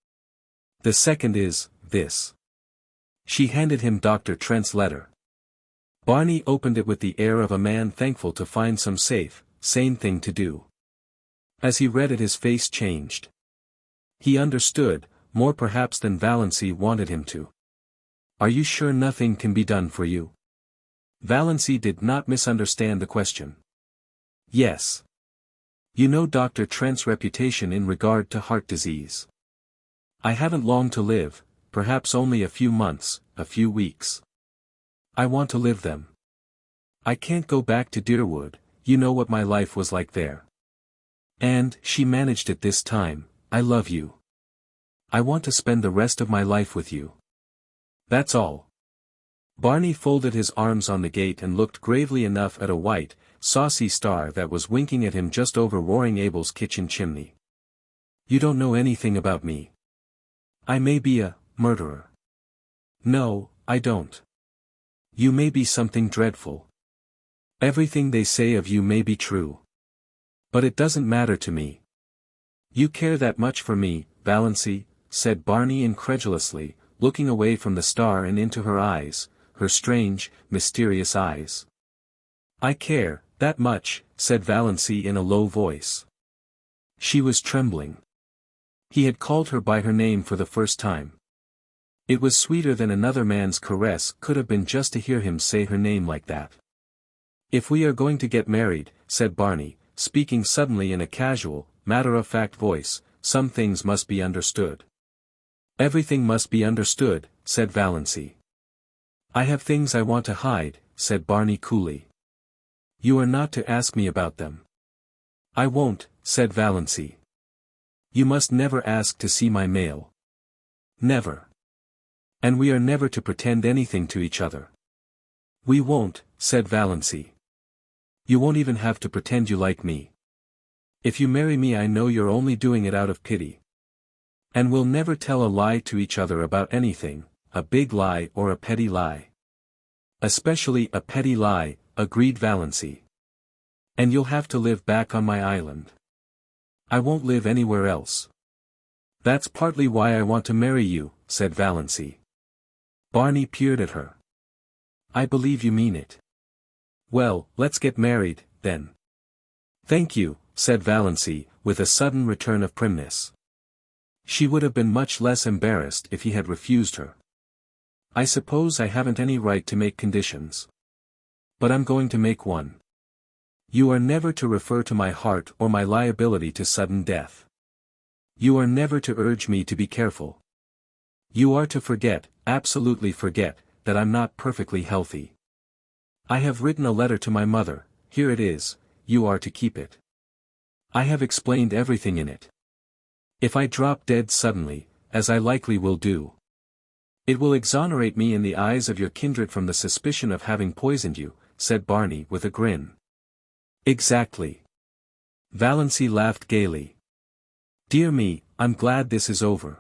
The second is, this." She handed him Dr. Trent's letter. Barney opened it with the air of a man thankful to find some safe, sane thing to do. As he read it his face changed. He understood, more perhaps than Valancy wanted him to. "Are you sure nothing can be done for you?" Valancy did not misunderstand the question. "Yes. You know Dr. Trent's reputation in regard to heart disease. I haven't long to live, perhaps only a few months, a few weeks. I want to live them. I can't go back to Deerwood, you know what my life was like there. And, she managed it this time, I love you. I want to spend the rest of my life with you. That's all." Barney folded his arms on the gate and looked gravely enough at a white, saucy star that was winking at him just over Roaring Abel's kitchen chimney. "You don't know anything about me. I may be a murderer. No, I don't. You may be something dreadful. Everything they say of you may be true. But it doesn't matter to me." "You care that much for me, Valancy?" said Barney incredulously, looking away from the star and into her eyes, her strange, mysterious eyes. I care, that much, said Valancy in a low voice. She was trembling. He had called her by her name for the first time. It was sweeter than another man's caress could have been just to hear him say her name like that. If we are going to get married, said Barney, speaking suddenly in a casual, matter-of-fact voice, some things must be understood. Everything must be understood, said Valancy. I have things I want to hide, said Barney coolly. You are not to ask me about them. I won't, said Valancy. You must never ask to see my mail. Never. And we are never to pretend anything to each other. We won't, said Valancy. You won't even have to pretend you like me. If you marry me I know you're only doing it out of pity. And we'll never tell a lie to each other about anything, a big lie or a petty lie. Especially a petty lie, agreed Valancy. And you'll have to live back on my island. I won't live anywhere else. That's partly why I want to marry you, said Valancy. Barney peered at her. I believe you mean it. Well, let's get married, then. Thank you, said Valancy, with a sudden return of primness. She would have been much less embarrassed if he had refused her. I suppose I haven't any right to make conditions. But I'm going to make one. You are never to refer to my heart or my liability to sudden death. You are never to urge me to be careful. You are to forget, absolutely forget, that I'm not perfectly healthy. I have written a letter to my mother, here it is, you are to keep it. I have explained everything in it. If I drop dead suddenly, as I likely will do, it will exonerate me in the eyes of your kindred from the suspicion of having poisoned you, said Barney with a grin. Exactly. Valancy laughed gaily. Dear me, I'm glad this is over.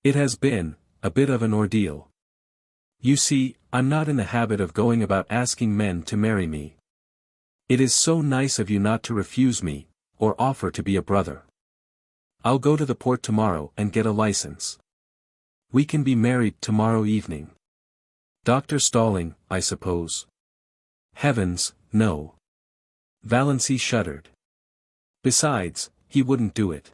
It has been a bit of an ordeal. You see, I'm not in the habit of going about asking men to marry me. It is so nice of you not to refuse me, or offer to be a brother. I'll go to the port tomorrow and get a license. We can be married tomorrow evening. Dr. Stirling, I suppose. Heavens, no. Valancy shuddered. Besides, he wouldn't do it.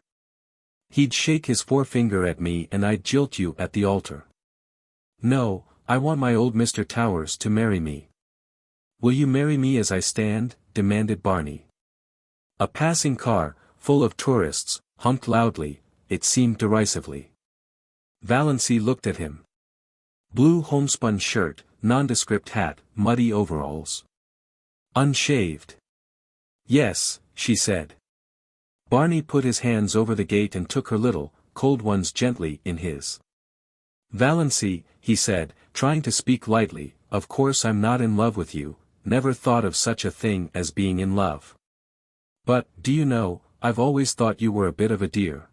He'd shake his forefinger at me and I'd jilt you at the altar. No, I want my old Mr. Towers to marry me. Will you marry me as I stand? Demanded Barney. A passing car, full of tourists, honked loudly, it seemed derisively. Valancy looked at him. Blue homespun shirt, nondescript hat, muddy overalls. Unshaved. Yes, she said. Barney put his hands over the gate and took her little, cold ones gently in his. Valancy, he said, trying to speak lightly, of course I'm not in love with you, never thought of such a thing as being in love. But, do you know, I've always thought you were a bit of a dear.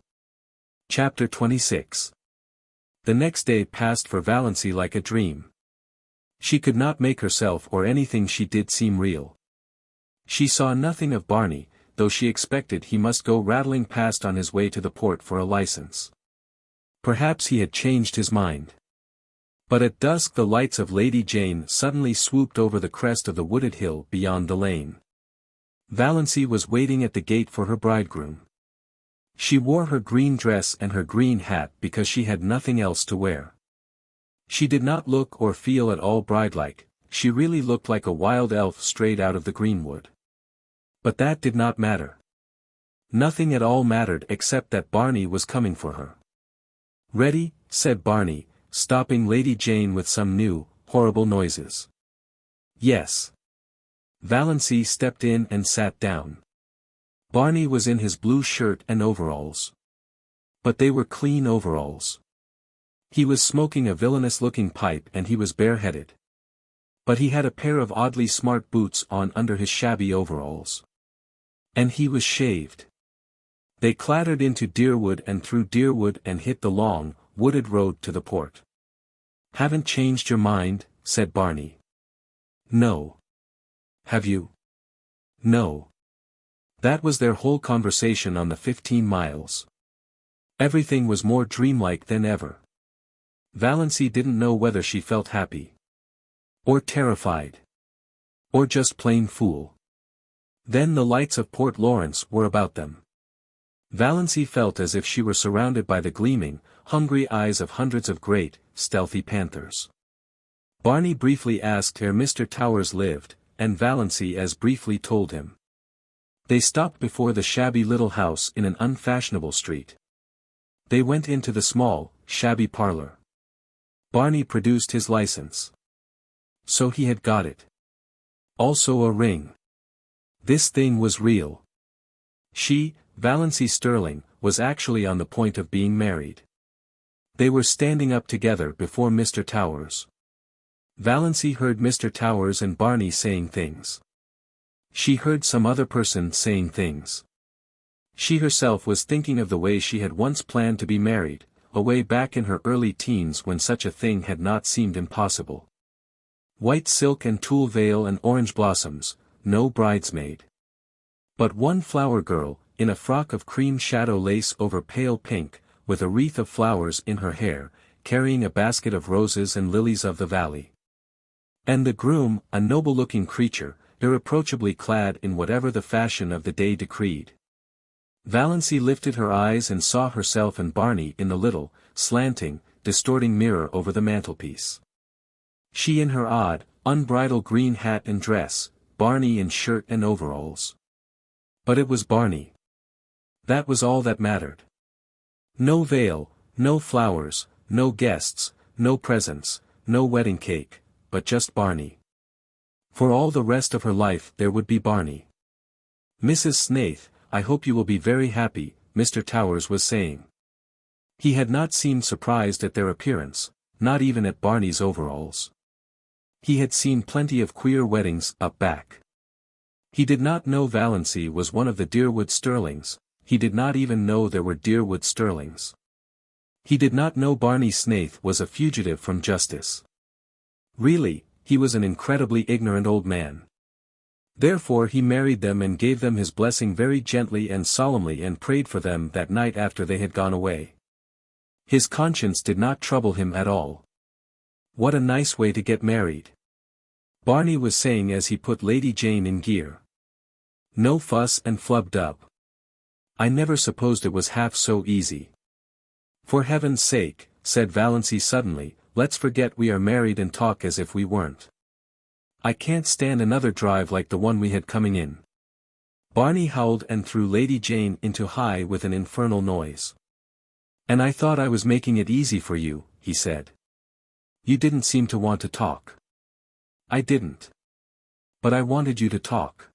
Chapter 26. The next day passed for Valancy like a dream. She could not make herself or anything she did seem real. She saw nothing of Barney, though she expected he must go rattling past on his way to the port for a license. Perhaps he had changed his mind. But at dusk the lights of Lady Jane suddenly swooped over the crest of the wooded hill beyond the lane. Valancy was waiting at the gate for her bridegroom. She wore her green dress and her green hat because she had nothing else to wear. She did not look or feel at all bride-like, she really looked like a wild elf strayed out of the greenwood. But that did not matter. Nothing at all mattered except that Barney was coming for her. Ready? Said Barney, stopping Lady Jane with some new, horrible noises. Yes. Valancy stepped in and sat down. Barney was in his blue shirt and overalls. But they were clean overalls. He was smoking a villainous-looking pipe and he was bareheaded. But he had a pair of oddly smart boots on under his shabby overalls. And he was shaved. They clattered into Deerwood and through Deerwood and hit the long, wooded road to the port. Haven't changed your mind? Said Barney. No. Have you? No. That was their whole conversation on the 15 miles. Everything was more dreamlike than ever. Valancy didn't know whether she felt happy. Or terrified. Or just plain fool. Then the lights of Port Lawrence were about them. Valancy felt as if she were surrounded by the gleaming, hungry eyes of hundreds of great, stealthy panthers. Barney briefly asked where Mr. Towers lived, and Valancy as briefly told him. They stopped before the shabby little house in an unfashionable street. They went into the small, shabby parlor. Barney produced his license. So he had got it. Also a ring. This thing was real. She, Valancy Stirling, was actually on the point of being married. They were standing up together before Mr. Towers. Valancy heard Mr. Towers and Barney saying things. She heard some other person saying things. She herself was thinking of the way she had once planned to be married, away back in her early teens when such a thing had not seemed impossible. White silk and tulle veil and orange blossoms, no bridesmaid. But one flower girl, in a frock of cream shadow lace over pale pink, with a wreath of flowers in her hair, carrying a basket of roses and lilies of the valley. And the groom, a noble-looking creature, irreproachably clad in whatever the fashion of the day decreed. Valancy lifted her eyes and saw herself and Barney in the little, slanting, distorting mirror over the mantelpiece. She in her odd, unbridled green hat and dress, Barney in shirt and overalls. But it was Barney. That was all that mattered. No veil, no flowers, no guests, no presents, no wedding cake, but just Barney. For all the rest of her life there would be Barney. "Mrs. Snaith, I hope you will be very happy," Mr. Towers was saying. He had not seemed surprised at their appearance, not even at Barney's overalls. He had seen plenty of queer weddings up back. He did not know Valancy was one of the Deerwood Stirlings, he did not even know there were Deerwood Stirlings. He did not know Barney Snaith was a fugitive from justice. Really, he was an incredibly ignorant old man. Therefore he married them and gave them his blessing very gently and solemnly and prayed for them that night after they had gone away. His conscience did not trouble him at all. What a nice way to get married. Barney was saying as he put Lady Jane in gear. No fuss and flub-dub. I never supposed it was half so easy. For heaven's sake, said Valancy suddenly, let's forget we are married and talk as if we weren't. I can't stand another drive like the one we had coming in. Barney howled and threw Lady Jane into high with an infernal noise. And I thought I was making it easy for you, he said. You didn't seem to want to talk. I didn't. But I wanted you to talk.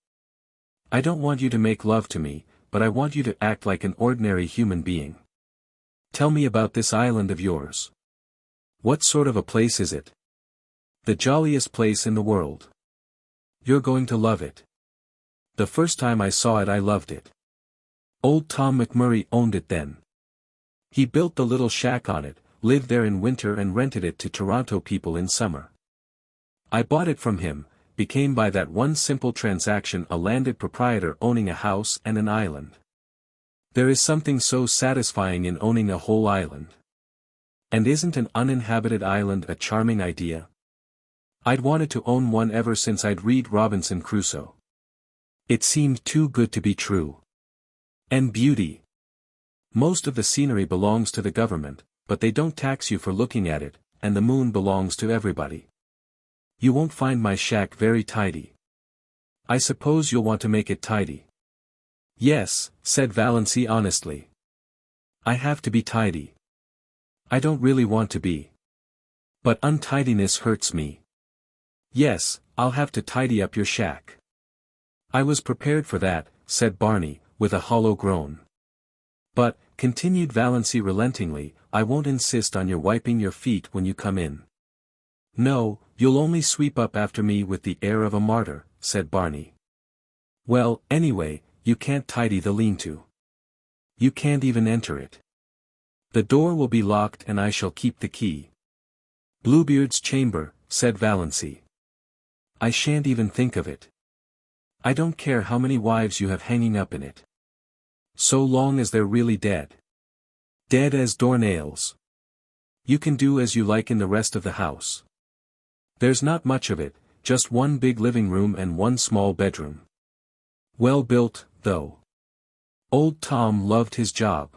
I don't want you to make love to me, but I want you to act like an ordinary human being. Tell me about this island of yours. What sort of a place is it? The jolliest place in the world. You're going to love it. The first time I saw it I loved it. Old Tom Montgomery owned it then. He built the little shack on it, lived there in winter and rented it to Toronto people in summer. I bought it from him, became by that one simple transaction a landed proprietor owning a house and an island. There is something so satisfying in owning a whole island. And isn't an uninhabited island a charming idea? I'd wanted to own one ever since I'd read Robinson Crusoe. It seemed too good to be true. And beauty. Most of the scenery belongs to the government, but they don't tax you for looking at it, and the moon belongs to everybody. You won't find my shack very tidy. I suppose you'll want to make it tidy. Yes, said Valancy honestly. I have to be tidy. I don't really want to be. But untidiness hurts me. Yes, I'll have to tidy up your shack. I was prepared for that, said Barney, with a hollow groan. But, continued Valancy relentingly, I won't insist on your wiping your feet when you come in. No, you'll only sweep up after me with the air of a martyr, said Barney. Well, anyway, you can't tidy the lean-to. You can't even enter it. The door will be locked and I shall keep the key. Bluebeard's chamber, said Valancy. I shan't even think of it. I don't care how many wives you have hanging up in it. So long as they're really dead. Dead as doornails. You can do as you like in the rest of the house. There's not much of it, just one big living room and one small bedroom. Well built, though. Old Tom loved his job.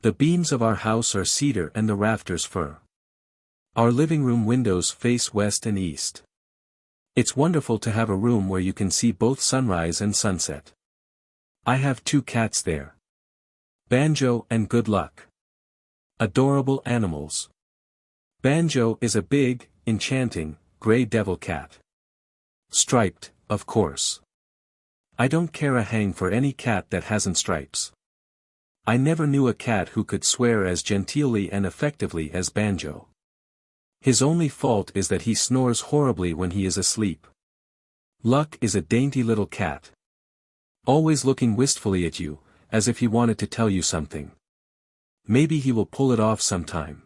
The beams of our house are cedar and the rafters fir. Our living room windows face west and east. It's wonderful to have a room where you can see both sunrise and sunset. I have 2 cats there. Banjo and Good Luck. Adorable animals. Banjo is a big, enchanting, gray devil cat. Striped, of course. I don't care a hang for any cat that hasn't stripes. I never knew a cat who could swear as genteelly and effectively as Banjo. His only fault is that he snores horribly when he is asleep. Luck is a dainty little cat. Always looking wistfully at you, as if he wanted to tell you something. Maybe he will pull it off sometime.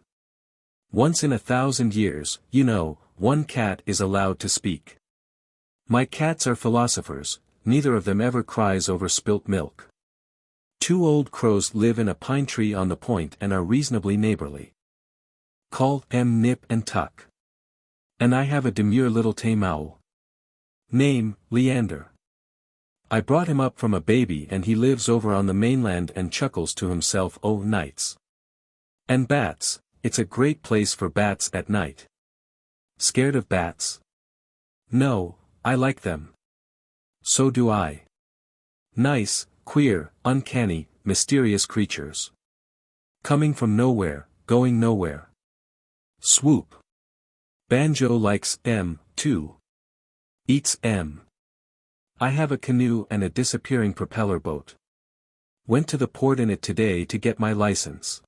Once in 1,000 years, you know, one cat is allowed to speak. My cats are philosophers, neither of them ever cries over spilt milk. 2 old crows live in a pine tree on the point and are reasonably neighborly. Call them Nip and Tuck. And I have a demure little tame owl. Name, Leander. I brought him up from a baby and he lives over on the mainland and chuckles to himself nights. And bats, it's a great place for bats at night. Scared of bats? No, I like them. So do I. Nice, queer, uncanny, mysterious creatures. Coming from nowhere, going nowhere. Swoop. Banjo likes M, too. Eats M. I have a canoe and a disappearing propeller boat. Went to the port in it today to get my license.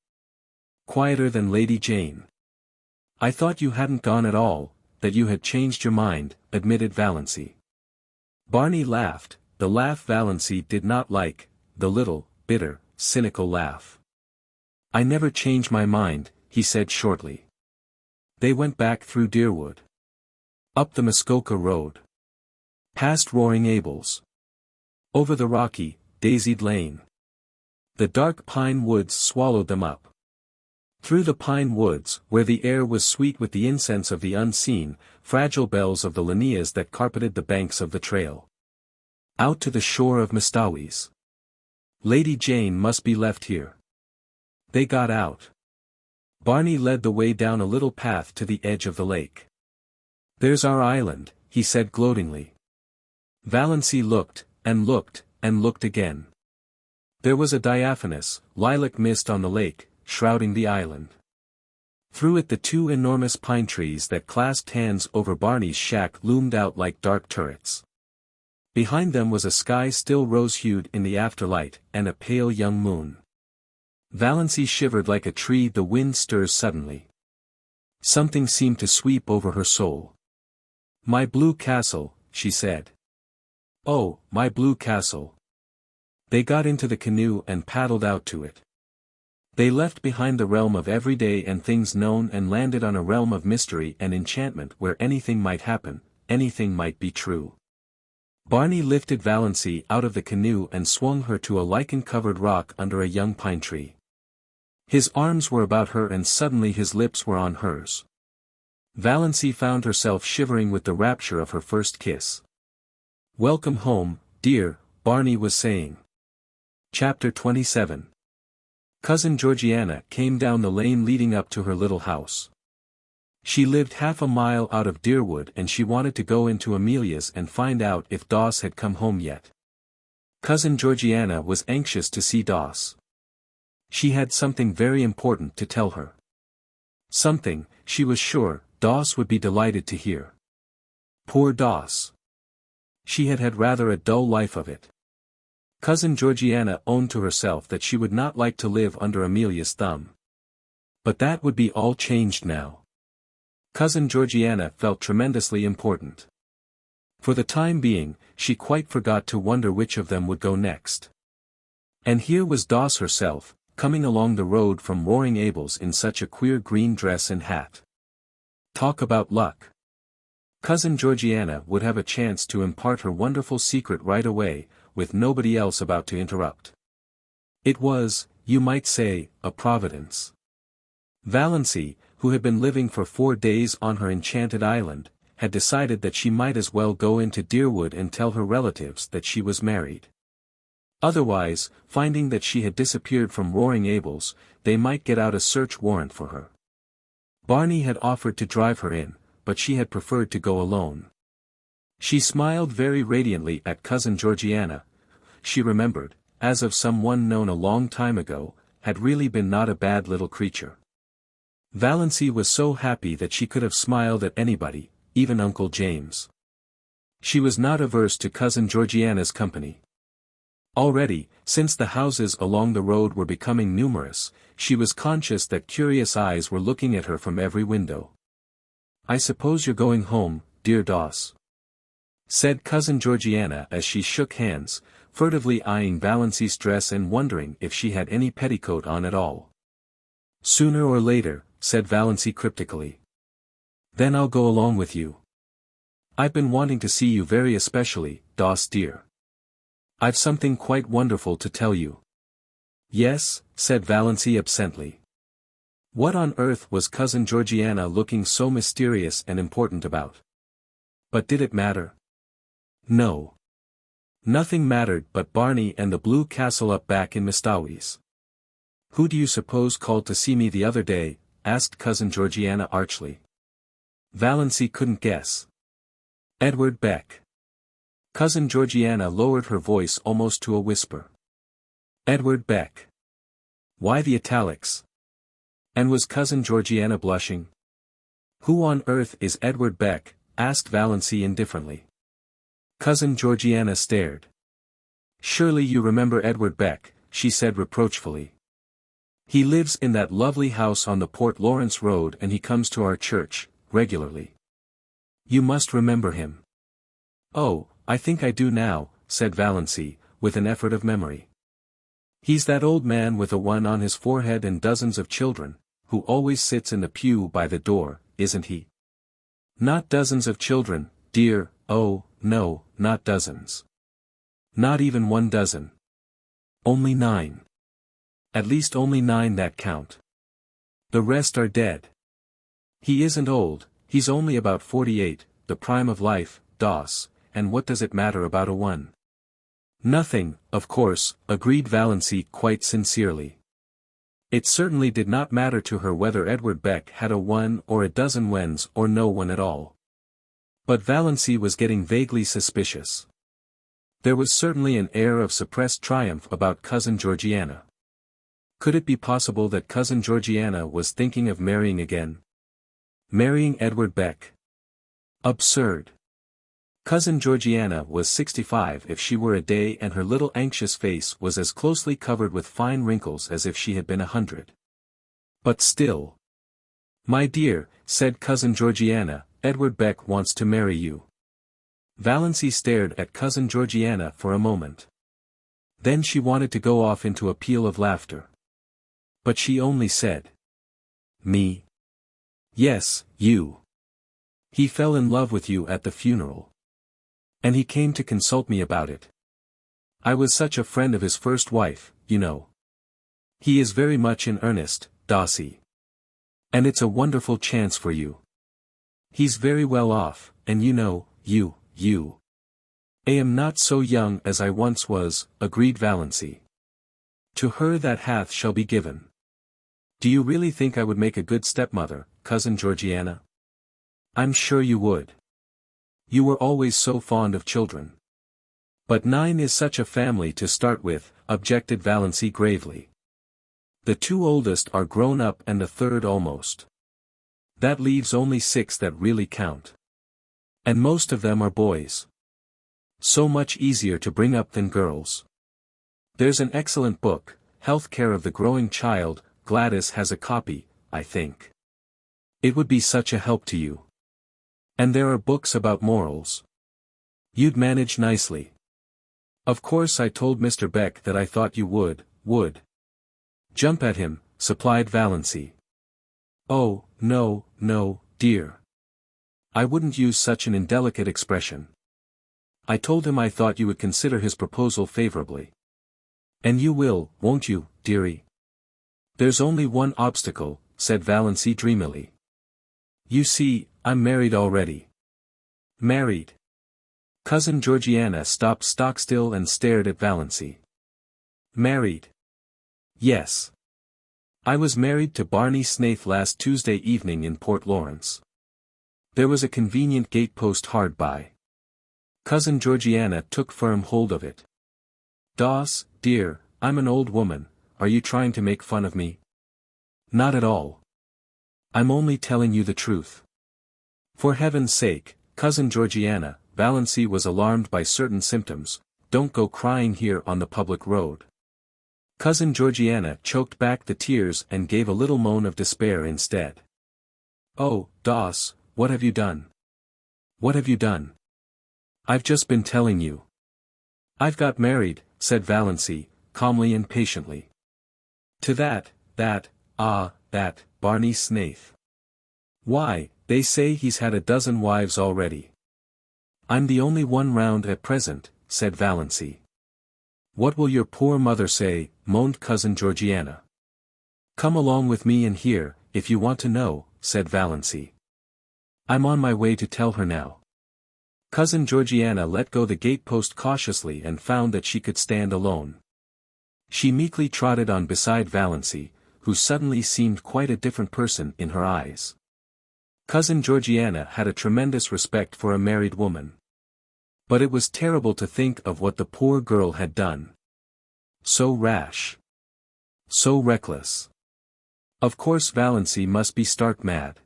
Quieter than Lady Jane. I thought you hadn't gone at all, that you had changed your mind, admitted Valancy. Barney laughed, the laugh Valancy did not like, the little, bitter, cynical laugh. I never change my mind, he said shortly. They went back through Deerwood. Up the Muskoka road. Past Roaring Gables. Over the rocky, daisied lane. The dark pine woods swallowed them up. Through the pine woods, where the air was sweet with the incense of the unseen, fragile bells of the lineas that carpeted the banks of the trail. Out to the shore of Mistawis. Lady Jane must be left here. They got out. Barney led the way down a little path to the edge of the lake. There's our island, he said gloatingly. Valancy looked, and looked, and looked again. There was a diaphanous, lilac mist on the lake, shrouding the island. Through it the 2 enormous pine trees that clasped hands over Barney's shack loomed out like dark turrets. Behind them was a sky still rose-hued in the afterlight, and a pale young moon. Valancy shivered like a tree the wind stirs suddenly. Something seemed to sweep over her soul. My blue castle, she said. Oh, my blue castle. They got into the canoe and paddled out to it. They left behind the realm of everyday and things known and landed on a realm of mystery and enchantment where anything might happen, anything might be true. Barney lifted Valancy out of the canoe and swung her to a lichen-covered rock under a young pine tree. His arms were about her and suddenly his lips were on hers. Valancy found herself shivering with the rapture of her first kiss. Welcome home, dear, Barney was saying. Chapter 27. Cousin Georgiana came down the lane leading up to her little house. She lived half a mile out of Deerwood and she wanted to go into Amelia's and find out if Doss had come home yet. Cousin Georgiana was anxious to see Doss. She had something very important to tell her. Something, she was sure, Doss would be delighted to hear. Poor Doss. She had had rather a dull life of it. Cousin Georgiana owned to herself that she would not like to live under Amelia's thumb. But that would be all changed now. Cousin Georgiana felt tremendously important. For the time being, she quite forgot to wonder which of them would go next. And here was Doss herself, coming along the road from Roaring Gables in such a queer green dress and hat. Talk about luck. Cousin Georgiana would have a chance to impart her wonderful secret right away, with nobody else about to interrupt. It was, you might say, a providence. Valancy, who had been living for 4 days on her enchanted island, had decided that she might as well go into Deerwood and tell her relatives that she was married. Otherwise, finding that she had disappeared from Roaring Abel's, they might get out a search warrant for her. Barney had offered to drive her in, but she had preferred to go alone. She smiled very radiantly at Cousin Georgiana. She remembered, as of someone known a long time ago, had really been not a bad little creature. Valancy was so happy that she could have smiled at anybody, even Uncle James. She was not averse to Cousin Georgiana's company. Already, since the houses along the road were becoming numerous, she was conscious that curious eyes were looking at her from every window. "I suppose you're going home, dear Doss," said Cousin Georgiana as she shook hands, furtively eyeing Valancy's dress and wondering if she had any petticoat on at all. "Sooner or later," said Valancy cryptically. "Then I'll go along with you. I've been wanting to see you very especially, Doss dear. I've something quite wonderful to tell you." "Yes," said Valancy absently. What on earth was Cousin Georgiana looking so mysterious and important about? But did it matter? No. Nothing mattered but Barney and the blue castle up back in Mistawey's. "Who do you suppose called to see me the other day?" asked Cousin Georgiana archly. Valancy couldn't guess. "Edward Beck." Cousin Georgiana lowered her voice almost to a whisper. "Edward Beck. Why the italics?" And was Cousin Georgiana blushing? "Who on earth is Edward Beck?" asked Valancy indifferently. Cousin Georgiana stared. "Surely you remember Edward Beck," she said reproachfully. "He lives in that lovely house on the Port Lawrence Road and he comes to our church, regularly. You must remember him." "Oh, I think I do now," said Valancy, with an effort of memory. "He's that old man with a one on his forehead and dozens of children, who always sits in the pew by the door, isn't he?" "Not dozens of children, dear, oh, no, not dozens. Not even 1 dozen. Only 9. At least only 9 that count. The rest are dead. He isn't old, he's only about 48, the prime of life, Doss, and what does it matter about a 1? "Nothing, of course," agreed Valancy quite sincerely. It certainly did not matter to her whether Edward Beck had a 1 or a dozen wens or no one at all. But Valancy was getting vaguely suspicious. There was certainly an air of suppressed triumph about Cousin Georgiana. Could it be possible that Cousin Georgiana was thinking of marrying again? Marrying Edward Beck? Absurd. Cousin Georgiana was 65 if she were a day, and her little anxious face was as closely covered with fine wrinkles as if she had been 100. But still. "My dear," said Cousin Georgiana, "Edward Beck wants to marry you." Valancy stared at Cousin Georgiana for a moment. Then she wanted to go off into a peal of laughter. But she only said, "Me?" "Yes, you. He fell in love with you at the funeral. And he came to consult me about it. I was such a friend of his first wife, you know. He is very much in earnest, Dossie. And it's a wonderful chance for you. He's very well off, and you know, I am not so young as I once was," agreed Valancy. "To her that hath shall be given." "Do you really think I would make a good stepmother, Cousin Georgiana?" "I'm sure you would. You were always so fond of children." "But 9 is such a family to start with," objected Valancy gravely. "The 2 oldest are grown up and the 3rd almost. That leaves only 6 that really count. And most of them are boys. So much easier to bring up than girls. There's an excellent book, Health Care of the Growing Child, Gladys has a copy, I think. It would be such a help to you. And there are books about morals. You'd manage nicely. Of course I told Mr. Beck that I thought you would. Jump at him," supplied Valancy. "Oh, no, dear. I wouldn't use such an indelicate expression. I told him I thought you would consider his proposal favorably. And you will, won't you, dearie?" "There's only one obstacle," said Valancy dreamily. "You see, I'm married already. Married. Cousin Georgiana stopped stock-still and stared at Valancy. Married. Yes. I was married to Barney Snaith last Tuesday evening in Port Lawrence. There was a convenient gatepost hard by. Cousin Georgiana took firm hold of it. Doss, dear, I'm an old woman, are you trying to make fun of me? Not at all. I'm only telling you the truth. For heaven's sake, Cousin Georgiana, Valancy was alarmed by certain symptoms, don't go crying here on the public road. Cousin Georgiana choked back the tears and gave a little moan of despair instead. Oh, Doss, what have you done? What have you done? I've just been telling you. I've got married, said Valancy, calmly and patiently. To that Barney Snaith. Why, they say he's had a dozen wives already. I'm the only one round at present, said Valancy. What will your poor mother say, moaned Cousin Georgiana. Come along with me and hear, if you want to know, said Valancy. I'm on my way to tell her now. Cousin Georgiana let go the gatepost cautiously and found that she could stand alone. She meekly trotted on beside Valancy, who suddenly seemed quite a different person in her eyes. Cousin Georgiana had a tremendous respect for a married woman. But it was terrible to think of what the poor girl had done. So rash. So reckless. Of course Valancy must be stark mad.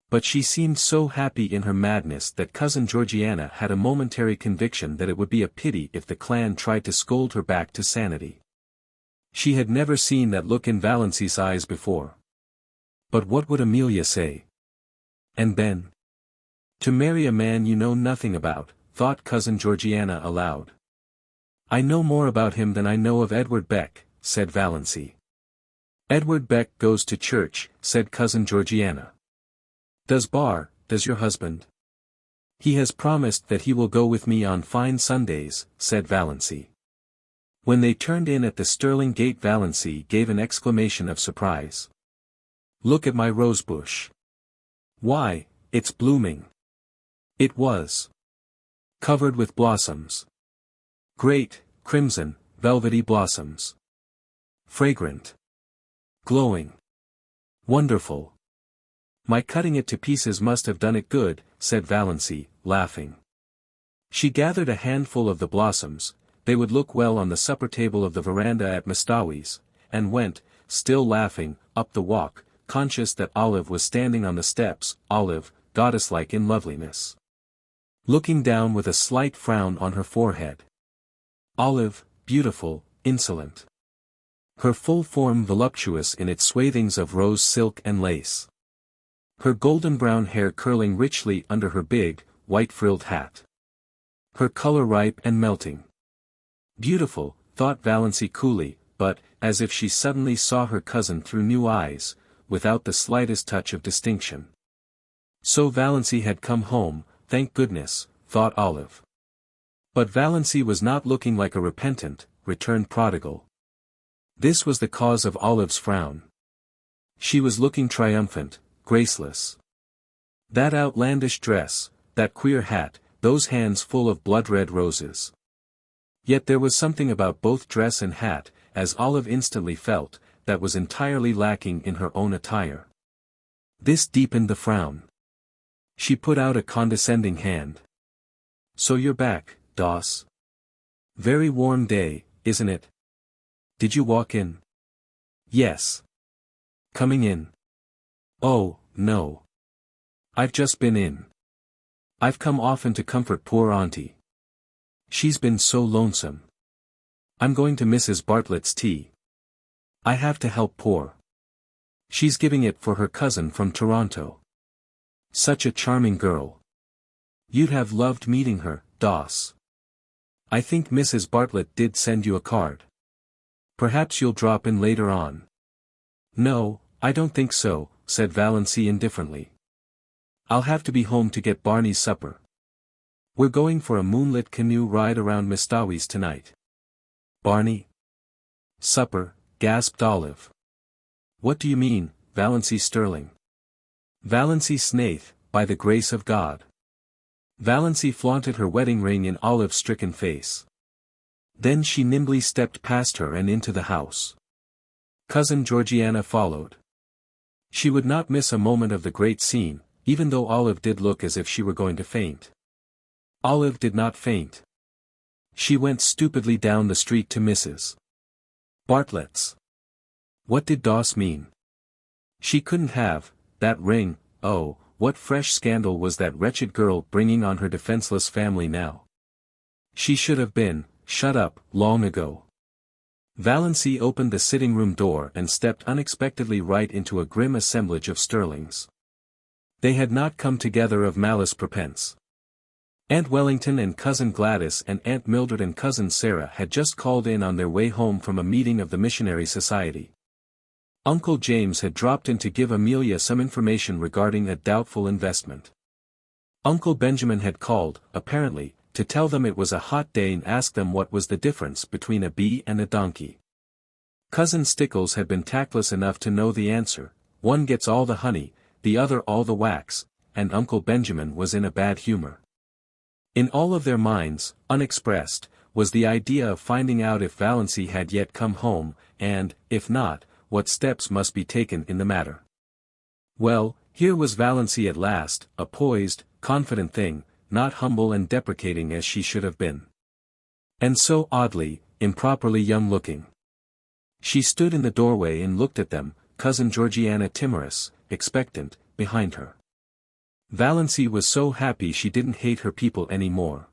But she seemed so happy in her madness that Cousin Georgiana had a momentary conviction that it would be a pity if the clan tried to scold her back to sanity. She had never seen that look in Valancy's eyes before. But what would Amelia say? And then? To marry a man you know nothing about, thought Cousin Georgiana aloud. I know more about him than I know of Edward Beck, said Valancy. Edward Beck goes to church, said Cousin Georgiana. Does your husband? He has promised that he will go with me on fine Sundays, said Valancy. When they turned in at the Stirling gate Valancy gave an exclamation of surprise. Look at my rosebush. Why, it's blooming. It was. Covered with blossoms. Great, crimson, velvety blossoms. Fragrant. Glowing. Wonderful. My cutting it to pieces must have done it good, said Valancy, laughing. She gathered a handful of the blossoms, they would look well on the supper table of the veranda at Mistowi's, and went, still laughing, up the walk, conscious that Olive was standing on the steps, Olive, goddess-like in loveliness. Looking down with a slight frown on her forehead. Olive, beautiful, insolent. Her full form voluptuous in its swathings of rose silk and lace. Her golden-brown hair curling richly under her big, white-frilled hat. Her color ripe and melting. Beautiful, thought Valancy coolly, but, as if she suddenly saw her cousin through new eyes, without the slightest touch of distinction. So Valancy had come home, thank goodness, thought Olive. But Valancy was not looking like a repentant, returned prodigal. This was the cause of Olive's frown. She was looking triumphant, graceless. That outlandish dress, that queer hat, those hands full of blood-red roses. Yet there was something about both dress and hat, as Olive instantly felt, that was entirely lacking in her own attire. This deepened the frown. She put out a condescending hand. So you're back, Doss. Very warm day, isn't it? Did you walk in? Yes. Coming in? Oh, no. I've just been in. I've come often to comfort poor Auntie. She's been so lonesome. I'm going to Mrs. Bartlett's tea. I have to help poor. She's giving it for her cousin from Toronto. Such a charming girl. You'd have loved meeting her, Doss. I think Mrs. Bartlett did send you a card. Perhaps you'll drop in later on. No, I don't think so, said Valancy indifferently. I'll have to be home to get Barney's supper. We're going for a moonlit canoe ride around Mistowi's tonight. Barney? Supper, gasped Olive. What do you mean, Valancy Stirling? Valancy Snaith, by the grace of God. Valancy flaunted her wedding ring in Olive's stricken face. Then she nimbly stepped past her and into the house. Cousin Georgiana followed. She would not miss a moment of the great scene, even though Olive did look as if she were going to faint. Olive did not faint. She went stupidly down the street to Mrs. Bartlett's. What did Doss mean? She couldn't have, that ring. Oh, what fresh scandal was that wretched girl bringing on her defenseless family now? She should have been shut up long ago. Valancy opened the sitting-room door and stepped unexpectedly right into a grim assemblage of Stirlings. They had not come together of malice prepense. Aunt Wellington and Cousin Gladys and Aunt Mildred and Cousin Sarah had just called in on their way home from a meeting of the Missionary Society. Uncle James had dropped in to give Amelia some information regarding a doubtful investment. Uncle Benjamin had called, apparently, to tell them it was a hot day and ask them what was the difference between a bee and a donkey. Cousin Stickles had been tactless enough to know the answer: one gets all the honey, the other all the wax, and Uncle Benjamin was in a bad humor. In all of their minds, unexpressed, was the idea of finding out if Valancy had yet come home, and, if not, what steps must be taken in the matter. Well, here was Valancy at last, a poised, confident thing, not humble and deprecating as she should have been. And so oddly, improperly young-looking. She stood in the doorway and looked at them, Cousin Georgiana timorous, expectant, behind her. Valancy was so happy she didn't hate her people any more.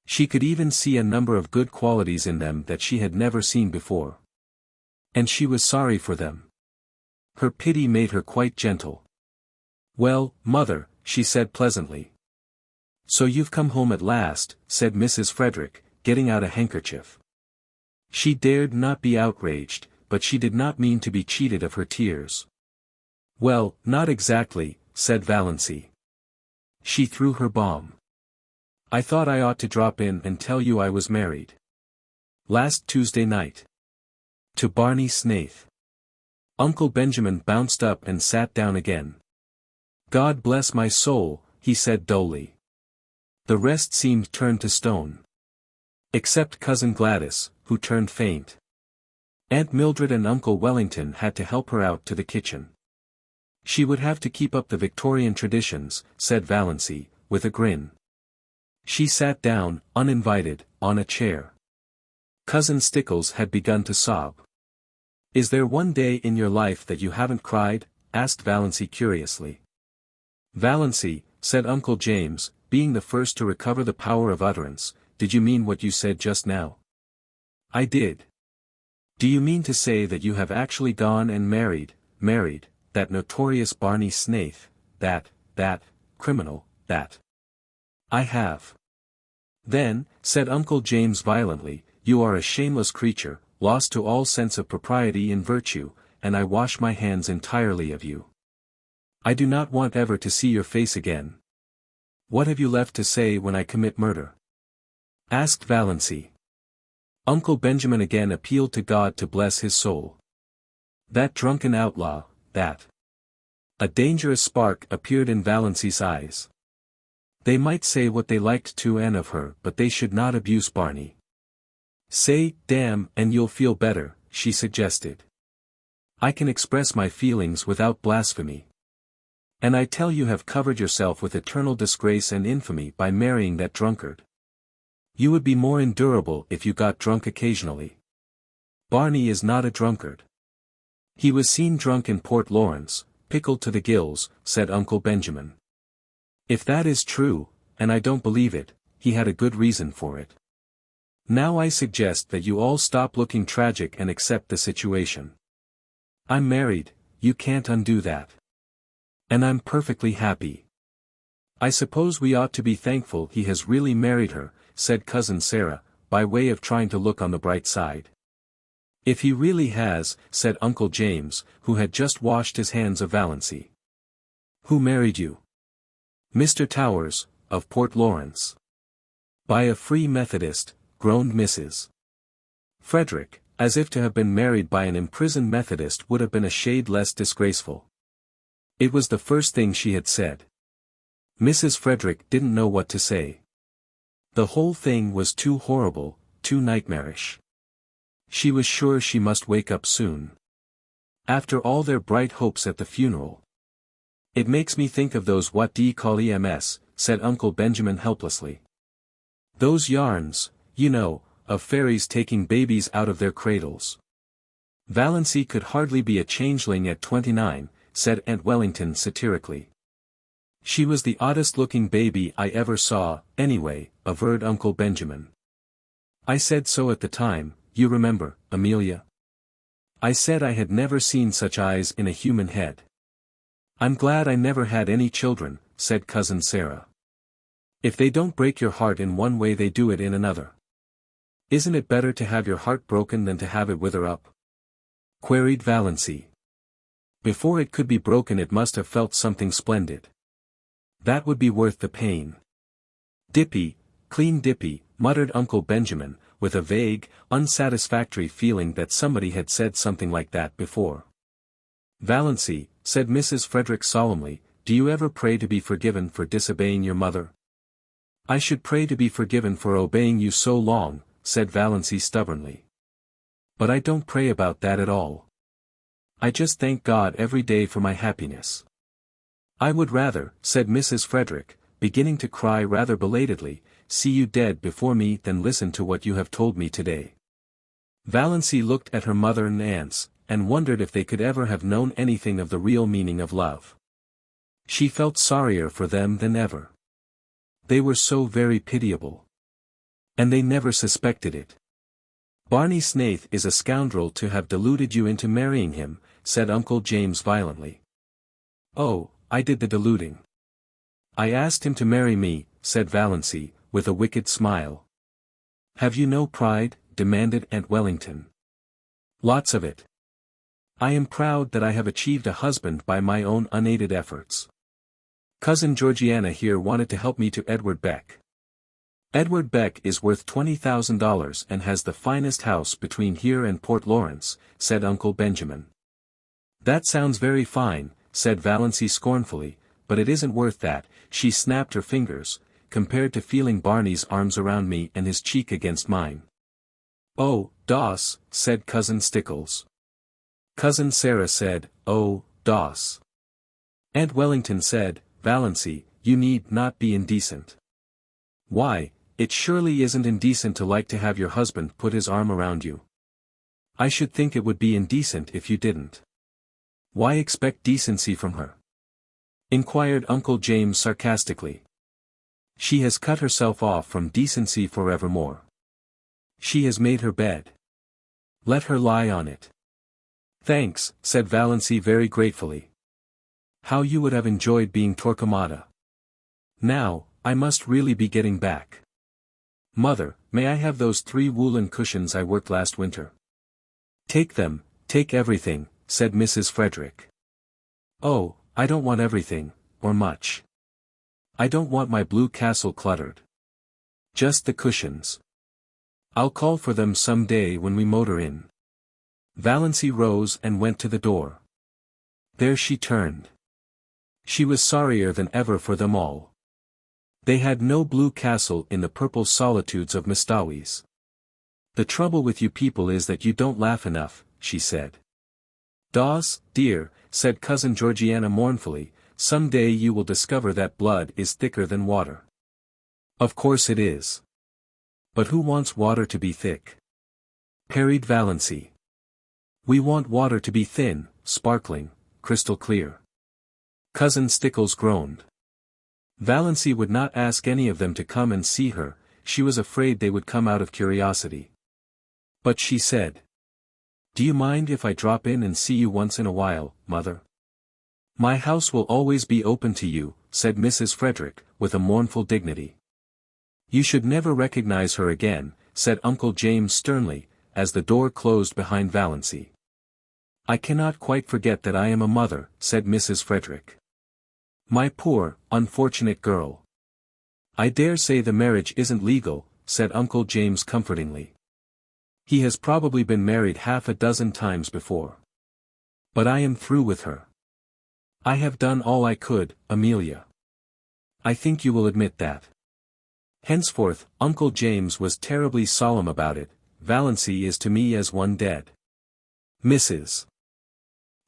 She could even see a number of good qualities in them that she had never seen before. And she was sorry for them. Her pity made her quite gentle. "Well, Mother," she said pleasantly. "So you've come home at last," said Mrs. Frederick, getting out a handkerchief. She dared not be outraged, but she did not mean to be cheated of her tears. "Well, not exactly," said Valancy. She threw her bomb. "I thought I ought to drop in and tell you I was married. Last Tuesday night. To Barney Snaith." Uncle Benjamin bounced up and sat down again. "God bless my soul," he said dully. The rest seemed turned to stone. Except Cousin Gladys, who turned faint. Aunt Mildred and Uncle Wellington had to help her out to the kitchen. "She would have to keep up the Victorian traditions," said Valancy, with a grin. She sat down, uninvited, on a chair. Cousin Stickles had begun to sob. "Is there one day in your life that you haven't cried?" asked Valancy curiously. "Valancy," said Uncle James, being the first to recover the power of utterance, "did you mean what you said just now?" "I did." "Do you mean to say that you have actually gone and married, that notorious Barney Snaith, that criminal, that—" "I have." "Then," said Uncle James violently, "you are a shameless creature, lost to all sense of propriety and virtue, and I wash my hands entirely of you. I do not want ever to see your face again. What have you left to say when I commit murder?" asked Valancy. Uncle Benjamin again appealed to God to bless his soul. "That drunken outlaw, that—" A dangerous spark appeared in Valancy's eyes. They might say what they liked to and of her, but they should not abuse Barney. "Say, damn, and you'll feel better," she suggested. "I can express my feelings without blasphemy. And I tell you have covered yourself with eternal disgrace and infamy by marrying that drunkard. You would be more endurable if you got drunk occasionally. Barney is not a drunkard. He was seen drunk in Port Lawrence, pickled to the gills," said Uncle Benjamin. "If that is true, and I don't believe it, he had a good reason for it. Now I suggest that you all stop looking tragic and accept the situation. I'm married, you can't undo that. And I'm perfectly happy. I suppose we ought to be thankful he has really married her," said Cousin Sarah, by way of trying to look on the bright side. "If he really has," said Uncle James, who had just washed his hands of Valancy. "Who married you?" "Mr. Towers, of Port Lawrence." "By a Free Methodist," groaned Mrs. Frederick, as if to have been married by an imprisoned Methodist would have been a shade less disgraceful. It was the first thing she had said. Mrs. Frederick didn't know what to say. The whole thing was too horrible, too nightmarish. She was sure she must wake up soon. After all their bright hopes at the funeral. "It makes me think of those what d'ye call EMS, said Uncle Benjamin helplessly. "Those yarns, you know, of fairies taking babies out of their cradles." "Valancy could hardly be a changeling at 29, said Aunt Wellington satirically. "She was the oddest-looking baby I ever saw, anyway," averred Uncle Benjamin. "I said so at the time, you remember, Amelia. I said I had never seen such eyes in a human head." "I'm glad I never had any children," said Cousin Sarah. "If they don't break your heart in one way they do it in another." "Isn't it better to have your heart broken than to have it wither up?" queried Valancy. "Before it could be broken it must have felt something splendid. That would be worth the pain." "Dippy, clean dippy," muttered Uncle Benjamin, with a vague, unsatisfactory feeling that somebody had said something like that before. "Valancy," said Mrs. Frederick solemnly, "do you ever pray to be forgiven for disobeying your mother?" "I should pray to be forgiven for obeying you so long," said Valancy stubbornly. "But I don't pray about that at all. I just thank God every day for my happiness." "I would rather," said Mrs. Frederick, beginning to cry rather belatedly, "see you dead before me than listen to what you have told me today." Valancy looked at her mother and aunts, and wondered if they could ever have known anything of the real meaning of love. She felt sorrier for them than ever. They were so very pitiable. And they never suspected it. "Barney Snaith is a scoundrel to have deluded you into marrying him," said Uncle James violently. "Oh, I did the deluding. I asked him to marry me," said Valancy, with a wicked smile. "Have you no pride?" demanded Aunt Wellington. "Lots of it. I am proud that I have achieved a husband by my own unaided efforts. Cousin Georgiana here wanted to help me to Edward Beck. Edward Beck is worth $20,000 and has the finest house between here and Port Lawrence," said Uncle Benjamin. "That sounds very fine," said Valancy scornfully, "but it isn't worth that." She snapped her fingers, compared to feeling Barney's arms around me and his cheek against mine. "Oh, Doss," said Cousin Stickles. Cousin Sarah said, "Oh, Doss." Aunt Wellington said, "Valancy, you need not be indecent." "Why, it surely isn't indecent to like to have your husband put his arm around you. I should think it would be indecent if you didn't." "Why expect decency from her?" inquired Uncle James sarcastically. "She has cut herself off from decency forevermore. She has made her bed. Let her lie on it." "Thanks," said Valancy very gratefully. "How you would have enjoyed being Torquemada. Now, I must really be getting back. Mother, may I have those 3 woolen cushions I worked last winter?" "Take them, take everything," said Mrs. Frederick. "Oh, I don't want everything, or much. I don't want my blue castle cluttered. Just the cushions. I'll call for them some day when we motor in." Valancy rose and went to the door. There she turned. She was sorrier than ever for them all. They had no blue castle in the purple solitudes of Mistawis. "The trouble with you people is that you don't laugh enough," she said. "Doss, dear," said Cousin Georgiana mournfully, "some day you will discover that blood is thicker than water." "Of course it is. But who wants water to be thick?" parried Valancy. "We want water to be thin, sparkling, crystal clear." Cousin Stickles groaned. Valancy would not ask any of them to come and see her, she was afraid they would come out of curiosity. But she said, "Do you mind if I drop in and see you once in a while, Mother?" "My house will always be open to you," said Mrs. Frederick, with a mournful dignity. "You should never recognize her again," said Uncle James sternly, as the door closed behind Valancy. "I cannot quite forget that I am a mother," said Mrs. Frederick. "My poor, unfortunate girl." "I dare say the marriage isn't legal," said Uncle James comfortingly. "He has probably been married half a dozen times before. But I am through with her. I have done all I could, Amelia. I think you will admit that. Henceforth, Uncle James was terribly solemn about it. Valancy is to me as one dead. Mrs.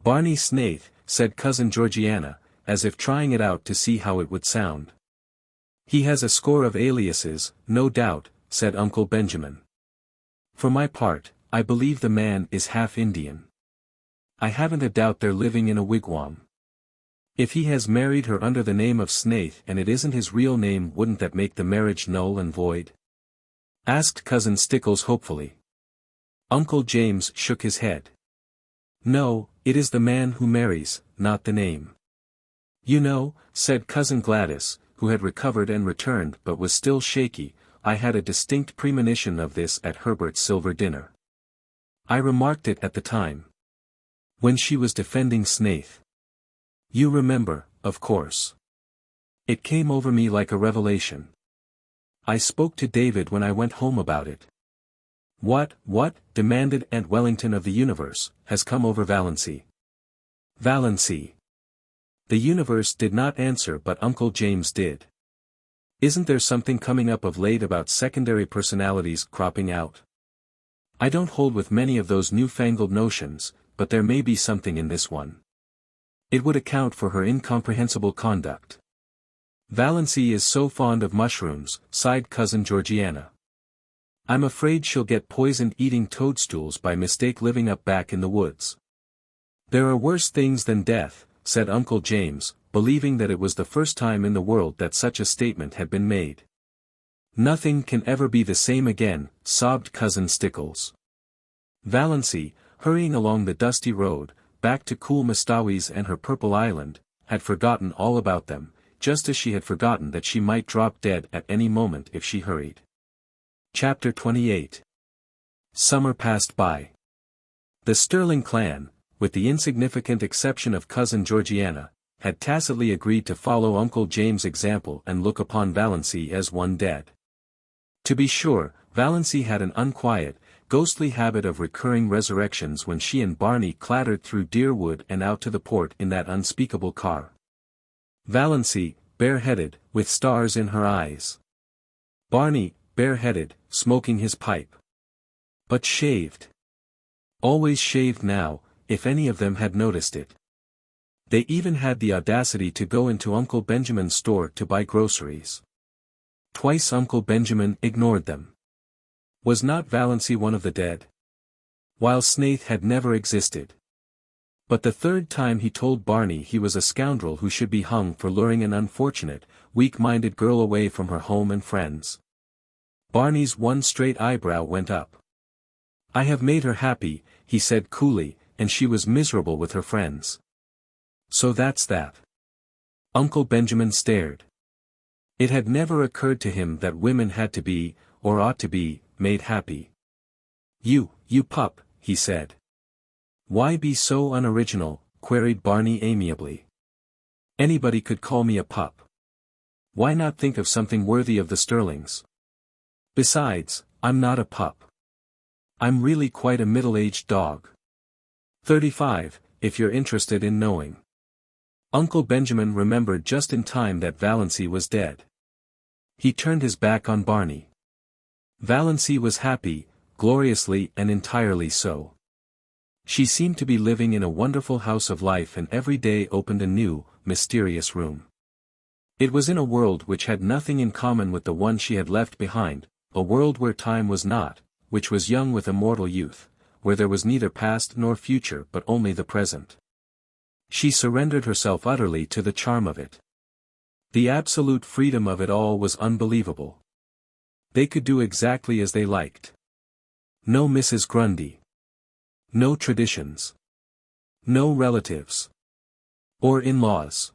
Barney Snaith, said Cousin Georgiana, as if trying it out to see how it would sound. He has a score of aliases, no doubt, said Uncle Benjamin. For my part, I believe the man is half Indian. I haven't a doubt they're living in a wigwam. If he has married her under the name of Snaith and it isn't his real name, wouldn't that make the marriage null and void? Asked Cousin Stickles hopefully. Uncle James shook his head. No, it is the man who marries, not the name. You know, said Cousin Gladys, who had recovered and returned but was still shaky, I had a distinct premonition of this at Herbert's silver dinner. I remarked it at the time. When she was defending Snaith. You remember, of course. It came over me like a revelation. I spoke to David when I went home about it. What, demanded Aunt Wellington of the universe, has come over Valancy? Valancy. The universe did not answer but Uncle James did. Isn't there something coming up of late about secondary personalities cropping out? I don't hold with many of those newfangled notions, but there may be something in this one. It would account for her incomprehensible conduct. Valancy is so fond of mushrooms, sighed Cousin Georgiana. I'm afraid she'll get poisoned eating toadstools by mistake living up back in the woods. There are worse things than death, said Uncle James, believing that it was the first time in the world that such a statement had been made. Nothing can ever be the same again, sobbed Cousin Stickles. Valancy, hurrying along the dusty road, back to cool Mistawis and her purple island, had forgotten all about them, just as she had forgotten that she might drop dead at any moment if she hurried. Chapter 28. Summer passed by. The Stirling clan, with the insignificant exception of Cousin Georgiana, had tacitly agreed to follow Uncle James' example and look upon Valancy as one dead. To be sure, Valancy had an unquiet, ghostly habit of recurring resurrections when she and Barney clattered through Deerwood and out to the port in that unspeakable car. Valancy, bareheaded, with stars in her eyes. Barney, bareheaded, smoking his pipe. But shaved. Always shaved now, if any of them had noticed it. They even had the audacity to go into Uncle Benjamin's store to buy groceries. Twice Uncle Benjamin ignored them. Was not Valancy one of the dead? While Snaith had never existed. But the third time he told Barney he was a scoundrel who should be hung for luring an unfortunate, weak-minded girl away from her home and friends. Barney's one straight eyebrow went up. I have made her happy, he said coolly, and she was miserable with her friends. So that's that. Uncle Benjamin stared. It had never occurred to him that women had to be, or ought to be, made happy. You pup, he said. Why be so unoriginal, queried Barney amiably. Anybody could call me a pup. Why not think of something worthy of the Stirlings? Besides, I'm not a pup. I'm really quite a middle-aged dog. 35, if you're interested in knowing. Uncle Benjamin remembered just in time that Valancy was dead. He turned his back on Barney. Valancy was happy, gloriously and entirely so. She seemed to be living in a wonderful house of life and every day opened a new, mysterious room. It was in a world which had nothing in common with the one she had left behind, a world where time was not, which was young with immortal youth, where there was neither past nor future but only the present. She surrendered herself utterly to the charm of it. The absolute freedom of it all was unbelievable. They could do exactly as they liked. No Mrs. Grundy. No traditions. No relatives. Or in-laws.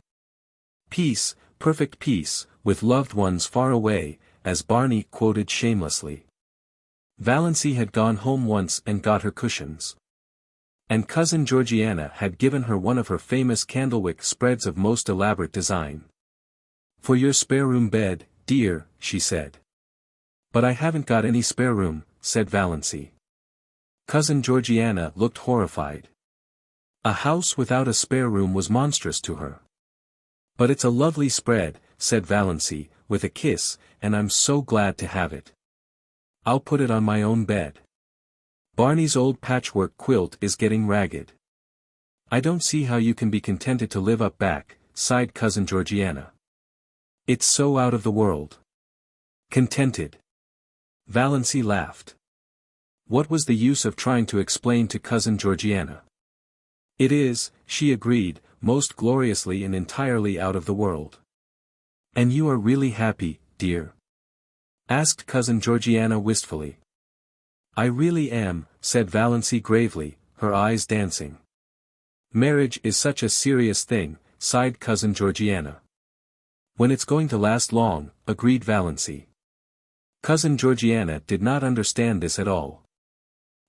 Peace, perfect peace, with loved ones far away, as Barney quoted shamelessly. Valancy had gone home once and got her cushions. And Cousin Georgiana had given her one of her famous candlewick spreads of most elaborate design. For your spare room bed, dear, she said. But I haven't got any spare room, said Valancy. Cousin Georgiana looked horrified. A house without a spare room was monstrous to her. But it's a lovely spread, said Valancy, with a kiss, and I'm so glad to have it. I'll put it on my own bed. Barney's old patchwork quilt is getting ragged. I don't see how you can be contented to live up back, sighed Cousin Georgiana. It's so out of the world. Contented. Valancy laughed. What was the use of trying to explain to Cousin Georgiana? It is, she agreed, most gloriously and entirely out of the world. And you are really happy, dear? Asked Cousin Georgiana wistfully. I really am, said Valancy gravely, her eyes dancing. Marriage is such a serious thing, sighed Cousin Georgiana. When it's going to last long, agreed Valancy. Cousin Georgiana did not understand this at all.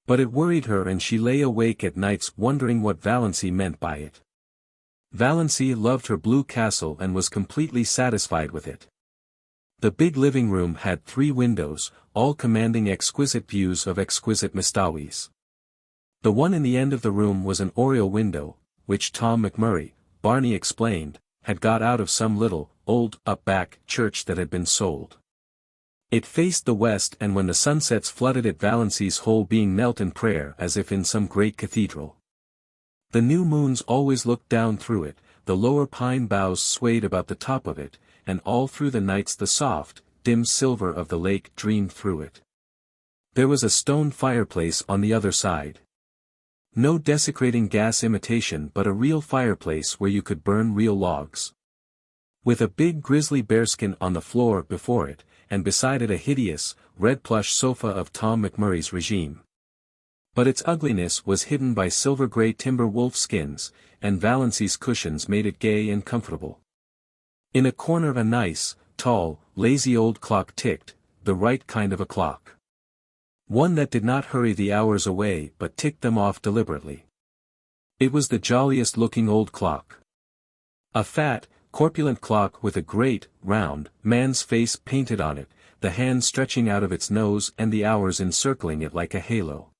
But it worried her and she lay awake at nights wondering what Valancy meant by it. Valancy loved her blue castle and was completely satisfied with it. The big living room had 3 windows, all commanding exquisite views of exquisite Mistawis. The one in the end of the room was an oriel window, which Tom McMurray, Barney explained, had got out of some little, old, up-back church that had been sold. It faced the west, and when the sunsets flooded it, Valancy's whole being knelt in prayer as if in some great cathedral. The new moons always looked down through it, the lower pine boughs swayed about the top of it, and all through the nights the soft, dim silver of the lake dreamed through it. There was a stone fireplace on the other side. No desecrating gas imitation, but a real fireplace where you could burn real logs. With a big grizzly bearskin on the floor before it, and beside it a hideous, red plush sofa of Tom McMurray's regime. But its ugliness was hidden by silver-gray timber wolf skins, and Valancy's cushions made it gay and comfortable. In a corner a nice, tall, lazy old clock ticked, the right kind of a clock. One that did not hurry the hours away but ticked them off deliberately. It was the jolliest looking old clock. A fat, corpulent clock with a great, round, man's face painted on it, the hand stretching out of its nose and the hours encircling it like a halo.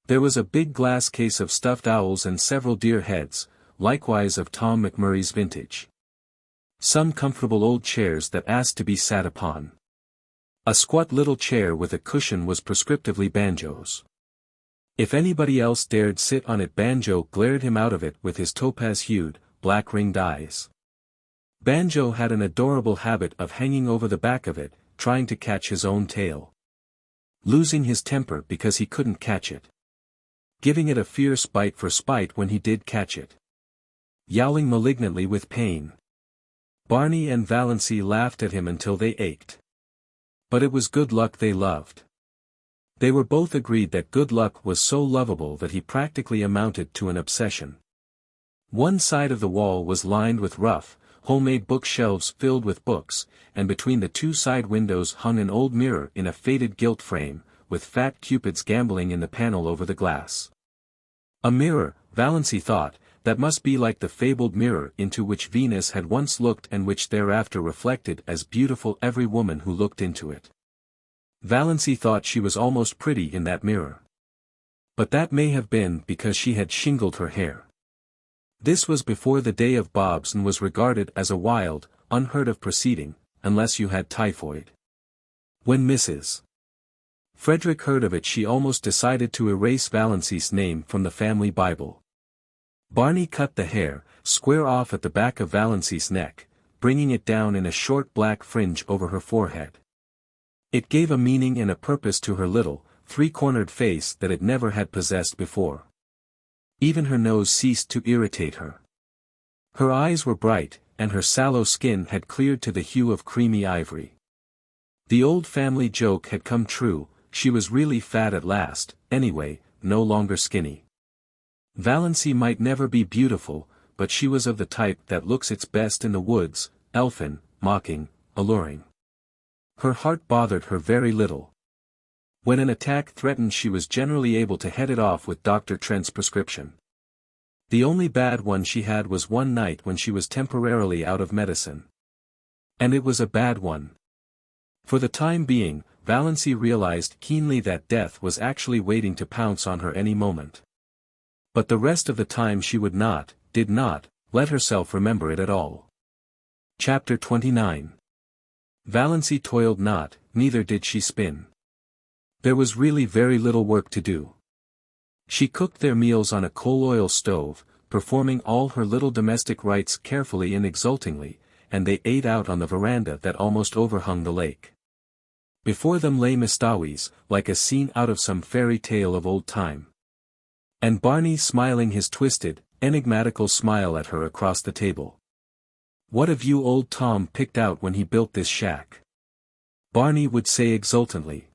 There was a big glass case of stuffed owls and several deer heads, likewise of Tom McMurray's vintage. Some comfortable old chairs that asked to be sat upon. A squat little chair with a cushion was prescriptively Banjo's. If anybody else dared sit on it, Banjo glared him out of it with his topaz-hued, black-ringed eyes. Banjo had an adorable habit of hanging over the back of it, trying to catch his own tail. Losing his temper because he couldn't catch it. Giving it a fierce bite for spite when he did catch it. Yowling malignantly with pain. Barney and Valancy laughed at him until they ached. But it was Good Luck they loved. They were both agreed that Good Luck was so lovable that he practically amounted to an obsession. One side of the wall was lined with rough, homemade bookshelves filled with books, and between the 2 side windows hung an old mirror in a faded gilt frame, with fat cupids gambolling in the panel over the glass. A mirror, Valancy thought, that must be like the fabled mirror into which Venus had once looked and which thereafter reflected as beautiful every woman who looked into it. Valancy thought she was almost pretty in that mirror. But that may have been because she had shingled her hair. This was before the day of bobs and was regarded as a wild, unheard-of proceeding, unless you had typhoid. When Mrs. Frederick heard of it, she almost decided to erase Valancy's name from the family Bible. Barney cut the hair, square off at the back of Valancy's neck, bringing it down in a short black fringe over her forehead. It gave a meaning and a purpose to her little, 3-cornered face that it never had possessed before. Even her nose ceased to irritate her. Her eyes were bright, and her sallow skin had cleared to the hue of creamy ivory. The old family joke had come true, she was really fat at last, anyway, no longer skinny. Valancy might never be beautiful, but she was of the type that looks its best in the woods, elfin, mocking, alluring. Her heart bothered her very little. When an attack threatened, she was generally able to head it off with Dr. Trent's prescription. The only bad one she had was one night when she was temporarily out of medicine. And it was a bad one. For the time being, Valancy realized keenly that death was actually waiting to pounce on her any moment. But the rest of the time she would not, did not, let herself remember it at all. Chapter 29. Valancy toiled not, neither did she spin. There was really very little work to do. She cooked their meals on a coal-oil stove, performing all her little domestic rites carefully and exultingly, and they ate out on the veranda that almost overhung the lake. Before them lay Mistawis, like a scene out of some fairy tale of old time. And Barney smiling his twisted, enigmatical smile at her across the table. "What have you old Tom picked out when he built this shack?" Barney would say exultantly.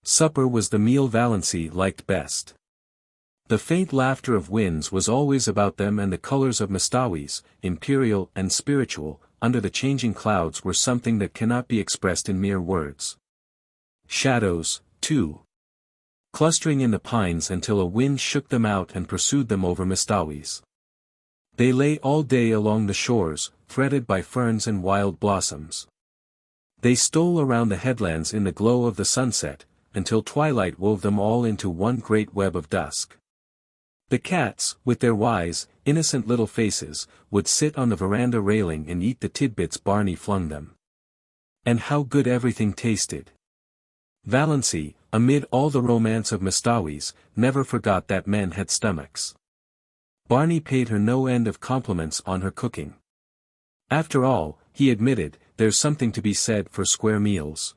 Supper was the meal Valancy liked best. The faint laughter of winds was always about them, and the colors of Mistawis, imperial and spiritual, under the changing clouds were something that cannot be expressed in mere words. Shadows, too. Clustering in the pines until a wind shook them out and pursued them over Mistawis. They lay all day along the shores, threaded by ferns and wild blossoms. They stole around the headlands in the glow of the sunset, until twilight wove them all into one great web of dusk. The cats, with their wise, innocent little faces, would sit on the veranda railing and eat the tidbits Barney flung them. And how good everything tasted! Valancy, amid all the romance of Mistawis, never forgot that men had stomachs. Barney paid her no end of compliments on her cooking. After all, he admitted, there's something to be said for square meals.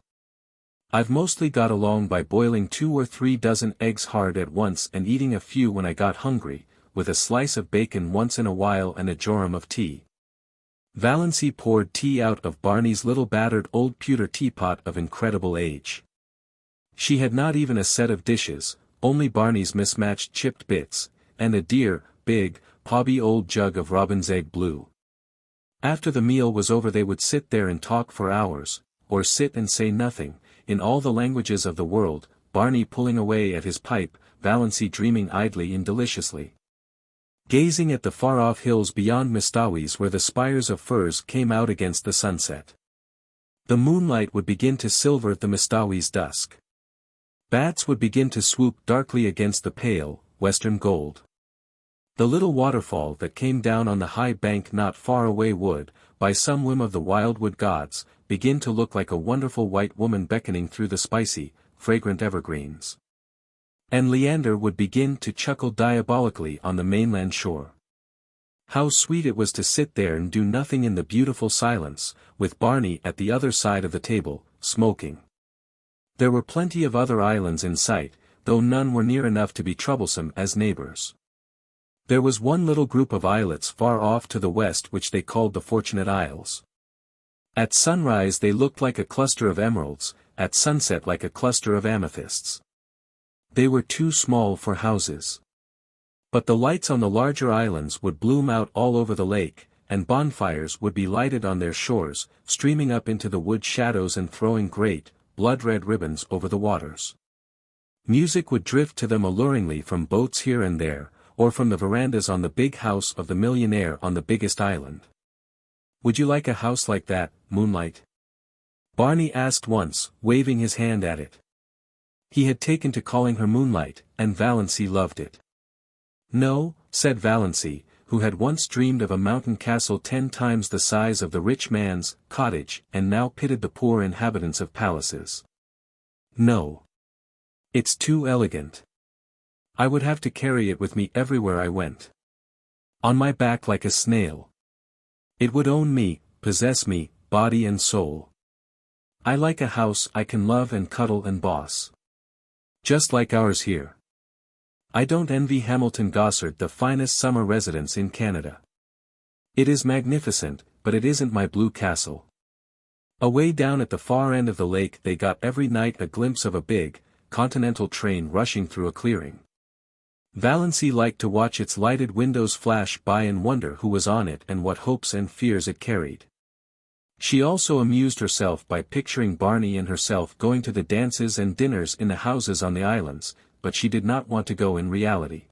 I've mostly got along by boiling 2 or 3 dozen eggs hard at once and eating a few when I got hungry, with a slice of bacon once in a while and a jorum of tea. Valancy poured tea out of Barney's little battered old pewter teapot of incredible age. She had not even a set of dishes, only Barney's mismatched chipped bits, and a dear, big, pobby old jug of robin's egg blue. After the meal was over they would sit there and talk for hours, or sit and say nothing, in all the languages of the world, Barney pulling away at his pipe, Valancy dreaming idly and deliciously. Gazing at the far-off hills beyond Mistawis where the spires of firs came out against the sunset. The moonlight would begin to silver the Mistawis' dusk. Bats would begin to swoop darkly against the pale, western gold. The little waterfall that came down on the high bank not far away would, by some whim of the wildwood gods, begin to look like a wonderful white woman beckoning through the spicy, fragrant evergreens. And Leander would begin to chuckle diabolically on the mainland shore. How sweet it was to sit there and do nothing in the beautiful silence, with Barney at the other side of the table, smoking. There were plenty of other islands in sight, though none were near enough to be troublesome as neighbors. There was one little group of islets far off to the west which they called the Fortunate Isles. At sunrise they looked like a cluster of emeralds, at sunset like a cluster of amethysts. They were too small for houses. But the lights on the larger islands would bloom out all over the lake, and bonfires would be lighted on their shores, streaming up into the wood shadows and throwing great, blood-red ribbons over the waters. Music would drift to them alluringly from boats here and there, or from the verandas on the big house of the millionaire on the biggest island. "Would you like a house like that, Moonlight?" Barney asked once, waving his hand at it. He had taken to calling her Moonlight, and Valancy loved it. "No," said Valancy, who had once dreamed of a mountain castle 10 times the size of the rich man's cottage and now pitied the poor inhabitants of palaces. "No. It's too elegant. I would have to carry it with me everywhere I went. On my back like a snail. It would own me, possess me, body and soul. I like a house I can love and cuddle and boss. Just like ours here. I don't envy Hamilton Gossard, the finest summer residence in Canada. It is magnificent, but it isn't my blue castle." Away down at the far end of the lake they got every night a glimpse of a big, continental train rushing through a clearing. Valancy liked to watch its lighted windows flash by and wonder who was on it and what hopes and fears it carried. She also amused herself by picturing Barney and herself going to the dances and dinners in the houses on the islands, but she did not want to go in reality.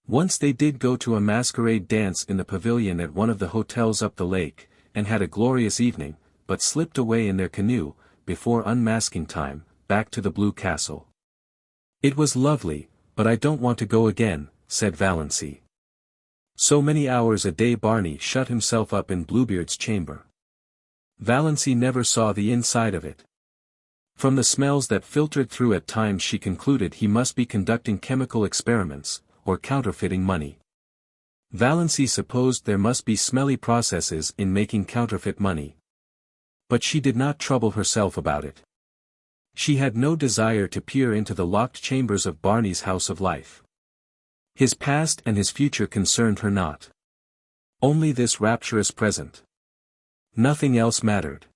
Once they did go to a masquerade dance in the pavilion at one of the hotels up the lake, and had a glorious evening, but slipped away in their canoe, before unmasking time, back to the Blue Castle. "It was lovely, but I don't want to go again," said Valancy. So many hours a day Barney shut himself up in Bluebeard's chamber. Valancy never saw the inside of it. From the smells that filtered through at times she concluded he must be conducting chemical experiments, or counterfeiting money. Valancy supposed there must be smelly processes in making counterfeit money. But she did not trouble herself about it. She had no desire to peer into the locked chambers of Barney's house of life. His past and his future concerned her not. Only this rapturous present. Nothing else mattered.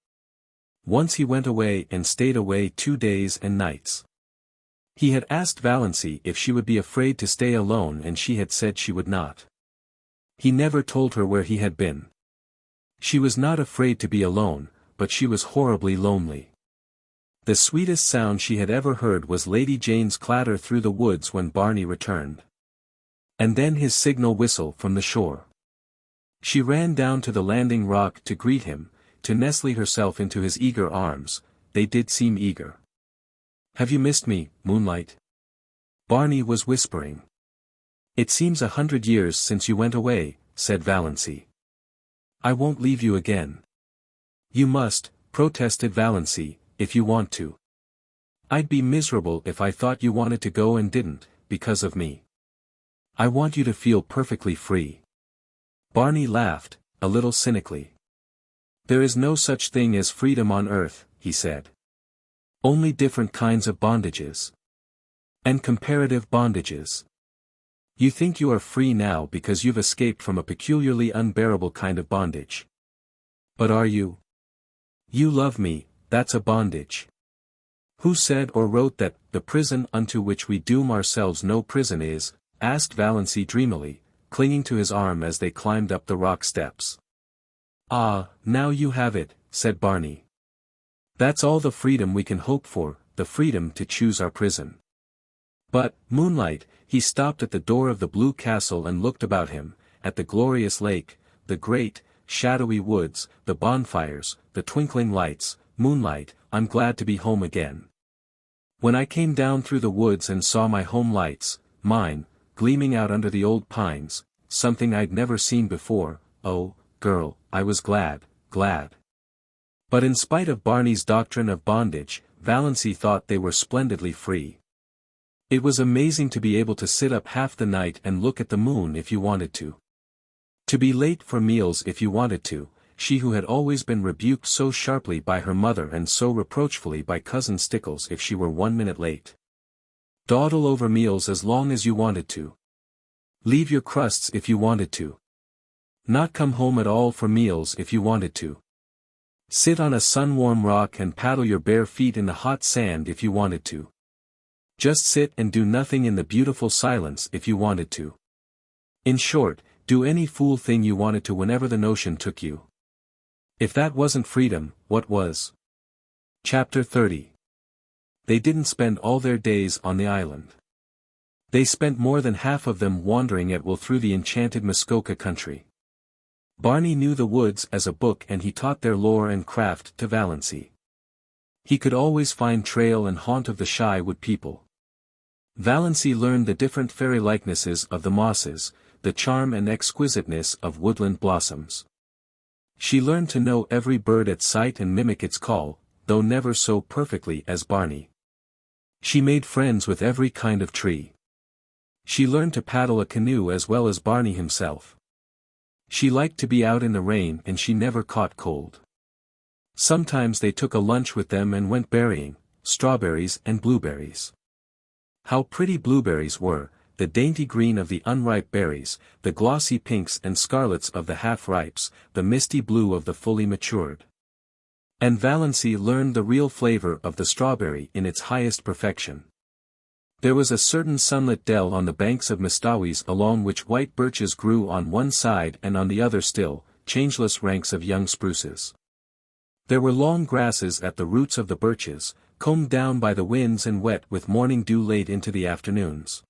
Once he went away and stayed away 2 days and nights. He had asked Valancy if she would be afraid to stay alone and she had said she would not. He never told her where he had been. She was not afraid to be alone, but she was horribly lonely. The sweetest sound she had ever heard was Lady Jane's clatter through the woods when Barney returned. And then his signal whistle from the shore. She ran down to the landing rock to greet him, to nestle herself into his eager arms. They did seem eager. "Have you missed me, Moonlight?" Barney was whispering. "It seems 100 years since you went away," said Valancy. "I won't leave you again." "You must," protested Valancy, "if you want to. I'd be miserable if I thought you wanted to go and didn't, because of me. I want you to feel perfectly free." Barney laughed, a little cynically. "There is no such thing as freedom on earth," he said. "Only different kinds of bondages. And comparative bondages. You think you are free now because you've escaped from a peculiarly unbearable kind of bondage. But are you? You love me, that's a bondage. Who said or wrote that, 'The prison unto which we doom ourselves no prison is'?" asked Valancy dreamily, clinging to his arm as they climbed up the rock steps. "Ah, now you have it," said Barney. "That's all the freedom we can hope for, the freedom to choose our prison." But, Moonlight, he stopped at the door of the blue castle and looked about him, at the glorious lake, the great, shadowy woods, the bonfires, the twinkling lights. "Moonlight, I'm glad to be home again. When I came down through the woods and saw my home lights, mine, gleaming out under the old pines, something I'd never seen before, oh, girl, I was glad, glad." But in spite of Barney's doctrine of bondage, Valancy thought they were splendidly free. It was amazing to be able to sit up half the night and look at the moon if you wanted to. To be late for meals if you wanted to, she who had always been rebuked so sharply by her mother and so reproachfully by Cousin Stickles if she were 1 minute late. Dawdle over meals as long as you wanted to. Leave your crusts if you wanted to. Not come home at all for meals if you wanted to. Sit on a sun-warm rock and paddle your bare feet in the hot sand if you wanted to. Just sit and do nothing in the beautiful silence if you wanted to. In short, do any fool thing you wanted to whenever the notion took you. If that wasn't freedom, what was? Chapter 30. They didn't spend all their days on the island. They spent more than half of them wandering at will through the enchanted Muskoka country. Barney knew the woods as a book and he taught their lore and craft to Valancy. He could always find trail and haunt of the shy wood people. Valancy learned the different fairy likenesses of the mosses, the charm and exquisiteness of woodland blossoms. She learned to know every bird at sight and mimic its call, though never so perfectly as Barney. She made friends with every kind of tree. She learned to paddle a canoe as well as Barney himself. She liked to be out in the rain and she never caught cold. Sometimes they took a lunch with them and went berrying, strawberries and blueberries. How pretty blueberries were, the dainty green of the unripe berries, the glossy pinks and scarlets of the half-ripes, the misty blue of the fully matured. And Valancy learned the real flavor of the strawberry in its highest perfection. There was a certain sunlit dell on the banks of Mistawis along which white birches grew on one side and on the other still, changeless ranks of young spruces. There were long grasses at the roots of the birches, combed down by the winds and wet with morning dew late into the afternoons.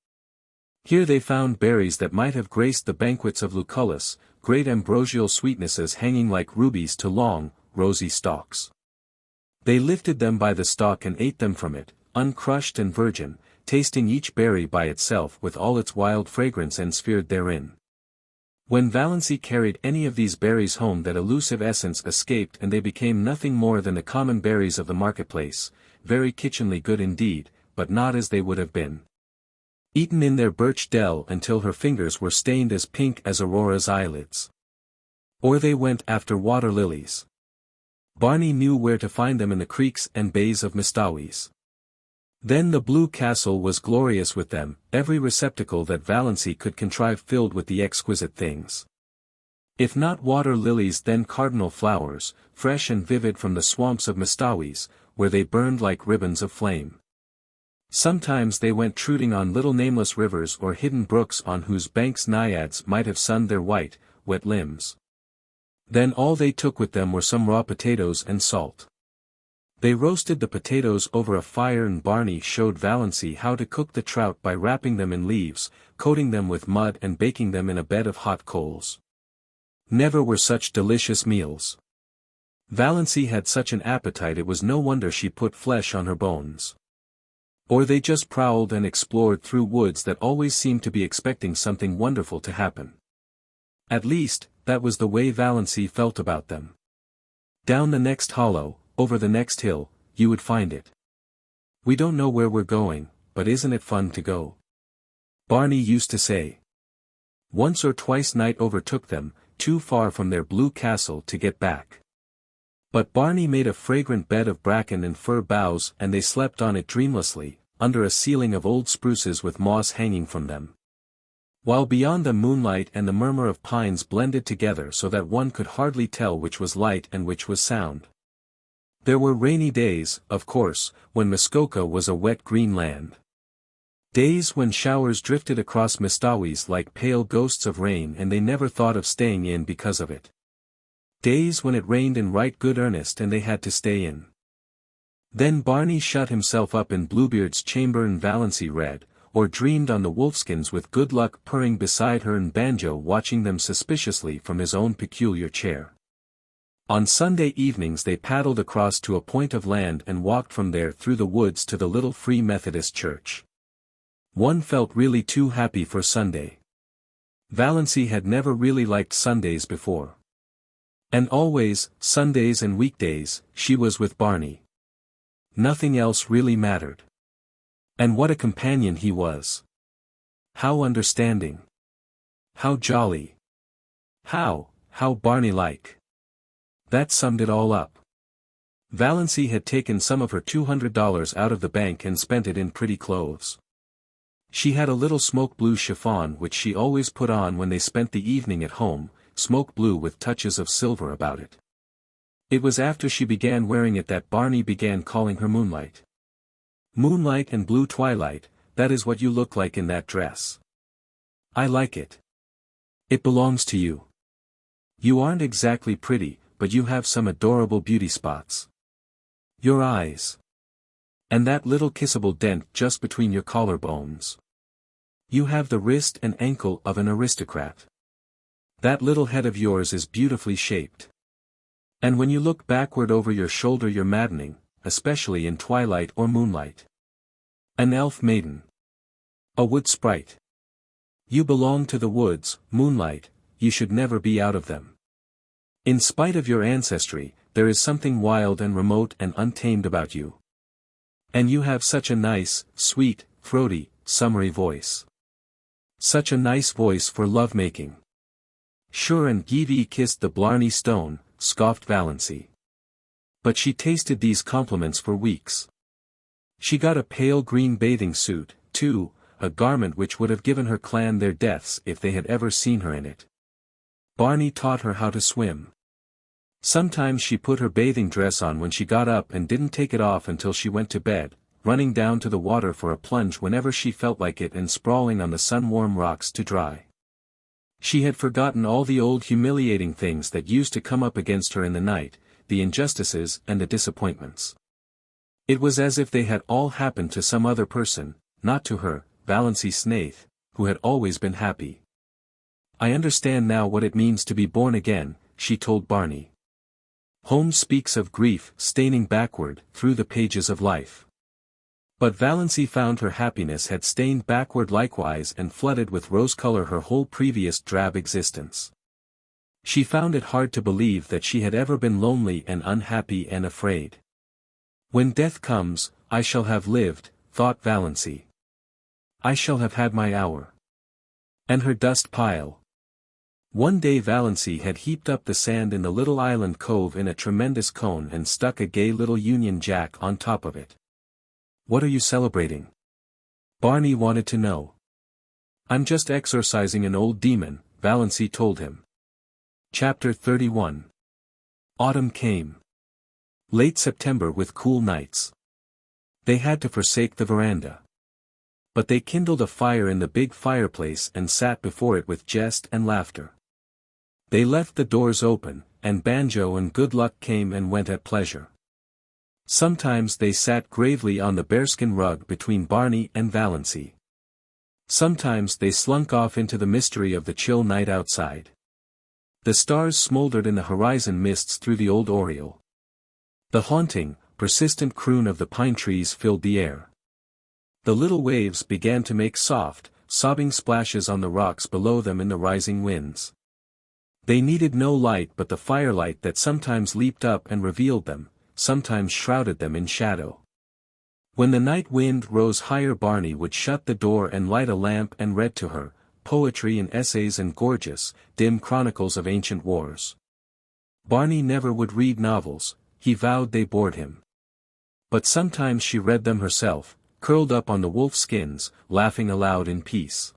Here they found berries that might have graced the banquets of Lucullus, great ambrosial sweetnesses hanging like rubies to long, rosy stalks. They lifted them by the stalk and ate them from it, uncrushed and virgin, tasting each berry by itself with all its wild fragrance ensphered therein. When Valancy carried any of these berries home, that elusive essence escaped and they became nothing more than the common berries of the marketplace, very kitchenly good indeed, but not as they would have been eaten in their birch dell until her fingers were stained as pink as Aurora's eyelids. Or they went after water lilies. Barney knew where to find them in the creeks and bays of Mistawis. Then the blue castle was glorious with them, every receptacle that Valancy could contrive filled with the exquisite things. If not water lilies, then cardinal flowers, fresh and vivid from the swamps of Mistawis, where they burned like ribbons of flame. Sometimes they went trudging on little nameless rivers or hidden brooks on whose banks naiads might have sunned their white, wet limbs. Then all they took with them were some raw potatoes and salt. They roasted the potatoes over a fire, and Barney showed Valancy how to cook the trout by wrapping them in leaves, coating them with mud and baking them in a bed of hot coals. Never were such delicious meals. Valancy had such an appetite it was no wonder she put flesh on her bones. Or they just prowled and explored through woods that always seemed to be expecting something wonderful to happen. At least, that was the way Valancy felt about them. Down the next hollow, over the next hill, you would find it. We don't know where we're going, but isn't it fun to go? Barney used to say. Once or twice night overtook them, too far from their blue castle to get back. But Barney made a fragrant bed of bracken and fir boughs, and they slept on it dreamlessly, under a ceiling of old spruces with moss hanging from them. While beyond them moonlight and the murmur of pines blended together so that one could hardly tell which was light and which was sound. There were rainy days, of course, when Muskoka was a wet green land. Days when showers drifted across Mistawis like pale ghosts of rain and they never thought of staying in because of it. Days when it rained in right good earnest and they had to stay in. Then Barney shut himself up in Bluebeard's chamber and Valancy read, or dreamed on the wolfskins with Good Luck purring beside her and Banjo watching them suspiciously from his own peculiar chair. On Sunday evenings they paddled across to a point of land and walked from there through the woods to the little Free Methodist church. One felt really too happy for Sunday. Valancy had never really liked Sundays before. And always, Sundays and weekdays, she was with Barney. Nothing else really mattered. And what a companion he was. How understanding. How jolly. How Barney-like. That summed it all up. Valancy had taken some of her $200 out of the bank and spent it in pretty clothes. She had a little smoke blue chiffon which she always put on when they spent the evening at home, smoke blue with touches of silver about it. It was after she began wearing it that Barney began calling her Moonlight. Moonlight and blue twilight, that is what you look like in that dress. I like it. It belongs to you. You aren't exactly pretty, but you have some adorable beauty spots. Your eyes. And that little kissable dent just between your collarbones. You have the wrist and ankle of an aristocrat. That little head of yours is beautifully shaped. And when you look backward over your shoulder you're maddening, especially in twilight or moonlight. An elf maiden. A wood sprite. You belong to the woods, Moonlight, you should never be out of them. In spite of your ancestry, there is something wild and remote and untamed about you. And you have such a nice, sweet, throaty, summery voice. Such a nice voice for love-making. Sure, and Givi kissed the Blarney Stone, scoffed Valancy. But she tasted these compliments for weeks. She got a pale green bathing suit, too, a garment which would have given her clan their deaths if they had ever seen her in it. Barney taught her how to swim. Sometimes she put her bathing dress on when she got up and didn't take it off until she went to bed, running down to the water for a plunge whenever she felt like it and sprawling on the sun-warm rocks to dry. She had forgotten all the old humiliating things that used to come up against her in the night, the injustices and the disappointments. It was as if they had all happened to some other person, not to her, Valancy Snaith, who had always been happy. I understand now what it means to be born again, she told Barney. Holmes speaks of grief staining backward through the pages of life. But Valancy found her happiness had stained backward likewise and flooded with rose color her whole previous drab existence. She found it hard to believe that she had ever been lonely and unhappy and afraid. When death comes, I shall have lived, thought Valancy. I shall have had my hour. And her dust pile. One day Valancy had heaped up the sand in the little island cove in a tremendous cone and stuck a gay little Union Jack on top of it. What are you celebrating? Barney wanted to know. I'm just exorcising an old demon, Valancy told him. Chapter 31. Autumn came. Late September with cool nights. They had to forsake the veranda. But they kindled a fire in the big fireplace and sat before it with jest and laughter. They left the doors open, and Banjo and Good Luck came and went at pleasure. Sometimes they sat gravely on the bearskin rug between Barney and Valancy. Sometimes they slunk off into the mystery of the chill night outside. The stars smoldered in the horizon mists through the old oriole. The haunting, persistent croon of the pine trees filled the air. The little waves began to make soft, sobbing splashes on the rocks below them in the rising winds. They needed no light but the firelight that sometimes leaped up and revealed them, sometimes shrouded them in shadow. When the night wind rose higher, Barney would shut the door and light a lamp and read to her, poetry and essays and gorgeous, dim chronicles of ancient wars. Barney never would read novels, he vowed they bored him. But sometimes she read them herself, curled up on the wolf skins, laughing aloud in peace.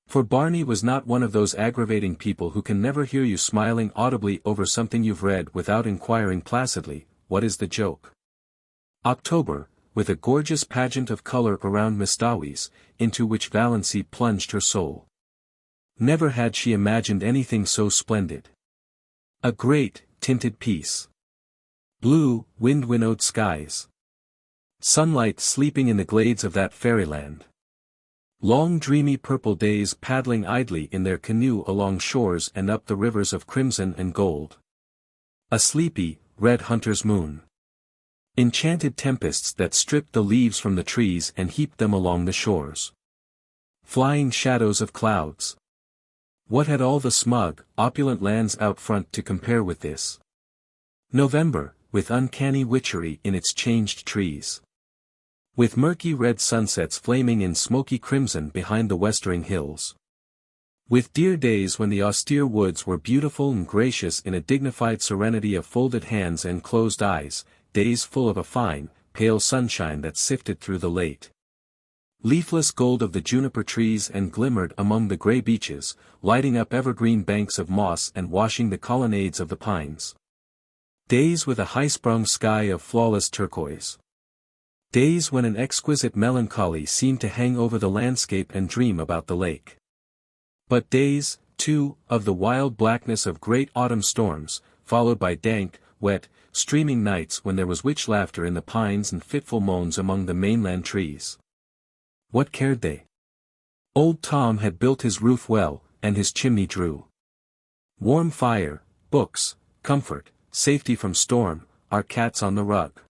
For Barney was not one of those aggravating people who can never hear you smiling audibly over something you've read without inquiring placidly, what is the joke? October, with a gorgeous pageant of color around Mistawis, into which Valancy plunged her soul. Never had she imagined anything so splendid. A great, tinted peace. Blue, wind-winnowed skies. Sunlight sleeping in the glades of that fairyland. Long dreamy purple days paddling idly in their canoe along shores and up the rivers of crimson and gold. A sleepy, red hunter's moon. Enchanted tempests that stripped the leaves from the trees and heaped them along the shores. Flying shadows of clouds. What had all the smug, opulent lands out front to compare with this? November, with uncanny witchery in its changed trees. With murky red sunsets flaming in smoky crimson behind the westering hills. With dear days when the austere woods were beautiful and gracious in a dignified serenity of folded hands and closed eyes, days full of a fine, pale sunshine that sifted through the late leafless gold of the juniper trees and glimmered among the gray beeches, lighting up evergreen banks of moss and washing the colonnades of the pines. Days with a high-sprung sky of flawless turquoise. Days when an exquisite melancholy seemed to hang over the landscape and dream about the lake. But days, too, of the wild blackness of great autumn storms, followed by dank, wet, streaming nights when there was witch laughter in the pines and fitful moans among the mainland trees. What cared they? Old Tom had built his roof well, and his chimney drew warm fire, books, comfort, safety from storm, our cats on the rug.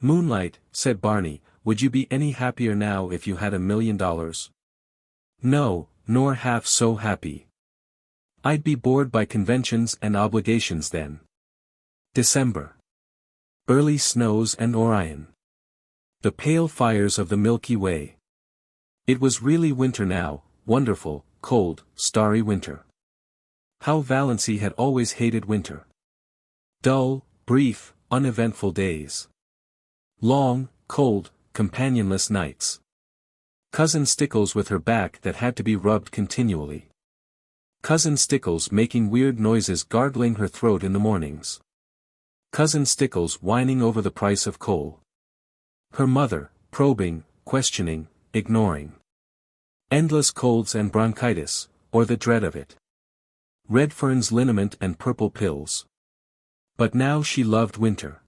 Moonlight, said Barney, would you be any happier now if you had $1 million? No, nor half so happy. I'd be bored by conventions and obligations then. December. Early snows and Orion. The pale fires of the Milky Way. It was really winter now, wonderful, cold, starry winter. How Valancy had always hated winter. Dull, brief, uneventful days. Long, cold, companionless nights. Cousin Stickles with her back that had to be rubbed continually. Cousin Stickles making weird noises gargling her throat in the mornings. Cousin Stickles whining over the price of coal. Her mother, probing, questioning, ignoring. Endless colds and bronchitis, or the dread of it. Redfern's liniment and purple pills. But now she loved winter.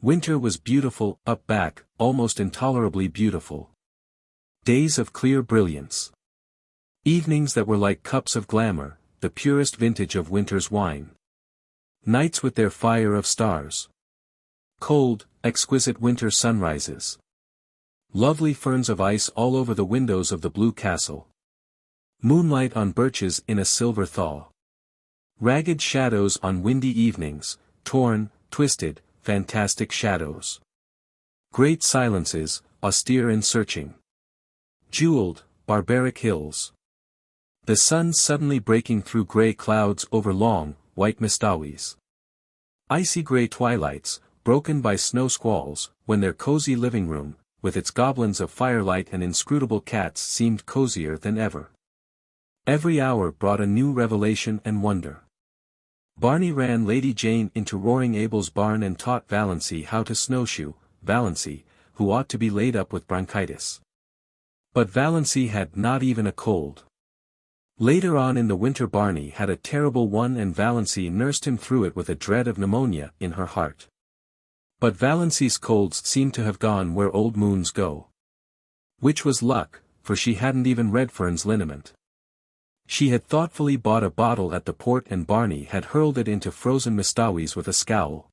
Winter was beautiful, up back, almost intolerably beautiful. Days of clear brilliance. Evenings that were like cups of glamour, the purest vintage of winter's wine. Nights with their fire of stars. Cold, exquisite winter sunrises. Lovely ferns of ice all over the windows of the blue castle. Moonlight on birches in a silver thaw. Ragged shadows on windy evenings, torn, twisted, fantastic shadows. Great silences, austere and searching. Jeweled, barbaric hills. The sun suddenly breaking through grey clouds over long, white Mistawis. Icy grey twilights, broken by snow squalls, when their cozy living room, with its goblins of firelight and inscrutable cats seemed cozier than ever. Every hour brought a new revelation and wonder. Barney ran Lady Jane into Roaring Abel's barn and taught Valancy how to snowshoe, Valancy, who ought to be laid up with bronchitis. But Valancy had not even a cold. Later on in the winter Barney had a terrible one and Valancy nursed him through it with a dread of pneumonia in her heart. But Valancy's colds seemed to have gone where old moons go. Which was luck, for she hadn't even Redfern's liniment. She had thoughtfully bought a bottle at the port and Barney had hurled it into frozen Mistawis with a scowl.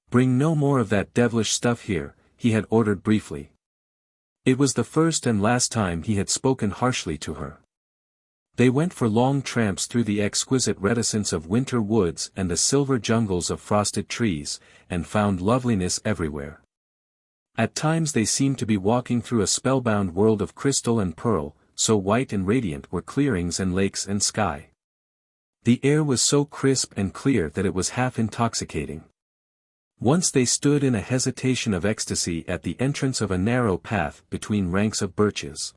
"Bring no more of that devilish stuff here," he had ordered briefly. It was the first and last time he had spoken harshly to her. They went for long tramps through the exquisite reticence of winter woods and the silver jungles of frosted trees, and found loveliness everywhere. At times they seemed to be walking through a spellbound world of crystal and pearl, so white and radiant were clearings and lakes and sky. The air was so crisp and clear that it was half intoxicating. Once they stood in a hesitation of ecstasy at the entrance of a narrow path between ranks of birches.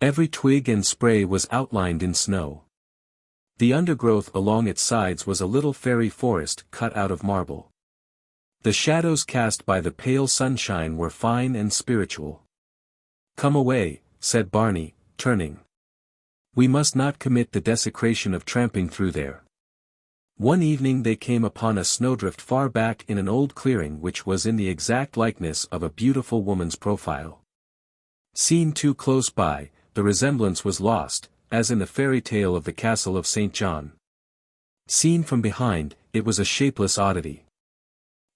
Every twig and spray was outlined in snow. The undergrowth along its sides was a little fairy forest cut out of marble. The shadows cast by the pale sunshine were fine and spiritual. "Come away," said Barney, turning. "We must not commit the desecration of tramping through there." One evening they came upon a snowdrift far back in an old clearing which was in the exact likeness of a beautiful woman's profile. Seen too close by, the resemblance was lost, as in the fairy tale of the castle of St. John. Seen from behind, it was a shapeless oddity.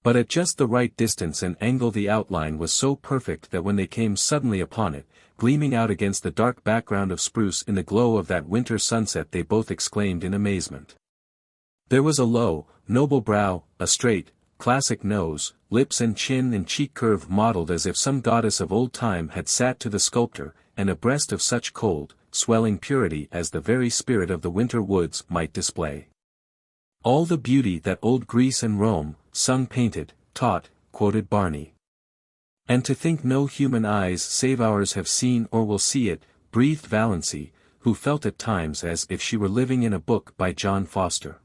But at just the right distance and angle the outline was so perfect that when they came suddenly upon it, gleaming out against the dark background of spruce in the glow of that winter sunset, they both exclaimed in amazement. There was a low, noble brow, a straight, classic nose, lips and chin and cheek curve modeled as if some goddess of old time had sat to the sculptor, and a breast of such cold, swelling purity as the very spirit of the winter woods might display. "All the beauty that old Greece and Rome, sung painted, taught," quoted Barney. "And to think no human eyes save ours have seen or will see it," breathed Valancy, who felt at times as if she were living in a book by John Foster.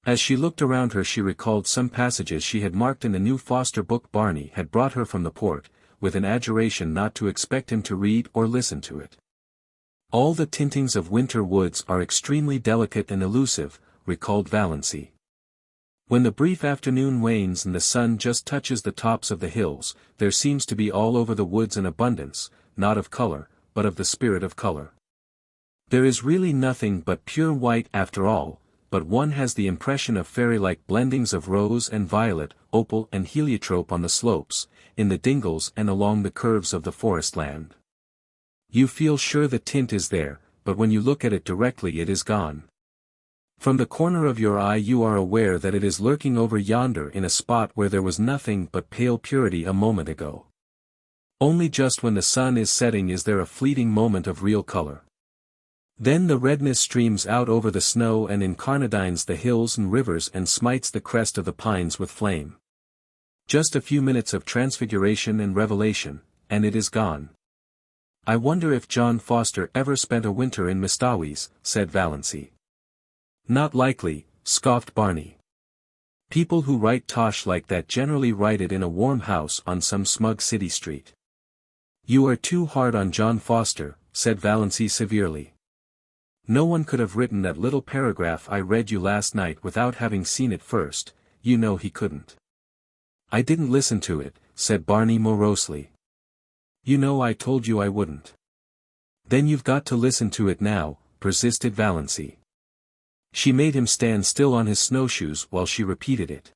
As she looked around her she recalled some passages she had marked in the new Foster book Barney had brought her from the port, with an adjuration not to expect him to read or listen to it. "All the tintings of winter woods are extremely delicate and elusive," recalled Valancy. "When the brief afternoon wanes and the sun just touches the tops of the hills, there seems to be all over the woods an abundance, not of color, but of the spirit of color. There is really nothing but pure white after all, but one has the impression of fairy-like blendings of rose and violet, opal and heliotrope on the slopes, in the dingles and along the curves of the forest land. You feel sure the tint is there, but when you look at it directly it is gone. From the corner of your eye you are aware that it is lurking over yonder in a spot where there was nothing but pale purity a moment ago. Only just when the sun is setting is there a fleeting moment of real color. Then the redness streams out over the snow and incarnadines the hills and rivers and smites the crest of the pines with flame. Just a few minutes of transfiguration and revelation, and it is gone." "I wonder if John Foster ever spent a winter in Mistawis," said Valancy. "Not likely," scoffed Barney. "People who write tosh like that generally write it in a warm house on some smug city street." "You are too hard on John Foster," said Valancy severely. "No one could have written that little paragraph I read you last night without having seen it first, you know he couldn't." "I didn't listen to it," said Barney morosely. "You know I told you I wouldn't." "Then you've got to listen to it now," persisted Valancy. She made him stand still on his snowshoes while she repeated it.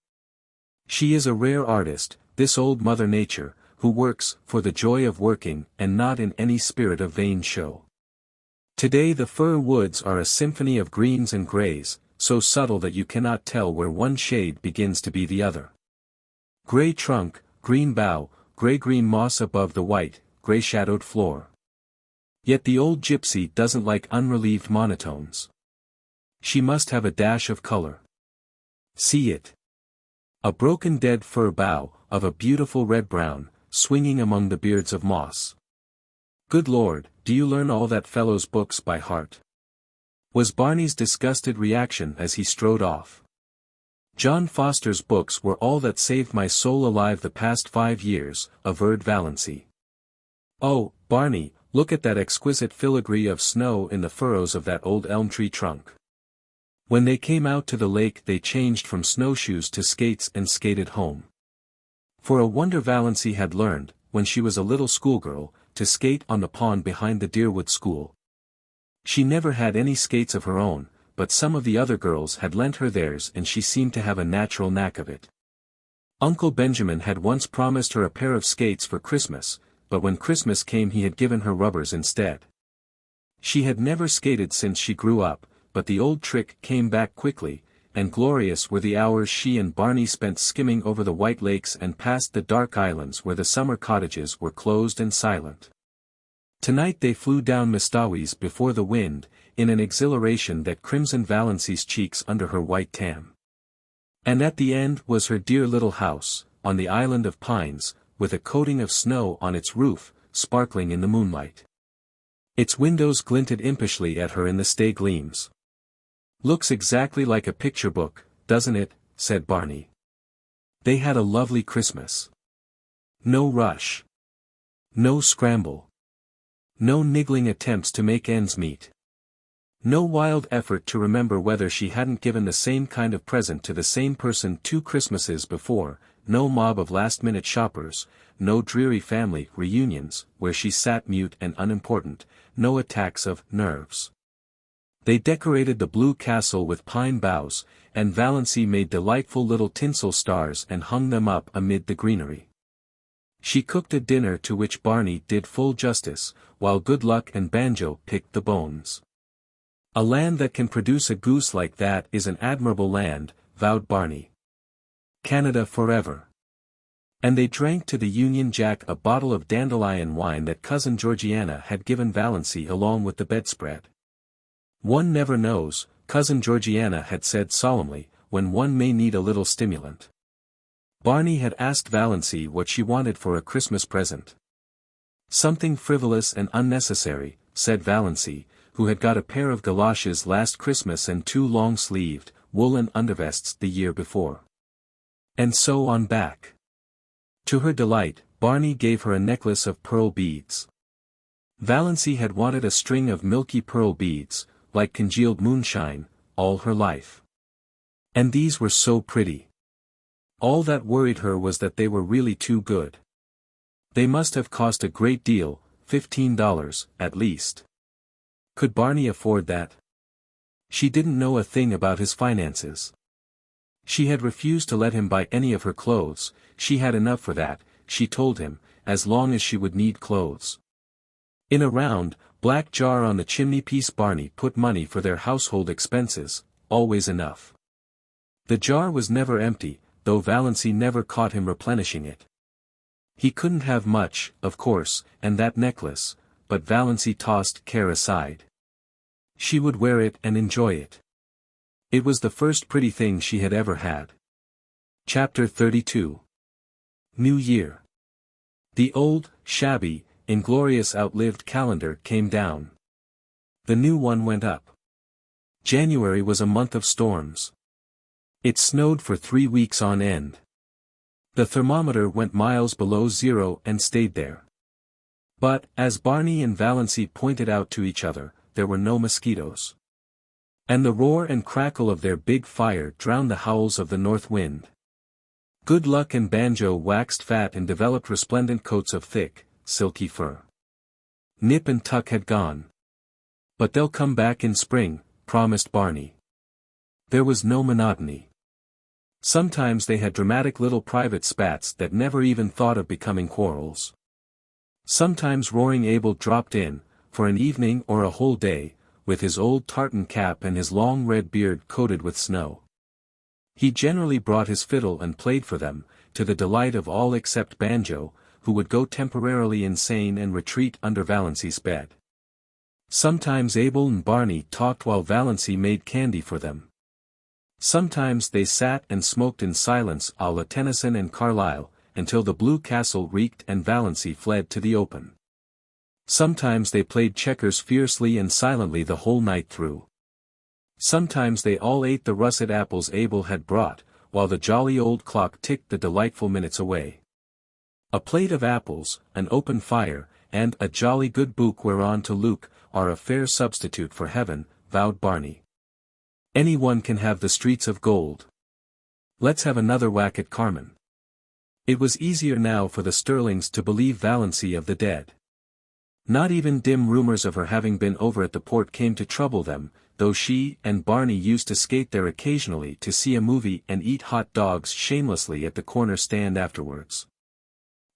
"She is a rare artist, this old Mother Nature, who works for the joy of working and not in any spirit of vain show. Today the fir woods are a symphony of greens and grays, so subtle that you cannot tell where one shade begins to be the other. Gray trunk, green bough, gray-green moss above the white, gray-shadowed floor. Yet the old gypsy doesn't like unrelieved monotones. She must have a dash of color. See it. A broken dead fir bough, of a beautiful red-brown, swinging among the beards of moss. Good Lord, do you learn all that fellow's books by heart? Was Barney's disgusted reaction as he strode off. John Foster's books were all that saved my soul alive the past 5 years, averred Valancy. Oh, Barney, look at that exquisite filigree of snow in the furrows of that old elm tree trunk. When they came out to the lake they changed from snowshoes to skates and skated home. For a wonder Valancy had learned, when she was a little schoolgirl, to skate on the pond behind the Deerwood school. She never had any skates of her own, but some of the other girls had lent her theirs and she seemed to have a natural knack of it. Uncle Benjamin had once promised her a pair of skates for Christmas, but when Christmas came he had given her rubbers instead. She had never skated since she grew up, but the old trick came back quickly, and glorious were the hours she and Barney spent skimming over the white lakes and past the dark islands where the summer cottages were closed and silent. Tonight they flew down Mistawis before the wind, in an exhilaration that crimsoned Valancy's cheeks under her white tam. And at the end was her dear little house, on the island of pines, with a coating of snow on its roof, sparkling in the moonlight. Its windows glinted impishly at her in the stay gleams. Looks exactly like a picture book, doesn't it? Said Barney. They had a lovely Christmas. No rush. No scramble. No niggling attempts to make ends meet. No wild effort to remember whether she hadn't given the same kind of present to the same person 2 Christmases before, no mob of last-minute shoppers, no dreary family reunions where she sat mute and unimportant, no attacks of nerves. They decorated the blue castle with pine boughs, and Valancy made delightful little tinsel stars and hung them up amid the greenery. She cooked a dinner to which Barney did full justice, while Good Luck and Banjo picked the bones. A land that can produce a goose like that is an admirable land, vowed Barney. Canada forever. And they drank to the Union Jack a bottle of dandelion wine that Cousin Georgiana had given Valancy along with the bedspread. One never knows, Cousin Georgiana had said solemnly, when one may need a little stimulant. Barney had asked Valancy what she wanted for a Christmas present. Something frivolous and unnecessary, said Valancy, who had got a pair of galoshes last Christmas and 2 long-sleeved, woolen undervests the year before. And so on back. To her delight, Barney gave her a necklace of pearl beads. Valancy had wanted a string of milky pearl beads, like congealed moonshine, all her life. And these were so pretty. All that worried her was that they were really too good. They must have cost a great deal, $15, at least. Could Barney afford that? She didn't know a thing about his finances. She had refused to let him buy any of her clothes, she had enough for that, she told him, as long as she would need clothes. In a round, black jar on the chimney-piece Barney put money for their household expenses, always enough. The jar was never empty, though Valancy never caught him replenishing it. He couldn't have much, of course, and that necklace, but Valancy tossed care aside. She would wear it and enjoy it. It was the first pretty thing she had ever had. Chapter 32. New Year. The old, shabby, inglorious outlived calendar came down. The new one went up. January was a month of storms. It snowed for 3 weeks on end. The thermometer went miles below zero and stayed there. But, as Barney and Valancy pointed out to each other, there were no mosquitoes. And the roar and crackle of their big fire drowned the howls of the north wind. Good Luck and Banjo waxed fat and developed resplendent coats of thick, silky fur. Nip and Tuck had gone. But they'll come back in spring, promised Barney. There was no monotony. Sometimes they had dramatic little private spats that never even thought of becoming quarrels. Sometimes roaring Abel dropped in, for an evening or a whole day, with his old tartan cap and his long red beard coated with snow. He generally brought his fiddle and played for them, to the delight of all except Banjo, who would go temporarily insane and retreat under Valancy's bed. Sometimes Abel and Barney talked while Valancy made candy for them. Sometimes they sat and smoked in silence a la Tennyson and Carlyle, until the Blue Castle reeked and Valancy fled to the open. Sometimes they played checkers fiercely and silently the whole night through. Sometimes they all ate the russet apples Abel had brought, while the jolly old clock ticked the delightful minutes away. A plate of apples, an open fire, and a jolly good book whereon to look, are a fair substitute for heaven, vowed Barney. Anyone can have the streets of gold. Let's have another whack at Carmen. It was easier now for the Stirlings to believe Valancy of the dead. Not even dim rumors of her having been over at the port came to trouble them, though she and Barney used to skate there occasionally to see a movie and eat hot dogs shamelessly at the corner stand afterwards.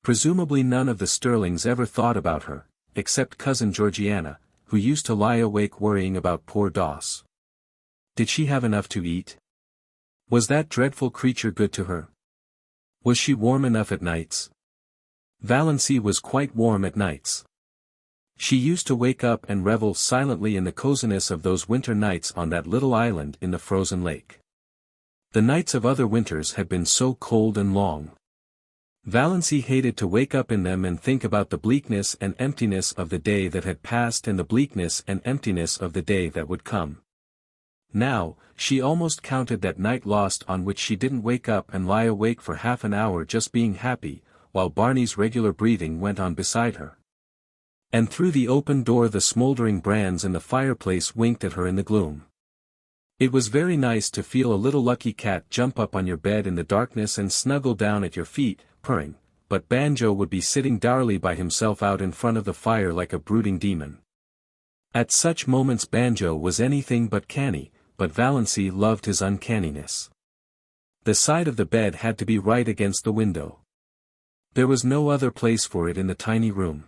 Presumably none of the Stirlings ever thought about her, except cousin Georgiana, who used to lie awake worrying about poor Doss. Did she have enough to eat? Was that dreadful creature good to her? Was she warm enough at nights? Valancy was quite warm at nights. She used to wake up and revel silently in the coziness of those winter nights on that little island in the frozen lake. The nights of other winters had been so cold and long. Valancy hated to wake up in them and think about the bleakness and emptiness of the day that had passed and the bleakness and emptiness of the day that would come. Now, she almost counted that night lost on which she didn't wake up and lie awake for half an hour just being happy, while Barney's regular breathing went on beside her. And through the open door the smoldering brands in the fireplace winked at her in the gloom. It was very nice to feel a little lucky cat jump up on your bed in the darkness and snuggle down at your feet, purring, but Banjo would be sitting dourly by himself out in front of the fire like a brooding demon. At such moments Banjo was anything but canny, but Valancy loved his uncanniness. The side of the bed had to be right against the window. There was no other place for it in the tiny room.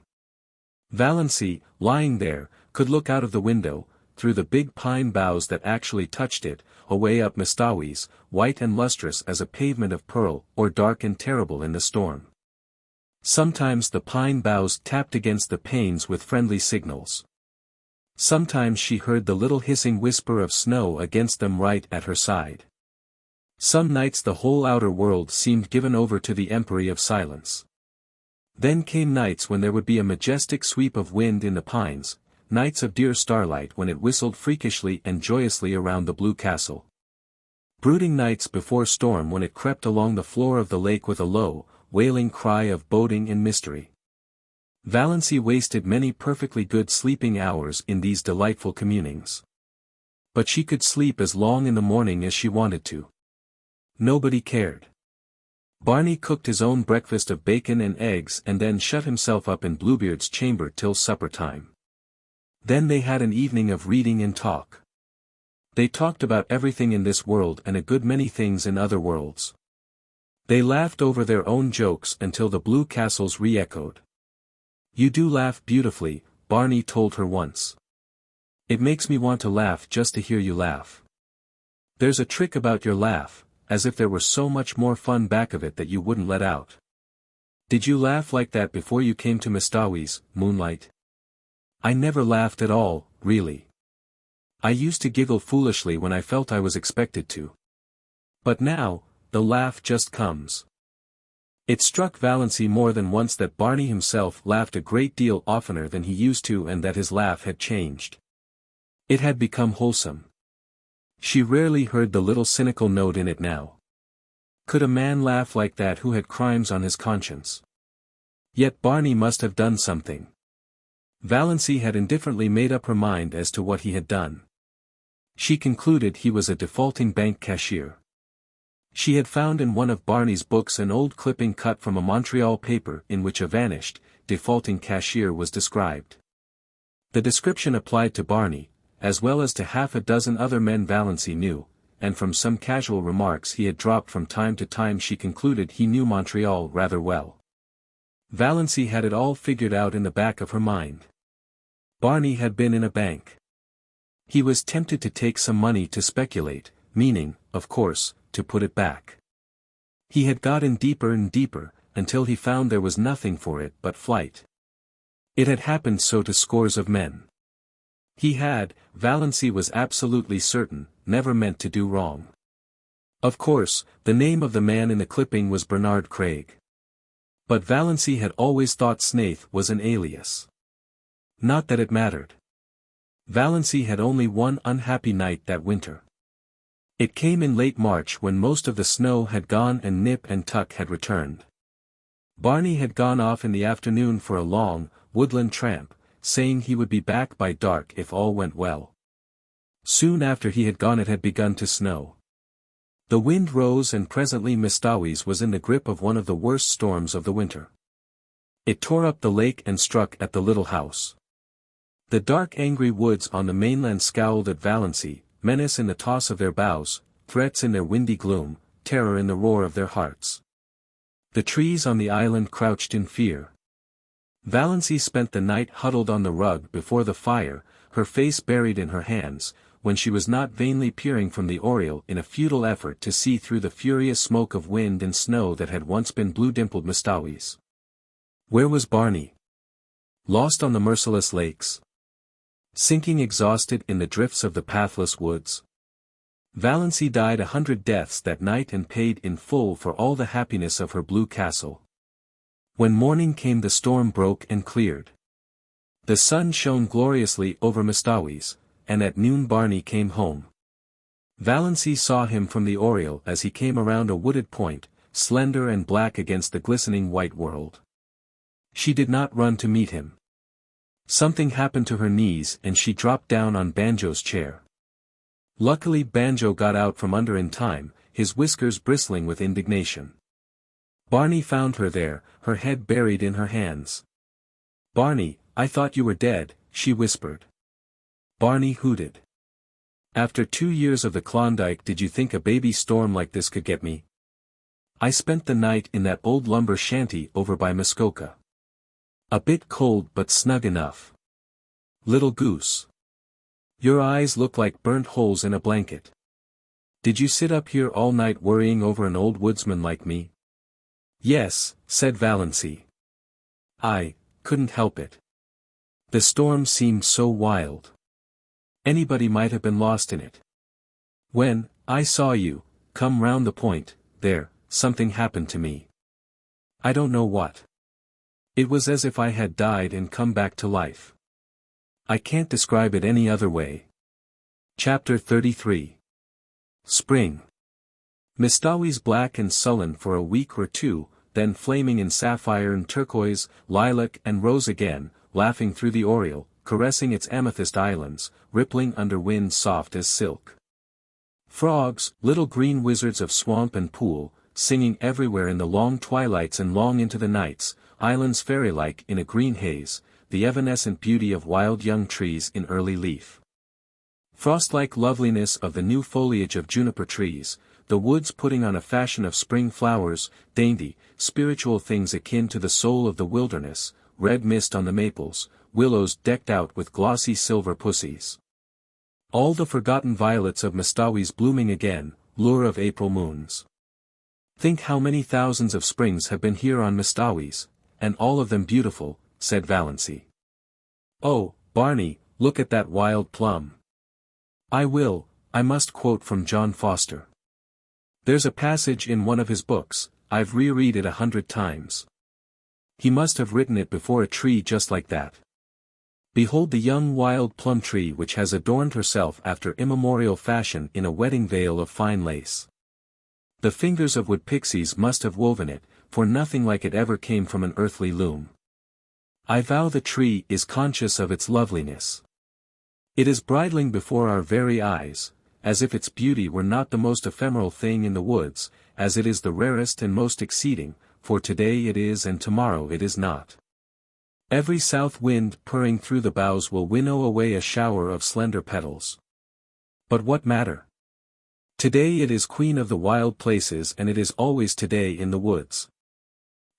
Valancy, lying there, could look out of the window, through the big pine boughs that actually touched it, away up Mistawis, white and lustrous as a pavement of pearl, or dark and terrible in the storm. Sometimes the pine boughs tapped against the panes with friendly signals. Sometimes she heard the little hissing whisper of snow against them right at her side. Some nights the whole outer world seemed given over to the empery of silence. Then came nights when there would be a majestic sweep of wind in the pines, nights of dear starlight when it whistled freakishly and joyously around the Blue Castle. Brooding nights before storm when it crept along the floor of the lake with a low, wailing cry of boding and mystery. Valancy wasted many perfectly good sleeping hours in these delightful communings. But she could sleep as long in the morning as she wanted to. Nobody cared. Barney cooked his own breakfast of bacon and eggs and then shut himself up in Bluebeard's chamber till supper time. Then they had an evening of reading and talk. They talked about everything in this world and a good many things in other worlds. They laughed over their own jokes until the Blue Castles re-echoed. "You do laugh beautifully," Barney told her once. "It makes me want to laugh just to hear you laugh. There's a trick about your laugh, as if there were so much more fun back of it that you wouldn't let out. Did you laugh like that before you came to Mistawis, Moonlight?" "I never laughed at all, really. I used to giggle foolishly when I felt I was expected to. But now, the laugh just comes." It struck Valancy more than once that Barney himself laughed a great deal oftener than he used to and that his laugh had changed. It had become wholesome. She rarely heard the little cynical note in it now. Could a man laugh like that who had crimes on his conscience? Yet Barney must have done something. Valancy had indifferently made up her mind as to what he had done. She concluded he was a defaulting bank cashier. She had found in one of Barney's books an old clipping cut from a Montreal paper in which a vanished, defaulting cashier was described. The description applied to Barney, as well as to half a dozen other men Valancy knew, and from some casual remarks he had dropped from time to time she concluded he knew Montreal rather well. Valancy had it all figured out in the back of her mind. Barney had been in a bank. He was tempted to take some money to speculate, meaning, of course, to put it back. He had got in deeper and deeper, until he found there was nothing for it but flight. It had happened so to scores of men. He had, Valancy was absolutely certain, never meant to do wrong. Of course, the name of the man in the clipping was Bernard Craig. But Valancy had always thought Snaith was an alias. Not that it mattered. Valancy had only one unhappy night that winter. It came in late March when most of the snow had gone and Nip and Tuck had returned. Barney had gone off in the afternoon for a long, woodland tramp, saying he would be back by dark if all went well. Soon after he had gone it had begun to snow. The wind rose and presently Mistawis was in the grip of one of the worst storms of the winter. It tore up the lake and struck at the little house. The dark angry woods on the mainland scowled at Valancy, menace in the toss of their boughs, threats in their windy gloom, terror in the roar of their hearts. The trees on the island crouched in fear. Valancy spent the night huddled on the rug before the fire, her face buried in her hands, when she was not vainly peering from the oriel in a futile effort to see through the furious smoke of wind and snow that had once been blue-dimpled Mistawis. Where was Barney? Lost on the merciless lakes? Sinking exhausted in the drifts of the pathless woods? Valancy died 100 deaths that night and paid in full for all the happiness of her blue castle. When morning came the storm broke and cleared. The sun shone gloriously over Mistawis, and at noon Barney came home. Valancy saw him from the oriel as he came around a wooded point, slender and black against the glistening white world. She did not run to meet him. Something happened to her knees and she dropped down on Banjo's chair. Luckily Banjo got out from under in time, his whiskers bristling with indignation. Barney found her there, her head buried in her hands. "Barney, I thought you were dead," she whispered. Barney hooted. "After 2 years of the Klondike did you think a baby storm like this could get me? I spent the night in that old lumber shanty over by Muskoka. A bit cold but snug enough. Little goose. Your eyes look like burnt holes in a blanket. Did you sit up here all night worrying over an old woodsman like me?" "Yes," said Valancy. "I couldn't help it. The storm seemed so wild. Anybody might have been lost in it. When I saw you come round the point, something happened to me. I don't know what. It was as if I had died and come back to life. I can't describe it any other way." Chapter 33. Spring. Mistawis black and sullen for a week or two, then flaming in sapphire and turquoise, lilac and rose again, laughing through the oriel, caressing its amethyst islands, rippling under winds soft as silk. Frogs, little green wizards of swamp and pool, singing everywhere in the long twilights and long into the nights, islands fairy-like in a green haze, the evanescent beauty of wild young trees in early leaf. Frost-like loveliness of the new foliage of juniper trees, the woods putting on a fashion of spring flowers, dainty, spiritual things akin to the soul of the wilderness, red mist on the maples, willows decked out with glossy silver pussies. All the forgotten violets of Mistawis blooming again, lure of April moons. "Think how many thousands of springs have been here on Mistawis, and all of them beautiful," said Valancy. "Oh, Barney, look at that wild plum." I must quote from John Foster. There's a passage in one of his books, I've reread it 100 times. He must have written it before a tree just like that. "Behold the young wild plum tree which has adorned herself after immemorial fashion in a wedding veil of fine lace. The fingers of wood pixies must have woven it, for nothing like it ever came from an earthly loom. I vow the tree is conscious of its loveliness. It is bridling before our very eyes, as if its beauty were not the most ephemeral thing in the woods, as it is the rarest and most exceeding, for today it is and tomorrow it is not. Every south wind purring through the boughs will winnow away a shower of slender petals. But what matter? Today it is queen of the wild places and it is always today in the woods.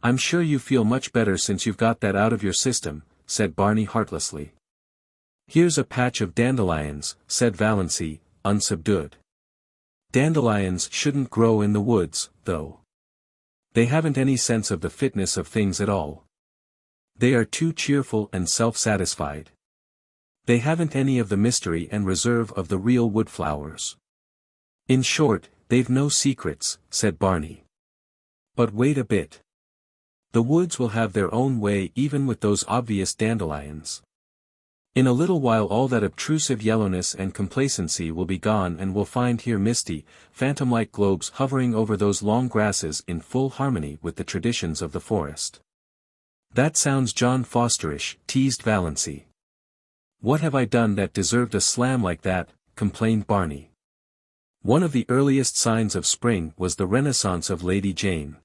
I'm sure you feel much better since you've got that out of your system, said Barney heartlessly. Here's a patch of dandelions, said Valancy, unsubdued. Dandelions shouldn't grow in the woods, though. They haven't any sense of the fitness of things at all. They are too cheerful and self-satisfied. They haven't any of the mystery and reserve of the real woodflowers. In short, they've no secrets, said Barney. But wait a bit. The woods will have their own way even with those obvious dandelions. In a little while all that obtrusive yellowness and complacency will be gone and we'll find here misty, phantom-like globes hovering over those long grasses in full harmony with the traditions of the forest. That sounds John Fosterish, teased Valancy. What have I done that deserved a slam like that, complained Barney. One of the earliest signs of spring was the renaissance of Lady Jane.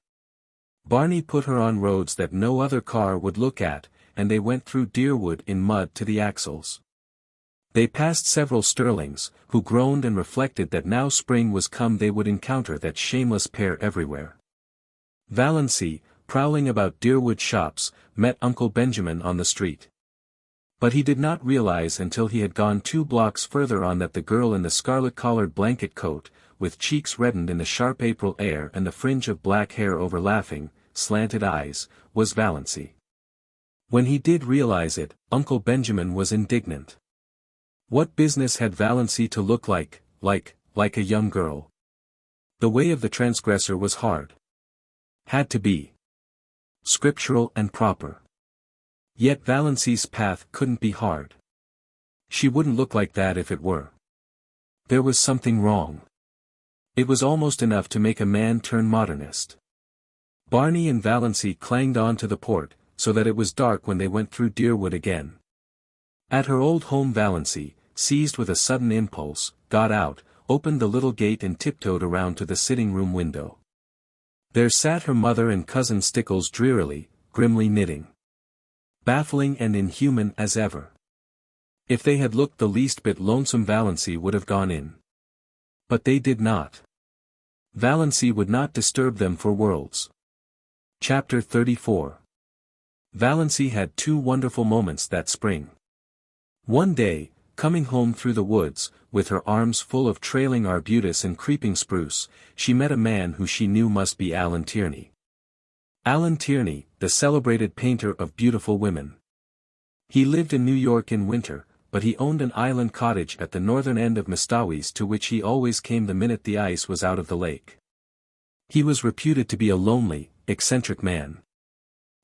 Barney put her on roads that no other car would look at, and they went through Deerwood in mud to the axles. They passed several Stirlings, who groaned and reflected that now spring was come they would encounter that shameless pair everywhere. Valancy, prowling about Deerwood shops, met Uncle Benjamin on the street. But he did not realize until he had gone 2 blocks further on that the girl in the scarlet-collared blanket coat, with cheeks reddened in the sharp April air and the fringe of black hair over laughing, slanted eyes, was Valancy. When he did realize it, Uncle Benjamin was indignant. What business had Valancy to look like a young girl? The way of the transgressor was hard. Had to be scriptural and proper. Yet Valancy's path couldn't be hard. She wouldn't look like that if it were. There was something wrong. It was almost enough to make a man turn modernist. Barney and Valancy clanged on to the port, so that it was dark when they went through Deerwood again. At her old home Valancy, seized with a sudden impulse, got out, opened the little gate and tiptoed around to the sitting-room window. There sat her mother and cousin Stickles drearily, grimly knitting. Baffling and inhuman as ever. If they had looked the least bit lonesome Valancy would have gone in. But they did not. Valancy would not disturb them for worlds. Chapter 34. Valancy had 2 wonderful moments that spring. One day, coming home through the woods, with her arms full of trailing arbutus and creeping spruce, she met a man who she knew must be Alan Tierney. Alan Tierney, the celebrated painter of beautiful women. He lived in New York in winter, but he owned an island cottage at the northern end of Mistawis to which he always came the minute the ice was out of the lake. He was reputed to be a lonely, eccentric man.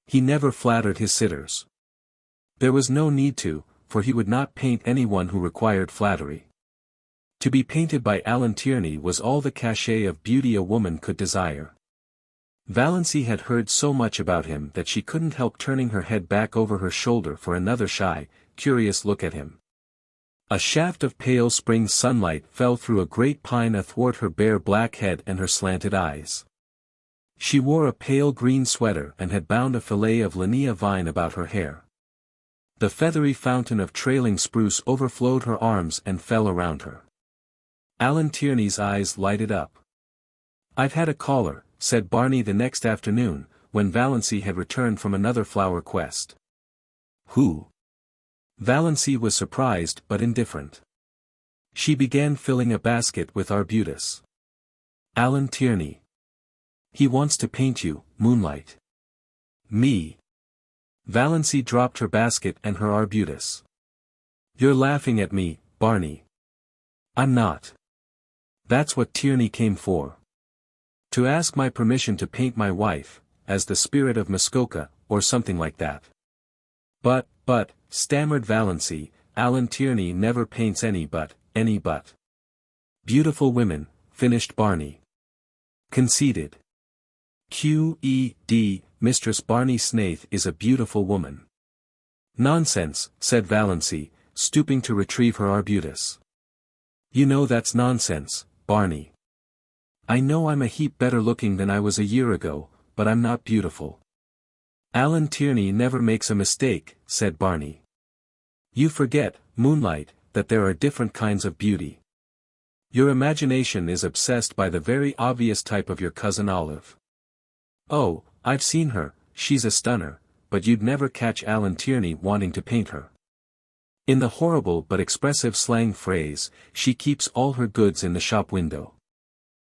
He never flattered his sitters. There was no need to, for he would not paint anyone who required flattery. To be painted by Alan Tierney was all the cachet of beauty a woman could desire. Valancy had heard so much about him that she couldn't help turning her head back over her shoulder for another shy, curious look at him. A shaft of pale spring sunlight fell through a great pine athwart her bare black head and her slanted eyes. She wore a pale green sweater and had bound a fillet of linnea vine about her hair. The feathery fountain of trailing spruce overflowed her arms and fell around her. Alan Tierney's eyes lighted up. "I've had a caller," said Barney the next afternoon, when Valancy had returned from another flower quest. "Who?" Valancy was surprised but indifferent. She began filling a basket with arbutus. "Alan Tierney. He wants to paint you, Moonlight." "Me?" Valancy dropped her basket and her arbutus. "You're laughing at me, Barney." "I'm not. That's what Tierney came for. To ask my permission to paint my wife, as the spirit of Muskoka, or something like that." But, stammered Valancy, "Alan Tierney never paints any but beautiful women," finished Barney. Conceded. "Q.E.D., Mistress Barney Snaith is a beautiful woman." "Nonsense," said Valancy, stooping to retrieve her arbutus. "You know that's nonsense, Barney. I know I'm a heap better looking than I was a year ago, but I'm not beautiful." "Alan Tierney never makes a mistake," said Barney. "You forget, Moonlight, that there are different kinds of beauty. Your imagination is obsessed by the very obvious type of your cousin Olive. Oh, I've seen her, she's a stunner, but you'd never catch Alan Tierney wanting to paint her. In the horrible but expressive slang phrase, she keeps all her goods in the shop window.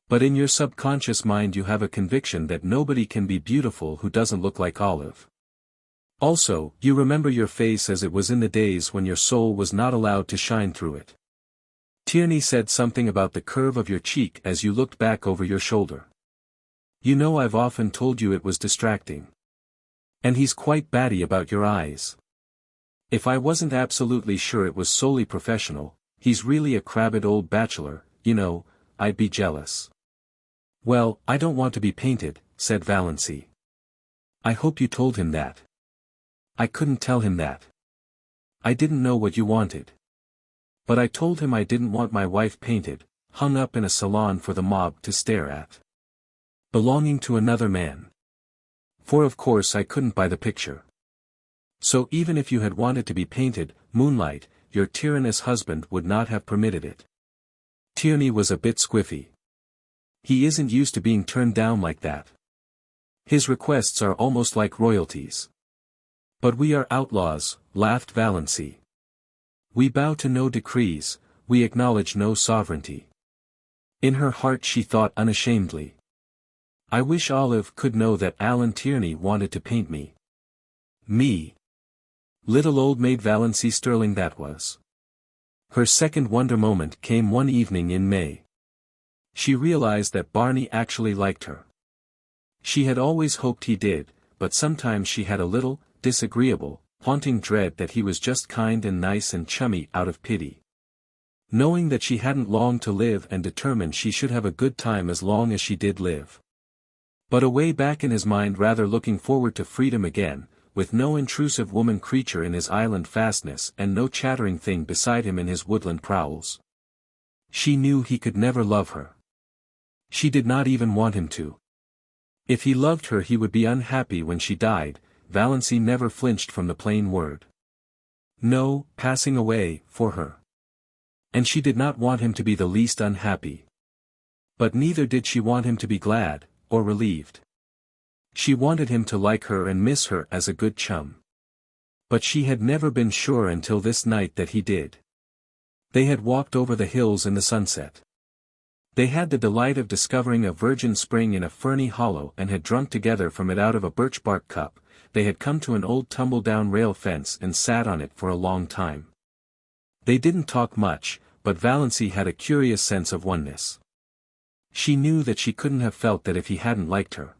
But in your subconscious mind you have a conviction that nobody can be beautiful who doesn't look like Olive. Also, you remember your face as it was in the days when your soul was not allowed to shine through it. Tierney said something about the curve of your cheek as you looked back over your shoulder. You know, I've often told you it was distracting. And he's quite batty about your eyes. If I wasn't absolutely sure it was solely professional, he's really a crabbed old bachelor, you know, I'd be jealous. Well, I don't want to be painted, said Valancy. I hope you told him that. I couldn't tell him that. I didn't know what you wanted. But I told him I didn't want my wife painted, hung up in a salon for the mob to stare at. Belonging to another man. For of course I couldn't buy the picture. So even if you had wanted to be painted, Moonlight, your tyrannous husband would not have permitted it. Tierney was a bit squiffy. He isn't used to being turned down like that. His requests are almost like royalties. But we are outlaws, laughed Valancy. We bow to no decrees, we acknowledge no sovereignty. In her heart she thought unashamedly. I wish Olive could know that Alan Tierney wanted to paint me. Me. Little old maid Valancy Stirling that was. Her second wonder moment came one evening in May. She realized that Barney actually liked her. She had always hoped he did, but sometimes she had a little, disagreeable, haunting dread that he was just kind and nice and chummy out of pity. Knowing that she hadn't long to live and determined she should have a good time as long as she did live. But away back in his mind rather looking forward to freedom again, with no intrusive woman creature in his island fastness and no chattering thing beside him in his woodland prowls. She knew he could never love her. She did not even want him to. If he loved her he would be unhappy when she died. Valancy never flinched from the plain word. No, passing away, for her. And she did not want him to be the least unhappy. But neither did she want him to be glad, or relieved. She wanted him to like her and miss her as a good chum. But she had never been sure until this night that he did. They had walked over the hills in the sunset. They had the delight of discovering a virgin spring in a ferny hollow and had drunk together from it out of a birch bark cup. They had come to an old tumble-down rail fence and sat on it for a long time. They didn't talk much, but Valancy had a curious sense of oneness. She knew that she couldn't have felt that if he hadn't liked her.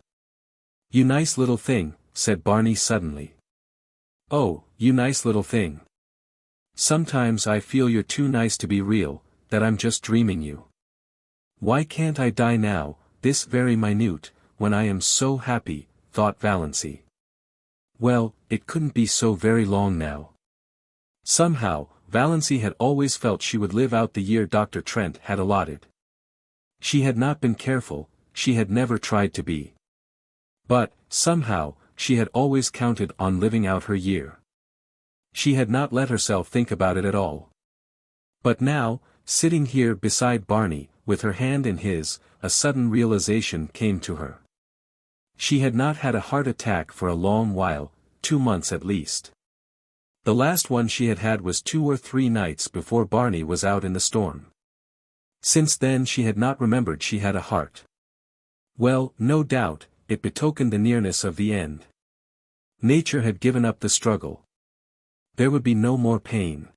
You nice little thing, said Barney suddenly. Oh, you nice little thing. Sometimes I feel you're too nice to be real, that I'm just dreaming you. Why can't I die now, this very minute, when I am so happy, thought Valancy. Well, it couldn't be so very long now. Somehow, Valancy had always felt she would live out the year Dr. Trent had allotted. She had not been careful, she had never tried to be. But, somehow, she had always counted on living out her year. She had not let herself think about it at all. But now, sitting here beside Barney, with her hand in his, a sudden realization came to her. She had not had a heart attack for a long while, 2 months at least. The last one she had had was 2 or 3 nights before Barney was out in the storm. Since then she had not remembered she had a heart. Well, no doubt, it betokened the nearness of the end. Nature had given up the struggle. There would be no more pain.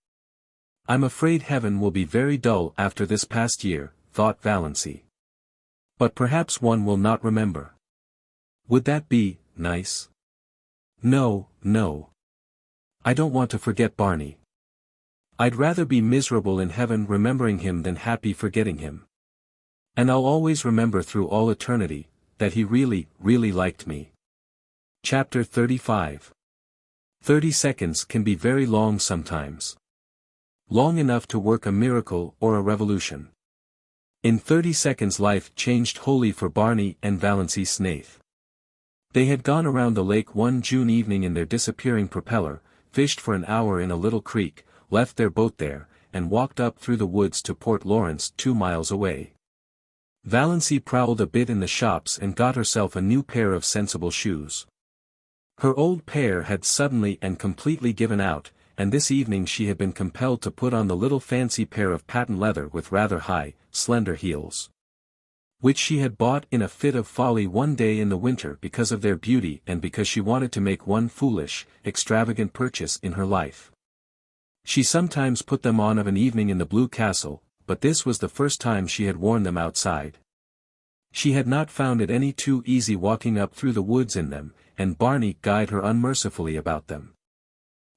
I'm afraid heaven will be very dull after this past year, thought Valancy. But perhaps one will not remember. Would that be nice? No, no. I don't want to forget Barney. I'd rather be miserable in heaven remembering him than happy forgetting him. And I'll always remember through all eternity, that he really, really liked me. Chapter 35. 30 seconds can be very long sometimes. Long enough to work a miracle or a revolution. In 30 seconds life changed wholly for Barney and Valancy Snaith. They had gone around the lake one June evening in their disappearing propeller, fished for an hour in a little creek, left their boat there, and walked up through the woods to Port Lawrence 2 miles away. Valancy prowled a bit in the shops and got herself a new pair of sensible shoes. Her old pair had suddenly and completely given out, and this evening she had been compelled to put on the little fancy pair of patent leather with rather high, slender heels, which she had bought in a fit of folly one day in the winter because of their beauty and because she wanted to make one foolish, extravagant purchase in her life. She sometimes put them on of an evening in the Blue Castle, but this was the first time she had worn them outside. She had not found it any too easy walking up through the woods in them, and Barney guyed her unmercifully about them.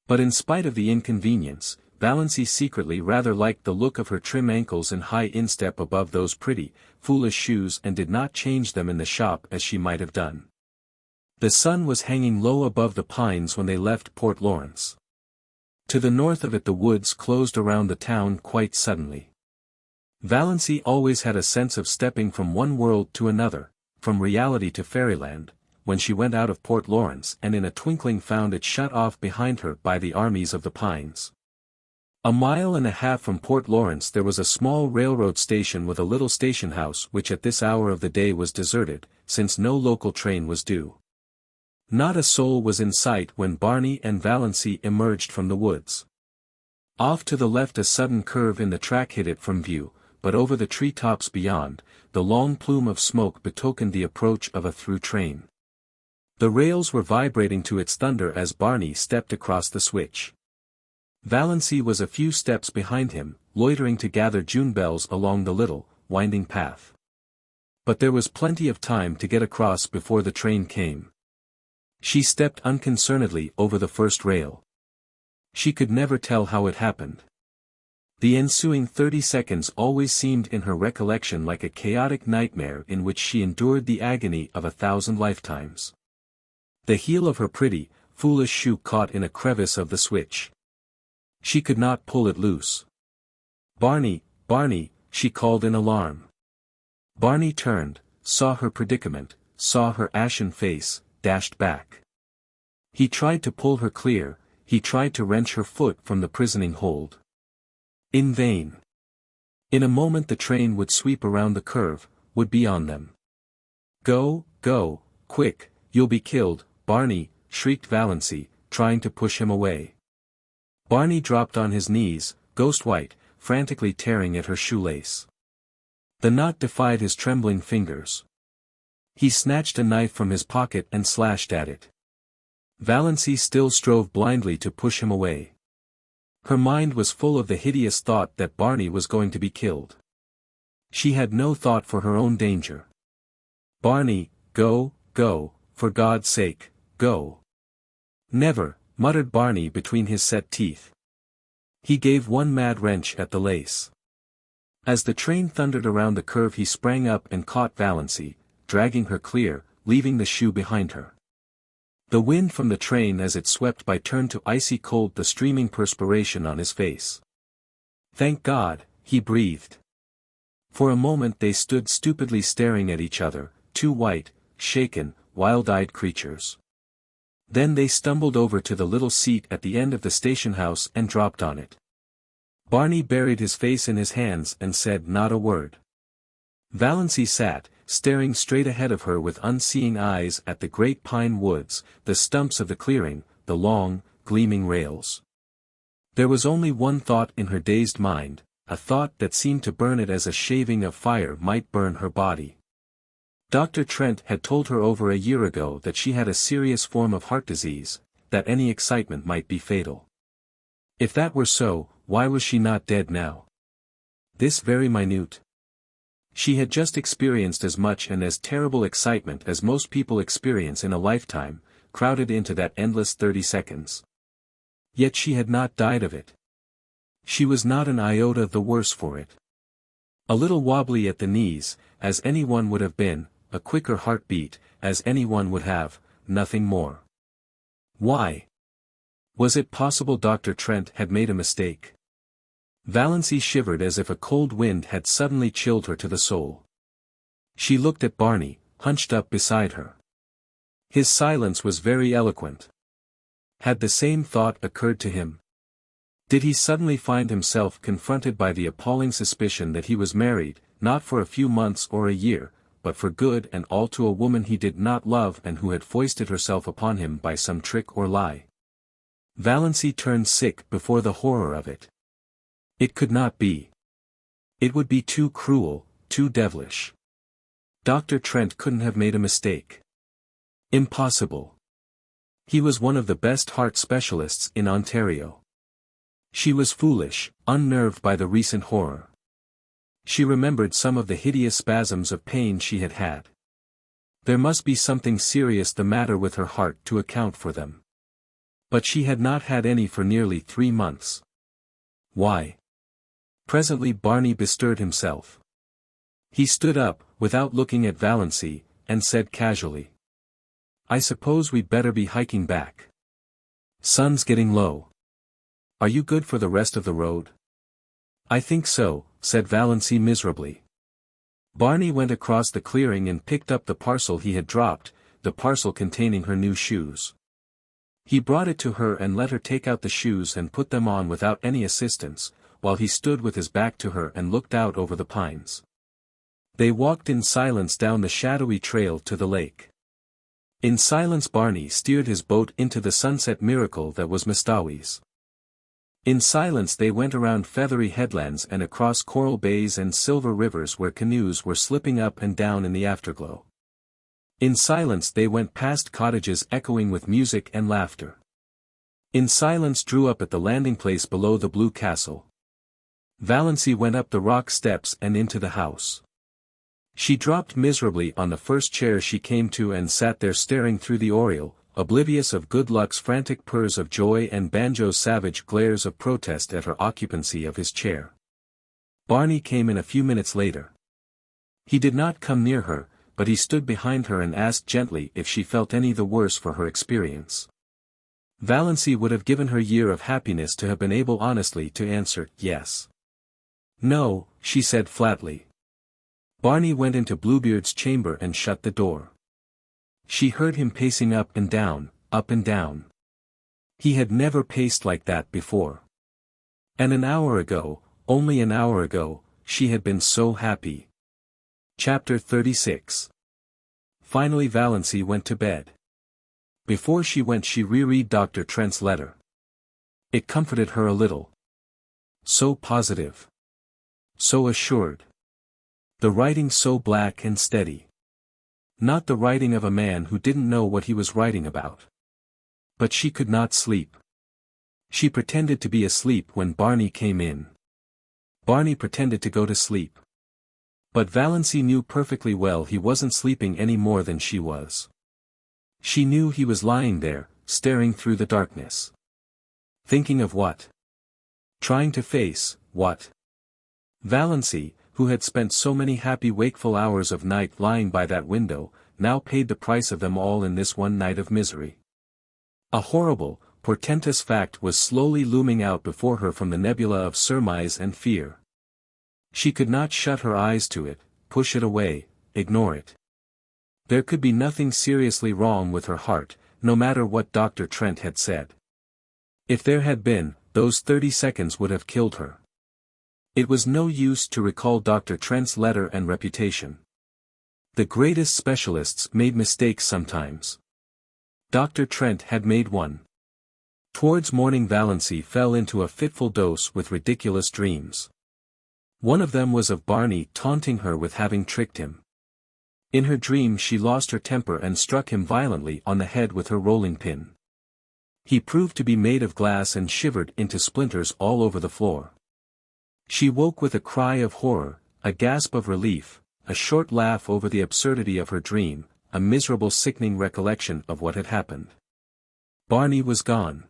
But in spite of the inconvenience, Valancy secretly rather liked the look of her trim ankles and high instep above those pretty, foolish shoes and did not change them in the shop as she might have done. The sun was hanging low above the pines when they left Port Lawrence. To the north of it the woods closed around the town quite suddenly. Valancy always had a sense of stepping from one world to another, from reality to fairyland, when she went out of Port Lawrence and in a twinkling found it shut off behind her by the armies of the pines. A mile and a half from Port Lawrence there was a small railroad station with a little station house which at this hour of the day was deserted, since no local train was due. Not a soul was in sight when Barney and Valancy emerged from the woods. Off to the left a sudden curve in the track hid it from view, but over the tree-tops beyond, the long plume of smoke betokened the approach of a through train. The rails were vibrating to its thunder as Barney stepped across the switch. Valancy was a few steps behind him, loitering to gather June bells along the little, winding path. But there was plenty of time to get across before the train came. She stepped unconcernedly over the first rail. She could never tell how it happened. The ensuing 30 seconds always seemed in her recollection like a chaotic nightmare in which she endured the agony of 1,000 lifetimes. The heel of her pretty, foolish shoe caught in a crevice of the switch. She could not pull it loose. "Barney, Barney," she called in alarm. Barney turned, saw her predicament, saw her ashen face, dashed back. He tried to pull her clear, he tried to wrench her foot from the prisoning hold. In vain. In a moment the train would sweep around the curve, would be on them. "Go, go, quick, you'll be killed, Barney," shrieked Valancy, trying to push him away. Barney dropped on his knees, ghost-white, frantically tearing at her shoelace. The knot defied his trembling fingers. He snatched a knife from his pocket and slashed at it. Valancy still strove blindly to push him away. Her mind was full of the hideous thought that Barney was going to be killed. She had no thought for her own danger. "Barney, go, go, for God's sake, go." "Never," muttered Barney between his set teeth. He gave one mad wrench at the lace. As the train thundered around the curve he sprang up and caught Valancy, dragging her clear, leaving the shoe behind her. The wind from the train as it swept by turned to icy cold the streaming perspiration on his face. "Thank God," he breathed. For a moment they stood stupidly staring at each other, two white, shaken, wild-eyed creatures. Then they stumbled over to the little seat at the end of the station house and dropped on it. Barney buried his face in his hands and said not a word. Valancy sat, staring straight ahead of her with unseeing eyes at the great pine woods, the stumps of the clearing, the long, gleaming rails. There was only one thought in her dazed mind, a thought that seemed to burn it as a shaving of fire might burn her body. Dr. Trent had told her over a year ago that she had a serious form of heart disease, that any excitement might be fatal. If that were so, why was she not dead now? This very minute. She had just experienced as much and as terrible excitement as most people experience in a lifetime, crowded into that endless 30 seconds. Yet she had not died of it. She was not an iota the worse for it. A little wobbly at the knees, as anyone would have been, a quicker heartbeat, as anyone would have, nothing more. Why? Was it possible Dr. Trent had made a mistake? Valancy shivered as if a cold wind had suddenly chilled her to the soul. She looked at Barney, hunched up beside her. His silence was very eloquent. Had the same thought occurred to him? Did he suddenly find himself confronted by the appalling suspicion that he was married, not for a few months or a year, but for good and all to a woman he did not love and who had foisted herself upon him by some trick or lie? Valancy turned sick before the horror of it. It could not be. It would be too cruel, too devilish. Dr. Trent couldn't have made a mistake. Impossible. He was one of the best heart specialists in Ontario. She was foolish, unnerved by the recent horror. She remembered some of the hideous spasms of pain she had had. There must be something serious the matter with her heart to account for them. But she had not had any for nearly 3 months. Why? Presently Barney bestirred himself. He stood up, without looking at Valancy, and said casually, "I suppose we'd better be hiking back. Sun's getting low. Are you good for the rest of the road?" "I think so," said Valancy miserably. Barney went across the clearing and picked up the parcel he had dropped, the parcel containing her new shoes. He brought it to her and let her take out the shoes and put them on without any assistance, while he stood with his back to her and looked out over the pines. They walked in silence down the shadowy trail to the lake. In silence Barney steered his boat into the sunset miracle that was Mistawi's. In silence they went around feathery headlands and across coral bays and silver rivers where canoes were slipping up and down in the afterglow. In silence they went past cottages echoing with music and laughter. In silence drew up at the landing place below the blue castle. Valancy went up the rock steps and into the house. She dropped miserably on the first chair she came to and sat there staring through the oriel, oblivious of good luck's frantic purrs of joy and Banjo's savage glares of protest at her occupancy of his chair. Barney came in a few minutes later. He did not come near her, but he stood behind her and asked gently if she felt any the worse for her experience. Valancy would have given her year of happiness to have been able honestly to answer yes. "No," she said flatly. Barney went into Bluebeard's chamber and shut the door. She heard him pacing up and down, up and down. He had never paced like that before. And an hour ago, only an hour ago, she had been so happy. Chapter 36. Finally Valancy went to bed. Before she went she reread Dr. Trent's letter. It comforted her a little. So positive. So assured. The writing so black and steady. Not the writing of a man who didn't know what he was writing about. But she could not sleep. She pretended to be asleep when Barney came in. Barney pretended to go to sleep. But Valancy knew perfectly well he wasn't sleeping any more than she was. She knew he was lying there, staring through the darkness. Thinking of what? Trying to face, what? Valancy, who had spent so many happy wakeful hours of night lying by that window, now paid the price of them all in this one night of misery. A horrible, portentous fact was slowly looming out before her from the nebula of surmise and fear. She could not shut her eyes to it, push it away, ignore it. There could be nothing seriously wrong with her heart, no matter what Dr. Trent had said. If there had been, those 30 seconds would have killed her. It was no use to recall Dr. Trent's letter and reputation. The greatest specialists made mistakes sometimes. Dr. Trent had made one. Towards morning Valancy fell into a fitful dose with ridiculous dreams. One of them was of Barney taunting her with having tricked him. In her dream she lost her temper and struck him violently on the head with her rolling pin. He proved to be made of glass and shivered into splinters all over the floor. She woke with a cry of horror, a gasp of relief, a short laugh over the absurdity of her dream, a miserable sickening recollection of what had happened. Barney was gone.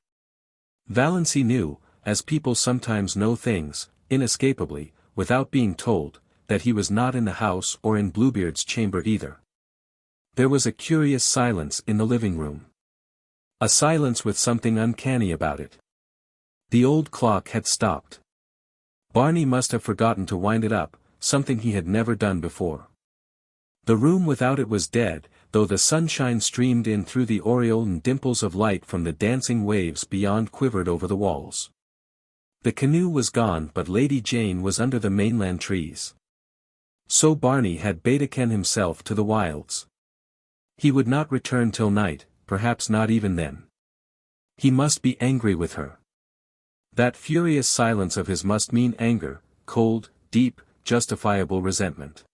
Valancy knew, as people sometimes know things, inescapably, without being told, that he was not in the house or in Bluebeard's chamber either. There was a curious silence in the living room. A silence with something uncanny about it. The old clock had stopped. Barney must have forgotten to wind it up, something he had never done before. The room without it was dead, though the sunshine streamed in through the aureole and dimples of light from the dancing waves beyond quivered over the walls. The canoe was gone, but Lady Jane was under the mainland trees. So Barney had betaken himself to the wilds. He would not return till night, perhaps not even then. He must be angry with her. That furious silence of his must mean anger, cold, deep, justifiable resentment.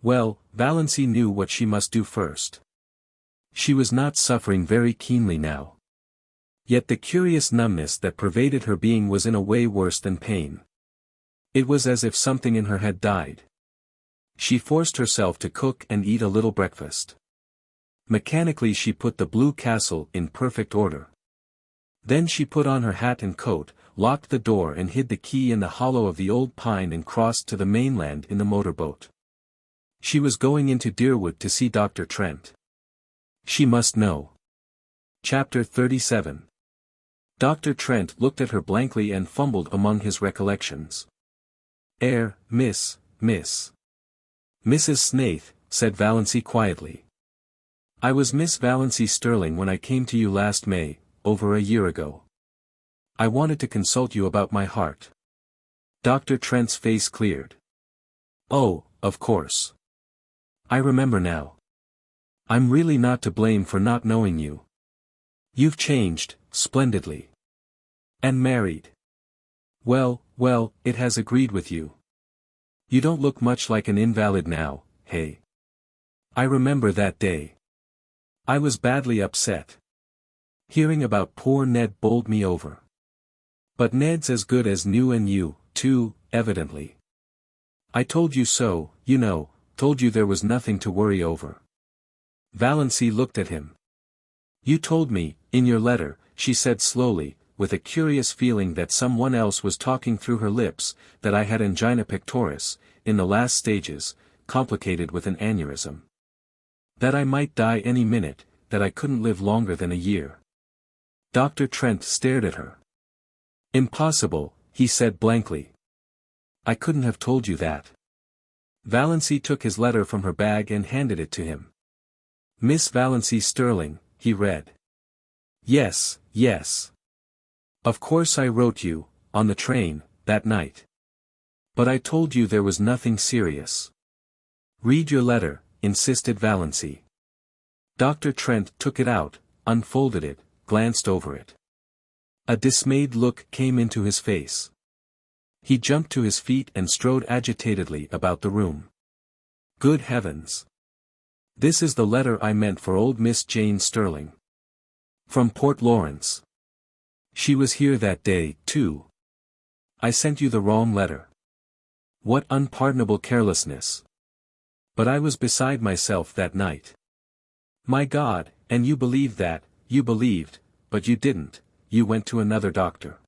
Well, Valancy knew what she must do first. She was not suffering very keenly now. Yet the curious numbness that pervaded her being was in a way worse than pain. It was as if something in her had died. She forced herself to cook and eat a little breakfast. Mechanically she put the blue castle in perfect order. Then she put on her hat and coat, locked the door and hid the key in the hollow of the old pine and crossed to the mainland in the motorboat. She was going into Deerwood to see Dr. Trent. She must know. Chapter 37. Dr. Trent looked at her blankly and fumbled among his recollections. Miss. Mrs. Snaith, said Valancy quietly. I was Miss Valancy Stirling when I came to you last May, over a year ago. I wanted to consult you about my heart. Dr. Trent's face cleared. Oh, of course. I remember now. I'm really not to blame for not knowing you. You've changed, splendidly. And married. Well, it has agreed with you. You don't look much like an invalid now, hey? I remember that day. I was badly upset. Hearing about poor Ned bowled me over. But Ned's as good as new and you, too, evidently. I told you so, you know, told you there was nothing to worry over. Valancy looked at him. You told me, in your letter, she said slowly, with a curious feeling that someone else was talking through her lips, that I had angina pectoris, in the last stages, complicated with an aneurysm. That I might die any minute, that I couldn't live longer than a year. Dr. Trent stared at her. Impossible, he said blankly. I couldn't have told you that. Valancy took his letter from her bag and handed it to him. Miss Valancy Stirling, he read. Yes. Of course I wrote you, on the train, that night. But I told you there was nothing serious. Read your letter, insisted Valancy. Dr. Trent took it out, unfolded it, glanced over it. A dismayed look came into his face. He jumped to his feet and strode agitatedly about the room. Good heavens! This is the letter I meant for old Miss Jane Stirling. From Port Lawrence. She was here that day, too. I sent you the wrong letter. What unpardonable carelessness. But I was beside myself that night. My God, and you believed that, but you didn't, you went to another doctor.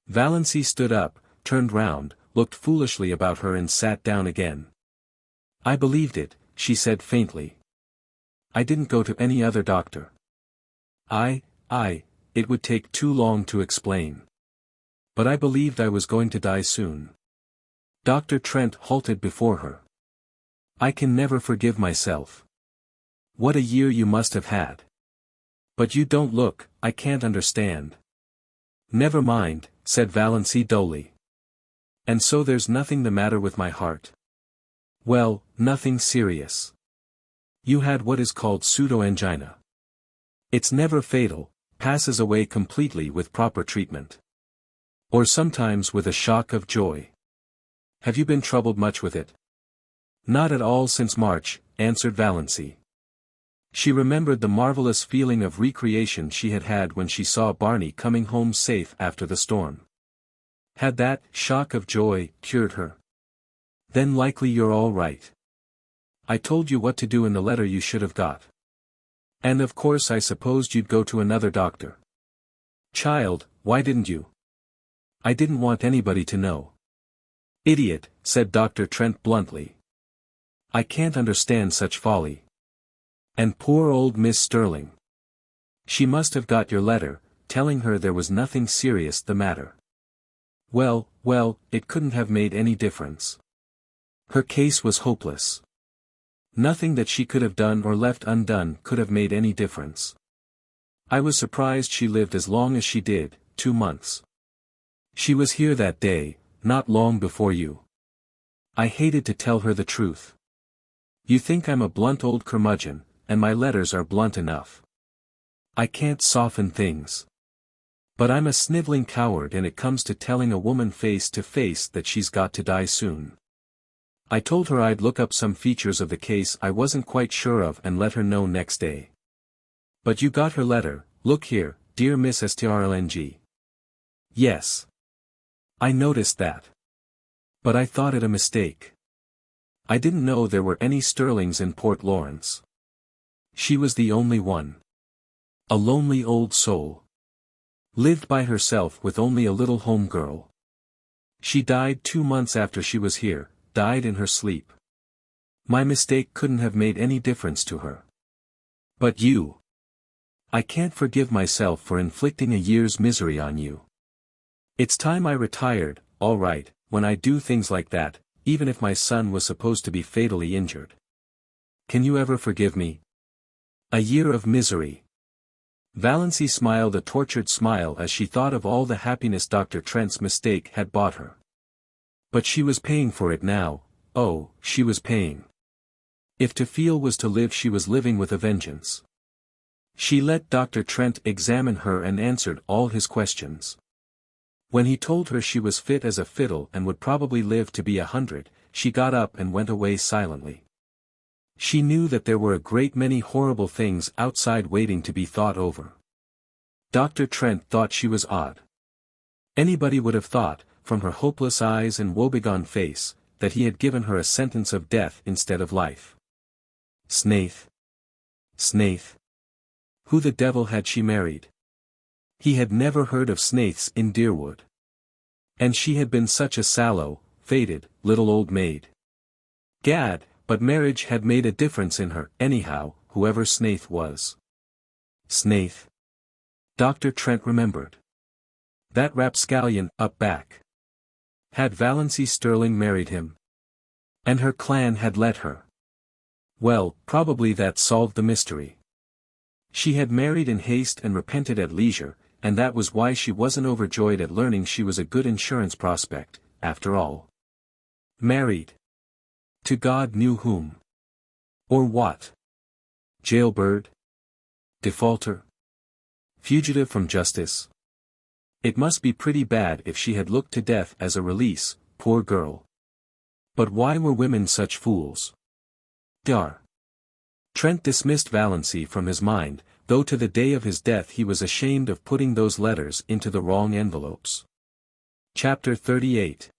Valancy stood up, turned round, looked foolishly about her and sat down again. I believed it, she said faintly. I didn't go to any other doctor. It would take too long to explain. But I believed I was going to die soon. Dr. Trent halted before her. I can never forgive myself. What a year you must have had. But you don't look, I can't understand. Never mind, said Valancy dully. And so there's nothing the matter with my heart? Well, nothing serious. You had what is called pseudoangina. It's never fatal, passes away completely with proper treatment. Or sometimes with a shock of joy. Have you been troubled much with it? Not at all since March, answered Valancy. She remembered the marvelous feeling of recreation she had had when she saw Barney coming home safe after the storm. Had that shock of joy cured her? Then likely you're all right. I told you what to do in the letter you should have got. And of course I supposed you'd go to another doctor. Child, why didn't you? I didn't want anybody to know. Idiot, said Dr. Trent bluntly. I can't understand such folly. And poor old Miss Stirling. She must have got your letter, telling her there was nothing serious the matter. Well, it couldn't have made any difference. Her case was hopeless. Nothing that she could have done or left undone could have made any difference. I was surprised she lived as long as she did, 2 months. She was here that day, not long before you. I hated to tell her the truth. You think I'm a blunt old curmudgeon, and my letters are blunt enough. I can't soften things. But I'm a sniveling coward, and it comes to telling a woman face to face that she's got to die soon. I told her I'd look up some features of the case I wasn't quite sure of and let her know next day. But you got her letter. Look here, dear Miss Stirling. Yes. I noticed that. But I thought it a mistake. I didn't know there were any Stirlings in Port Lawrence. She was the only one. A lonely old soul. Lived by herself with only a little home girl. She died 2 months after she was here, died in her sleep. My mistake couldn't have made any difference to her. But you. I can't forgive myself for inflicting a year's misery on you. It's time I retired, all right, when I do things like that, even if my son was supposed to be fatally injured. Can you ever forgive me? A year of misery. Valancy smiled a tortured smile as she thought of all the happiness Dr. Trent's mistake had bought her. But she was paying for it now. Oh, she was paying. If to feel was to live, she was living with a vengeance. She let Dr. Trent examine her and answered all his questions. When he told her she was fit as a fiddle and would probably live to be 100, she got up and went away silently. She knew that there were a great many horrible things outside waiting to be thought over. Dr. Trent thought she was odd. Anybody would have thought, from her hopeless eyes and woebegone face, that he had given her a sentence of death instead of life. XXIII. XXIII. Who the devil had she married? He had never heard of XXIIIs in Deerwood. And she had been such a sallow, faded, little old maid. Gad, but marriage had made a difference in her, anyhow, whoever XXIII was. XXIII. Dr. Trent remembered. That rapscallion, up back. Had Valancy Stirling married him? And her clan had let her. Well, probably that solved the mystery. She had married in haste and repented at leisure, and that was why she wasn't overjoyed at learning she was a good insurance prospect, after all. Married. To God knew whom. Or what? Jailbird? Defaulter? Fugitive from justice? It must be pretty bad if she had looked to death as a release, poor girl. But why were women such fools? Dar. Trent dismissed Valancy from his mind, though to the day of his death he was ashamed of putting those letters into the wrong envelopes. Chapter 38.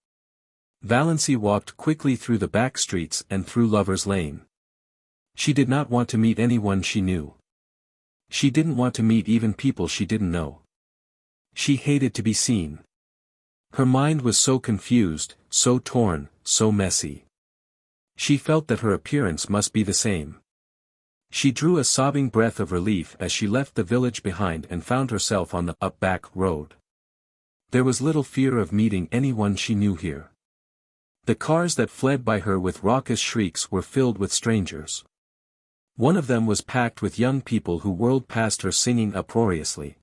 Valancy walked quickly through the back streets and through Lover's Lane. She did not want to meet anyone she knew. She didn't want to meet even people she didn't know. She hated to be seen. Her mind was so confused, so torn, so messy. She felt that her appearance must be the same. She drew a sobbing breath of relief as she left the village behind and found herself on the up-back road. There was little fear of meeting anyone she knew here. The cars that fled by her with raucous shrieks were filled with strangers. One of them was packed with young people who whirled past her singing uproariously.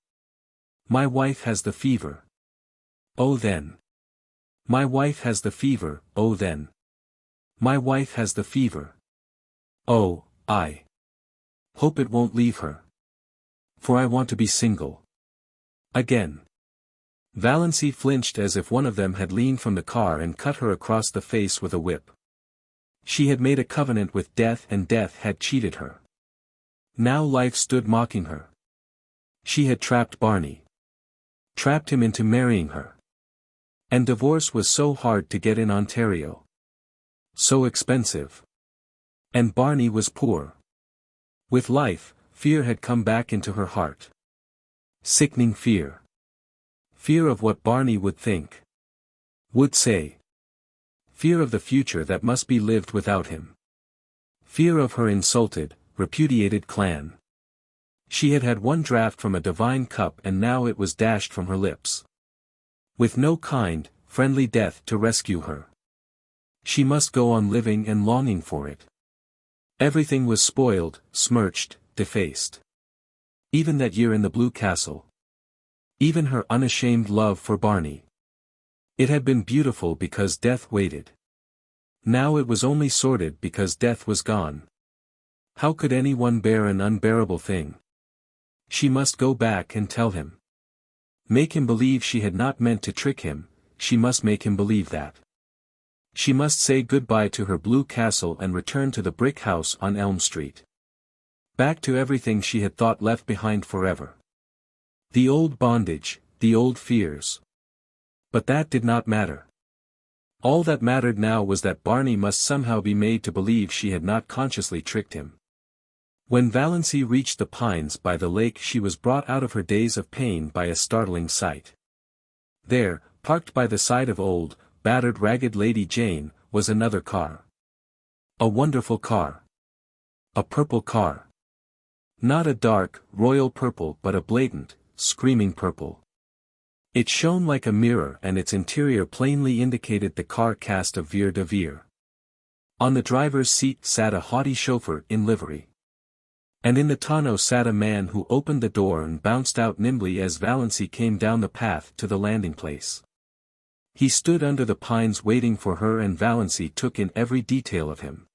My wife has the fever. Oh then. My wife has the fever, oh then. My wife has the fever. Oh, I hope it won't leave her. For I want to be single. Again. Valancy flinched as if one of them had leaned from the car and cut her across the face with a whip. She had made a covenant with death and death had cheated her. Now life stood mocking her. She had trapped Barney. Trapped him into marrying her. And divorce was so hard to get in Ontario. So expensive. And Barney was poor. With life, fear had come back into her heart. Sickening fear. Fear of what Barney would think. Would say. Fear of the future that must be lived without him. Fear of her insulted, repudiated clan. She had had one draught from a divine cup and now it was dashed from her lips. With no kind, friendly death to rescue her. She must go on living and longing for it. Everything was spoiled, smirched, defaced. Even that year in the Blue Castle. Even her unashamed love for Barney. It had been beautiful because death waited. Now it was only sordid because death was gone. How could anyone bear an unbearable thing? She must go back and tell him. Make him believe she had not meant to trick him, she must make him believe that. She must say goodbye to her blue castle and return to the brick house on Elm Street. Back to everything she had thought left behind forever. The old bondage, the old fears. But that did not matter. All that mattered now was that Barney must somehow be made to believe she had not consciously tricked him. When Valancy reached the pines by the lake, she was brought out of her daze of pain by a startling sight. There, parked by the side of old, battered ragged Lady Jane, was another car. A wonderful car. A purple car. Not a dark, royal purple but a blatant, screaming purple. It shone like a mirror and its interior plainly indicated the car cast of Vere de Vere. On the driver's seat sat a haughty chauffeur in livery. And in the tonneau sat a man who opened the door and bounced out nimbly as Valancy came down the path to the landing place. He stood under the pines waiting for her and Valancy took in every detail of him.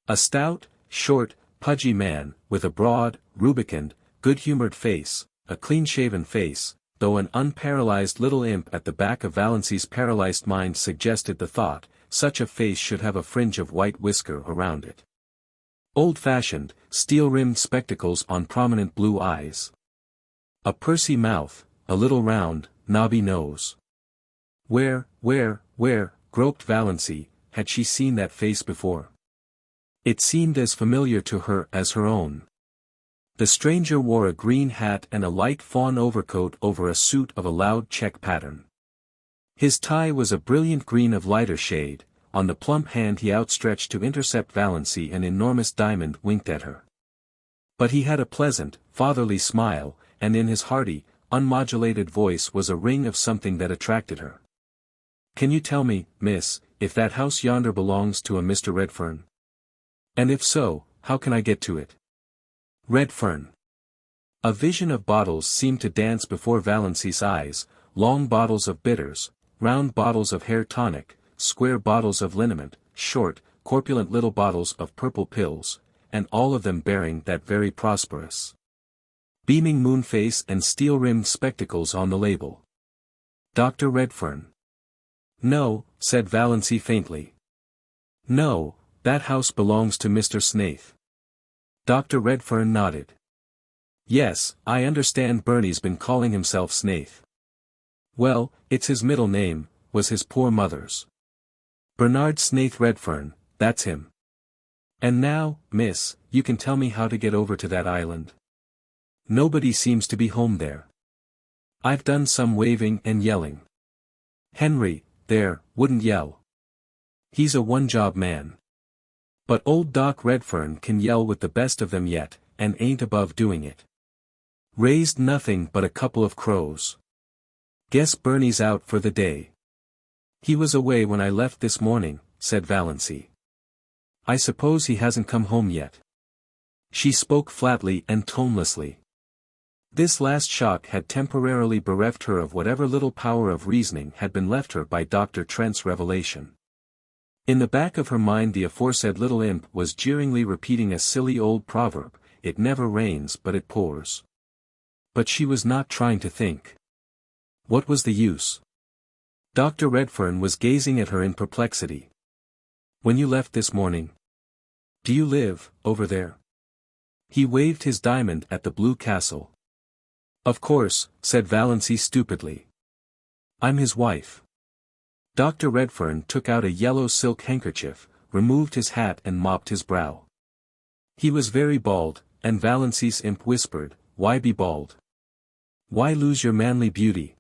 A stout, short, pudgy man, with a broad, rubicund, good-humored face, a clean-shaven face, though an unparalyzed little imp at the back of Valancy's paralyzed mind suggested the thought, such a face should have a fringe of white whisker around it. Old-fashioned, steel-rimmed spectacles on prominent blue eyes. A pursy mouth, a little round, knobby nose. Where, groped Valancy, had she seen that face before? It seemed as familiar to her as her own. The stranger wore a green hat and a light fawn overcoat over a suit of a loud check pattern. His tie was a brilliant green of lighter shade, on the plump hand he outstretched to intercept Valancy an enormous diamond winked at her. But he had a pleasant, fatherly smile, and in his hearty, unmodulated voice was a ring of something that attracted her. "Can you tell me, miss, if that house yonder belongs to a Mr. Redfern? And if so, how can I get to it?" Redfern. A vision of bottles seemed to dance before Valancy's eyes, long bottles of bitters, round bottles of hair tonic, square bottles of liniment, short, corpulent little bottles of purple pills, and all of them bearing that very prosperous beaming moon face and steel-rimmed spectacles on the label. Dr. Redfern. "No," said Valancy faintly. "No, that house belongs to Mr. Snaith." Dr. Redfern nodded. "Yes, I understand Bernie's been calling himself Snaith." "Well, it's his middle name, was his poor mother's. Bernard Snaith Redfern, that's him. And now, miss, you can tell me how to get over to that island. Nobody seems to be home there. I've done some waving and yelling. Henry, there, wouldn't yell. He's a one-job man. But old Doc Redfern can yell with the best of them yet, and ain't above doing it. Raised nothing but a couple of crows. Guess Bernie's out for the day." "He was away when I left this morning," said Valancy. "I suppose he hasn't come home yet." She spoke flatly and tonelessly. This last shock had temporarily bereft her of whatever little power of reasoning had been left her by Dr. Trent's revelation. In the back of her mind the aforesaid little imp was jeeringly repeating a silly old proverb, "It never rains but it pours." But she was not trying to think. What was the use? Dr. Redfern was gazing at her in perplexity. "When you left this morning? Do you live, over there?" He waved his diamond at the blue castle. "Of course," said Valancy stupidly. "I'm his wife." Dr. Redfern took out a yellow silk handkerchief, removed his hat and mopped his brow. He was very bald, and Valancy's imp whispered, "Why be bald? Why lose your manly beauty?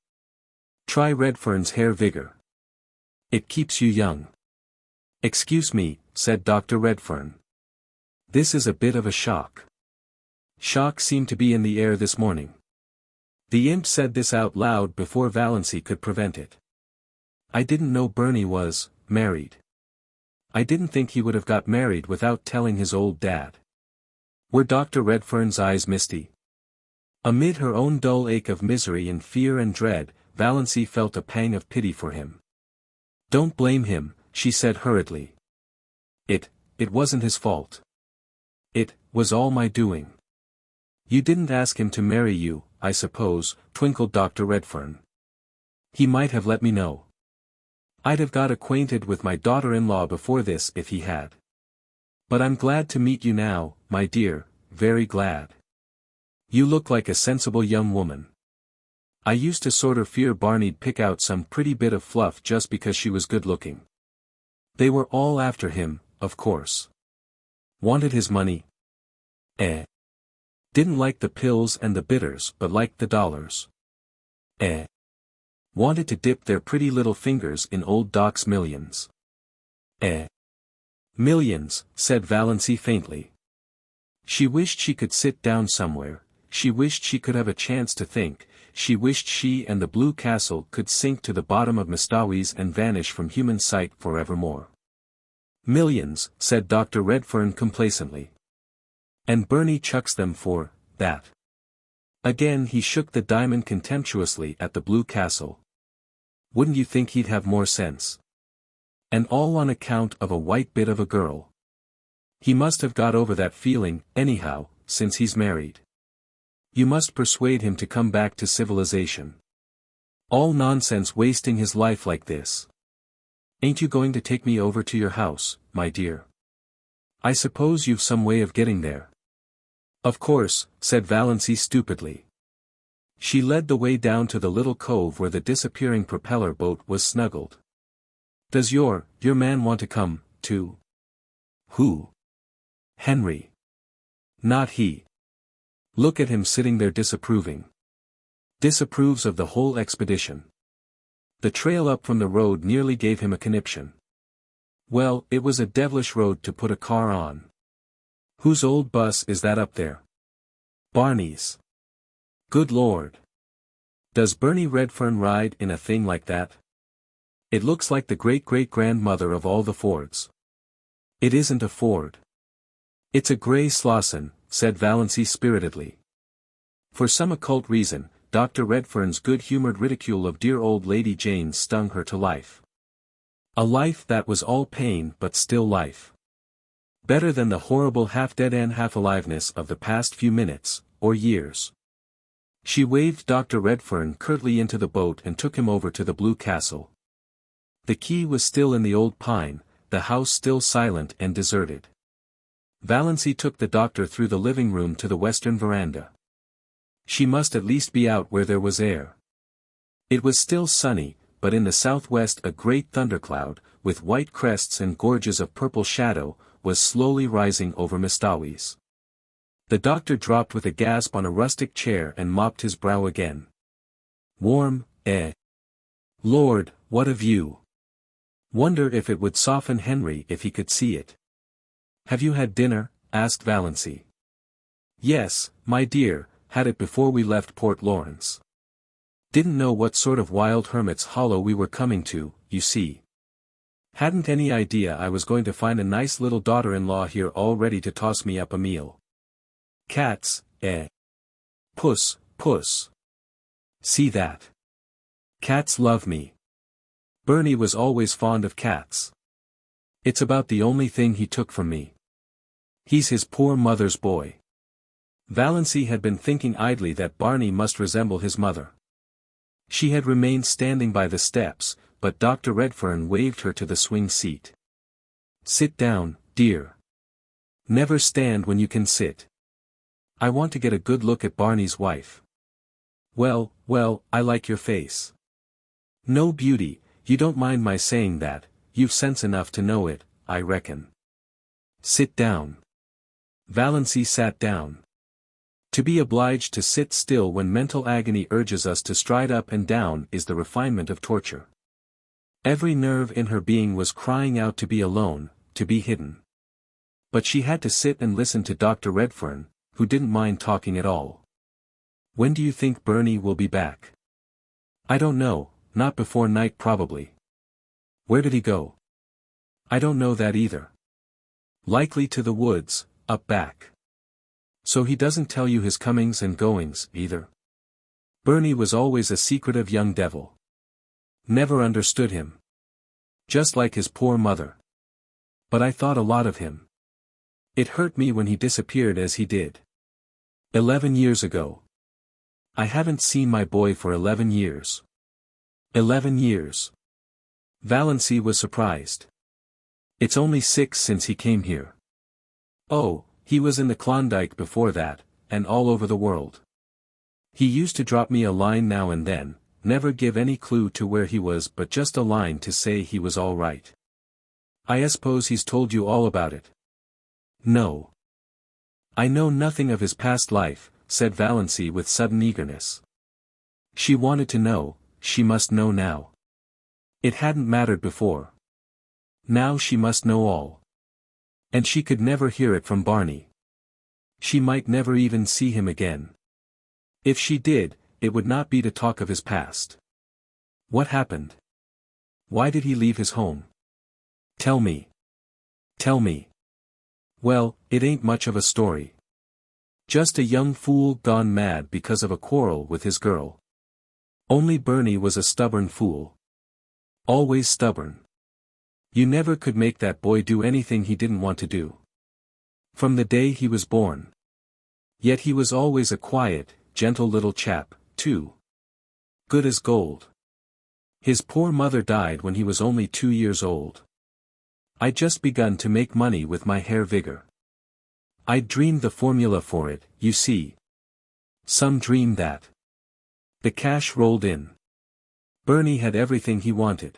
Try Redfern's hair vigor. It keeps you young." "Excuse me," said Dr. Redfern. "This is a bit of a shock." Shock seemed to be in the air this morning. The imp said this out loud before Valancy could prevent it. "I didn't know Bernie was married. I didn't think he would have got married without telling his old dad." Were Dr. Redfern's eyes misty? Amid her own dull ache of misery and fear and dread, Valancy felt a pang of pity for him. Don't blame him, she said hurriedly. It wasn't his fault. It was all my doing. You didn't ask him to marry you, I suppose, twinkled Dr. Redfern. He might have let me know. I'd have got acquainted with my daughter-in-law before this if he had. But I'm glad to meet you now, my dear, very glad. You look like a sensible young woman. I used to sort of fear Barney'd pick out some pretty bit of fluff just because she was good-looking. They were all after him, of course. Wanted his money. Didn't like the pills and the bitters but liked the dollars. Wanted to dip their pretty little fingers in old Doc's millions. Millions, said Valancy faintly. She wished she could sit down somewhere, she wished she could have a chance to think, she wished she and the Blue Castle could sink to the bottom of Mistawis and vanish from human sight forevermore. Millions, said Dr. Redfern complacently. And Bernie chucks them for that. Again he shook the diamond contemptuously at the Blue Castle. Wouldn't you think he'd have more sense? And all on account of a white bit of a girl. He must have got over that feeling, anyhow, since he's married. You must persuade him to come back to civilization. All nonsense wasting his life like this. Ain't you going to take me over to your house, my dear? I suppose you've some way of getting there. Of course, said Valancy stupidly. She led the way down to the little cove where the disappearing propeller boat was snuggled. Does your man want to come, too? Who? Henry. Not he. Look at him sitting there disapproving. Disapproves of the whole expedition. The trail up from the road nearly gave him a conniption. Well, it was a devilish road to put a car on. Whose old bus is that up there? Barney's. Good Lord. Does Bernie Redfern ride in a thing like that? It looks like the great-great-grandmother of all the Fords. It isn't a Ford. It's a grey Slauson, said Valancy spiritedly. For some occult reason, Dr. Redfern's good-humoured ridicule of dear old Lady Jane stung her to life. A life that was all pain but still life. Better than the horrible half-dead and half-aliveness of the past few minutes, or years. She waved Dr. Redfern curtly into the boat and took him over to the Blue Castle. The key was still in the old pine, the house still silent and deserted. Valancy took the doctor through the living room to the western veranda. She must at least be out where there was air. It was still sunny, but in the southwest a great thundercloud, with white crests and gorges of purple shadow, was slowly rising over Mistawis. The doctor dropped with a gasp on a rustic chair and mopped his brow again. Warm, Lord, what a view! Wonder if it would soften Henry if he could see it. Have you had dinner? Asked Valancy. Yes, my dear, had it before we left Port Lawrence. Didn't know what sort of wild hermit's hollow we were coming to, you see. Hadn't any idea I was going to find a nice little daughter-in-law here all ready to toss me up a meal. Cats, Puss, puss. See that? Cats love me. Bernie was always fond of cats. It's about the only thing he took from me. He's his poor mother's boy. Valancy had been thinking idly that Barney must resemble his mother. She had remained standing by the steps, but Dr. Redfern waved her to the swing seat. Sit down, dear. Never stand when you can sit. I want to get a good look at Barney's wife. Well, I like your face. No beauty, you don't mind my saying that, you've sense enough to know it, I reckon. Sit down. Valancy sat down. To be obliged to sit still when mental agony urges us to stride up and down is the refinement of torture. Every nerve in her being was crying out to be alone, to be hidden. But she had to sit and listen to Dr. Redfern, who didn't mind talking at all. When do you think Bernie will be back? I don't know, not before night probably. Where did he go? I don't know that either. Likely to the woods, up back. So he doesn't tell you his comings and goings, either. Bernie was always a secretive young devil. Never understood him. Just like his poor mother. But I thought a lot of him. It hurt me when he disappeared as he did. 11 years ago. I haven't seen my boy for 11 years. 11 years. Valancy was surprised. It's only 6 since he came here. Oh, he was in the Klondike before that, and all over the world. He used to drop me a line now and then, never give any clue to where he was but just a line to say he was all right. I suppose he's told you all about it. No. I know nothing of his past life, said Valancy with sudden eagerness. She wanted to know, she must know now. It hadn't mattered before. Now she must know all. And she could never hear it from Barney. She might never even see him again. If she did, it would not be to talk of his past. What happened? Why did he leave his home? Tell me. Tell me. Well, it ain't much of a story. Just a young fool gone mad because of a quarrel with his girl. Only Bernie was a stubborn fool. Always stubborn. You never could make that boy do anything he didn't want to do. From the day he was born. Yet he was always a quiet, gentle little chap, too. Good as gold. His poor mother died when he was only 2 years old. I'd just begun to make money with my hair vigor. I'd dreamed the formula for it, you see. Some dreamed that. The cash rolled in. Bernie had everything he wanted.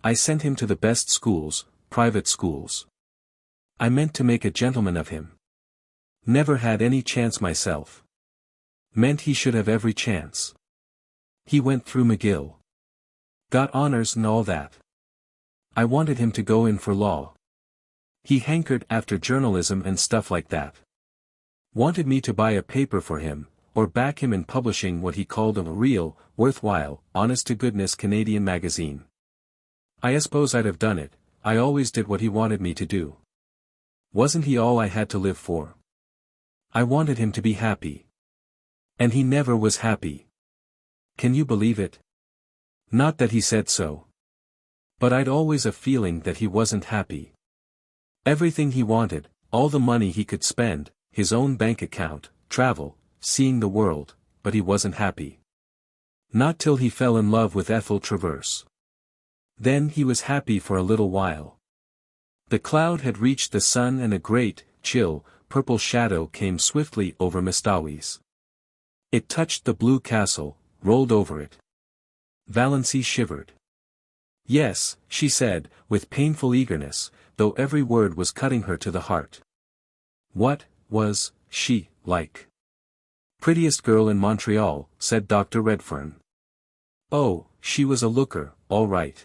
I sent him to the best schools, private schools. I meant to make a gentleman of him. Never had any chance myself. Meant he should have every chance. He went through McGill. Got honors and all that. I wanted him to go in for law. He hankered after journalism and stuff like that. Wanted me to buy a paper for him, or back him in publishing what he called a real, worthwhile, honest-to-goodness Canadian magazine. I suppose I'd have done it, I always did what he wanted me to do. Wasn't he all I had to live for? I wanted him to be happy. And he never was happy. Can you believe it? Not that he said so. But I'd always a feeling that he wasn't happy. Everything he wanted, all the money he could spend, his own bank account, travel, seeing the world, but he wasn't happy. Not till he fell in love with Ethel Traverse. Then he was happy for a little while. The cloud had reached the sun and a great, chill, purple shadow came swiftly over Mistawis. It touched the blue castle, rolled over it. Valancy shivered. Yes, she said, with painful eagerness, though every word was cutting her to the heart. What was she like? Prettiest girl in Montreal, said Dr. Redfern. Oh, she was a looker, all right.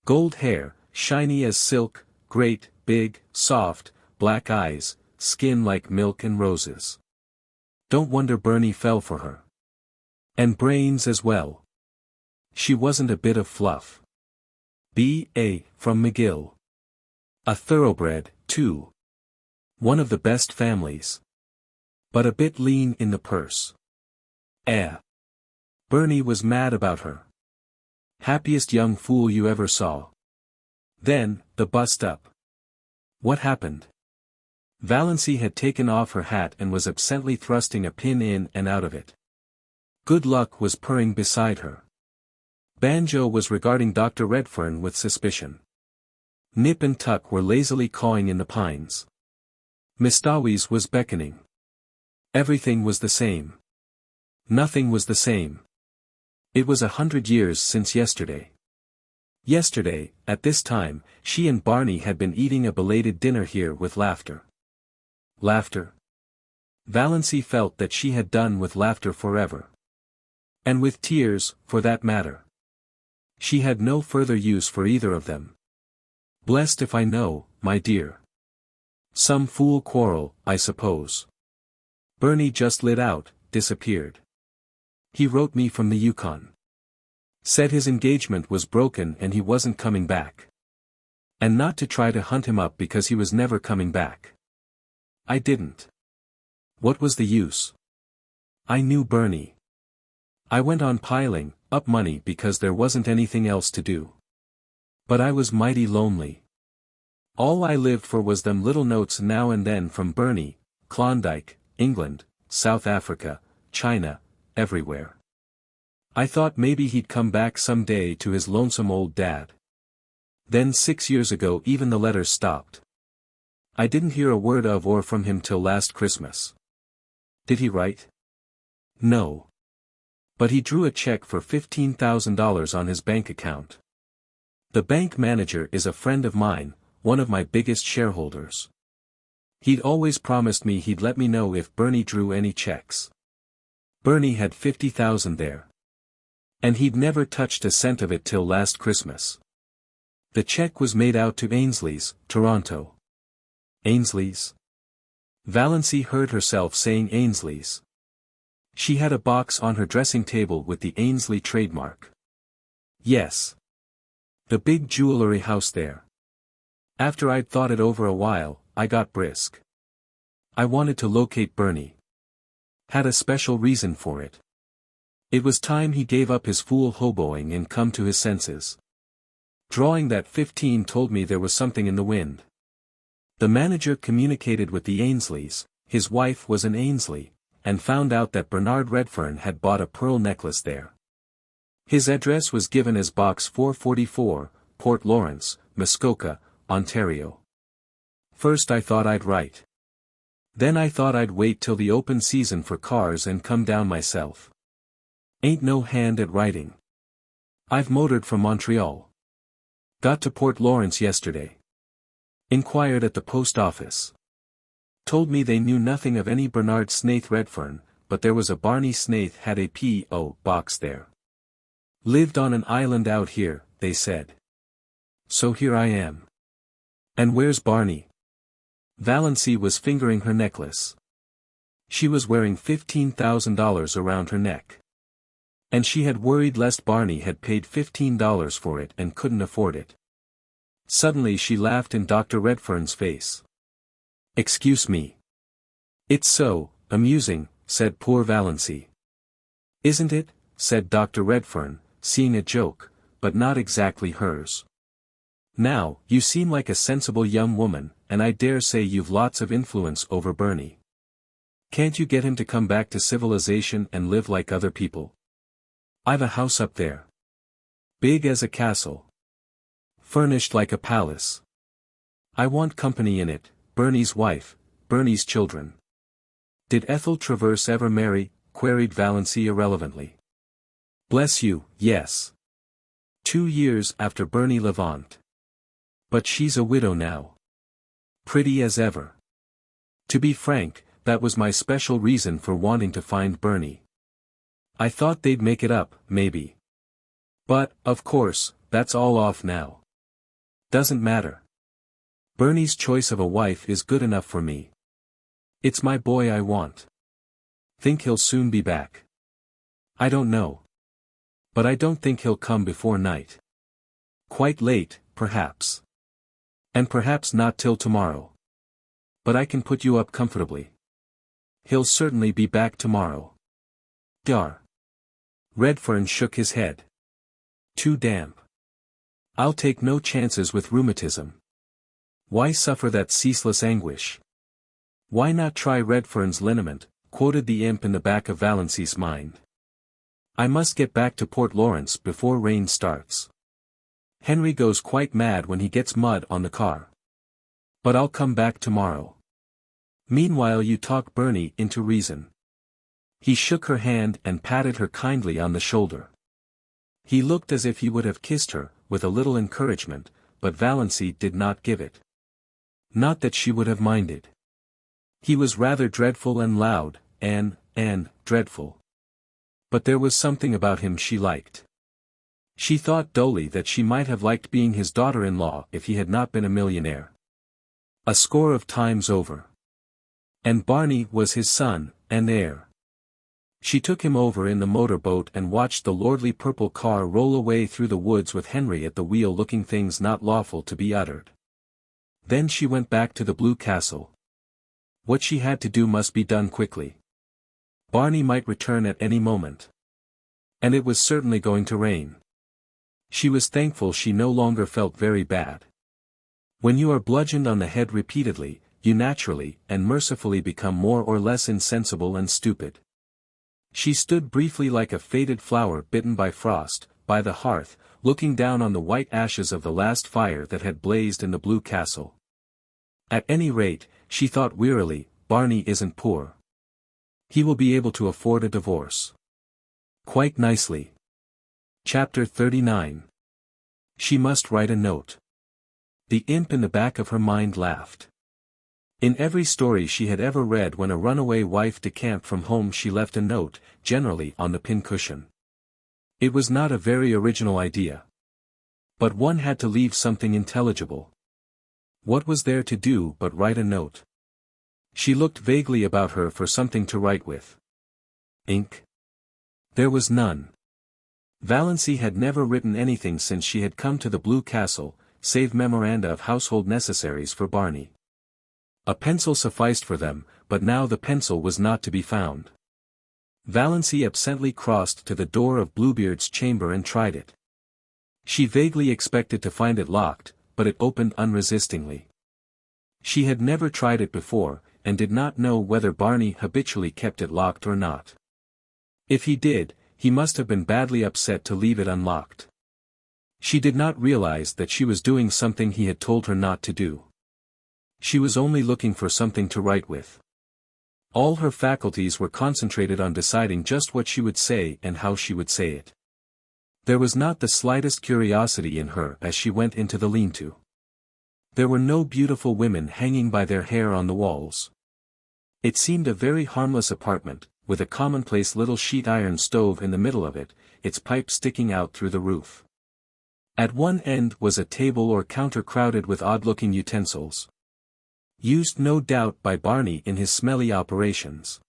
Gold hair, shiny as silk, great, big, soft, black eyes, skin like milk and roses. Don't wonder Bernie fell for her. And brains as well. She wasn't a bit of fluff. B.A. from McGill. A thoroughbred, too. One of the best families. But a bit lean in the purse. Bernie was mad about her. Happiest young fool you ever saw. Then, the bust up. What happened? Valancy had taken off her hat and was absently thrusting a pin in and out of it. Good Luck was purring beside her. Banjo was regarding Dr. Redfern with suspicion. Nip and Tuck were lazily cawing in the pines. Mistawis was beckoning. Everything was the same. Nothing was the same. It was 100 years since yesterday. Yesterday, at this time, she and Barney had been eating a belated dinner here with laughter. Laughter. Valancy felt that she had done with laughter forever. And with tears, for that matter. She had no further use for either of them. Blessed if I know, my dear. Some fool quarrel, I suppose. Bernie just lit out, disappeared. He wrote me from the Yukon. Said his engagement was broken and he wasn't coming back. And not to try to hunt him up because he was never coming back. I didn't. What was the use? I knew Bernie. I went on piling, up money because there wasn't anything else to do. But I was mighty lonely. All I lived for was them little notes now and then from Bernie, Klondike, England, South Africa, China, everywhere. I thought maybe he'd come back some day to his lonesome old dad. Then 6 years ago even the letters stopped. I didn't hear a word of or from him till last Christmas. Did he write? No. But he drew a check for $15,000 on his bank account. The bank manager is a friend of mine, one of my biggest shareholders. He'd always promised me he'd let me know if Bernie drew any checks. Bernie had $50,000 there. And he'd never touched a cent of it till last Christmas. The check was made out to Ainsley's, Toronto. Ainsley's? Valancy heard herself saying Ainsley's. She had a box on her dressing table with the Ainsley trademark. Yes. The big jewelry house there. After I'd thought it over a while, I got brisk. I wanted to locate Bernie. Had a special reason for it. It was time he gave up his fool hoboing and come to his senses. Drawing that 15 told me there was something in the wind. The manager communicated with the Ainsleys, his wife was an Ainsley, and found out that Bernard Redfern had bought a pearl necklace there. His address was given as Box 444, Port Lawrence, Muskoka, Ontario. First I thought I'd write. Then I thought I'd wait till the open season for cars and come down myself. Ain't no hand at writing. I've motored from Montreal. Got to Port Lawrence yesterday. Inquired at the post office. Told me they knew nothing of any Bernard Snaith Redfern, but there was a Barney Snaith had a P.O. box there. Lived on an island out here, they said. So here I am. And where's Barney? Valancy was fingering her necklace. She was wearing $15,000 around her neck. And she had worried lest Barney had paid $15 for it and couldn't afford it. Suddenly she laughed in Dr. Redfern's face. Excuse me. It's so amusing, said poor Valancy. Isn't it? Said Dr. Redfern, seeing a joke, but not exactly hers. Now, you seem like a sensible young woman, and I dare say you've lots of influence over Bernie. Can't you get him to come back to civilization and live like other people? I've a house up there. Big as a castle. Furnished like a palace. I want company in it, Bernie's wife, Bernie's children. Did Ethel Traverse ever marry? Queried Valancy irrelevantly. Bless you, yes. 2 years after Bernie Levant. But she's a widow now. Pretty as ever. To be frank, that was my special reason for wanting to find Bernie. I thought they'd make it up, maybe. But, of course, that's all off now. Doesn't matter. Bernie's choice of a wife is good enough for me. It's my boy I want. Think he'll soon be back? I don't know. But I don't think he'll come before night. Quite late, perhaps. And perhaps not till tomorrow. But I can put you up comfortably. He'll certainly be back tomorrow. Dar. Redfern shook his head. Too damp. I'll take no chances with rheumatism. Why suffer that ceaseless anguish? Why not try Redfern's liniment, quoted the imp in the back of Valancy's mind. I must get back to Port Lawrence before rain starts. Henry goes quite mad when he gets mud on the car. But I'll come back tomorrow. Meanwhile you talk Bernie into reason. He shook her hand and patted her kindly on the shoulder. He looked as if he would have kissed her, with a little encouragement, but Valancy did not give it. Not that she would have minded. He was rather dreadful and loud, and dreadful. But there was something about him she liked. She thought dully that she might have liked being his daughter-in-law if he had not been a millionaire. A score of times over. And Barney was his son, and heir. She took him over in the motorboat and watched the lordly purple car roll away through the woods with Henry at the wheel looking things not lawful to be uttered. Then she went back to the Blue Castle. What she had to do must be done quickly. Barney might return at any moment. And it was certainly going to rain. She was thankful she no longer felt very bad. When you are bludgeoned on the head repeatedly, you naturally and mercifully become more or less insensible and stupid. She stood briefly like a faded flower bitten by frost, by the hearth, looking down on the white ashes of the last fire that had blazed in the blue castle. At any rate, she thought wearily, Barney isn't poor. He will be able to afford a divorce. Quite nicely. Chapter 39. She must write a note. The imp in the back of her mind laughed. In every story she had ever read, when a runaway wife decamped from home, she left a note, generally on the pincushion. It was not a very original idea. But one had to leave something intelligible. What was there to do but write a note? She looked vaguely about her for something to write with. Ink? There was none. Valancy had never written anything since she had come to the Blue Castle, save memoranda of household necessaries for Barney. A pencil sufficed for them, but now the pencil was not to be found. Valancy absently crossed to the door of Bluebeard's chamber and tried it. She vaguely expected to find it locked, but it opened unresistingly. She had never tried it before, and did not know whether Barney habitually kept it locked or not. If he did, he must have been badly upset to leave it unlocked. She did not realize that she was doing something he had told her not to do. She was only looking for something to write with. All her faculties were concentrated on deciding just what she would say and how she would say it. There was not the slightest curiosity in her as she went into the lean-to. There were no beautiful women hanging by their hair on the walls. It seemed a very harmless apartment, with a commonplace little sheet-iron stove in the middle of it, its pipe sticking out through the roof. At one end was a table or counter crowded with odd-looking utensils. Used no doubt by Barney in his smelly operations.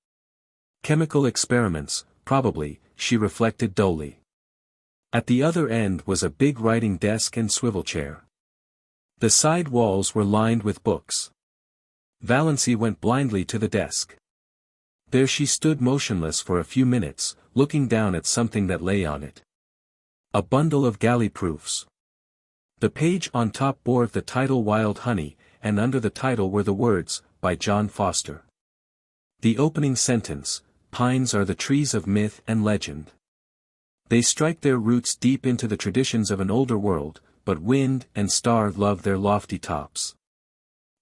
Chemical experiments, probably, she reflected dully. At the other end was a big writing desk and swivel chair. The side walls were lined with books. Valancy went blindly to the desk. There she stood motionless for a few minutes, looking down at something that lay on it. A bundle of galley proofs. The page on top bore the title Wild Honey, and under the title were the words, by John Foster. The opening sentence, Pines are the trees of myth and legend. They strike their roots deep into the traditions of an older world, but wind and star love their lofty tops.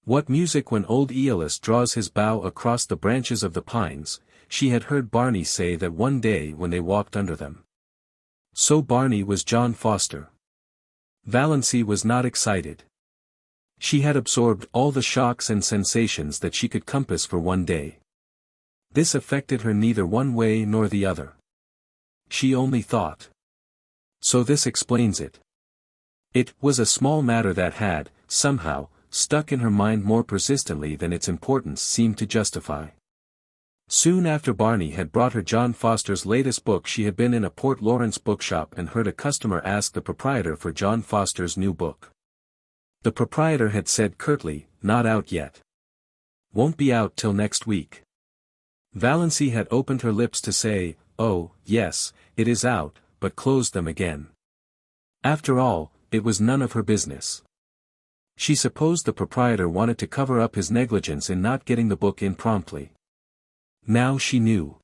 What music when old Aeolus draws his bow across the branches of the pines, she had heard Barney say that one day when they walked under them. So Barney was John Foster. Valancy was not excited. She had absorbed all the shocks and sensations that she could compass for one day. This affected her neither one way nor the other. She only thought. So this explains it. It was a small matter that had, somehow, stuck in her mind more persistently than its importance seemed to justify. Soon after Barney had brought her John Foster's latest book, she had been in a Port Lawrence bookshop and heard a customer ask the proprietor for John Foster's new book. The proprietor had said curtly, "Not out yet. Won't be out till next week." Valancy had opened her lips to say, "Oh, yes, it is out," but closed them again. After all, it was none of her business. She supposed the proprietor wanted to cover up his negligence in not getting the book in promptly. Now she knew.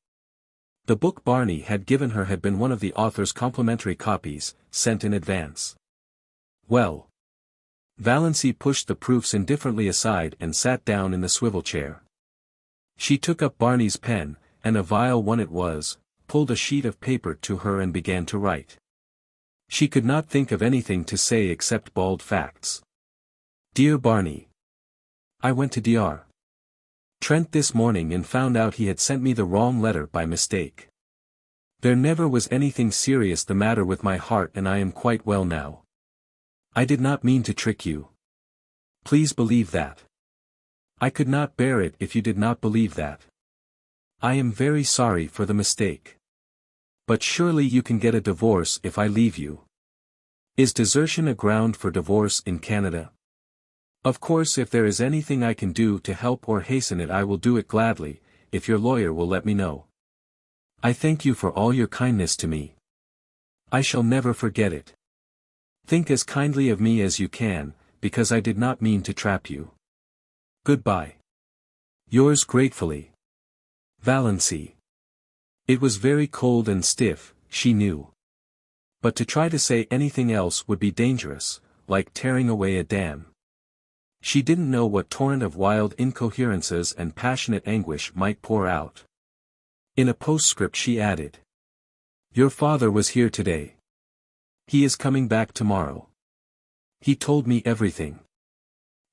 The book Barney had given her had been one of the author's complimentary copies, sent in advance. Well. Valancy pushed the proofs indifferently aside and sat down in the swivel chair. She took up Barney's pen, and a vile one it was, pulled a sheet of paper to her and began to write. She could not think of anything to say except bald facts. Dear Barney. I went to Dr. Trent this morning and found out he had sent me the wrong letter by mistake. There never was anything serious the matter with my heart and I am quite well now. I did not mean to trick you. Please believe that. I could not bear it if you did not believe that. I am very sorry for the mistake. But surely you can get a divorce if I leave you. Is desertion a ground for divorce in Canada? Of course, if there is anything I can do to help or hasten it I will do it gladly, if your lawyer will let me know. I thank you for all your kindness to me. I shall never forget it. Think as kindly of me as you can, because I did not mean to trap you. Goodbye. Yours gratefully, Valancy. It was very cold and stiff, she knew. But to try to say anything else would be dangerous, like tearing away a dam. She didn't know what torrent of wild incoherences and passionate anguish might pour out. In a postscript she added. Your father was here today. He is coming back tomorrow. He told me everything.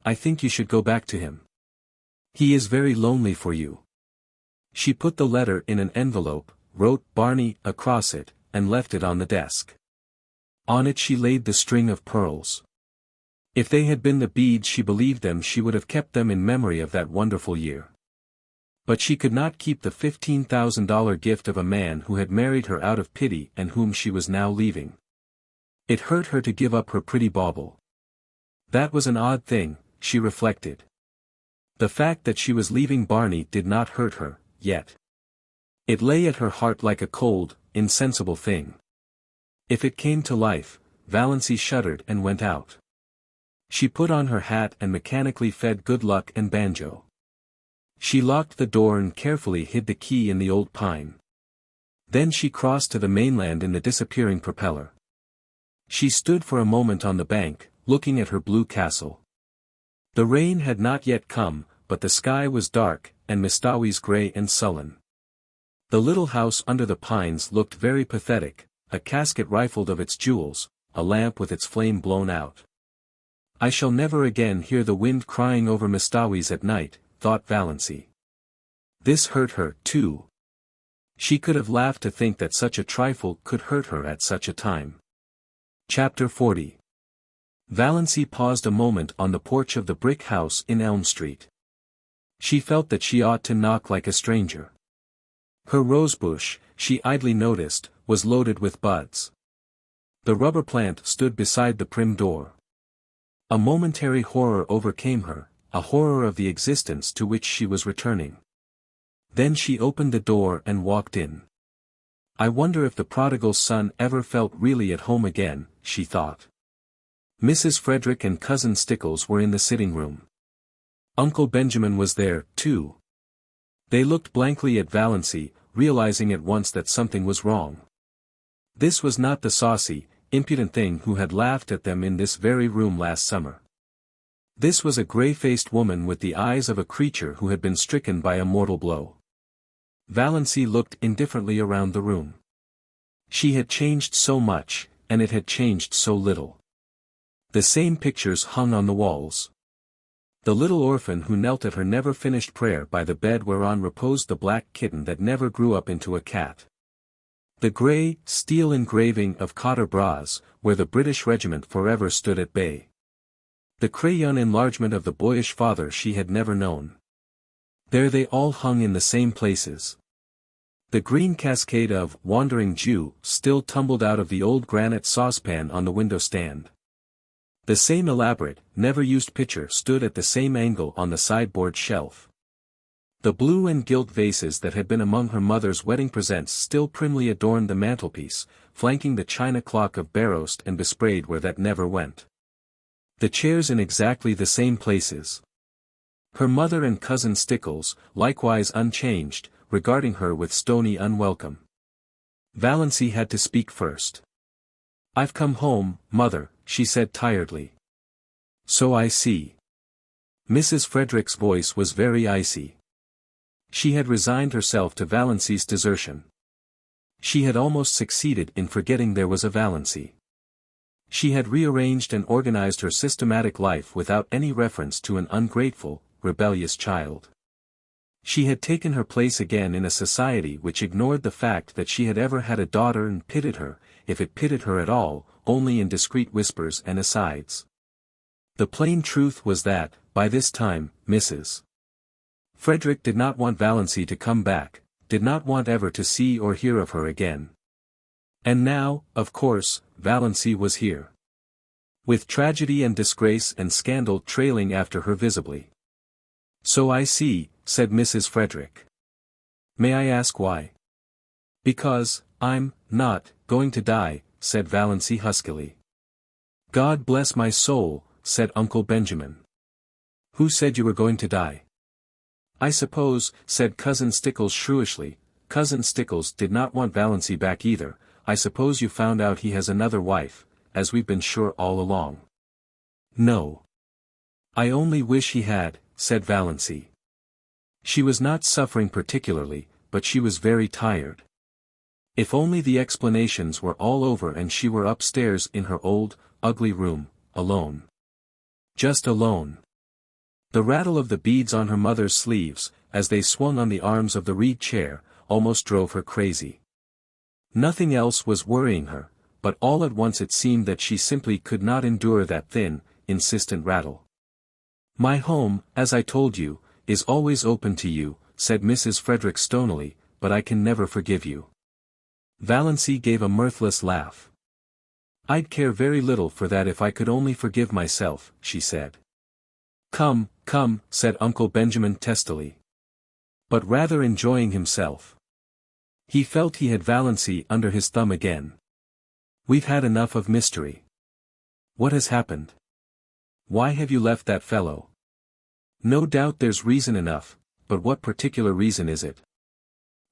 I think you should go back to him. He is very lonely for you. She put the letter in an envelope, wrote Barney across it, and left it on the desk. On it she laid the string of pearls. If they had been the beads she believed them, she would have kept them in memory of that wonderful year. But she could not keep the $15,000 gift of a man who had married her out of pity and whom she was now leaving. It hurt her to give up her pretty bauble. That was an odd thing, she reflected. The fact that she was leaving Barney did not hurt her, yet. It lay at her heart like a cold, insensible thing. If it came to life, Valancy shuddered and went out. She put on her hat and mechanically fed Good Luck and Banjo. She locked the door and carefully hid the key in the old pine. Then she crossed to the mainland in the disappearing propeller. She stood for a moment on the bank, looking at her blue castle. The rain had not yet come, but the sky was dark, and Mistawi's grey and sullen. The little house under the pines looked very pathetic, a casket rifled of its jewels, a lamp with its flame blown out. I shall never again hear the wind crying over Mistawi's at night, thought Valancy. This hurt her, too. She could have laughed to think that such a trifle could hurt her at such a time. Chapter 40. Valancy paused a moment on the porch of the brick house in Elm Street. She felt that she ought to knock like a stranger. Her rosebush, she idly noticed, was loaded with buds. The rubber plant stood beside the prim door. A momentary horror overcame her, a horror of the existence to which she was returning. Then she opened the door and walked in. I wonder if the prodigal son ever felt really at home again, she thought. Mrs. Frederick and Cousin Stickles were in the sitting room. Uncle Benjamin was there, too. They looked blankly at Valancy, realizing at once that something was wrong. This was not the saucy, impudent thing who had laughed at them in this very room last summer. This was a grey-faced woman with the eyes of a creature who had been stricken by a mortal blow. Valancy looked indifferently around the room. She had changed so much, and it had changed so little. The same pictures hung on the walls. The little orphan who knelt at her never-finished prayer by the bed whereon reposed the black kitten that never grew up into a cat. The grey, steel engraving of Quatre Bras, where the British regiment forever stood at bay. The crayon enlargement of the boyish father she had never known. There they all hung in the same places. The green cascade of Wandering Jew still tumbled out of the old granite saucepan on the window stand. The same elaborate, never-used pitcher stood at the same angle on the sideboard shelf. The blue and gilt vases that had been among her mother's wedding presents still primly adorned the mantelpiece, flanking the china clock of Barost and besprayed where that never went. The chairs in exactly the same places. Her mother and Cousin Stickles, likewise unchanged, regarding her with stony unwelcome. Valancy had to speak first. I've come home, Mother, she said tiredly. So I see. Mrs. Frederick's voice was very icy. She had resigned herself to Valancy's desertion. She had almost succeeded in forgetting there was a Valancy. She had rearranged and organized her systematic life without any reference to an ungrateful, rebellious child. She had taken her place again in a society which ignored the fact that she had ever had a daughter and pitied her, if it pitied her at all, only in discreet whispers and asides. The plain truth was that, by this time, Mrs. Frederick did not want Valancy to come back, did not want ever to see or hear of her again. And now, of course, Valancy was here. With tragedy and disgrace and scandal trailing after her visibly. So I see, said Mrs. Frederick. May I ask why? Because, I'm not going to die, said Valancy huskily. God bless my soul, said Uncle Benjamin. Who said you were going to die? I suppose, said Cousin Stickles shrewishly. Cousin Stickles did not want Valancy back either. I suppose you found out he has another wife, as we've been sure all along. No. I only wish he had, said Valancy. She was not suffering particularly, but she was very tired. If only the explanations were all over and she were upstairs in her old, ugly room, alone. Just alone. The rattle of the beads on her mother's sleeves, as they swung on the arms of the reed chair, almost drove her crazy. Nothing else was worrying her, but all at once it seemed that she simply could not endure that thin, insistent rattle. My home, as I told you, is always open to you, said Mrs. Frederick stonily, but I can never forgive you. Valancy gave a mirthless laugh. I'd care very little for that if I could only forgive myself, she said. Come, come, said Uncle Benjamin testily. But rather enjoying himself. He felt he had Valancy under his thumb again. We've had enough of mystery. What has happened? Why have you left that fellow? No doubt there's reason enough, but what particular reason is it?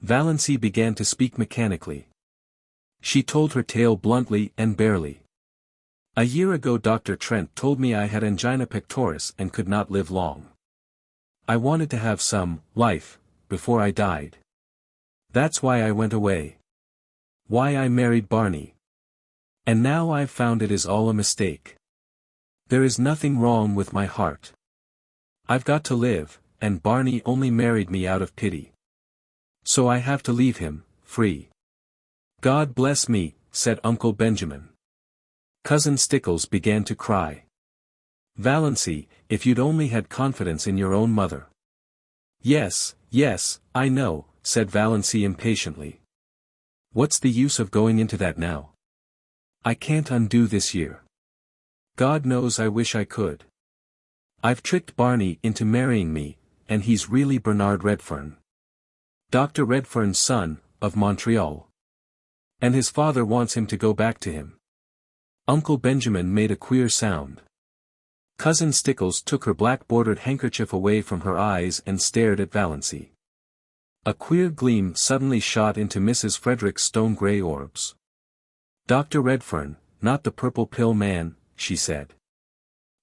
Valancy began to speak mechanically. She told her tale bluntly and barely. A year ago Dr. Trent told me I had angina pectoris and could not live long. I wanted to have some life before I died. That's why I went away. Why I married Barney. And now I've found it is all a mistake. There is nothing wrong with my heart. I've got to live, and Barney only married me out of pity. So I have to leave him, free. God bless me, said Uncle Benjamin. Cousin Stickles began to cry. Valancy, if you'd only had confidence in your own mother. Yes, yes, I know, said Valancy impatiently. What's the use of going into that now? I can't undo this year. God knows I wish I could. I've tricked Barney into marrying me, and he's really Bernard Redfern. Dr. Redfern's son, of Montreal. And his father wants him to go back to him. Uncle Benjamin made a queer sound. Cousin Stickles took her black-bordered handkerchief away from her eyes and stared at Valancy. A queer gleam suddenly shot into Mrs. Frederick's stone-grey orbs. Dr. Redfern, not the purple pill man, she said.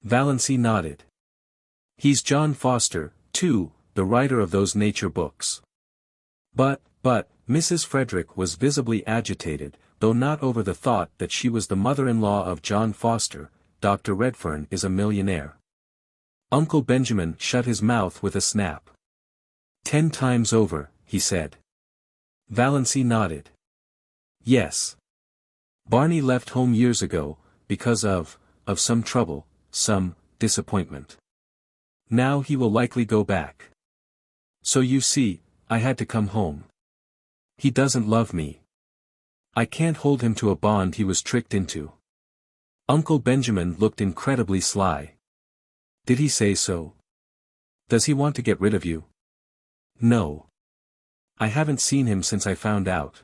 Valancy nodded. He's John Foster, too, the writer of those nature books. But, Mrs. Frederick was visibly agitated, though not over the thought that she was the mother-in-law of John Foster. Dr. Redfern is a millionaire. Uncle Benjamin shut his mouth with a snap. 10 times over, he said. Valancy nodded. Yes. Barney left home years ago, because of some trouble, some disappointment. Now he will likely go back. So you see, I had to come home. He doesn't love me. I can't hold him to a bond he was tricked into. Uncle Benjamin looked incredibly sly. Did he say so? Does he want to get rid of you? No. I haven't seen him since I found out.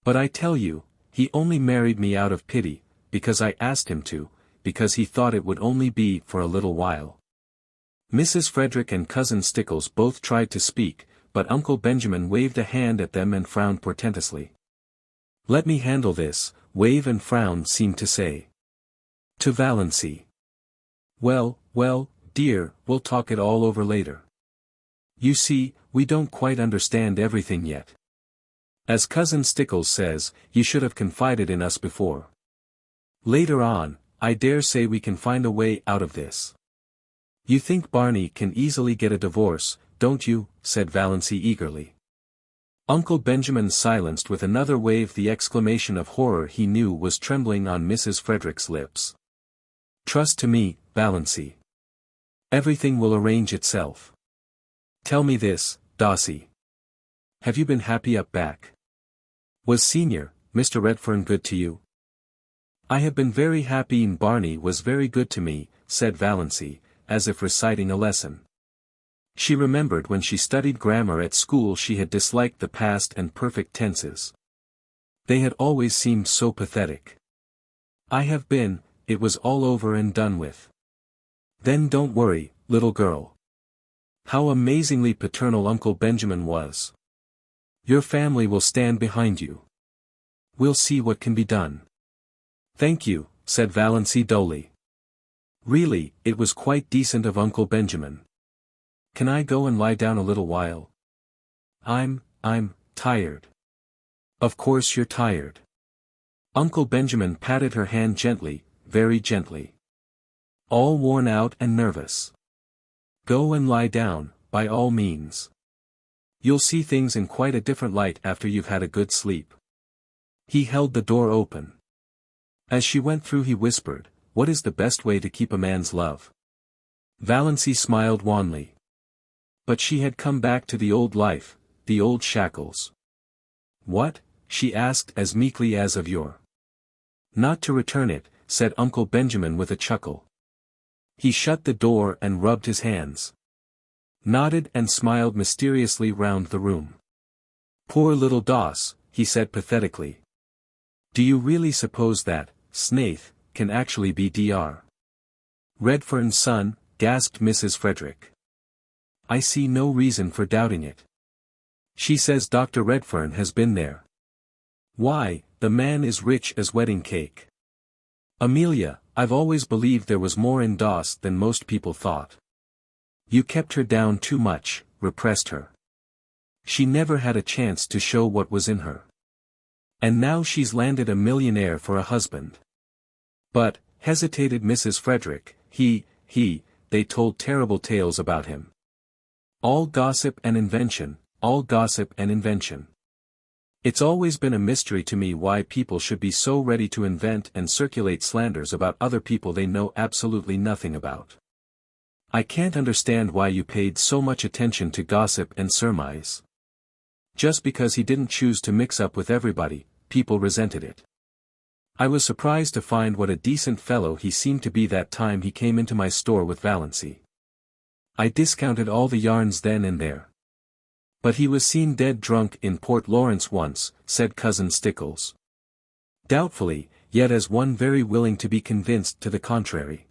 But I tell you, he only married me out of pity, because I asked him to, because he thought it would only be for a little while. Mrs. Frederick and Cousin Stickles both tried to speak, but Uncle Benjamin waved a hand at them and frowned portentously. Let me handle this, wave and frown seemed to say. To Valancy. Well, dear, we'll talk it all over later. You see, we don't quite understand everything yet. As Cousin Stickles says, you should have confided in us before. Later on, I dare say we can find a way out of this. You think Barney can easily get a divorce, don't you? Said Valancy eagerly. Uncle Benjamin silenced with another wave the exclamation of horror he knew was trembling on Mrs. Frederick's lips. Trust to me, Valancy. Everything will arrange itself. Tell me this, Dossie. Have you been happy up back? Was Senior, Mr. Redfern good to you? I have been very happy and Barney was very good to me, said Valancy, as if reciting a lesson. She remembered when she studied grammar at school she had disliked the past and perfect tenses. They had always seemed so pathetic. It was all over and done with. Then don't worry, little girl. How amazingly paternal Uncle Benjamin was. Your family will stand behind you. We'll see what can be done. Thank you, said Valancy dully. Really, it was quite decent of Uncle Benjamin. Can I go and lie down a little while? I'm tired. Of course you're tired. Uncle Benjamin patted her hand gently, very gently. All worn out and nervous. Go and lie down, by all means. You'll see things in quite a different light after you've had a good sleep. He held the door open. As she went through he whispered, what is the best way to keep a man's love? Valancy smiled wanly. But she had come back to the old life, the old shackles. What? She asked as meekly as of yore. Not to return it, said Uncle Benjamin with a chuckle. He shut the door and rubbed his hands. Nodded and smiled mysteriously round the room. Poor little Doss, he said pathetically. Do you really suppose that, Snaith, can actually be Dr. Redfern's son? Gasped Mrs. Frederick. I see no reason for doubting it. She says Dr. Redfern has been there. Why, the man is rich as wedding cake. Amelia, I've always believed there was more in Doss than most people thought. You kept her down too much, repressed her. She never had a chance to show what was in her. And now she's landed a millionaire for a husband. But, hesitated Mrs. Frederick, they told terrible tales about him. All gossip and invention, all gossip and invention. It's always been a mystery to me why people should be so ready to invent and circulate slanders about other people they know absolutely nothing about. I can't understand why you paid so much attention to gossip and surmise. Just because he didn't choose to mix up with everybody, people resented it. I was surprised to find what a decent fellow he seemed to be that time he came into my store with Valancy. I discounted all the yarns then and there. But he was seen dead drunk in Port Lawrence once, said Cousin Stickles. Doubtfully, yet as one very willing to be convinced to the contrary.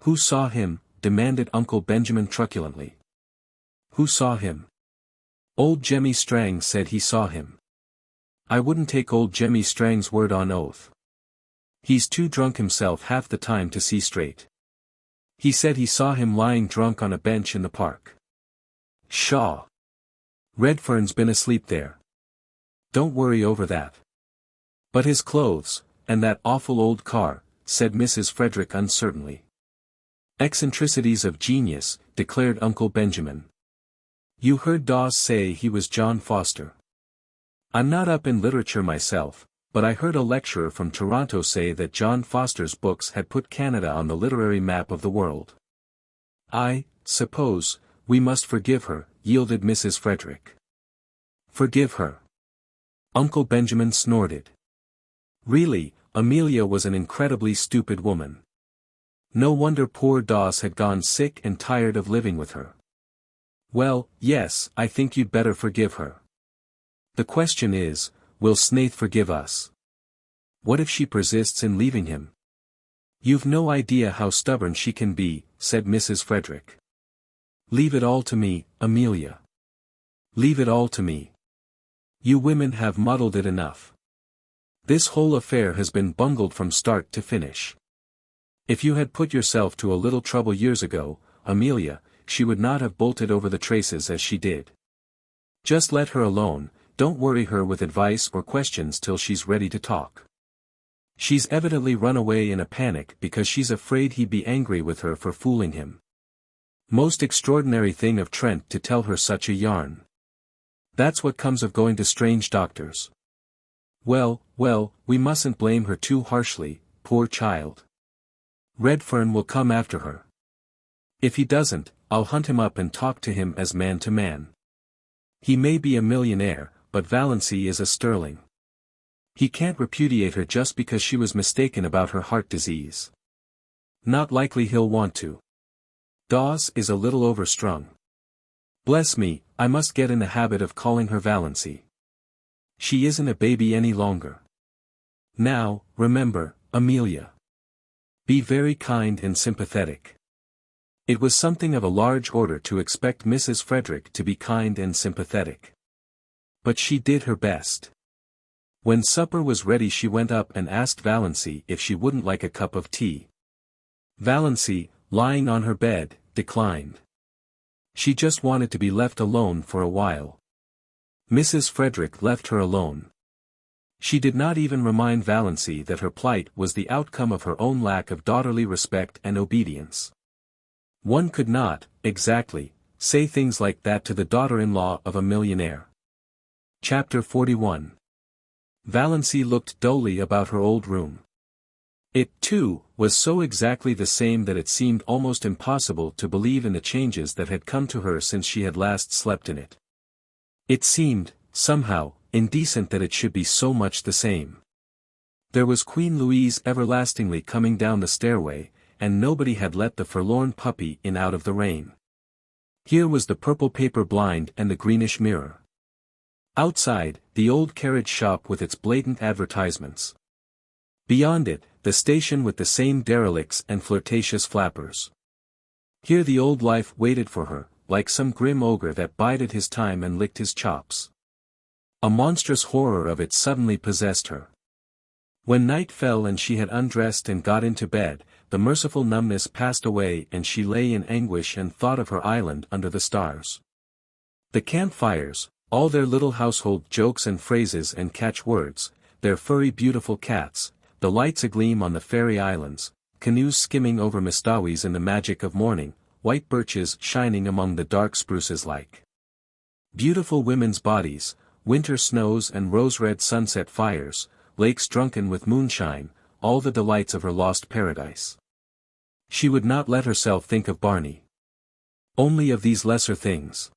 Who saw him? Demanded Uncle Benjamin truculently. Who saw him? Old Jemmy Strang said he saw him. I wouldn't take old Jemmy Strang's word on oath. He's too drunk himself half the time to see straight. He said he saw him lying drunk on a bench in the park. Pshaw! Redfern's been asleep there. Don't worry over that. But his clothes, and that awful old car, said Mrs. Frederick uncertainly. Eccentricities of genius, declared Uncle Benjamin. You heard Dawes say he was John Foster. I'm not up in literature myself, but I heard a lecturer from Toronto say that John Foster's books had put Canada on the literary map of the world. I suppose, we must forgive her, yielded Mrs. Frederick. Forgive her. Uncle Benjamin snorted. Really, Amelia was an incredibly stupid woman. No wonder poor Dawes had gone sick and tired of living with her. Well, yes, I think you'd better forgive her. The question is, will Snaith forgive us? What if she persists in leaving him? You've no idea how stubborn she can be, said Mrs. Frederick. Leave it all to me, Amelia. Leave it all to me. You women have muddled it enough. This whole affair has been bungled from start to finish. If you had put yourself to a little trouble years ago, Amelia, she would not have bolted over the traces as she did. Just let her alone, don't worry her with advice or questions till she's ready to talk. She's evidently run away in a panic because she's afraid he'd be angry with her for fooling him. Most extraordinary thing of Trent to tell her such a yarn. That's what comes of going to strange doctors. Well, we mustn't blame her too harshly, poor child. Redfern will come after her. If he doesn't, I'll hunt him up and talk to him as man to man. He may be a millionaire, but Valancy is a Stirling. He can't repudiate her just because she was mistaken about her heart disease. Not likely he'll want to. Dawes is a little overstrung. Bless me, I must get in the habit of calling her Valancy. She isn't a baby any longer. Now, remember, Amelia. Be very kind and sympathetic. It was something of a large order to expect Mrs. Frederick to be kind and sympathetic. But she did her best. When supper was ready she went up and asked Valancy if she wouldn't like a cup of tea. Valancy, lying on her bed, declined. She just wanted to be left alone for a while. Mrs. Frederick left her alone. She did not even remind Valancy that her plight was the outcome of her own lack of daughterly respect and obedience. One could not, exactly, say things like that to the daughter-in-law of a millionaire. Chapter 41. Valancy looked dully about her old room. It, too, was so exactly the same that it seemed almost impossible to believe in the changes that had come to her since she had last slept in it. It seemed, somehow, indecent that it should be so much the same. There was Queen Louise everlastingly coming down the stairway, and nobody had let the forlorn puppy in out of the rain. Here was the purple paper blind and the greenish mirror. Outside, the old carriage shop with its blatant advertisements. Beyond it, the station with the same derelicts and flirtatious flappers. Here the old life waited for her, like some grim ogre that bided his time and licked his chops. A monstrous horror of it suddenly possessed her. When night fell and she had undressed and got into bed, the merciful numbness passed away and she lay in anguish and thought of her island under the stars. The campfires, all their little household jokes and phrases and catchwords, their furry beautiful cats, the lights agleam on the fairy islands, canoes skimming over Mistawis in the magic of morning, white birches shining among the dark spruces like beautiful women's bodies, winter snows and rose-red sunset fires, lakes drunken with moonshine, all the delights of her lost paradise. She would not let herself think of Barney. Only of these lesser things.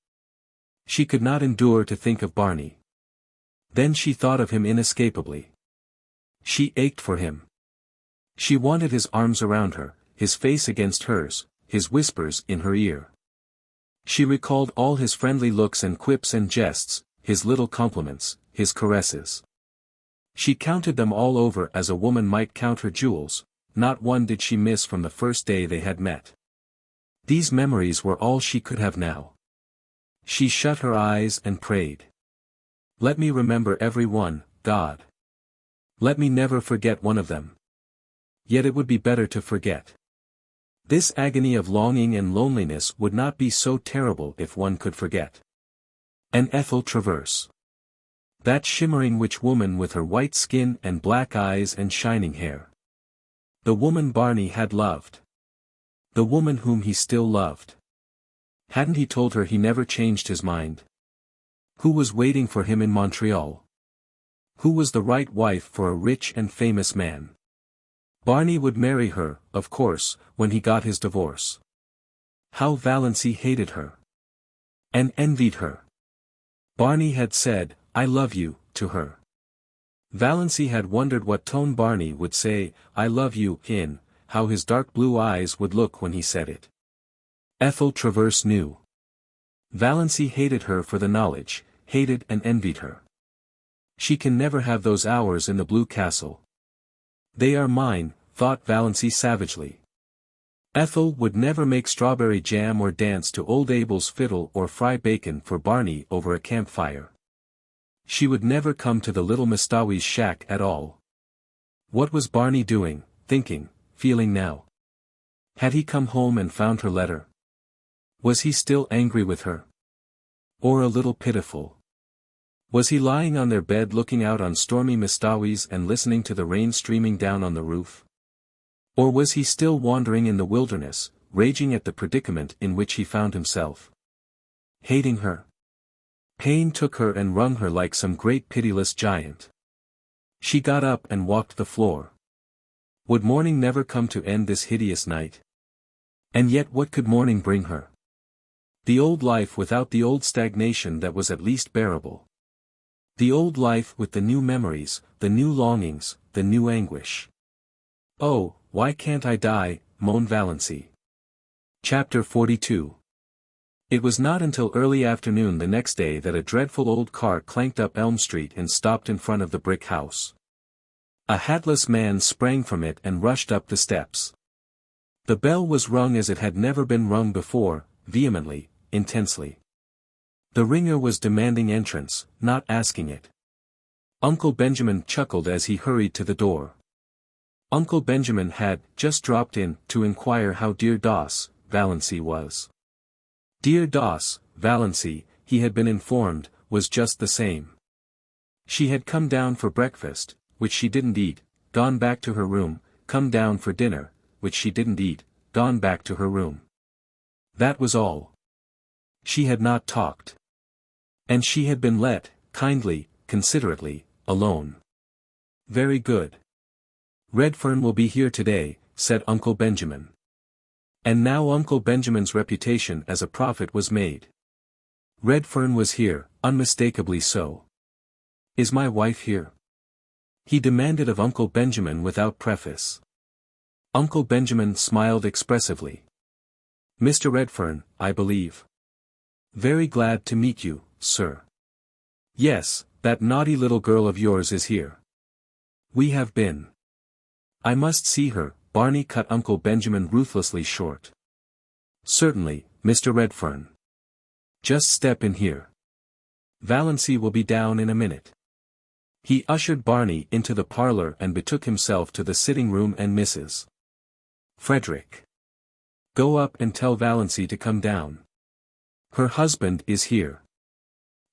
She could not endure to think of Barney. Then she thought of him inescapably. She ached for him. She wanted his arms around her, his face against hers, his whispers in her ear. She recalled all his friendly looks and quips and jests, his little compliments, his caresses. She counted them all over as a woman might count her jewels, not one did she miss from the first day they had met. These memories were all she could have now. She shut her eyes and prayed. Let me remember every one, God. Let me never forget one of them. Yet it would be better to forget. This agony of longing and loneliness would not be so terrible if one could forget. And Ethel Traverse. That shimmering witch woman with her white skin and black eyes and shining hair. The woman Barney had loved. The woman whom he still loved. Hadn't he told her he never changed his mind? Who was waiting for him in Montreal? Who was the right wife for a rich and famous man? Barney would marry her, of course, when he got his divorce. How Valancy hated her. And envied her. Barney had said, I love you, to her. Valancy had wondered what tone Barney would say, I love you, in, how his dark blue eyes would look when he said it. Ethel Traverse knew. Valancy hated her for the knowledge, hated and envied her. She can never have those hours in the Blue Castle. They are mine, thought Valancy savagely. Ethel would never make strawberry jam or dance to old Abel's fiddle or fry bacon for Barney over a campfire. She would never come to the little Mistawi's shack at all. What was Barney doing, thinking, feeling now? Had he come home and found her letter? Was he still angry with her? Or a little pitiful? Was he lying on their bed looking out on stormy Mistawis and listening to the rain streaming down on the roof? Or was he still wandering in the wilderness, raging at the predicament in which he found himself? Hating her? Pain took her and wrung her like some great pitiless giant. She got up and walked the floor. Would morning never come to end this hideous night? And yet what could morning bring her? The old life without the old stagnation that was at least bearable. The old life with the new memories, the new longings, the new anguish. Oh, why can't I die, moaned Valancy. Chapter 42. It was not until early afternoon the next day that a dreadful old car clanked up Elm Street and stopped in front of the brick house. A hatless man sprang from it and rushed up the steps. The bell was rung as it had never been rung before, vehemently, intensely. The ringer was demanding entrance, not asking it. Uncle Benjamin chuckled as he hurried to the door. Uncle Benjamin had just dropped in to inquire how dear Doss, Valancy was. Dear Doss, Valancy, he had been informed, was just the same. She had come down for breakfast, which she didn't eat, gone back to her room, come down for dinner, which she didn't eat, gone back to her room. That was all. She had not talked. And she had been let, kindly, considerately, alone. Very good. Redfern will be here today, said Uncle Benjamin. And now Uncle Benjamin's reputation as a prophet was made. Redfern was here, unmistakably so. Is my wife here? He demanded of Uncle Benjamin without preface. Uncle Benjamin smiled expressively. Mr. Redfern, I believe. Very glad to meet you, sir. Yes, that naughty little girl of yours is here. We have been. I must see her, Barney cut Uncle Benjamin ruthlessly short. Certainly, Mr. Redfern. Just step in here. Valancy will be down in a minute. He ushered Barney into the parlor and betook himself to the sitting room and Mrs. Frederick. Go up and tell Valancy to come down. Her husband is here.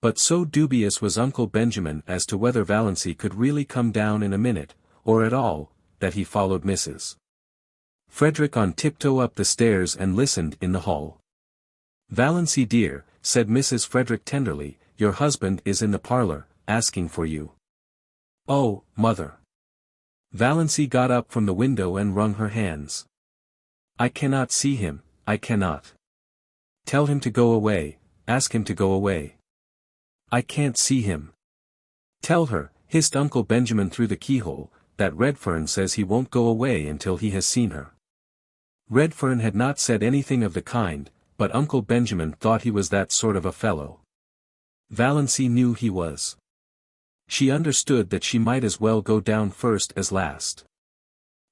But so dubious was Uncle Benjamin as to whether Valancy could really come down in a minute, or at all, that he followed Mrs. Frederick on tiptoe up the stairs and listened in the hall. Valancy dear, said Mrs. Frederick tenderly, your husband is in the parlor, asking for you. Oh, mother. Valancy got up from the window and wrung her hands. I cannot see him, I cannot. Tell him to go away, ask him to go away. I can't see him. Tell her, hissed Uncle Benjamin through the keyhole, that Redfern says he won't go away until he has seen her. Redfern had not said anything of the kind, but Uncle Benjamin thought he was that sort of a fellow. Valancy knew he was. She understood that she might as well go down first as last.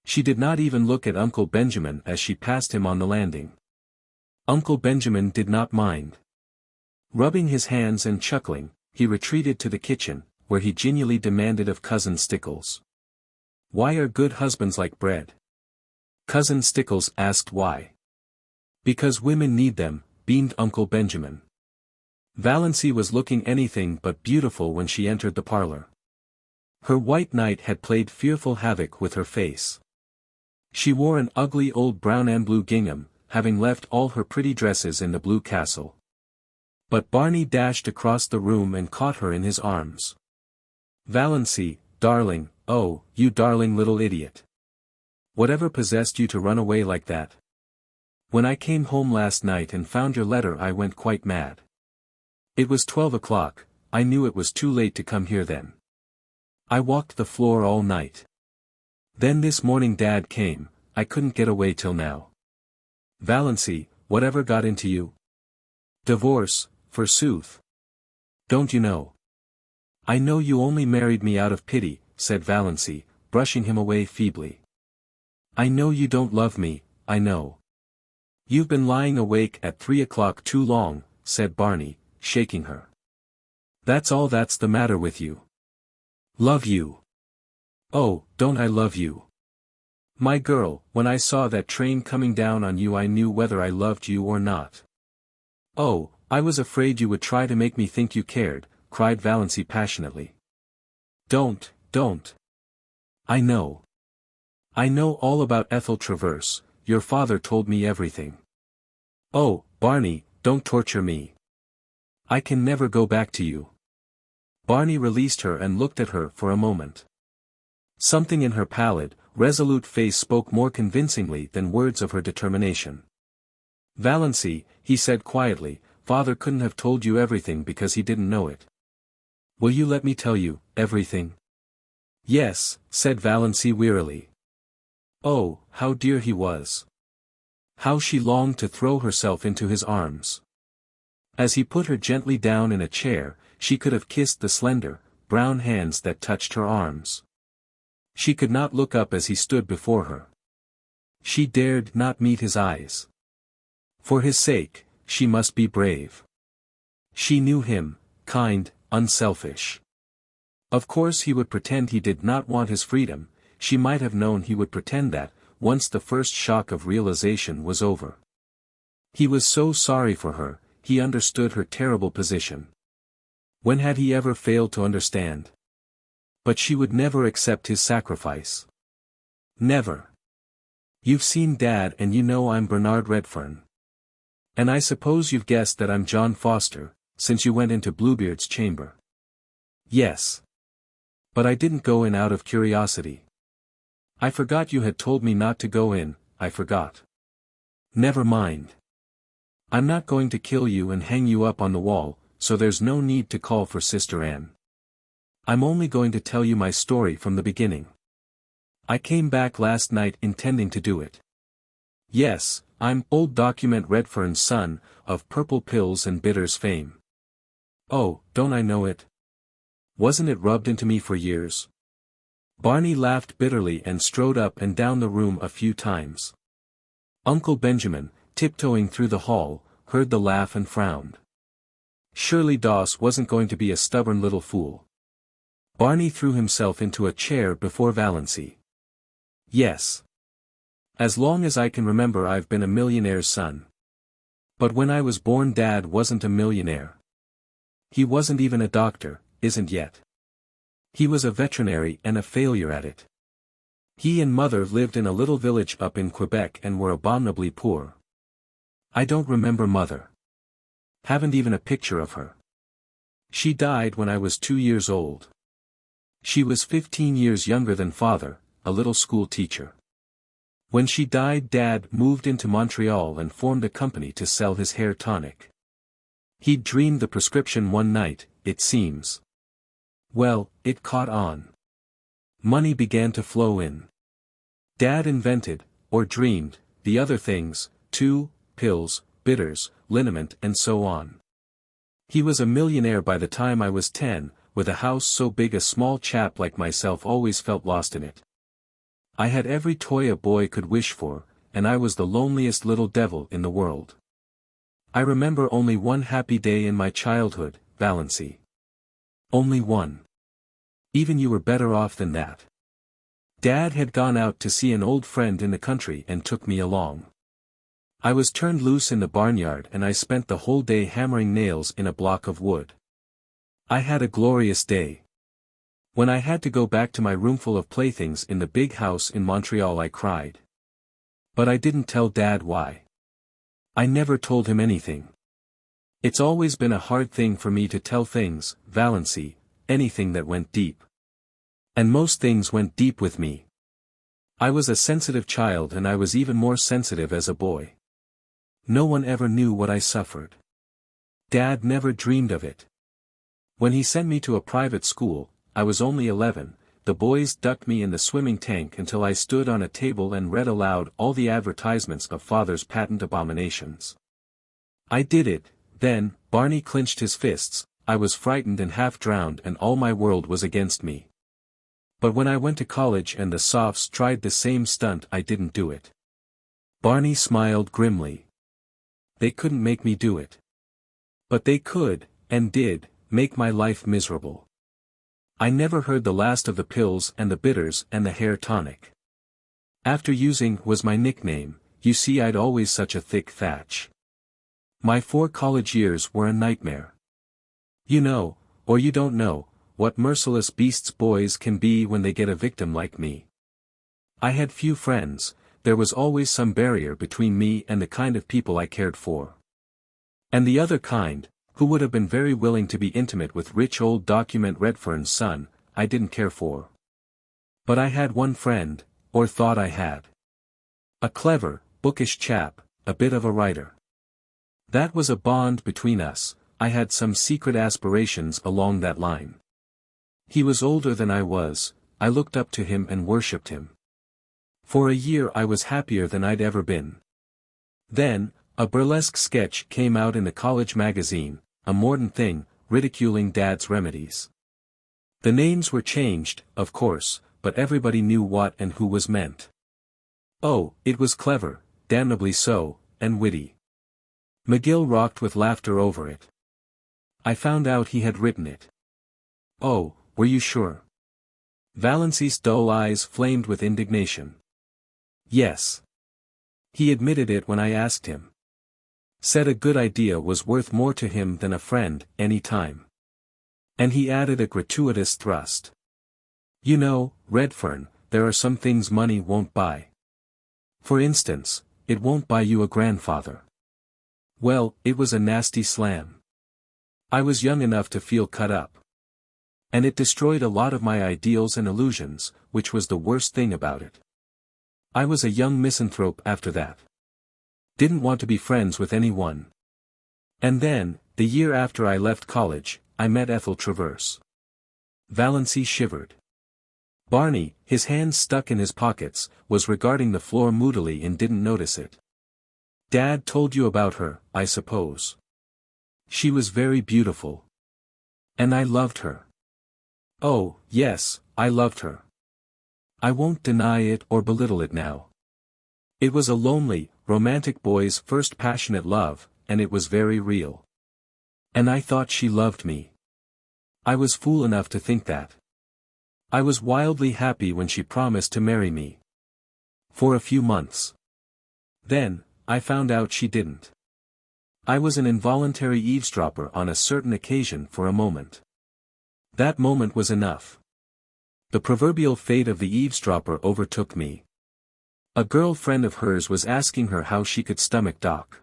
She did not even look at Uncle Benjamin as she passed him on the landing. Uncle Benjamin did not mind. Rubbing his hands and chuckling, he retreated to the kitchen, where he genially demanded of Cousin Stickles. Why are good husbands like bread? Cousin Stickles asked why. Because women need them, beamed Uncle Benjamin. Valancy was looking anything but beautiful when she entered the parlor. Her white night had played fearful havoc with her face. She wore an ugly old brown and blue gingham, having left all her pretty dresses in the Blue Castle. But Barney dashed across the room and caught her in his arms. Valancy, darling, oh, you darling little idiot. Whatever possessed you to run away like that? When I came home last night and found your letter I went quite mad. It was 12 o'clock, I knew it was too late to come here then. I walked the floor all night. Then this morning Dad came, I couldn't get away till now. Valancy, whatever got into you? Divorce, forsooth. Don't you know? I know you only married me out of pity, said Valancy, brushing him away feebly. I know you don't love me, I know. You've been lying awake at 3 o'clock too long, said Barney, shaking her. That's all that's the matter with you. Love you. Oh, don't I love you? My girl, when I saw that train coming down on you I knew whether I loved you or not. Oh, I was afraid you would try to make me think you cared, cried Valancy passionately. Don't. I know. I know all about Ethel Traverse, your father told me everything. Oh, Barney, don't torture me. I can never go back to you. Barney released her and looked at her for a moment. Something in her pallid, resolute face spoke more convincingly than words of her determination. Valancy, he said quietly, Father couldn't have told you everything because he didn't know it. Will you let me tell you, everything? Yes, said Valancy wearily. Oh, how dear he was. How she longed to throw herself into his arms. As he put her gently down in a chair, she could have kissed the slender, brown hands that touched her arms. She could not look up as he stood before her. She dared not meet his eyes. For his sake, she must be brave. She knew him, kind, unselfish. Of course he would pretend he did not want his freedom. She might have known he would pretend that, once the first shock of realization was over. He was so sorry for her, he understood her terrible position. When had he ever failed to understand? But she would never accept his sacrifice. Never. You've seen Dad and you know I'm Bernard Redfern. And I suppose you've guessed that I'm John Foster, since you went into Bluebeard's chamber. Yes. But I didn't go in out of curiosity. I forgot you had told me not to go in, I forgot. Never mind. I'm not going to kill you and hang you up on the wall, so there's no need to call for Sister Anne. I'm only going to tell you my story from the beginning. I came back last night intending to do it. Yes, I'm old Document Redfern's son, of Purple Pills and Bitters fame. Oh, don't I know it? Wasn't it rubbed into me for years? Barney laughed bitterly and strode up and down the room a few times. Uncle Benjamin, tiptoeing through the hall, heard the laugh and frowned. Surely Doss wasn't going to be a stubborn little fool. Barney threw himself into a chair before Valancy. Yes. As long as I can remember I've been a millionaire's son. But when I was born Dad wasn't a millionaire. He wasn't even a doctor, isn't yet. He was a veterinary and a failure at it. He and Mother lived in a little village up in Quebec and were abominably poor. I don't remember Mother. Haven't even a picture of her. She died when I was 2 years old. She was 15 years younger than Father, a little school teacher. When she died Dad moved into Montreal and formed a company to sell his hair tonic. He'd dreamed the prescription one night, it seems. Well, it caught on. Money began to flow in. Dad invented, or dreamed, the other things, too, pills, bitters, liniment and so on. He was a millionaire by the time I was 10, with a house so big a small chap like myself always felt lost in it. I had every toy a boy could wish for, and I was the loneliest little devil in the world. I remember only one happy day in my childhood, Valancy. Only one. Even you were better off than that. Dad had gone out to see an old friend in the country and took me along. I was turned loose in the barnyard and I spent the whole day hammering nails in a block of wood. I had a glorious day. When I had to go back to my roomful of playthings in the big house in Montreal I cried. But I didn't tell Dad why. I never told him anything. It's always been a hard thing for me to tell things, Valancy, anything that went deep. And most things went deep with me. I was a sensitive child and I was even more sensitive as a boy. No one ever knew what I suffered. Dad never dreamed of it. When he sent me to a private school, I was only 11, the boys ducked me in the swimming tank until I stood on a table and read aloud all the advertisements of Father's patent abominations. I did it, then, Barney clenched his fists, I was frightened and half drowned and all my world was against me. But when I went to college and the softs tried the same stunt I didn't do it. Barney smiled grimly. They couldn't make me do it. But they could, and did, make my life miserable. I never heard the last of the pills and the bitters and the hair tonic. After using was my nickname, you see I'd always such a thick thatch. My 4 college years were a nightmare. You know, or you don't know, what merciless beasts boys can be when they get a victim like me. I had few friends, there was always some barrier between me and the kind of people I cared for. And the other kind, who would have been very willing to be intimate with rich old Document Redfern's son, I didn't care for. But I had one friend, or thought I had. A clever, bookish chap, a bit of a writer. That was a bond between us, I had some secret aspirations along that line. He was older than I was, I looked up to him and worshipped him. For a year I was happier than I'd ever been. Then, A burlesque sketch came out in the college magazine, a mordant thing, ridiculing Dad's remedies. The names were changed, of course, but everybody knew what and who was meant. Oh, it was clever, damnably so, and witty. McGill rocked with laughter over it. I found out he had written it. Oh, were you sure? Valancy's dull eyes flamed with indignation. Yes. He admitted it when I asked him. Said a good idea was worth more to him than a friend, any time. And he added a gratuitous thrust. You know, Redfern, there are some things money won't buy. For instance, it won't buy you a grandfather. Well, it was a nasty slam. I was young enough to feel cut up. And it destroyed a lot of my ideals and illusions, which was the worst thing about it. I was a young misanthrope after that. Didn't want to be friends with anyone. And then, the year after I left college, I met Ethel Traverse. Valancy shivered. Barney, his hands stuck in his pockets, was regarding the floor moodily and didn't notice it. Dad told you about her, I suppose. She was very beautiful. And I loved her. Oh, yes, I loved her. I won't deny it or belittle it now. It was a lonely, romantic boy's first passionate love, and it was very real. And I thought she loved me. I was fool enough to think that. I was wildly happy when she promised to marry me. For a few months. Then, I found out she didn't. I was an involuntary eavesdropper on a certain occasion for a moment. That moment was enough. The proverbial fate of the eavesdropper overtook me. A girl friend of hers was asking her how she could stomach Doc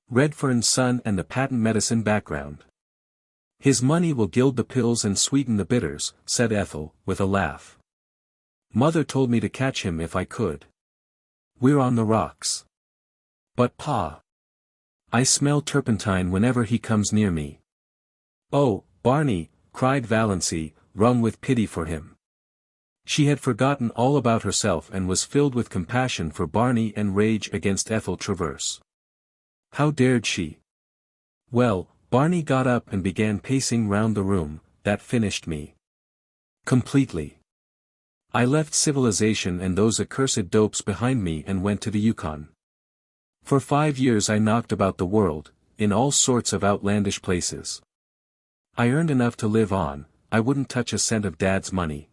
Redfern's son and the patent medicine background. His money will gild the pills and sweeten the bitters, said Ethel, with a laugh. Mother told me to catch him if I could. We're on the rocks. But Pa. I smell turpentine whenever he comes near me. Oh, Barney, cried Valancy, wrung with pity for him. She had forgotten all about herself and was filled with compassion for Barney and rage against Ethel Traverse. How dared she? Well, Barney got up and began pacing round the room. That finished me. Completely. I left civilization and those accursed dopes behind me and went to the Yukon. For 5 years I knocked about the world, in all sorts of outlandish places. I earned enough to live on. I wouldn't touch a cent of Dad's money.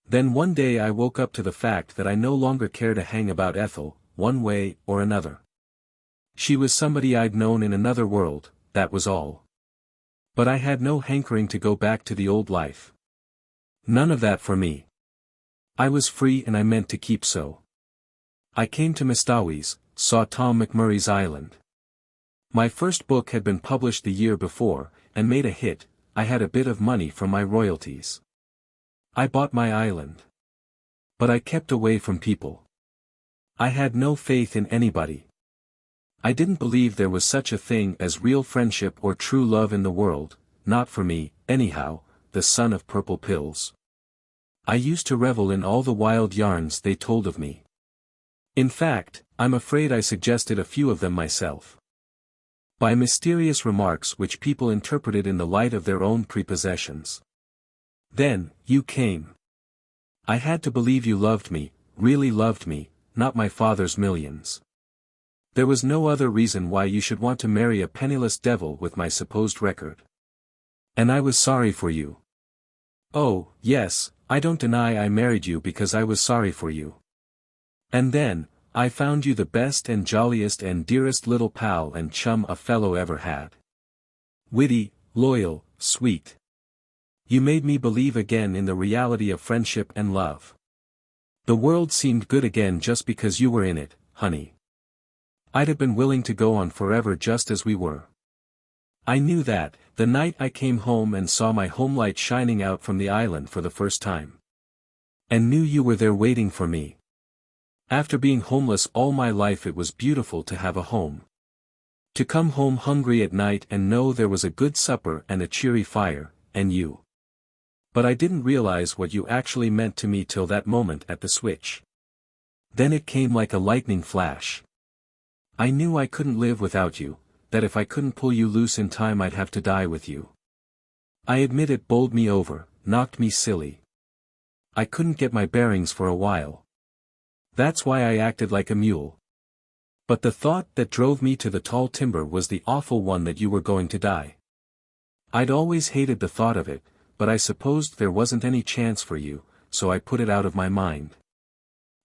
Then one day I woke up to the fact that I no longer cared to hang about Ethel, one way or another. She was somebody I'd known in another world, that was all. But I had no hankering to go back to the old life. None of that for me. I was free and I meant to keep so. I came to Mistawi's, saw Tom McMurray's Island. My first book had been published the year before, and made a hit. I had a bit of money from my royalties. I bought my island. But I kept away from people. I had no faith in anybody. I didn't believe there was such a thing as real friendship or true love in the world, not for me, anyhow, the son of purple pills. I used to revel in all the wild yarns they told of me. In fact, I'm afraid I suggested a few of them myself. By mysterious remarks which people interpreted in the light of their own prepossessions. Then, you came. I had to believe you loved me, really loved me, not my father's millions. There was no other reason why you should want to marry a penniless devil with my supposed record. And I was sorry for you. Oh, yes, I don't deny I married you because I was sorry for you. And then, I found you the best and jolliest and dearest little pal and chum a fellow ever had. Witty, loyal, sweet. You made me believe again in the reality of friendship and love. The world seemed good again just because you were in it, honey. I'd have been willing to go on forever just as we were. I knew that, the night I came home and saw my home light shining out from the island for the first time. And knew you were there waiting for me. After being homeless all my life it was beautiful to have a home. To come home hungry at night and know there was a good supper and a cheery fire, and you. But I didn't realize what you actually meant to me till that moment at the switch. Then it came like a lightning flash. I knew I couldn't live without you, that if I couldn't pull you loose in time I'd have to die with you. I admit it bowled me over, knocked me silly. I couldn't get my bearings for a while. That's why I acted like a mule. But the thought that drove me to the tall timber was the awful one that you were going to die. I'd always hated the thought of it, but I supposed there wasn't any chance for you, so I put it out of my mind.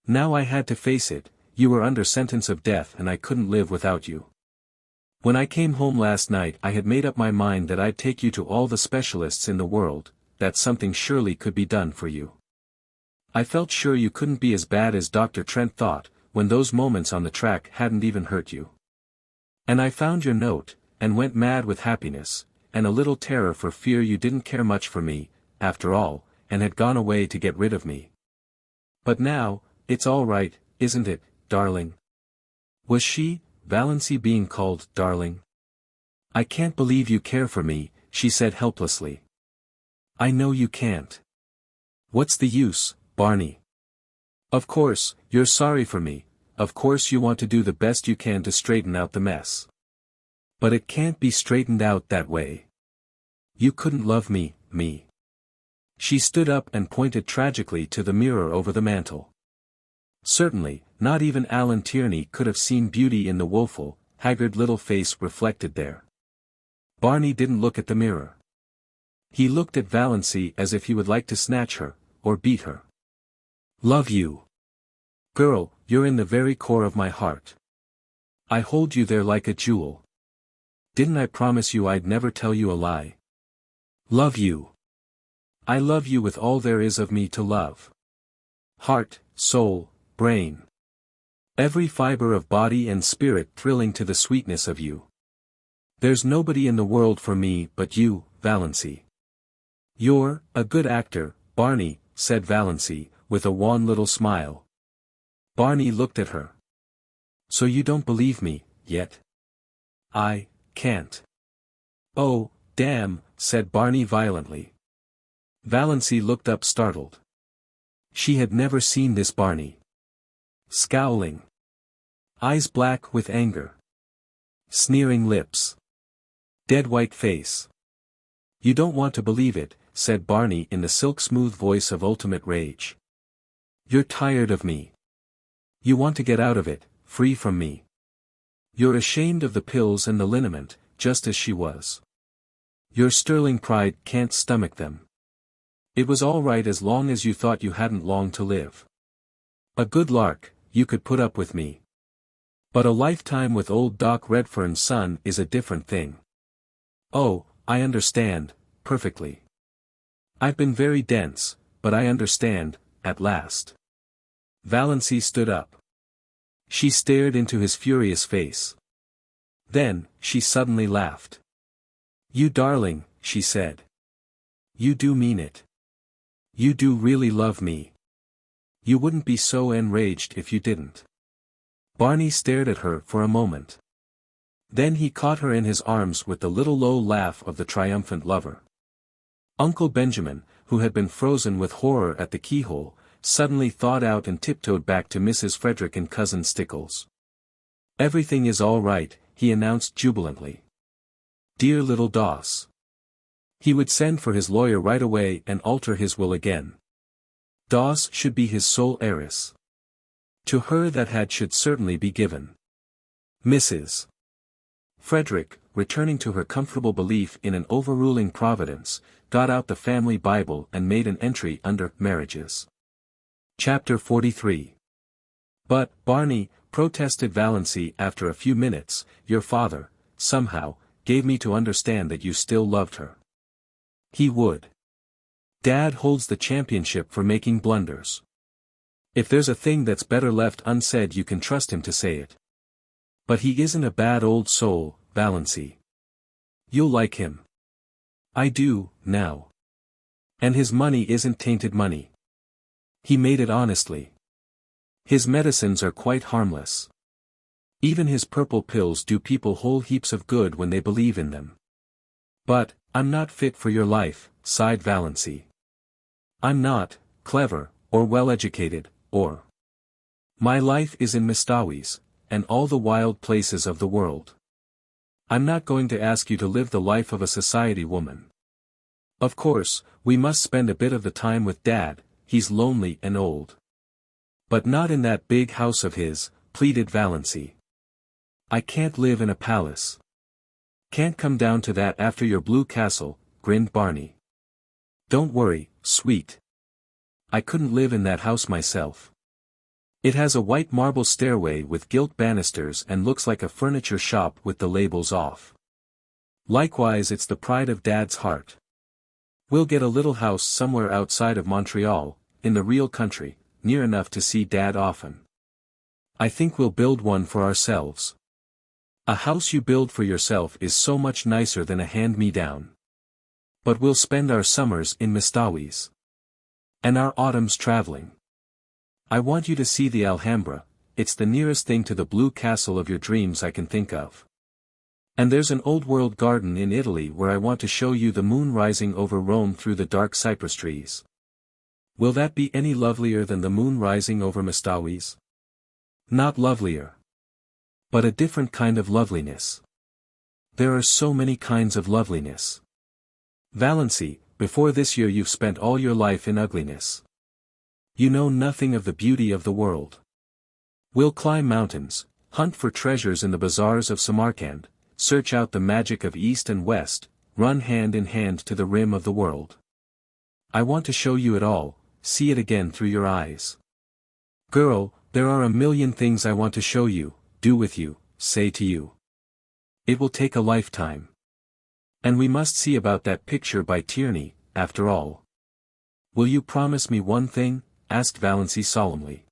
Now I had to face it, you were under sentence of death and I couldn't live without you. When I came home last night I had made up my mind that I'd take you to all the specialists in the world, that something surely could be done for you. I felt sure you couldn't be as bad as Dr. Trent thought, when those moments on the track hadn't even hurt you. And I found your note, and went mad with happiness, and a little terror for fear you didn't care much for me, after all, and had gone away to get rid of me. But now, it's all right, isn't it, darling? Was she, Valancy, being called darling? I can't believe you care for me, she said helplessly. I know you can't. What's the use, Barney? Of course, you're sorry for me, of course you want to do the best you can to straighten out the mess. But it can't be straightened out that way. You couldn't love me. She stood up and pointed tragically to the mirror over the mantel. Certainly, not even Alan Tierney could have seen beauty in the woeful, haggard little face reflected there. Barney didn't look at the mirror. He looked at Valancy as if he would like to snatch her, or beat her. Love you. Girl, you're in the very core of my heart. I hold you there like a jewel. Didn't I promise you I'd never tell you a lie? Love you. I love you with all there is of me to love. Heart, soul, brain. Every fiber of body and spirit thrilling to the sweetness of you. There's nobody in the world for me but you, Valancy. You're a good actor, Barney, said Valancy, with a wan little smile. Barney looked at her. So you don't believe me, yet? I can't. Oh, damn, said Barney violently. Valancy looked up startled. She had never seen this Barney. Scowling. Eyes black with anger. Sneering lips. Dead white face. You don't want to believe it, said Barney in the silk-smooth voice of ultimate rage. You're tired of me. You want to get out of it, free from me. You're ashamed of the pills and the liniment, just as she was. Your sterling pride can't stomach them. It was all right as long as you thought you hadn't long to live. A good lark, you could put up with me. But a lifetime with old Doc Redfern's son is a different thing. Oh, I understand, perfectly. I've been very dense, but I understand, at last. Valancy stood up. She stared into his furious face. Then, she suddenly laughed. You darling, she said. You do mean it. You do really love me. You wouldn't be so enraged if you didn't. Barney stared at her for a moment. Then he caught her in his arms with the little low laugh of the triumphant lover. Uncle Benjamin, who had been frozen with horror at the keyhole, suddenly thawed out and tiptoed back to Mrs. Frederick and Cousin Stickles. Everything is all right, he announced jubilantly. Dear little Doss. He would send for his lawyer right away and alter his will again. Doss should be his sole heiress. To her that had should certainly be given. Mrs. Frederick, returning to her comfortable belief in an overruling providence, got out the family Bible and made an entry under marriages. Chapter 43. But, Barney, protested Valancy after a few minutes, your father, somehow, gave me to understand that you still loved her. He would. Dad holds the championship for making blunders. If there's a thing that's better left unsaid you can trust him to say it. But he isn't a bad old soul, Valancy. You'll like him. I do, now. And his money isn't tainted money. He made it honestly. His medicines are quite harmless. Even his purple pills do people whole heaps of good when they believe in them. But, I'm not fit for your life, sighed Valancy. I'm not, clever, or well-educated, or... My life is in Mistawi's, and all the wild places of the world. I'm not going to ask you to live the life of a society woman. Of course, we must spend a bit of the time with Dad, he's lonely and old. But not in that big house of his, pleaded Valancy. I can't live in a palace. Can't come down to that after your blue castle, grinned Barney. Don't worry, sweet. I couldn't live in that house myself. It has a white marble stairway with gilt banisters and looks like a furniture shop with the labels off. Likewise, it's the pride of Dad's heart. We'll get a little house somewhere outside of Montreal, in the real country, near enough to see Dad often. I think we'll build one for ourselves. A house you build for yourself is so much nicer than a hand-me-down. But we'll spend our summers in Mistawis. And our autumns traveling. I want you to see the Alhambra, it's the nearest thing to the blue castle of your dreams I can think of. And there's an old-world garden in Italy where I want to show you the moon rising over Rome through the dark cypress trees. Will that be any lovelier than the moon rising over Mistawis? Not lovelier. But a different kind of loveliness. There are so many kinds of loveliness. Valancy, before this year you've spent all your life in ugliness. You know nothing of the beauty of the world. We'll climb mountains, hunt for treasures in the bazaars of Samarkand, search out the magic of East and West, run hand in hand to the rim of the world. I want to show you it all, see it again through your eyes. Girl, there are a million things I want to show you, do with you, say to you. It will take a lifetime. And we must see about that picture by Tierney, after all. Will you promise me one thing? Asked Valancy solemnly.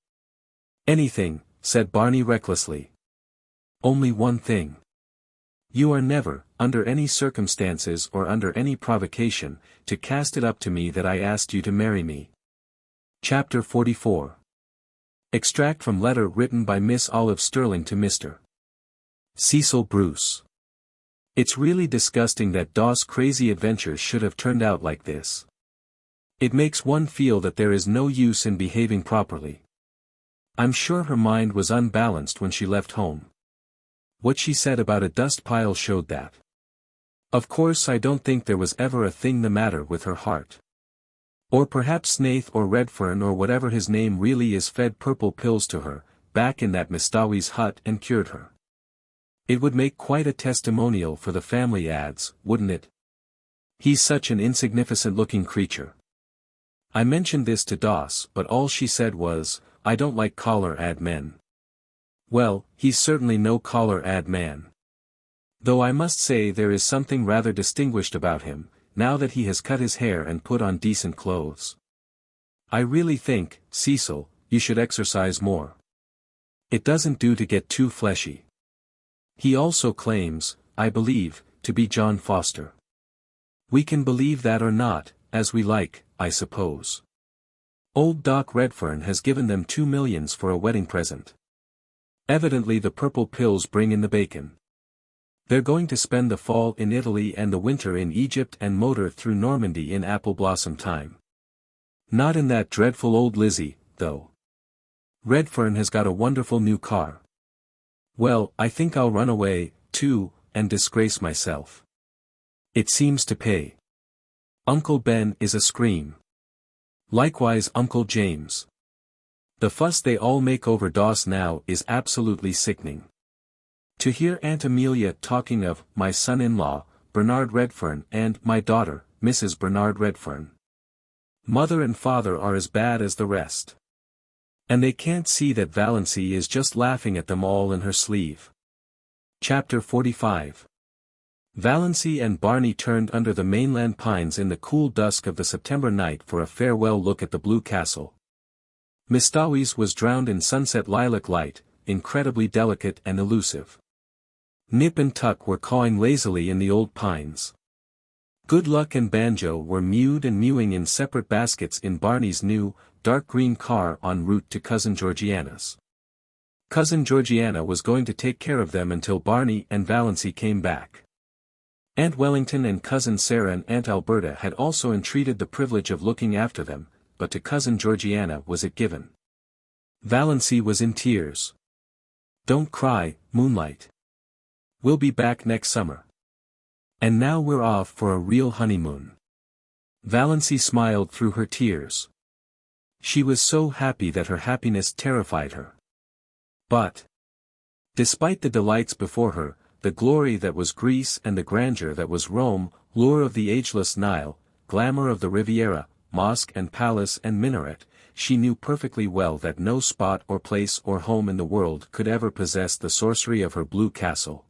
Anything, said Barney recklessly. Only one thing. You are never, under any circumstances or under any provocation, to cast it up to me that I asked you to marry me. Chapter 44. Extract from letter written by Miss Olive Stirling to Mr. Cecil Bruce. It's really disgusting that Daw's crazy adventures should have turned out like this. It makes one feel that there is no use in behaving properly. I'm sure her mind was unbalanced when she left home. What she said about a dust pile showed that. Of course I don't think there was ever a thing the matter with her heart. Or perhaps Snaith or Redfern or whatever his name really is fed purple pills to her, back in that Mistawi's hut and cured her. It would make quite a testimonial for the family ads, wouldn't it? He's such an insignificant looking creature. I mentioned this to Doss, but all she said was, I don't like collar-ad men. Well, he's certainly no collar-ad man. Though I must say there is something rather distinguished about him, now that he has cut his hair and put on decent clothes. I really think, Cecil, you should exercise more. It doesn't do to get too fleshy. He also claims, I believe, to be John Foster. We can believe that or not, as we like, I suppose. Old Doc Redfern has given them $2 million for a wedding present. Evidently the purple pills bring in the bacon. They're going to spend the fall in Italy and the winter in Egypt and motor through Normandy in apple blossom time. Not in that dreadful old Lizzie, though. Redfern has got a wonderful new car. Well, I think I'll run away, too, and disgrace myself. It seems to pay. Uncle Ben is a scream. Likewise Uncle James. The fuss they all make over Doss now is absolutely sickening. To hear Aunt Amelia talking of my son-in-law, Bernard Redfern, and my daughter, Mrs. Bernard Redfern. Mother and father are as bad as the rest. And they can't see that Valancy is just laughing at them all in her sleeve. Chapter 45. Valancy and Barney turned under the mainland pines in the cool dusk of the September night for a farewell look at the Blue Castle. Mistawi's was drowned in sunset lilac light, incredibly delicate and elusive. Nip and Tuck were cawing lazily in the old pines. Good Luck and Banjo were mewed and mewing in separate baskets in Barney's new, dark green car en route to Cousin Georgiana's. Cousin Georgiana was going to take care of them until Barney and Valancy came back. Aunt Wellington and Cousin Sarah and Aunt Alberta had also entreated the privilege of looking after them, but to Cousin Georgiana was it given. Valancy was in tears. Don't cry, Moonlight. We'll be back next summer. And now we're off for a real honeymoon. Valancy smiled through her tears. She was so happy that her happiness terrified her. But, despite the delights before her, the glory that was Greece and the grandeur that was Rome, lure of the ageless Nile, glamour of the Riviera, mosque and palace and minaret, she knew perfectly well that no spot or place or home in the world could ever possess the sorcery of her blue castle,